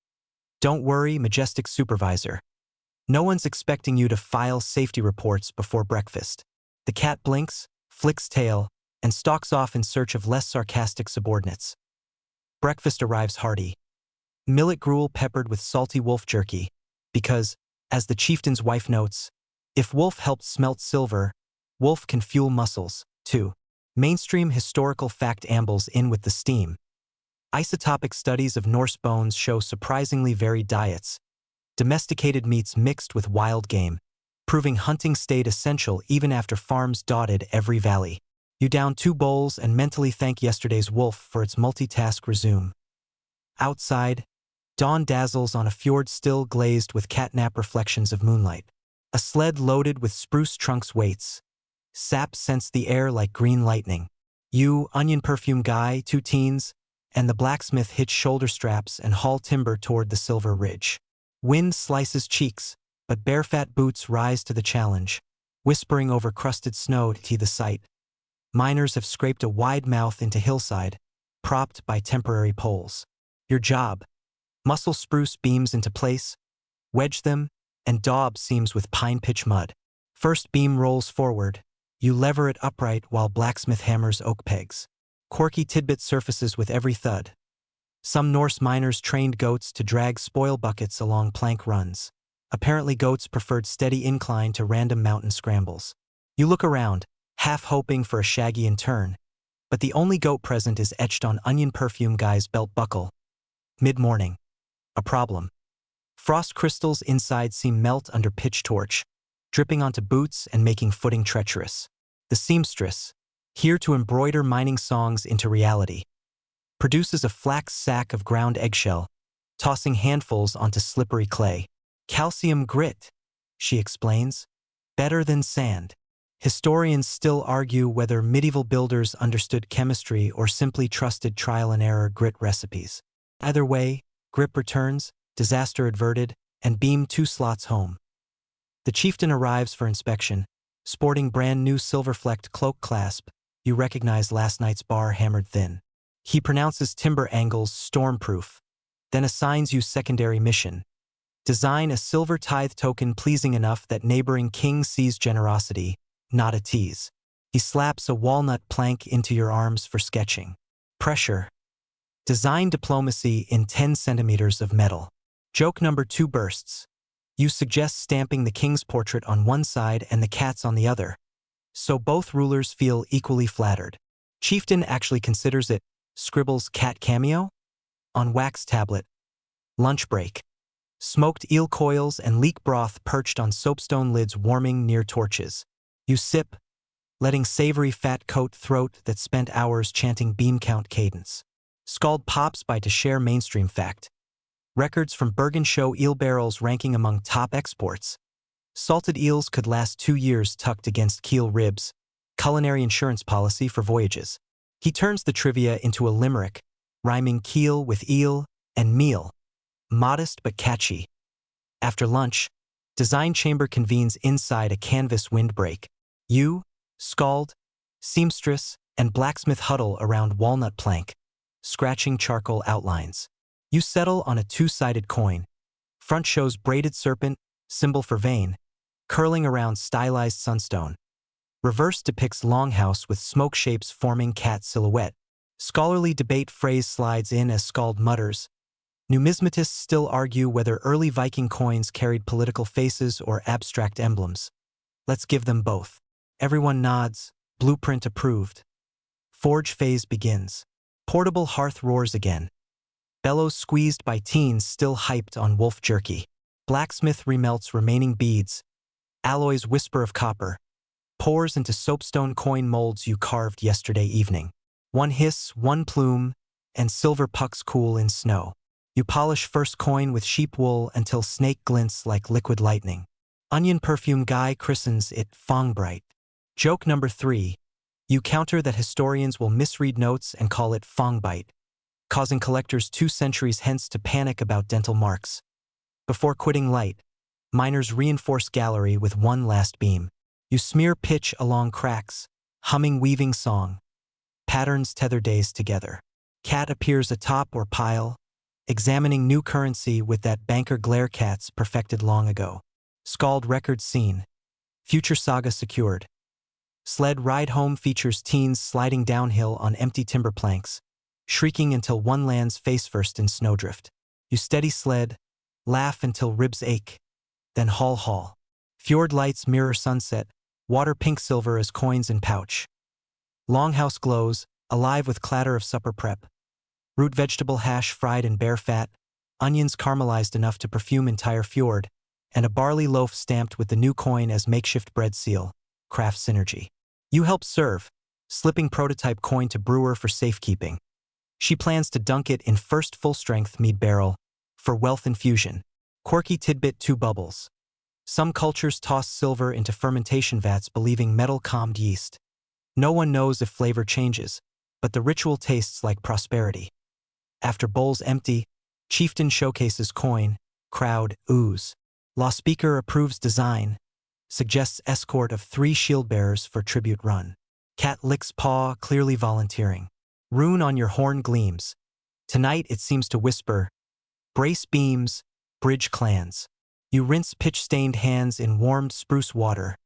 Don't worry, majestic supervisor. No one's expecting you to file safety reports before breakfast. The cat blinks, flicks tail, and stalks off in search of less sarcastic subordinates. Breakfast arrives hearty. Millet gruel peppered with salty wolf jerky, because, as the chieftain's wife notes, if wolf helped smelt silver, wolf can fuel muscles, too. Mainstream historical fact ambles in with the steam. Isotopic studies of Norse bones show surprisingly varied diets, domesticated meats mixed with wild game, proving hunting stayed essential even after farms dotted every valley. You down 2 bowls and mentally thank yesterday's wolf for its multitask resume. Outside, dawn dazzles on a fjord still glazed with catnap reflections of moonlight. A sled loaded with spruce trunks waits. Sap scents the air like green lightning. You, onion perfume guy, 2 teens, and the blacksmith hitch shoulder straps and haul timber toward the silver ridge. Wind slices cheeks, but bare fat boots rise to the challenge, whispering over crusted snow to the sight. Miners have scraped a wide mouth into hillside, propped by temporary poles. Your job: muscle spruce beams into place, wedge them, and daub seams with pine pitch mud. First beam rolls forward. You lever it upright while blacksmith hammers oak pegs. Quirky tidbit surfaces with every thud. Some Norse miners trained goats to drag spoil buckets along plank runs. Apparently goats preferred steady incline to random mountain scrambles. You look around, half hoping for a Shaggy turn, but the only goat present is etched on onion perfume guy's belt buckle. Mid-morning. A problem. Frost crystals inside seem melt under pitch torch, dripping onto boots and making footing treacherous. The seamstress, here to embroider mining songs into reality, produces a flax sack of ground eggshell, tossing handfuls onto slippery clay. Calcium grit, she explains. Better than sand. Historians still argue whether medieval builders understood chemistry or simply trusted trial-and-error grit recipes. Either way, grip returns, disaster averted, and beam 2 slots home. The chieftain arrives for inspection, sporting brand-new silver-flecked cloak clasp you recognize last night's bar hammered thin. He pronounces timber angles storm-proof, then assigns you secondary mission. Design a silver tithe token pleasing enough that neighboring king sees generosity, not a tease. He slaps a walnut plank into your arms for sketching. Pressure. Design diplomacy in 10 centimeters of metal. Joke number 2 bursts. You suggest stamping the king's portrait on one side and the cat's on the other, so both rulers feel equally flattered. Chieftain actually considers it, scribbles cat cameo on wax tablet. Lunch break. Smoked eel coils and leek broth perched on soapstone lids warming near torches. You sip, letting savory fat coat throat that spent hours chanting beam count cadence. Scald pops by to share mainstream fact. Records from Bergen show eel barrels ranking among top exports. Salted eels could last 2 years tucked against keel ribs. Culinary insurance policy for voyages. He turns the trivia into a limerick, rhyming keel with eel and meal. Modest but catchy. After lunch, design chamber convenes inside a canvas windbreak. You, scald, seamstress, and blacksmith huddle around walnut plank, scratching charcoal outlines. You settle on a 2-sided coin. Front shows braided serpent, symbol for vein, curling around stylized sunstone. Reverse depicts longhouse with smoke shapes forming cat silhouette. Scholarly debate phrase slides in as scald mutters. Numismatists still argue whether early Viking coins carried political faces or abstract emblems. Let's give them both. Everyone nods, blueprint approved. Forge phase begins. Portable hearth roars again. Bellows squeezed by teens still hyped on wolf jerky. Blacksmith remelts remaining beads. Alloys whisper of copper. Pours into soapstone coin molds you carved yesterday evening. One hiss, one plume, and silver pucks cool in snow. You polish first coin with sheep wool until snake glints like liquid lightning. Onion perfume guy christens it Fongbright. Joke number 3. You counter that historians will misread notes and call it Fongbite, causing collectors 2 centuries hence to panic about dental marks. Before quitting light, miners reinforce gallery with one last beam. You smear pitch along cracks, humming weaving song. Patterns tether days together. Cat appears atop or pile, examining new currency with that banker glare cats perfected long ago. Scald record seen. Future saga secured. Sled ride home features teens sliding downhill on empty timber planks, shrieking until one lands face first in snowdrift. You steady sled, laugh until ribs ache, then haul. Fjord lights mirror sunset, water pink silver as coins in pouch. Longhouse glows, alive with clatter of supper prep. Root vegetable hash fried in bare fat, onions caramelized enough to perfume entire fjord, and a barley loaf stamped with the new coin as makeshift bread seal. Craft synergy. You help serve, slipping prototype coin to brewer for safekeeping. She plans to dunk it in first full-strength mead barrel for wealth infusion. Quirky tidbit 2 bubbles. Some cultures toss silver into fermentation vats believing metal calmed yeast. No one knows if flavor changes, but the ritual tastes like prosperity. After bowls empty, chieftain showcases coin, crowd ooze. Law speaker approves design, suggests escort of 3 shield bearers for tribute run. Cat licks paw, clearly volunteering. Rune on your horn gleams. Tonight it seems to whisper, brace beams, bridge clans. You rinse pitch-stained hands in warmed spruce water,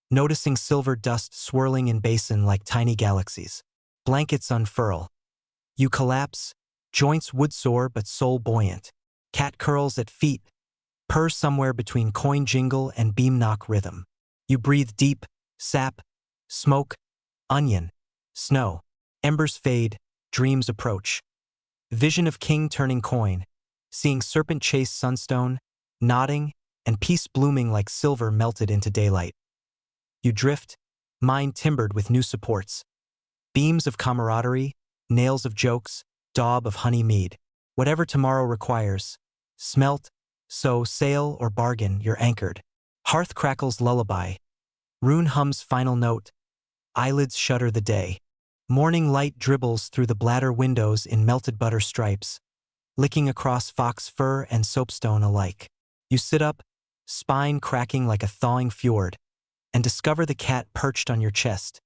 noticing silver dust swirling in basin like tiny galaxies. Blankets unfurl. You collapse, joints wood-sore but soul buoyant. Cat curls at feet, purrs somewhere between coin jingle and beam knock rhythm. You breathe deep, sap, smoke, onion, snow. Embers fade, dreams approach. Vision of king turning coin, seeing serpent chase sunstone, nodding, and peace blooming like silver melted into daylight. You drift, mind timbered with new supports. Beams of camaraderie, nails of jokes, daub of honey mead. Whatever tomorrow requires, smelt, sew, sail, or bargain, you're anchored. Hearth crackles lullaby. Rune hums final note. Eyelids shudder the day. Morning light dribbles through the bladder windows in melted butter stripes, licking across fox fur and soapstone alike. You sit up, spine cracking like a thawing fjord, and discover the cat perched on your chest,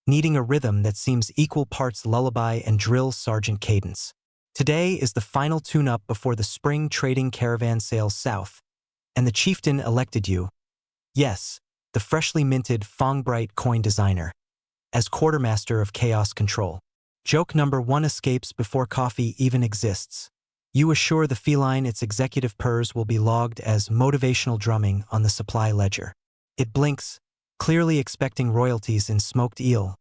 needing a rhythm that seems equal parts lullaby and drill sergeant cadence. Today is the final tune-up before the spring trading caravan sails south, and the chieftain elected you, yes, the freshly minted Fongbright coin designer, as quartermaster of chaos control. Joke number 1 escapes before coffee even exists. You assure the feline its executive purrs will be logged as motivational drumming on the supply ledger. It blinks, clearly expecting royalties in smoked eel.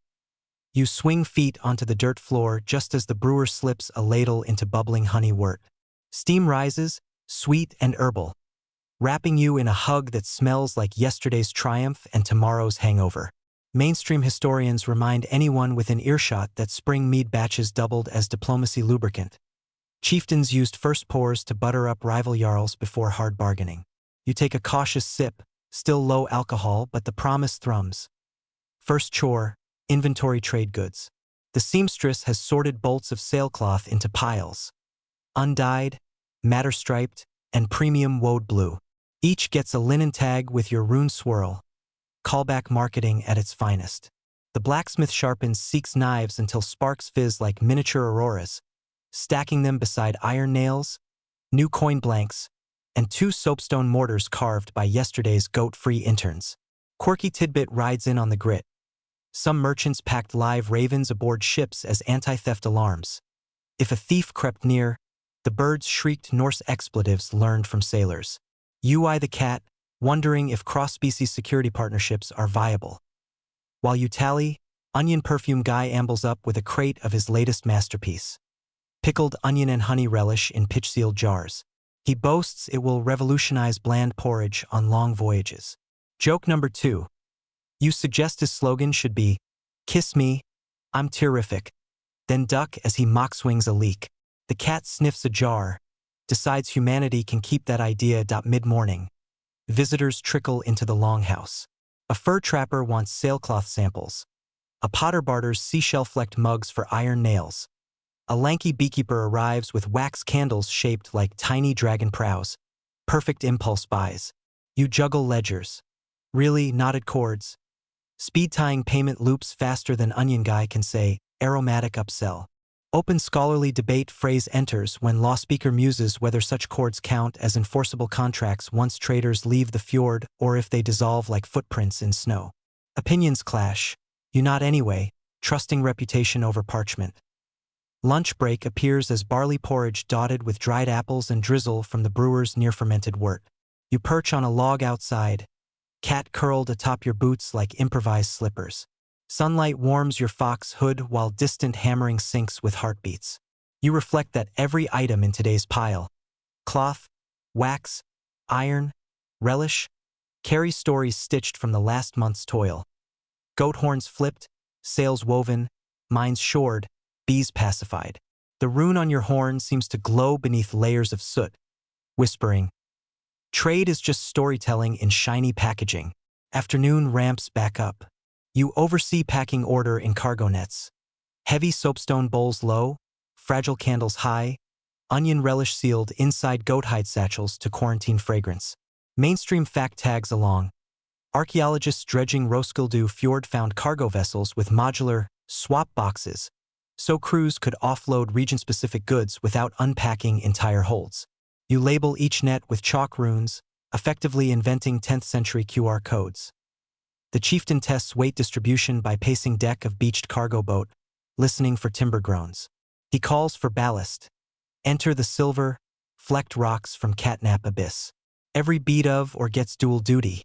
You swing feet onto the dirt floor just as the brewer slips a ladle into bubbling honey wort. Steam rises, sweet and herbal, wrapping you in a hug that smells like yesterday's triumph and tomorrow's hangover. Mainstream historians remind anyone within earshot that spring mead batches doubled as diplomacy lubricant. Chieftains used first pours to butter up rival jarls before hard bargaining. You take a cautious sip, still low alcohol, but the promise thrums. First chore, inventory trade goods. The seamstress has sorted bolts of sailcloth into piles. Undyed, matter-striped, and premium woad blue. Each gets a linen tag with your rune swirl. Callback marketing at its finest. The blacksmith sharpens Seek's knives until sparks fizz like miniature auroras, stacking them beside iron nails, new coin blanks, and 2 soapstone mortars carved by yesterday's goat-free interns. Quirky tidbit rides in on the grit. Some merchants packed live ravens aboard ships as anti-theft alarms. If a thief crept near, the birds shrieked Norse expletives learned from sailors. You eye the cat, wondering if cross-species security partnerships are viable. While you tally, onion perfume guy ambles up with a crate of his latest masterpiece. Pickled onion and honey relish in pitch-sealed jars. He boasts it will revolutionize bland porridge on long voyages. Joke number 2. You suggest his slogan should be, "Kiss me, I'm terrific," then duck as he mock swings a leak. The cat sniffs a jar, decides humanity can keep that idea. Mid-morning. Visitors trickle into the longhouse. A fur trapper wants sailcloth samples. A potter barters seashell-flecked mugs for iron nails. A lanky beekeeper arrives with wax candles shaped like tiny dragon prows. Perfect impulse buys. You juggle ledgers. Really knotted cords. Speed-tying payment loops faster than onion guy can say, aromatic upsell. Open scholarly debate phrase enters when law speaker muses whether such chords count as enforceable contracts once traders leave the fjord or if they dissolve like footprints in snow. Opinions clash. You nod anyway, trusting reputation over parchment. Lunch break appears as barley porridge dotted with dried apples and drizzle from the brewer's near-fermented wort. You perch on a log outside, cat curled atop your boots like improvised slippers. Sunlight warms your fox hood while distant hammering syncs with heartbeats. You reflect that every item in today's pile, cloth, wax, iron, relish, carries stories stitched from the last month's toil. Goat horns flipped, sails woven, minds shored, bees pacified. The rune on your horn seems to glow beneath layers of soot, whispering, "Trade is just storytelling in shiny packaging." Afternoon ramps back up. You oversee packing order in cargo nets. Heavy soapstone bowls low, fragile candles high, onion relish sealed inside goat hide satchels to quarantine fragrance. Mainstream fact tags along. Archaeologists dredging Roskilde fjord found cargo vessels with modular swap boxes, so crews could offload region-specific goods without unpacking entire holds. You label each net with chalk runes, effectively inventing 10th century QR codes. The chieftain tests weight distribution by pacing deck of beached cargo boat, listening for timber groans. He calls for ballast. Enter the silver, flecked rocks from Catnap Abyss. Every beat of or gets dual duty.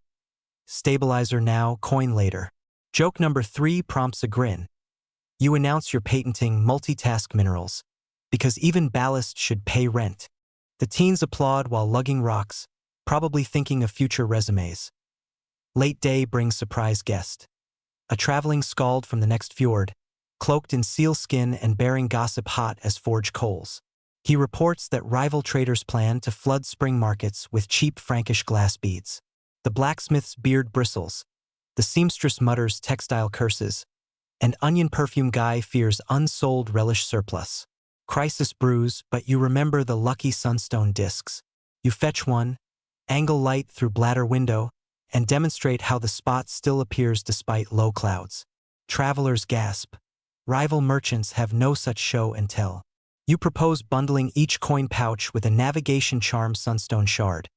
Stabilizer now, coin later. Joke number 3 prompts a grin. You announce you're patenting multitask minerals, because even ballast should pay rent. The teens applaud while lugging rocks, probably thinking of future resumes. Late day brings surprise guest. A traveling skald from the next fjord, cloaked in sealskin and bearing gossip hot as forge coals. He reports that rival traders plan to flood spring markets with cheap Frankish glass beads. The blacksmith's beard bristles, the seamstress mutters textile curses, and onion perfume guy fears unsold relish surplus. Crisis brews, but you remember the lucky sunstone discs. You fetch one, angle light through bladder window, and demonstrate how the spot still appears despite low clouds. Travelers gasp. Rival merchants have no such show and tell. You propose bundling each coin pouch with a navigation charm sunstone shard,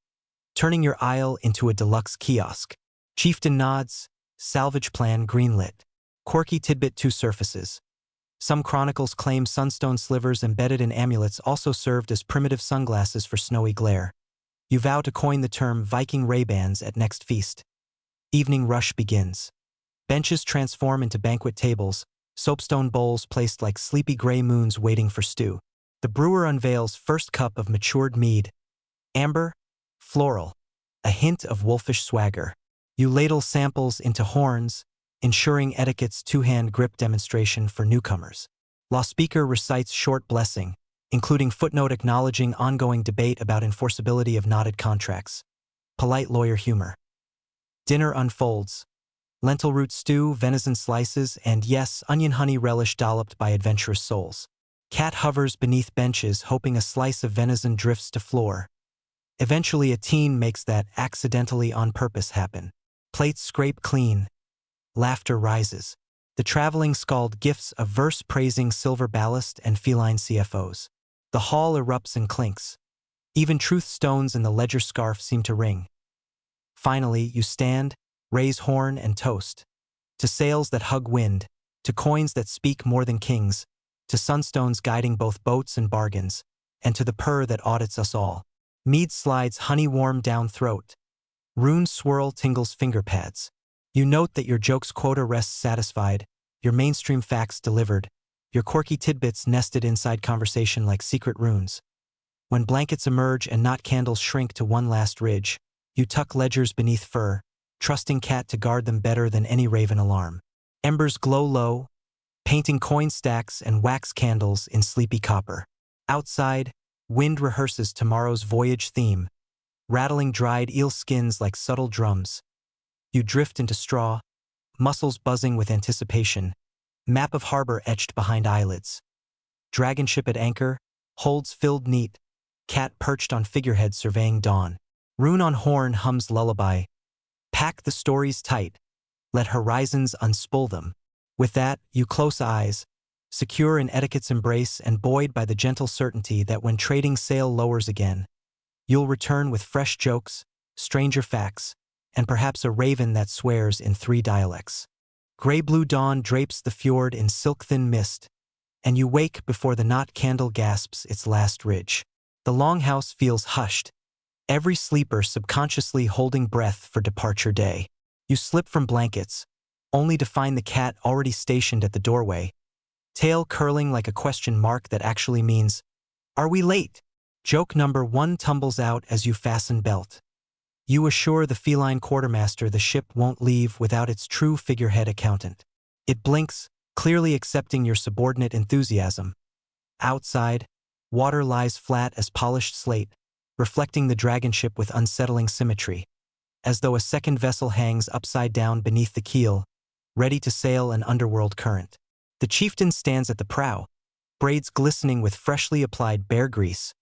turning your aisle into a deluxe kiosk. Chieftain nods, salvage plan greenlit. Quirky tidbit 2 surfaces. Some chronicles claim sunstone slivers embedded in amulets also served as primitive sunglasses for snowy glare. You vow to coin the term Viking Ray-Bans at next feast. Evening rush begins. Benches transform into banquet tables, soapstone bowls placed like sleepy gray moons waiting for stew. The brewer unveils first cup of matured mead. Amber, floral, a hint of wolfish swagger. You ladle samples into horns, ensuring etiquette's two-hand grip demonstration for newcomers. Law speaker recites short blessing, including footnote acknowledging ongoing debate about enforceability of knotted contracts. Polite lawyer humor. Dinner unfolds. Lentil root stew, venison slices, and yes, onion honey relish dolloped by adventurous souls. Cat hovers beneath benches hoping a slice of venison drifts to floor. Eventually a teen makes that accidentally on purpose happen. Plates scrape clean. Laughter rises. The traveling skald gifts a verse praising silver ballast and feline CFOs. The hall erupts and clinks. Even truth stones in the ledger scarf seem to ring. Finally, you stand, raise horn and toast. To sails that hug wind, to coins that speak more than kings, to sunstones guiding both boats and bargains, and to the purr that audits us all. Mead slides honey-warm down throat. Rune swirl tingles finger pads. You note that your joke's quota rests satisfied, your mainstream facts delivered, your quirky tidbits nested inside conversation like secret runes. When blankets emerge and not candles shrink to one last ridge, you tuck ledgers beneath fur, trusting cat to guard them better than any raven alarm. Embers glow low, painting coin stacks and wax candles in sleepy copper. Outside, wind rehearses tomorrow's voyage theme, rattling dried eel skins like subtle drums. You drift into straw, muscles buzzing with anticipation, map of harbor etched behind eyelids. Dragon ship at anchor, holds filled neat, cat perched on figurehead surveying dawn. Rune on horn hums lullaby. Pack the stories tight, let horizons unspool them. With that, you close eyes, secure in etiquette's embrace and buoyed by the gentle certainty that when trading sail lowers again, you'll return with fresh jokes, stranger facts, and perhaps a raven that swears in 3 dialects. Gray-blue dawn drapes the fjord in silk-thin mist, and you wake before the knot candle gasps its last ridge. The longhouse feels hushed, every sleeper subconsciously holding breath for departure day. You slip from blankets, only to find the cat already stationed at the doorway, tail curling like a question mark that actually means, "Are we late?" Joke number 1 tumbles out as you fasten belt. You assure the feline quartermaster the ship won't leave without its true figurehead accountant. It blinks, clearly accepting your subordinate enthusiasm. Outside, water lies flat as polished slate, reflecting the dragon ship with unsettling symmetry, as though a second vessel hangs upside down beneath the keel, ready to sail an underworld current. The chieftain stands at the prow, braids glistening with freshly applied bear grease,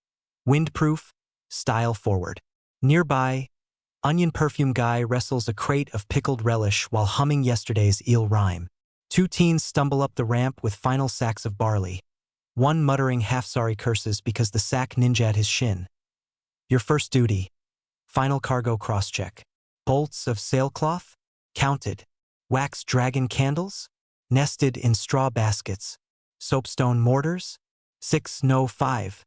windproof, style forward. Nearby, onion perfume guy wrestles a crate of pickled relish while humming yesterday's eel rhyme. 2 teens stumble up the ramp with final sacks of barley, one muttering half-sorry curses because the sack ninja'd his shin. Your first duty, final cargo cross-check. Bolts of sailcloth? Counted. Wax dragon candles? Nested in straw baskets. Soapstone mortars? 6, no 5.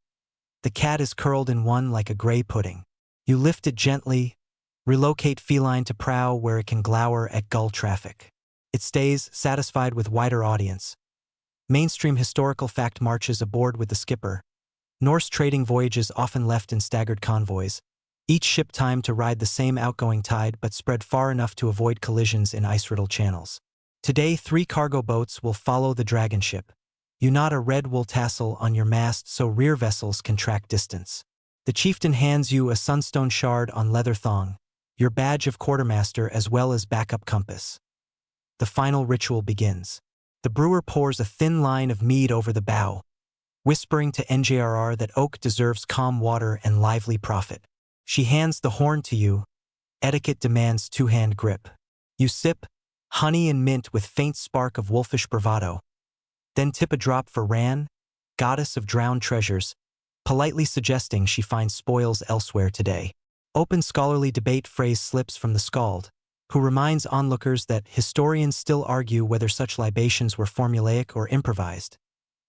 The cat is curled in one like a gray pudding. You lift it gently, relocate feline to prow where it can glower at gull traffic. It stays, satisfied with wider audience. Mainstream historical fact marches aboard with the skipper. Norse trading voyages often left in staggered convoys, each ship timed to ride the same outgoing tide but spread far enough to avoid collisions in ice-riddled channels. Today, 3 cargo boats will follow the dragon ship. You knot a red wool tassel on your mast so rear vessels can track distance. The chieftain hands you a sunstone shard on leather thong, your badge of quartermaster as well as backup compass. The final ritual begins. The brewer pours a thin line of mead over the bow, whispering to NJRR that oak deserves calm water and lively profit. She hands the horn to you. Etiquette demands 2-hand grip. You sip, honey and mint with faint spark of wolfish bravado. Then tip a drop for Ran, goddess of drowned treasures, politely suggesting she finds spoils elsewhere today. Open scholarly debate phrase slips from the skald, who reminds onlookers that historians still argue whether such libations were formulaic or improvised.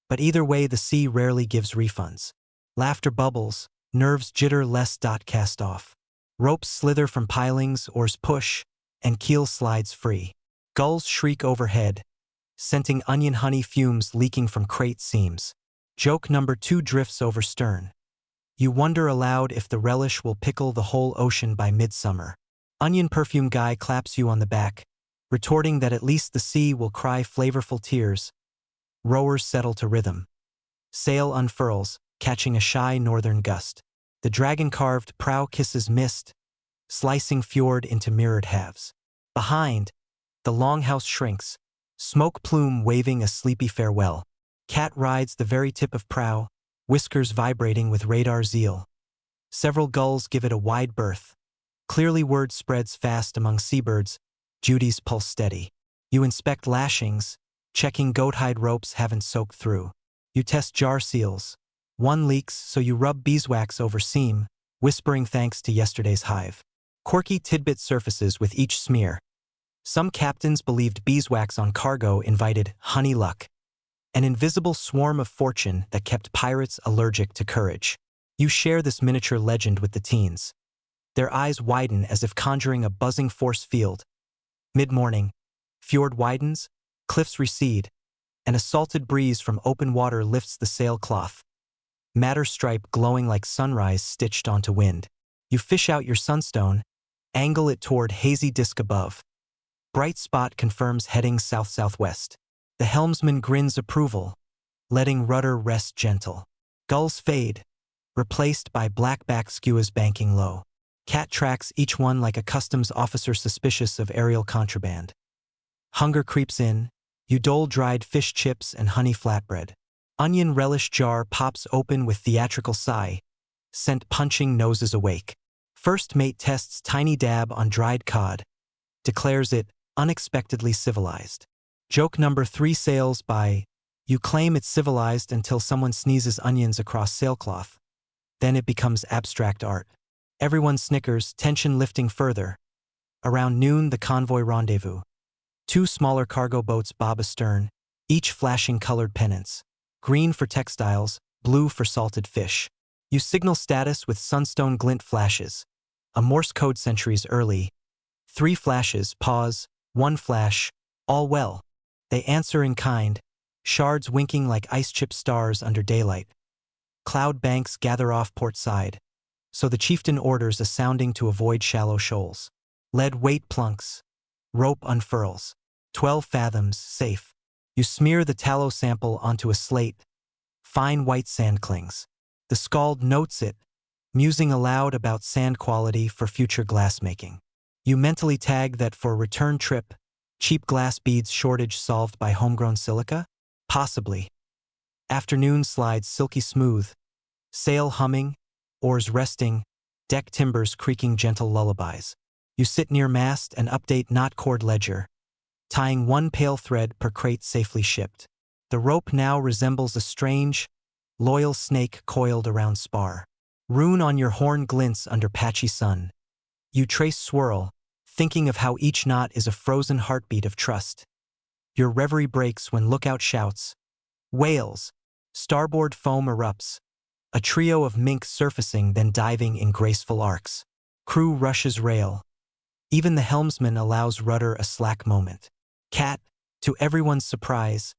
But either way, the sea rarely gives refunds. Laughter bubbles, nerves jitter less. Cast off. Ropes slither from pilings, oars push, and keel slides free. Gulls shriek overhead, scenting onion honey fumes leaking from crate seams. Joke number 2 drifts over stern. You wonder aloud if the relish will pickle the whole ocean by midsummer. Onion perfume guy claps you on the back, retorting that at least the sea will cry flavorful tears. Rowers settle to rhythm. Sail unfurls, catching a shy northern gust. The dragon-carved prow kisses mist, slicing fjord into mirrored halves. Behind, the longhouse shrinks, smoke plume waving a sleepy farewell. Cat rides the very tip of prow, whiskers vibrating with radar zeal. Several gulls give it a wide berth. Clearly word spreads fast among seabirds, Judy's pulse steady. You inspect lashings, checking goat-hide ropes haven't soaked through. You test jar seals. One leaks, so you rub beeswax over seam, whispering thanks to yesterday's hive. Quirky tidbit surfaces with each smear. Some captains believed beeswax on cargo invited honey luck, an invisible swarm of fortune that kept pirates allergic to courage. You share this miniature legend with the teens. Their eyes widen as if conjuring a buzzing force field. Mid-morning, fjord widens, cliffs recede, and a salted breeze from open water lifts the sailcloth. Madder stripe glowing like sunrise stitched onto wind. You fish out your sunstone, angle it toward hazy disk above. Bright spot confirms heading south-southwest. The helmsman grins approval, letting rudder rest gentle. Gulls fade, replaced by blackback skuas banking low. Cat tracks each one like a customs officer suspicious of aerial contraband. Hunger creeps in, you dole dried fish chips and honey flatbread. Onion relish jar pops open with theatrical sigh, scent punching noses awake. First mate tests tiny dab on dried cod, declares it unexpectedly civilized. Joke number 3 sails by. You claim it's civilized until someone sneezes onions across sailcloth. Then it becomes abstract art. Everyone snickers, tension lifting further. Around noon, the convoy rendezvous. 2 smaller cargo boats bob astern, each flashing colored pennants. Green for textiles, blue for salted fish. You signal status with sunstone glint flashes. A Morse code centuries early. 3 flashes, pause, 1 flash, all well. They answer in kind, shards winking like ice-chip stars under daylight. Cloud banks gather off port side, so the chieftain orders a sounding to avoid shallow shoals. Lead weight plunks. Rope unfurls. 12 fathoms, safe. You smear the tallow sample onto a slate. Fine white sand clings. The scald notes it, musing aloud about sand quality for future glassmaking. You mentally tag that for return trip, cheap glass beads shortage solved by homegrown silica? Possibly. Afternoon slides silky smooth. Sail humming, oars resting, deck timbers creaking gentle lullabies. You sit near mast and update knot cord ledger, tying 1 pale thread per crate safely shipped. The rope now resembles a strange, loyal snake coiled around spar. Rune on your horn glints under patchy sun. You trace swirl, thinking of how each knot is a frozen heartbeat of trust. Your reverie breaks when lookout shouts. Whales! Starboard foam erupts. A trio of mink surfacing then diving in graceful arcs. Crew rushes rail. Even the helmsman allows rudder a slack moment. Cat, to everyone's surprise,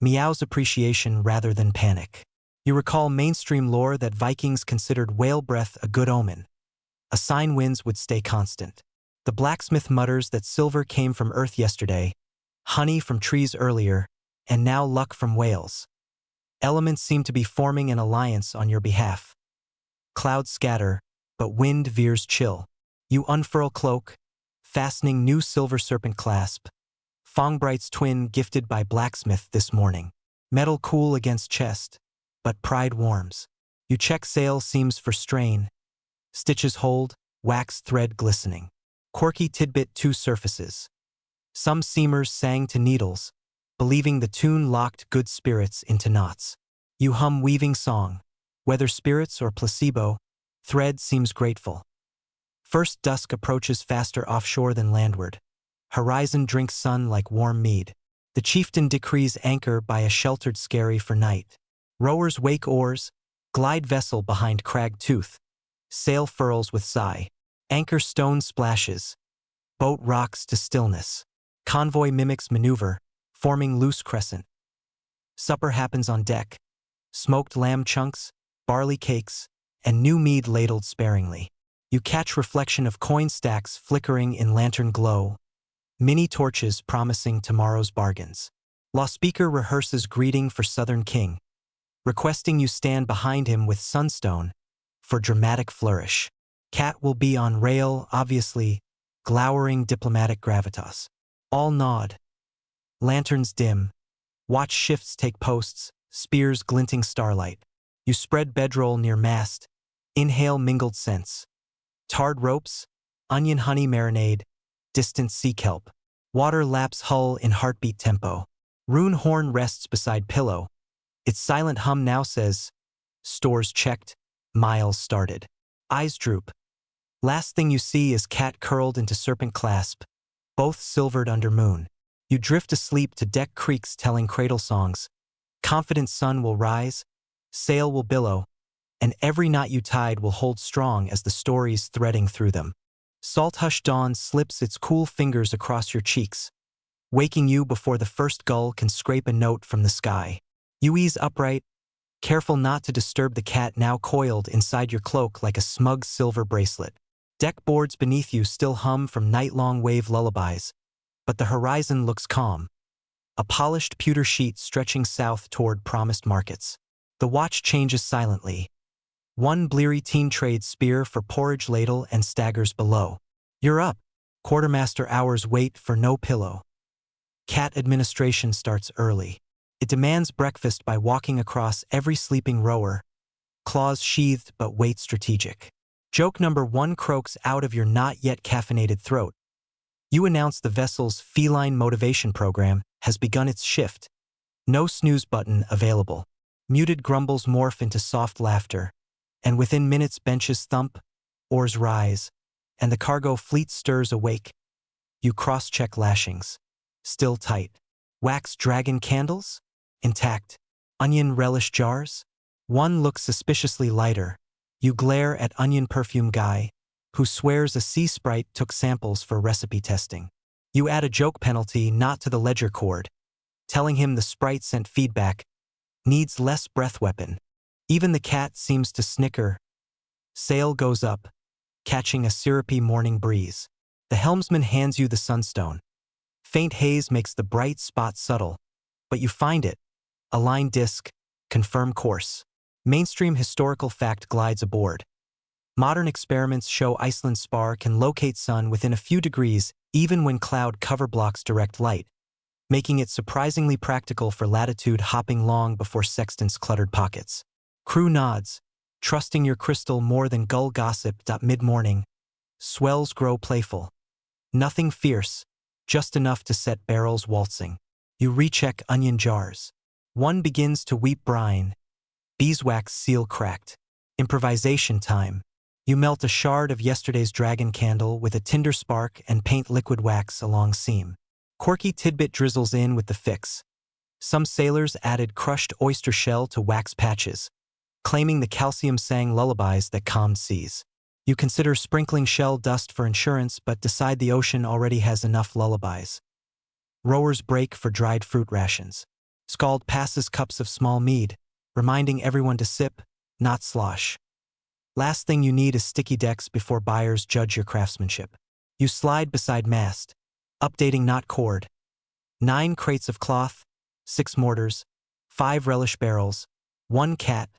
meows appreciation rather than panic. You recall mainstream lore that Vikings considered whale breath a good omen. A sign winds would stay constant. The blacksmith mutters that silver came from earth yesterday, honey from trees earlier, and now luck from whales. Elements seem to be forming an alliance on your behalf. Clouds scatter, but wind veers chill. You unfurl cloak, fastening new silver serpent clasp. Fongbright's twin gifted by blacksmith this morning. Metal cool against chest, but pride warms. You check sail seams for strain. Stitches hold, wax thread glistening. Quirky tidbit 2 surfaces. Some seamers sang to needles, believing the tune locked good spirits into knots. You hum weaving song. Whether spirits or placebo, thread seems grateful. First dusk approaches faster offshore than landward. Horizon drinks sun like warm mead. The chieftain decrees anchor by a sheltered skerry for night. Rowers wake oars, glide vessel behind crag tooth. Sail furls with sigh. Anchor stone splashes. Boat rocks to stillness. Convoy mimics maneuver, forming loose crescent. Supper happens on deck. Smoked lamb chunks, barley cakes, and new mead ladled sparingly. You catch reflection of coin stacks flickering in lantern glow. Mini torches promising tomorrow's bargains. Law speaker rehearses greeting for Southern King, requesting you stand behind him with sunstone for dramatic flourish. Cat will be on rail, obviously, glowering diplomatic gravitas. All nod. Lanterns dim. Watch shifts take posts, spears glinting starlight. You spread bedroll near mast. Inhale mingled scents. Tarred ropes, onion honey marinade, distant sea kelp. Water laps hull in heartbeat tempo. Rune horn rests beside pillow. Its silent hum now says, stores checked, miles started. Eyes droop. Last thing you see is cat curled into serpent clasp, both silvered under moon. You drift asleep to deck creaks telling cradle songs. Confident sun will rise, sail will billow, and every knot you tied will hold strong as the stories threading through them. Salt hush dawn slips its cool fingers across your cheeks, waking you before the first gull can scrape a note from the sky. You ease upright, careful not to disturb the cat now coiled inside your cloak like a smug silver bracelet. Deck boards beneath you still hum from night-long wave lullabies, but the horizon looks calm. A polished pewter sheet stretching south toward promised markets. The watch changes silently. One bleary teen trades spear for porridge ladle and staggers below. You're up. Quartermaster hours wait for no pillow. Cat administration starts early. It demands breakfast by walking across every sleeping rower, claws sheathed but weight strategic. Joke number 1 croaks out of your not yet caffeinated throat. You announce the vessel's feline motivation program has begun its shift. No snooze button available. Muted grumbles morph into soft laughter, and within minutes benches thump, oars rise, and the cargo fleet stirs awake. You cross-check lashings. Still tight. Wax dragon candles? Intact. Onion relish jars? One looks suspiciously lighter. You glare at onion perfume guy, who swears a sea sprite took samples for recipe testing. You add a joke penalty not to the ledger cord, telling him the sprite sent feedback, needs less breath weapon. Even the cat seems to snicker. Sail goes up, catching a syrupy morning breeze. The helmsman hands you the sunstone. Faint haze makes the bright spot subtle, but you find it. Align disc, confirm course. Mainstream historical fact glides aboard. Modern experiments show Iceland's spar can locate sun within a few degrees even when cloud cover blocks direct light, making it surprisingly practical for latitude hopping long before sextants cluttered pockets. Crew nods, trusting your crystal more than gull gossip. Mid-morning, swells grow playful. Nothing fierce, just enough to set barrels waltzing. You recheck onion jars. One begins to weep brine. Beeswax seal cracked. Improvisation time. You melt a shard of yesterday's dragon candle with a tinder spark and paint liquid wax along seam. Quirky tidbit drizzles in with the fix. Some sailors added crushed oyster shell to wax patches, claiming the calcium sang lullabies that calmed seas. You consider sprinkling shell dust for insurance but decide the ocean already has enough lullabies. Rowers break for dried fruit rations. Scald passes cups of small mead, reminding everyone to sip, not slosh. Last thing you need is sticky decks before buyers judge your craftsmanship. You slide beside mast, updating knot cord. 9 crates of cloth, 6 mortars, 5 relish barrels, 1 cat,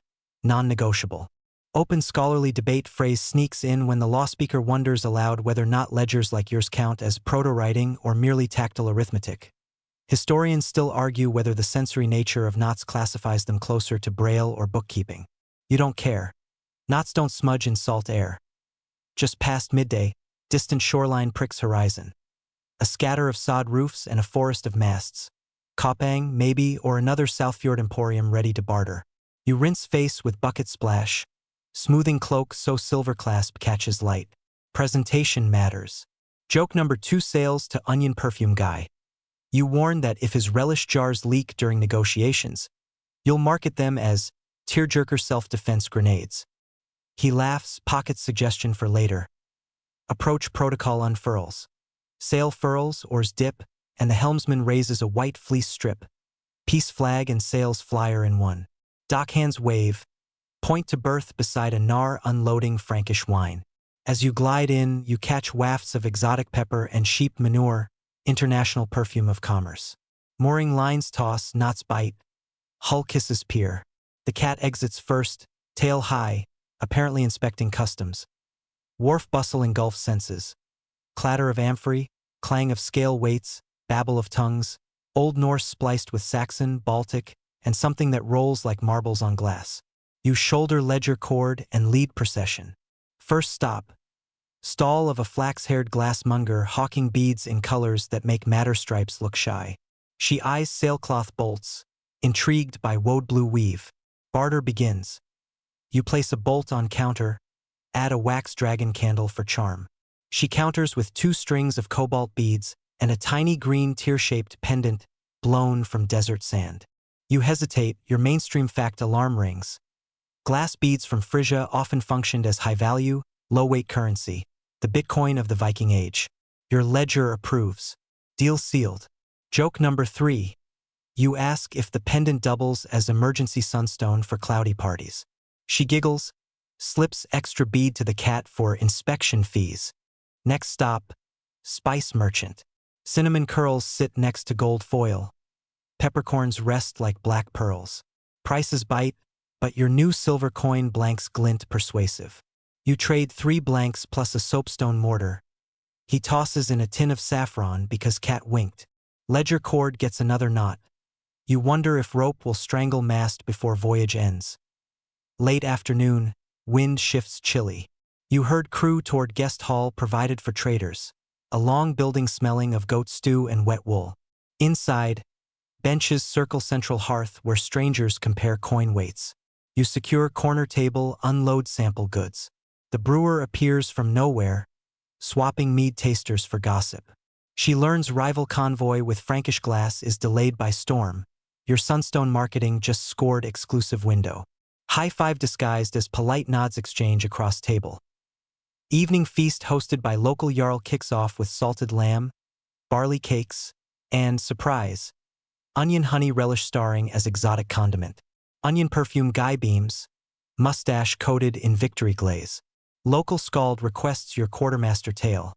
non-negotiable. Open scholarly debate phrase sneaks in when the law speaker wonders aloud whether not ledgers like yours count as proto-writing or merely tactile arithmetic. Historians still argue whether the sensory nature of knots classifies them closer to braille or bookkeeping. You don't care. Knots don't smudge in salt air. Just past midday, distant shoreline pricks horizon. A scatter of sod roofs and a forest of masts. Koppang, maybe, or another Southfjord emporium ready to barter. You rinse face with bucket splash. Smoothing cloak so silver clasp catches light. Presentation matters. Joke number 2 sails to onion perfume guy. You warn that if his relish jars leak during negotiations, you'll market them as tearjerker self-defense grenades. He laughs, pocket suggestion for later. Approach protocol unfurls. Sail furls, oars dip, and the helmsman raises a white fleece strip. Peace flag and sails flyer in one. Dockhands wave. Point to berth beside a Nar unloading Frankish wine. As you glide in, you catch wafts of exotic pepper and sheep manure, international perfume of commerce. Mooring lines toss, knots bite. Hull kisses pier. The cat exits first, tail high, apparently inspecting customs. Wharf bustle engulfs senses. Clatter of amphory, clang of scale weights, babble of tongues, Old Norse spliced with Saxon, Baltic, and something that rolls like marbles on glass. You shoulder ledger cord and lead procession. First stop. Stall of a flax-haired glassmonger hawking beads in colors that make madder stripes look shy. She eyes sailcloth bolts, intrigued by woad blue weave. Barter begins. You place a bolt on counter, add a wax dragon candle for charm. She counters with 2 strings of cobalt beads and a tiny green tear-shaped pendant blown from desert sand. You hesitate, your mainstream fact alarm rings. Glass beads from Frisia often functioned as high-value, low-weight currency, the Bitcoin of the Viking Age. Your ledger approves. Deal sealed. Joke number 3. You ask if the pendant doubles as emergency sunstone for cloudy parties. She giggles, slips extra bead to the cat for inspection fees. Next stop, spice merchant. Cinnamon curls sit next to gold foil. Peppercorns rest like black pearls. Prices bite, but your new silver coin blanks glint persuasive. You trade 3 blanks plus a soapstone mortar. He tosses in a tin of saffron because cat winked. Ledger cord gets another knot. You wonder if rope will strangle mast before voyage ends. Late afternoon, wind shifts chilly. You herd crew toward guest hall provided for traders. A long building smelling of goat stew and wet wool. Inside, Benches circle central hearth where strangers compare coin weights. You secure corner table, unload sample goods. The brewer appears from nowhere, swapping mead tasters for gossip. She learns rival convoy with Frankish glass is delayed by storm. Your Sunstone marketing just scored exclusive window. High five disguised as polite nods exchange across table. Evening feast hosted by local Jarl kicks off with salted lamb, barley cakes, and, surprise, onion honey relish starring as exotic condiment. Onion perfume guy beams, mustache coated in victory glaze. Local scald requests your quartermaster tale.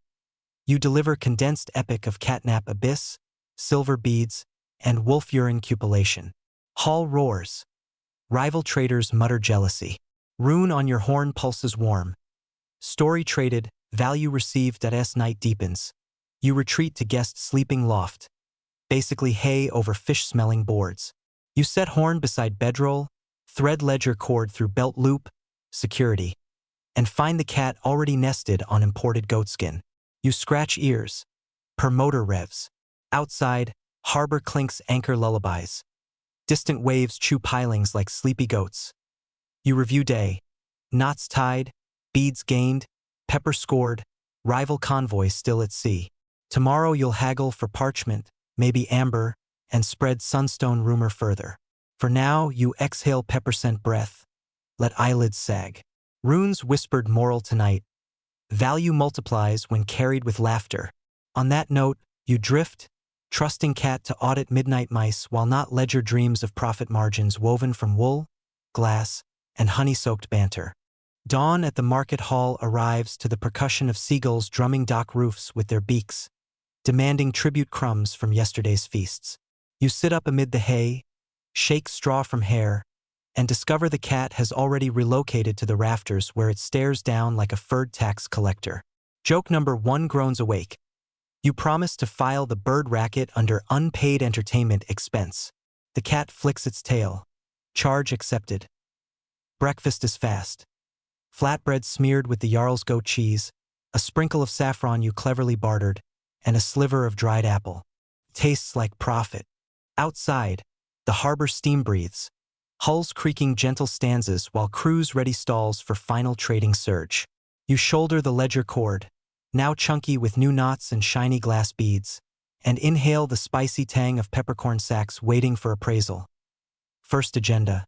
You deliver condensed epic of catnap abyss, silver beads, and wolf urine cupellation. Hall roars. Rival traders mutter jealousy. Rune on your horn pulses warm. Story traded, value received as night deepens. You retreat to guest sleeping loft. Basically hay over fish-smelling boards. You set horn beside bedroll, thread ledger cord through belt loop, security. And find the cat already nested on imported goatskin. You scratch ears. Per motor revs. Outside, harbor clinks anchor lullabies. Distant waves chew pilings like sleepy goats. You review day. Knots tied, beads gained, pepper scored, rival convoy still at sea. Tomorrow you'll haggle for parchment, maybe amber, and spread sunstone rumor further. For now, you exhale pepper scent breath. Let eyelids sag. Rune's whispered moral tonight. Value multiplies when carried with laughter. On that note, you drift, trusting cat to audit midnight mice while not ledger dreams of profit margins woven from wool, glass, and honey-soaked banter. Dawn at the market hall arrives to the percussion of seagulls drumming dock roofs with their beaks, demanding tribute crumbs from yesterday's feasts. You sit up amid the hay, shake straw from hair, and discover the cat has already relocated to the rafters where it stares down like a furred tax collector. Joke number 1 groans awake. You promise to file the bird racket under unpaid entertainment expense. The cat flicks its tail. Charge accepted. Breakfast is fast. Flatbread smeared with the Jarl's goat cheese, a sprinkle of saffron you cleverly bartered, and a sliver of dried apple. Tastes like profit. Outside, the harbor steam breathes, hulls creaking gentle stanzas while crews ready stalls for final trading surge. You shoulder the ledger cord, now chunky with new knots and shiny glass beads, and inhale the spicy tang of peppercorn sacks waiting for appraisal. First agenda: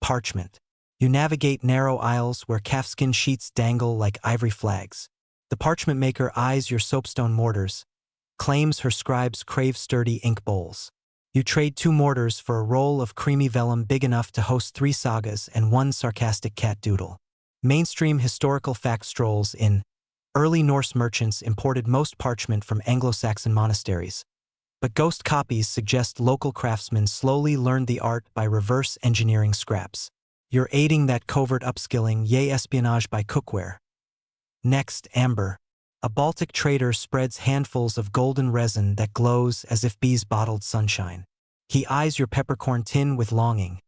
parchment. You navigate narrow aisles where calfskin sheets dangle like ivory flags. The parchment maker eyes your soapstone mortars, claims her scribes crave sturdy ink bowls. You trade 2 mortars for a roll of creamy vellum big enough to host 3 sagas and 1 sarcastic cat doodle. Mainstream historical fact strolls in. Early Norse merchants imported most parchment from Anglo-Saxon monasteries, but ghost copies suggest local craftsmen slowly learned the art by reverse engineering scraps. You're aiding that covert upskilling, yay espionage by cookware. Next, amber. A Baltic trader spreads handfuls of golden resin that glows as if bees bottled sunshine. He eyes your peppercorn tin with longing.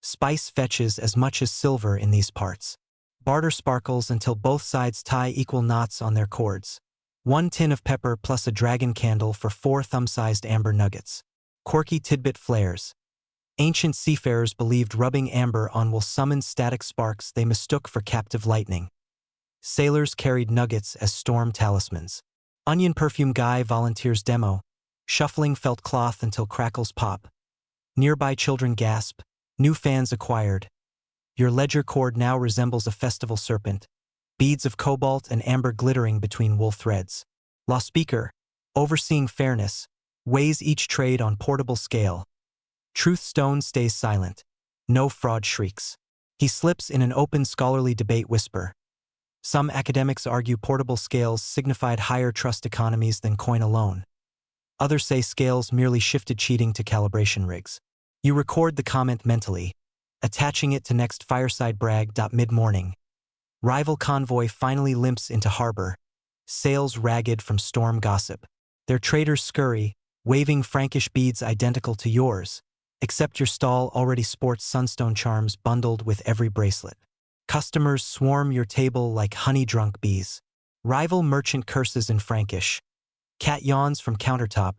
Spice fetches as much as silver in these parts. Barter sparkles until both sides tie equal knots on their cords. 1 tin of pepper plus a dragon candle for 4 thumb-sized amber nuggets. Quirky tidbit flares. Ancient seafarers believed rubbing amber on will summon static sparks they mistook for captive lightning. Sailors carried nuggets as storm talismans. Onion perfume guy volunteers demo, shuffling felt cloth until crackles pop. Nearby children gasp, new fans acquired. Your ledger cord now resembles a festival serpent, beads of cobalt and amber glittering between wool threads. Law speaker, overseeing fairness, weighs each trade on portable scale. Truth stone stays silent. No fraud shrieks. He slips in an open scholarly debate whisper. Some academics argue portable scales signified higher trust economies than coin alone. Others say scales merely shifted cheating to calibration rigs. You record the comment mentally, attaching it to next fireside brag. Mid-morning. Rival convoy finally limps into harbor, sails ragged from storm gossip. Their traders scurry, waving Frankish beads identical to yours, except your stall already sports sunstone charms bundled with every bracelet. Customers swarm your table like honey-drunk bees. Rival merchant curses in Frankish. Cat yawns from countertop,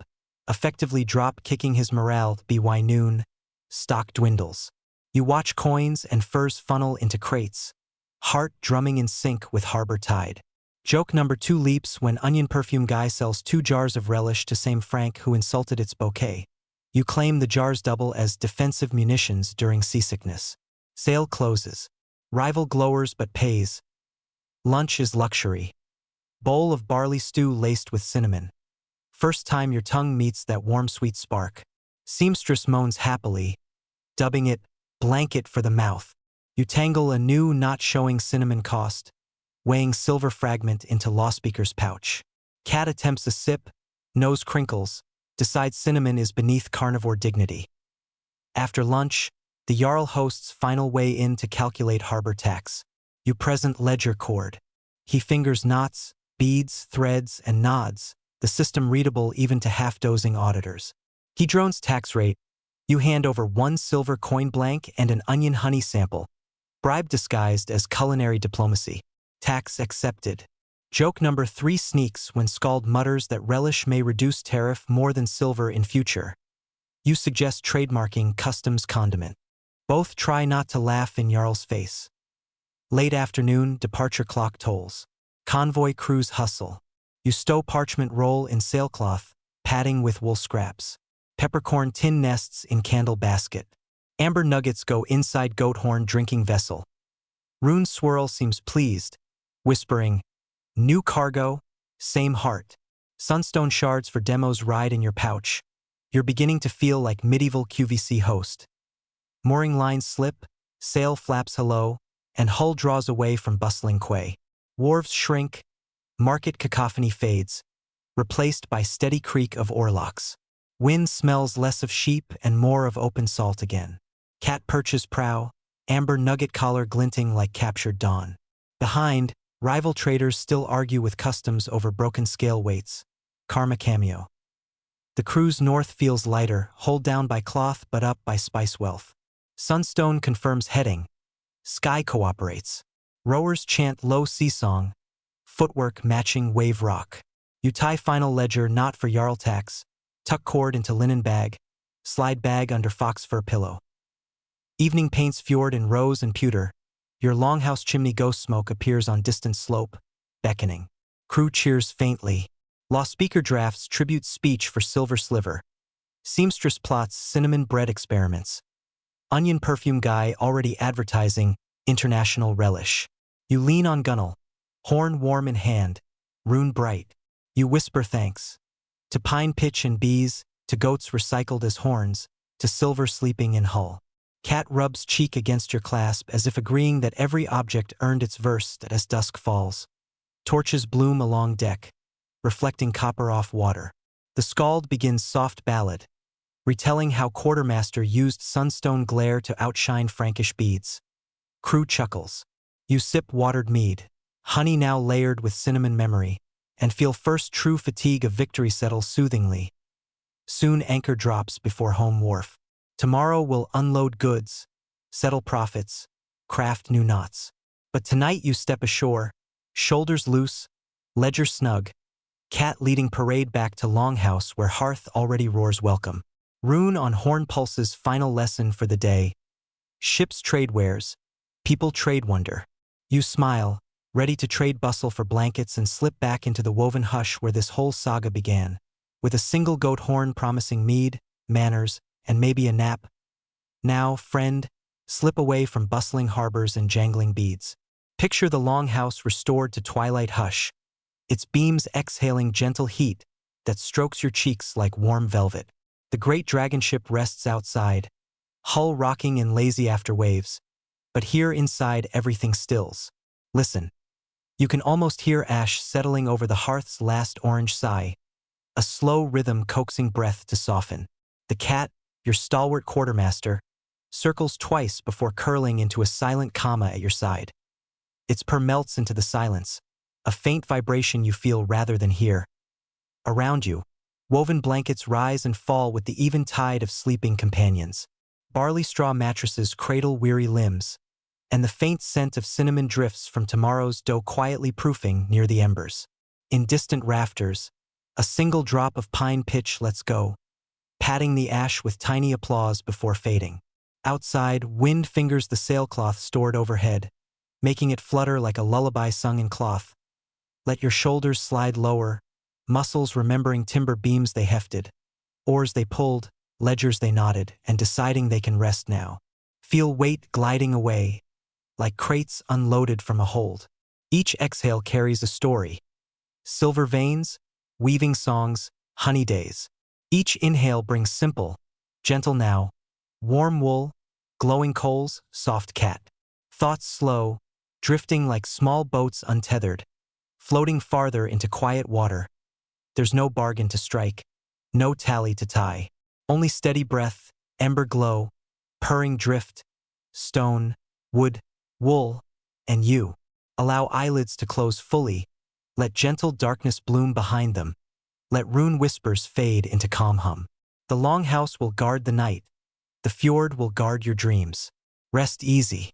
effectively drop-kicking his morale. By noon, stock dwindles. You watch coins and furs funnel into crates, heart drumming in sync with harbor tide. Joke number 2 leaps when onion perfume guy sells 2 jars of relish to same Frank who insulted its bouquet. You claim the jars double as defensive munitions during seasickness. Sale closes. Rival glowers but pays. Lunch is luxury. Bowl of barley stew laced with cinnamon. First time your tongue meets that warm sweet spark. Seamstress moans happily, dubbing it blanket for the mouth. You tangle a new not showing cinnamon cost, weighing silver fragment into lawspeaker's pouch. Cat attempts a sip, nose crinkles, decides cinnamon is beneath carnivore dignity. After lunch, the Jarl host's final weigh in to calculate harbor tax. You present ledger cord. He fingers knots, beads, threads, and nods, the system readable even to half-dozing auditors. He drones tax rate. You hand over 1 silver coin blank and an onion honey sample, bribe disguised as culinary diplomacy. Tax accepted. Joke number 3 sneaks when Scald mutters that relish may reduce tariff more than silver in future. You suggest trademarking customs condiment. Both try not to laugh in Jarl's face. Late afternoon, departure clock tolls. Convoy crews hustle. You stow parchment roll in sailcloth, padding with wool scraps. Peppercorn tin nests in candle basket. Amber nuggets go inside goat horn drinking vessel. Rune swirl seems pleased, whispering, new cargo, same heart. Sunstone shards for demos ride in your pouch. You're beginning to feel like medieval QVC host. Mooring lines slip, sail flaps hello, and hull draws away from bustling quay. Wharves shrink, market cacophony fades, replaced by steady creak of oarlocks. Wind smells less of sheep and more of open salt again. Cat perches prow, amber nugget collar glinting like captured dawn. Behind, rival traders still argue with customs over broken scale weights. Karma cameo. The cruise north feels lighter, hold down by cloth but up by spice wealth. Sunstone confirms heading. Sky cooperates. Rowers chant low sea song. Footwork matching wave rock. You tie final ledger not for Jarl tax. Tuck cord into linen bag. Slide bag under fox fur pillow. Evening paints fjord in rose and pewter. Your longhouse chimney ghost smoke appears on distant slope, beckoning. Crew cheers faintly. Law speaker drafts tribute speech for silver sliver. Seamstress plots cinnamon bread experiments. Onion perfume guy already advertising international relish. You lean on gunwale, horn warm in hand, rune bright. You whisper thanks. To pine pitch and bees, to goats recycled as horns, to silver sleeping in hull. Cat rubs cheek against your clasp as if agreeing that every object earned its verse as dusk falls. Torches bloom along deck, reflecting copper off water. The Scald begins soft ballad, retelling how quartermaster used sunstone glare to outshine Frankish beads. Crew chuckles. You sip watered mead, honey now layered with cinnamon memory, and feel first true fatigue of victory settle soothingly. Soon anchor drops before home wharf. Tomorrow we'll unload goods, settle profits, craft new knots. But tonight you step ashore, shoulders loose, ledger snug, cat leading parade back to longhouse where hearth already roars welcome. Rune on horn pulse's final lesson for the day. Ships trade wares, people trade wonder. You smile, ready to trade bustle for blankets and slip back into the woven hush where this whole saga began, with a single goat horn promising mead, manners, and maybe a nap. Now, friend, slip away from bustling harbors and jangling beads. Picture the longhouse restored to twilight hush, its beams exhaling gentle heat that strokes your cheeks like warm velvet. The great dragon ship rests outside, hull rocking in lazy after waves, but here inside everything stills. Listen. You can almost hear ash settling over the hearth's last orange sigh, a slow rhythm coaxing breath to soften. The cat, your stalwart quartermaster, circles twice before curling into a silent comma at your side. Its purr melts into the silence, a faint vibration you feel rather than hear. Around you, woven blankets rise and fall with the even tide of sleeping companions. Barley straw mattresses cradle weary limbs, and the faint scent of cinnamon drifts from tomorrow's dough quietly proofing near the embers. In distant rafters, A single drop of pine pitch lets go, patting the ash with tiny applause before fading. Outside, wind fingers the sailcloth stored overhead, making it flutter like a lullaby sung in cloth. Let your shoulders slide lower, muscles remembering timber beams they hefted, oars they pulled, ledgers they knotted, and deciding they can rest now. Feel weight gliding away, like crates unloaded from a hold. Each exhale carries a story. Silver veins, weaving songs, honey days. Each inhale brings simple, gentle now, warm wool, glowing coals, soft cat. Thoughts slow, drifting like small boats untethered, floating farther into quiet water. There's no bargain to strike, no tally to tie. Only steady breath, ember glow, purring drift, stone, wood, wool, and you. Allow eyelids to close fully. Let gentle darkness bloom behind them. Let rune whispers fade into calm hum. The longhouse will guard the night. The fjord will guard your dreams. Rest easy.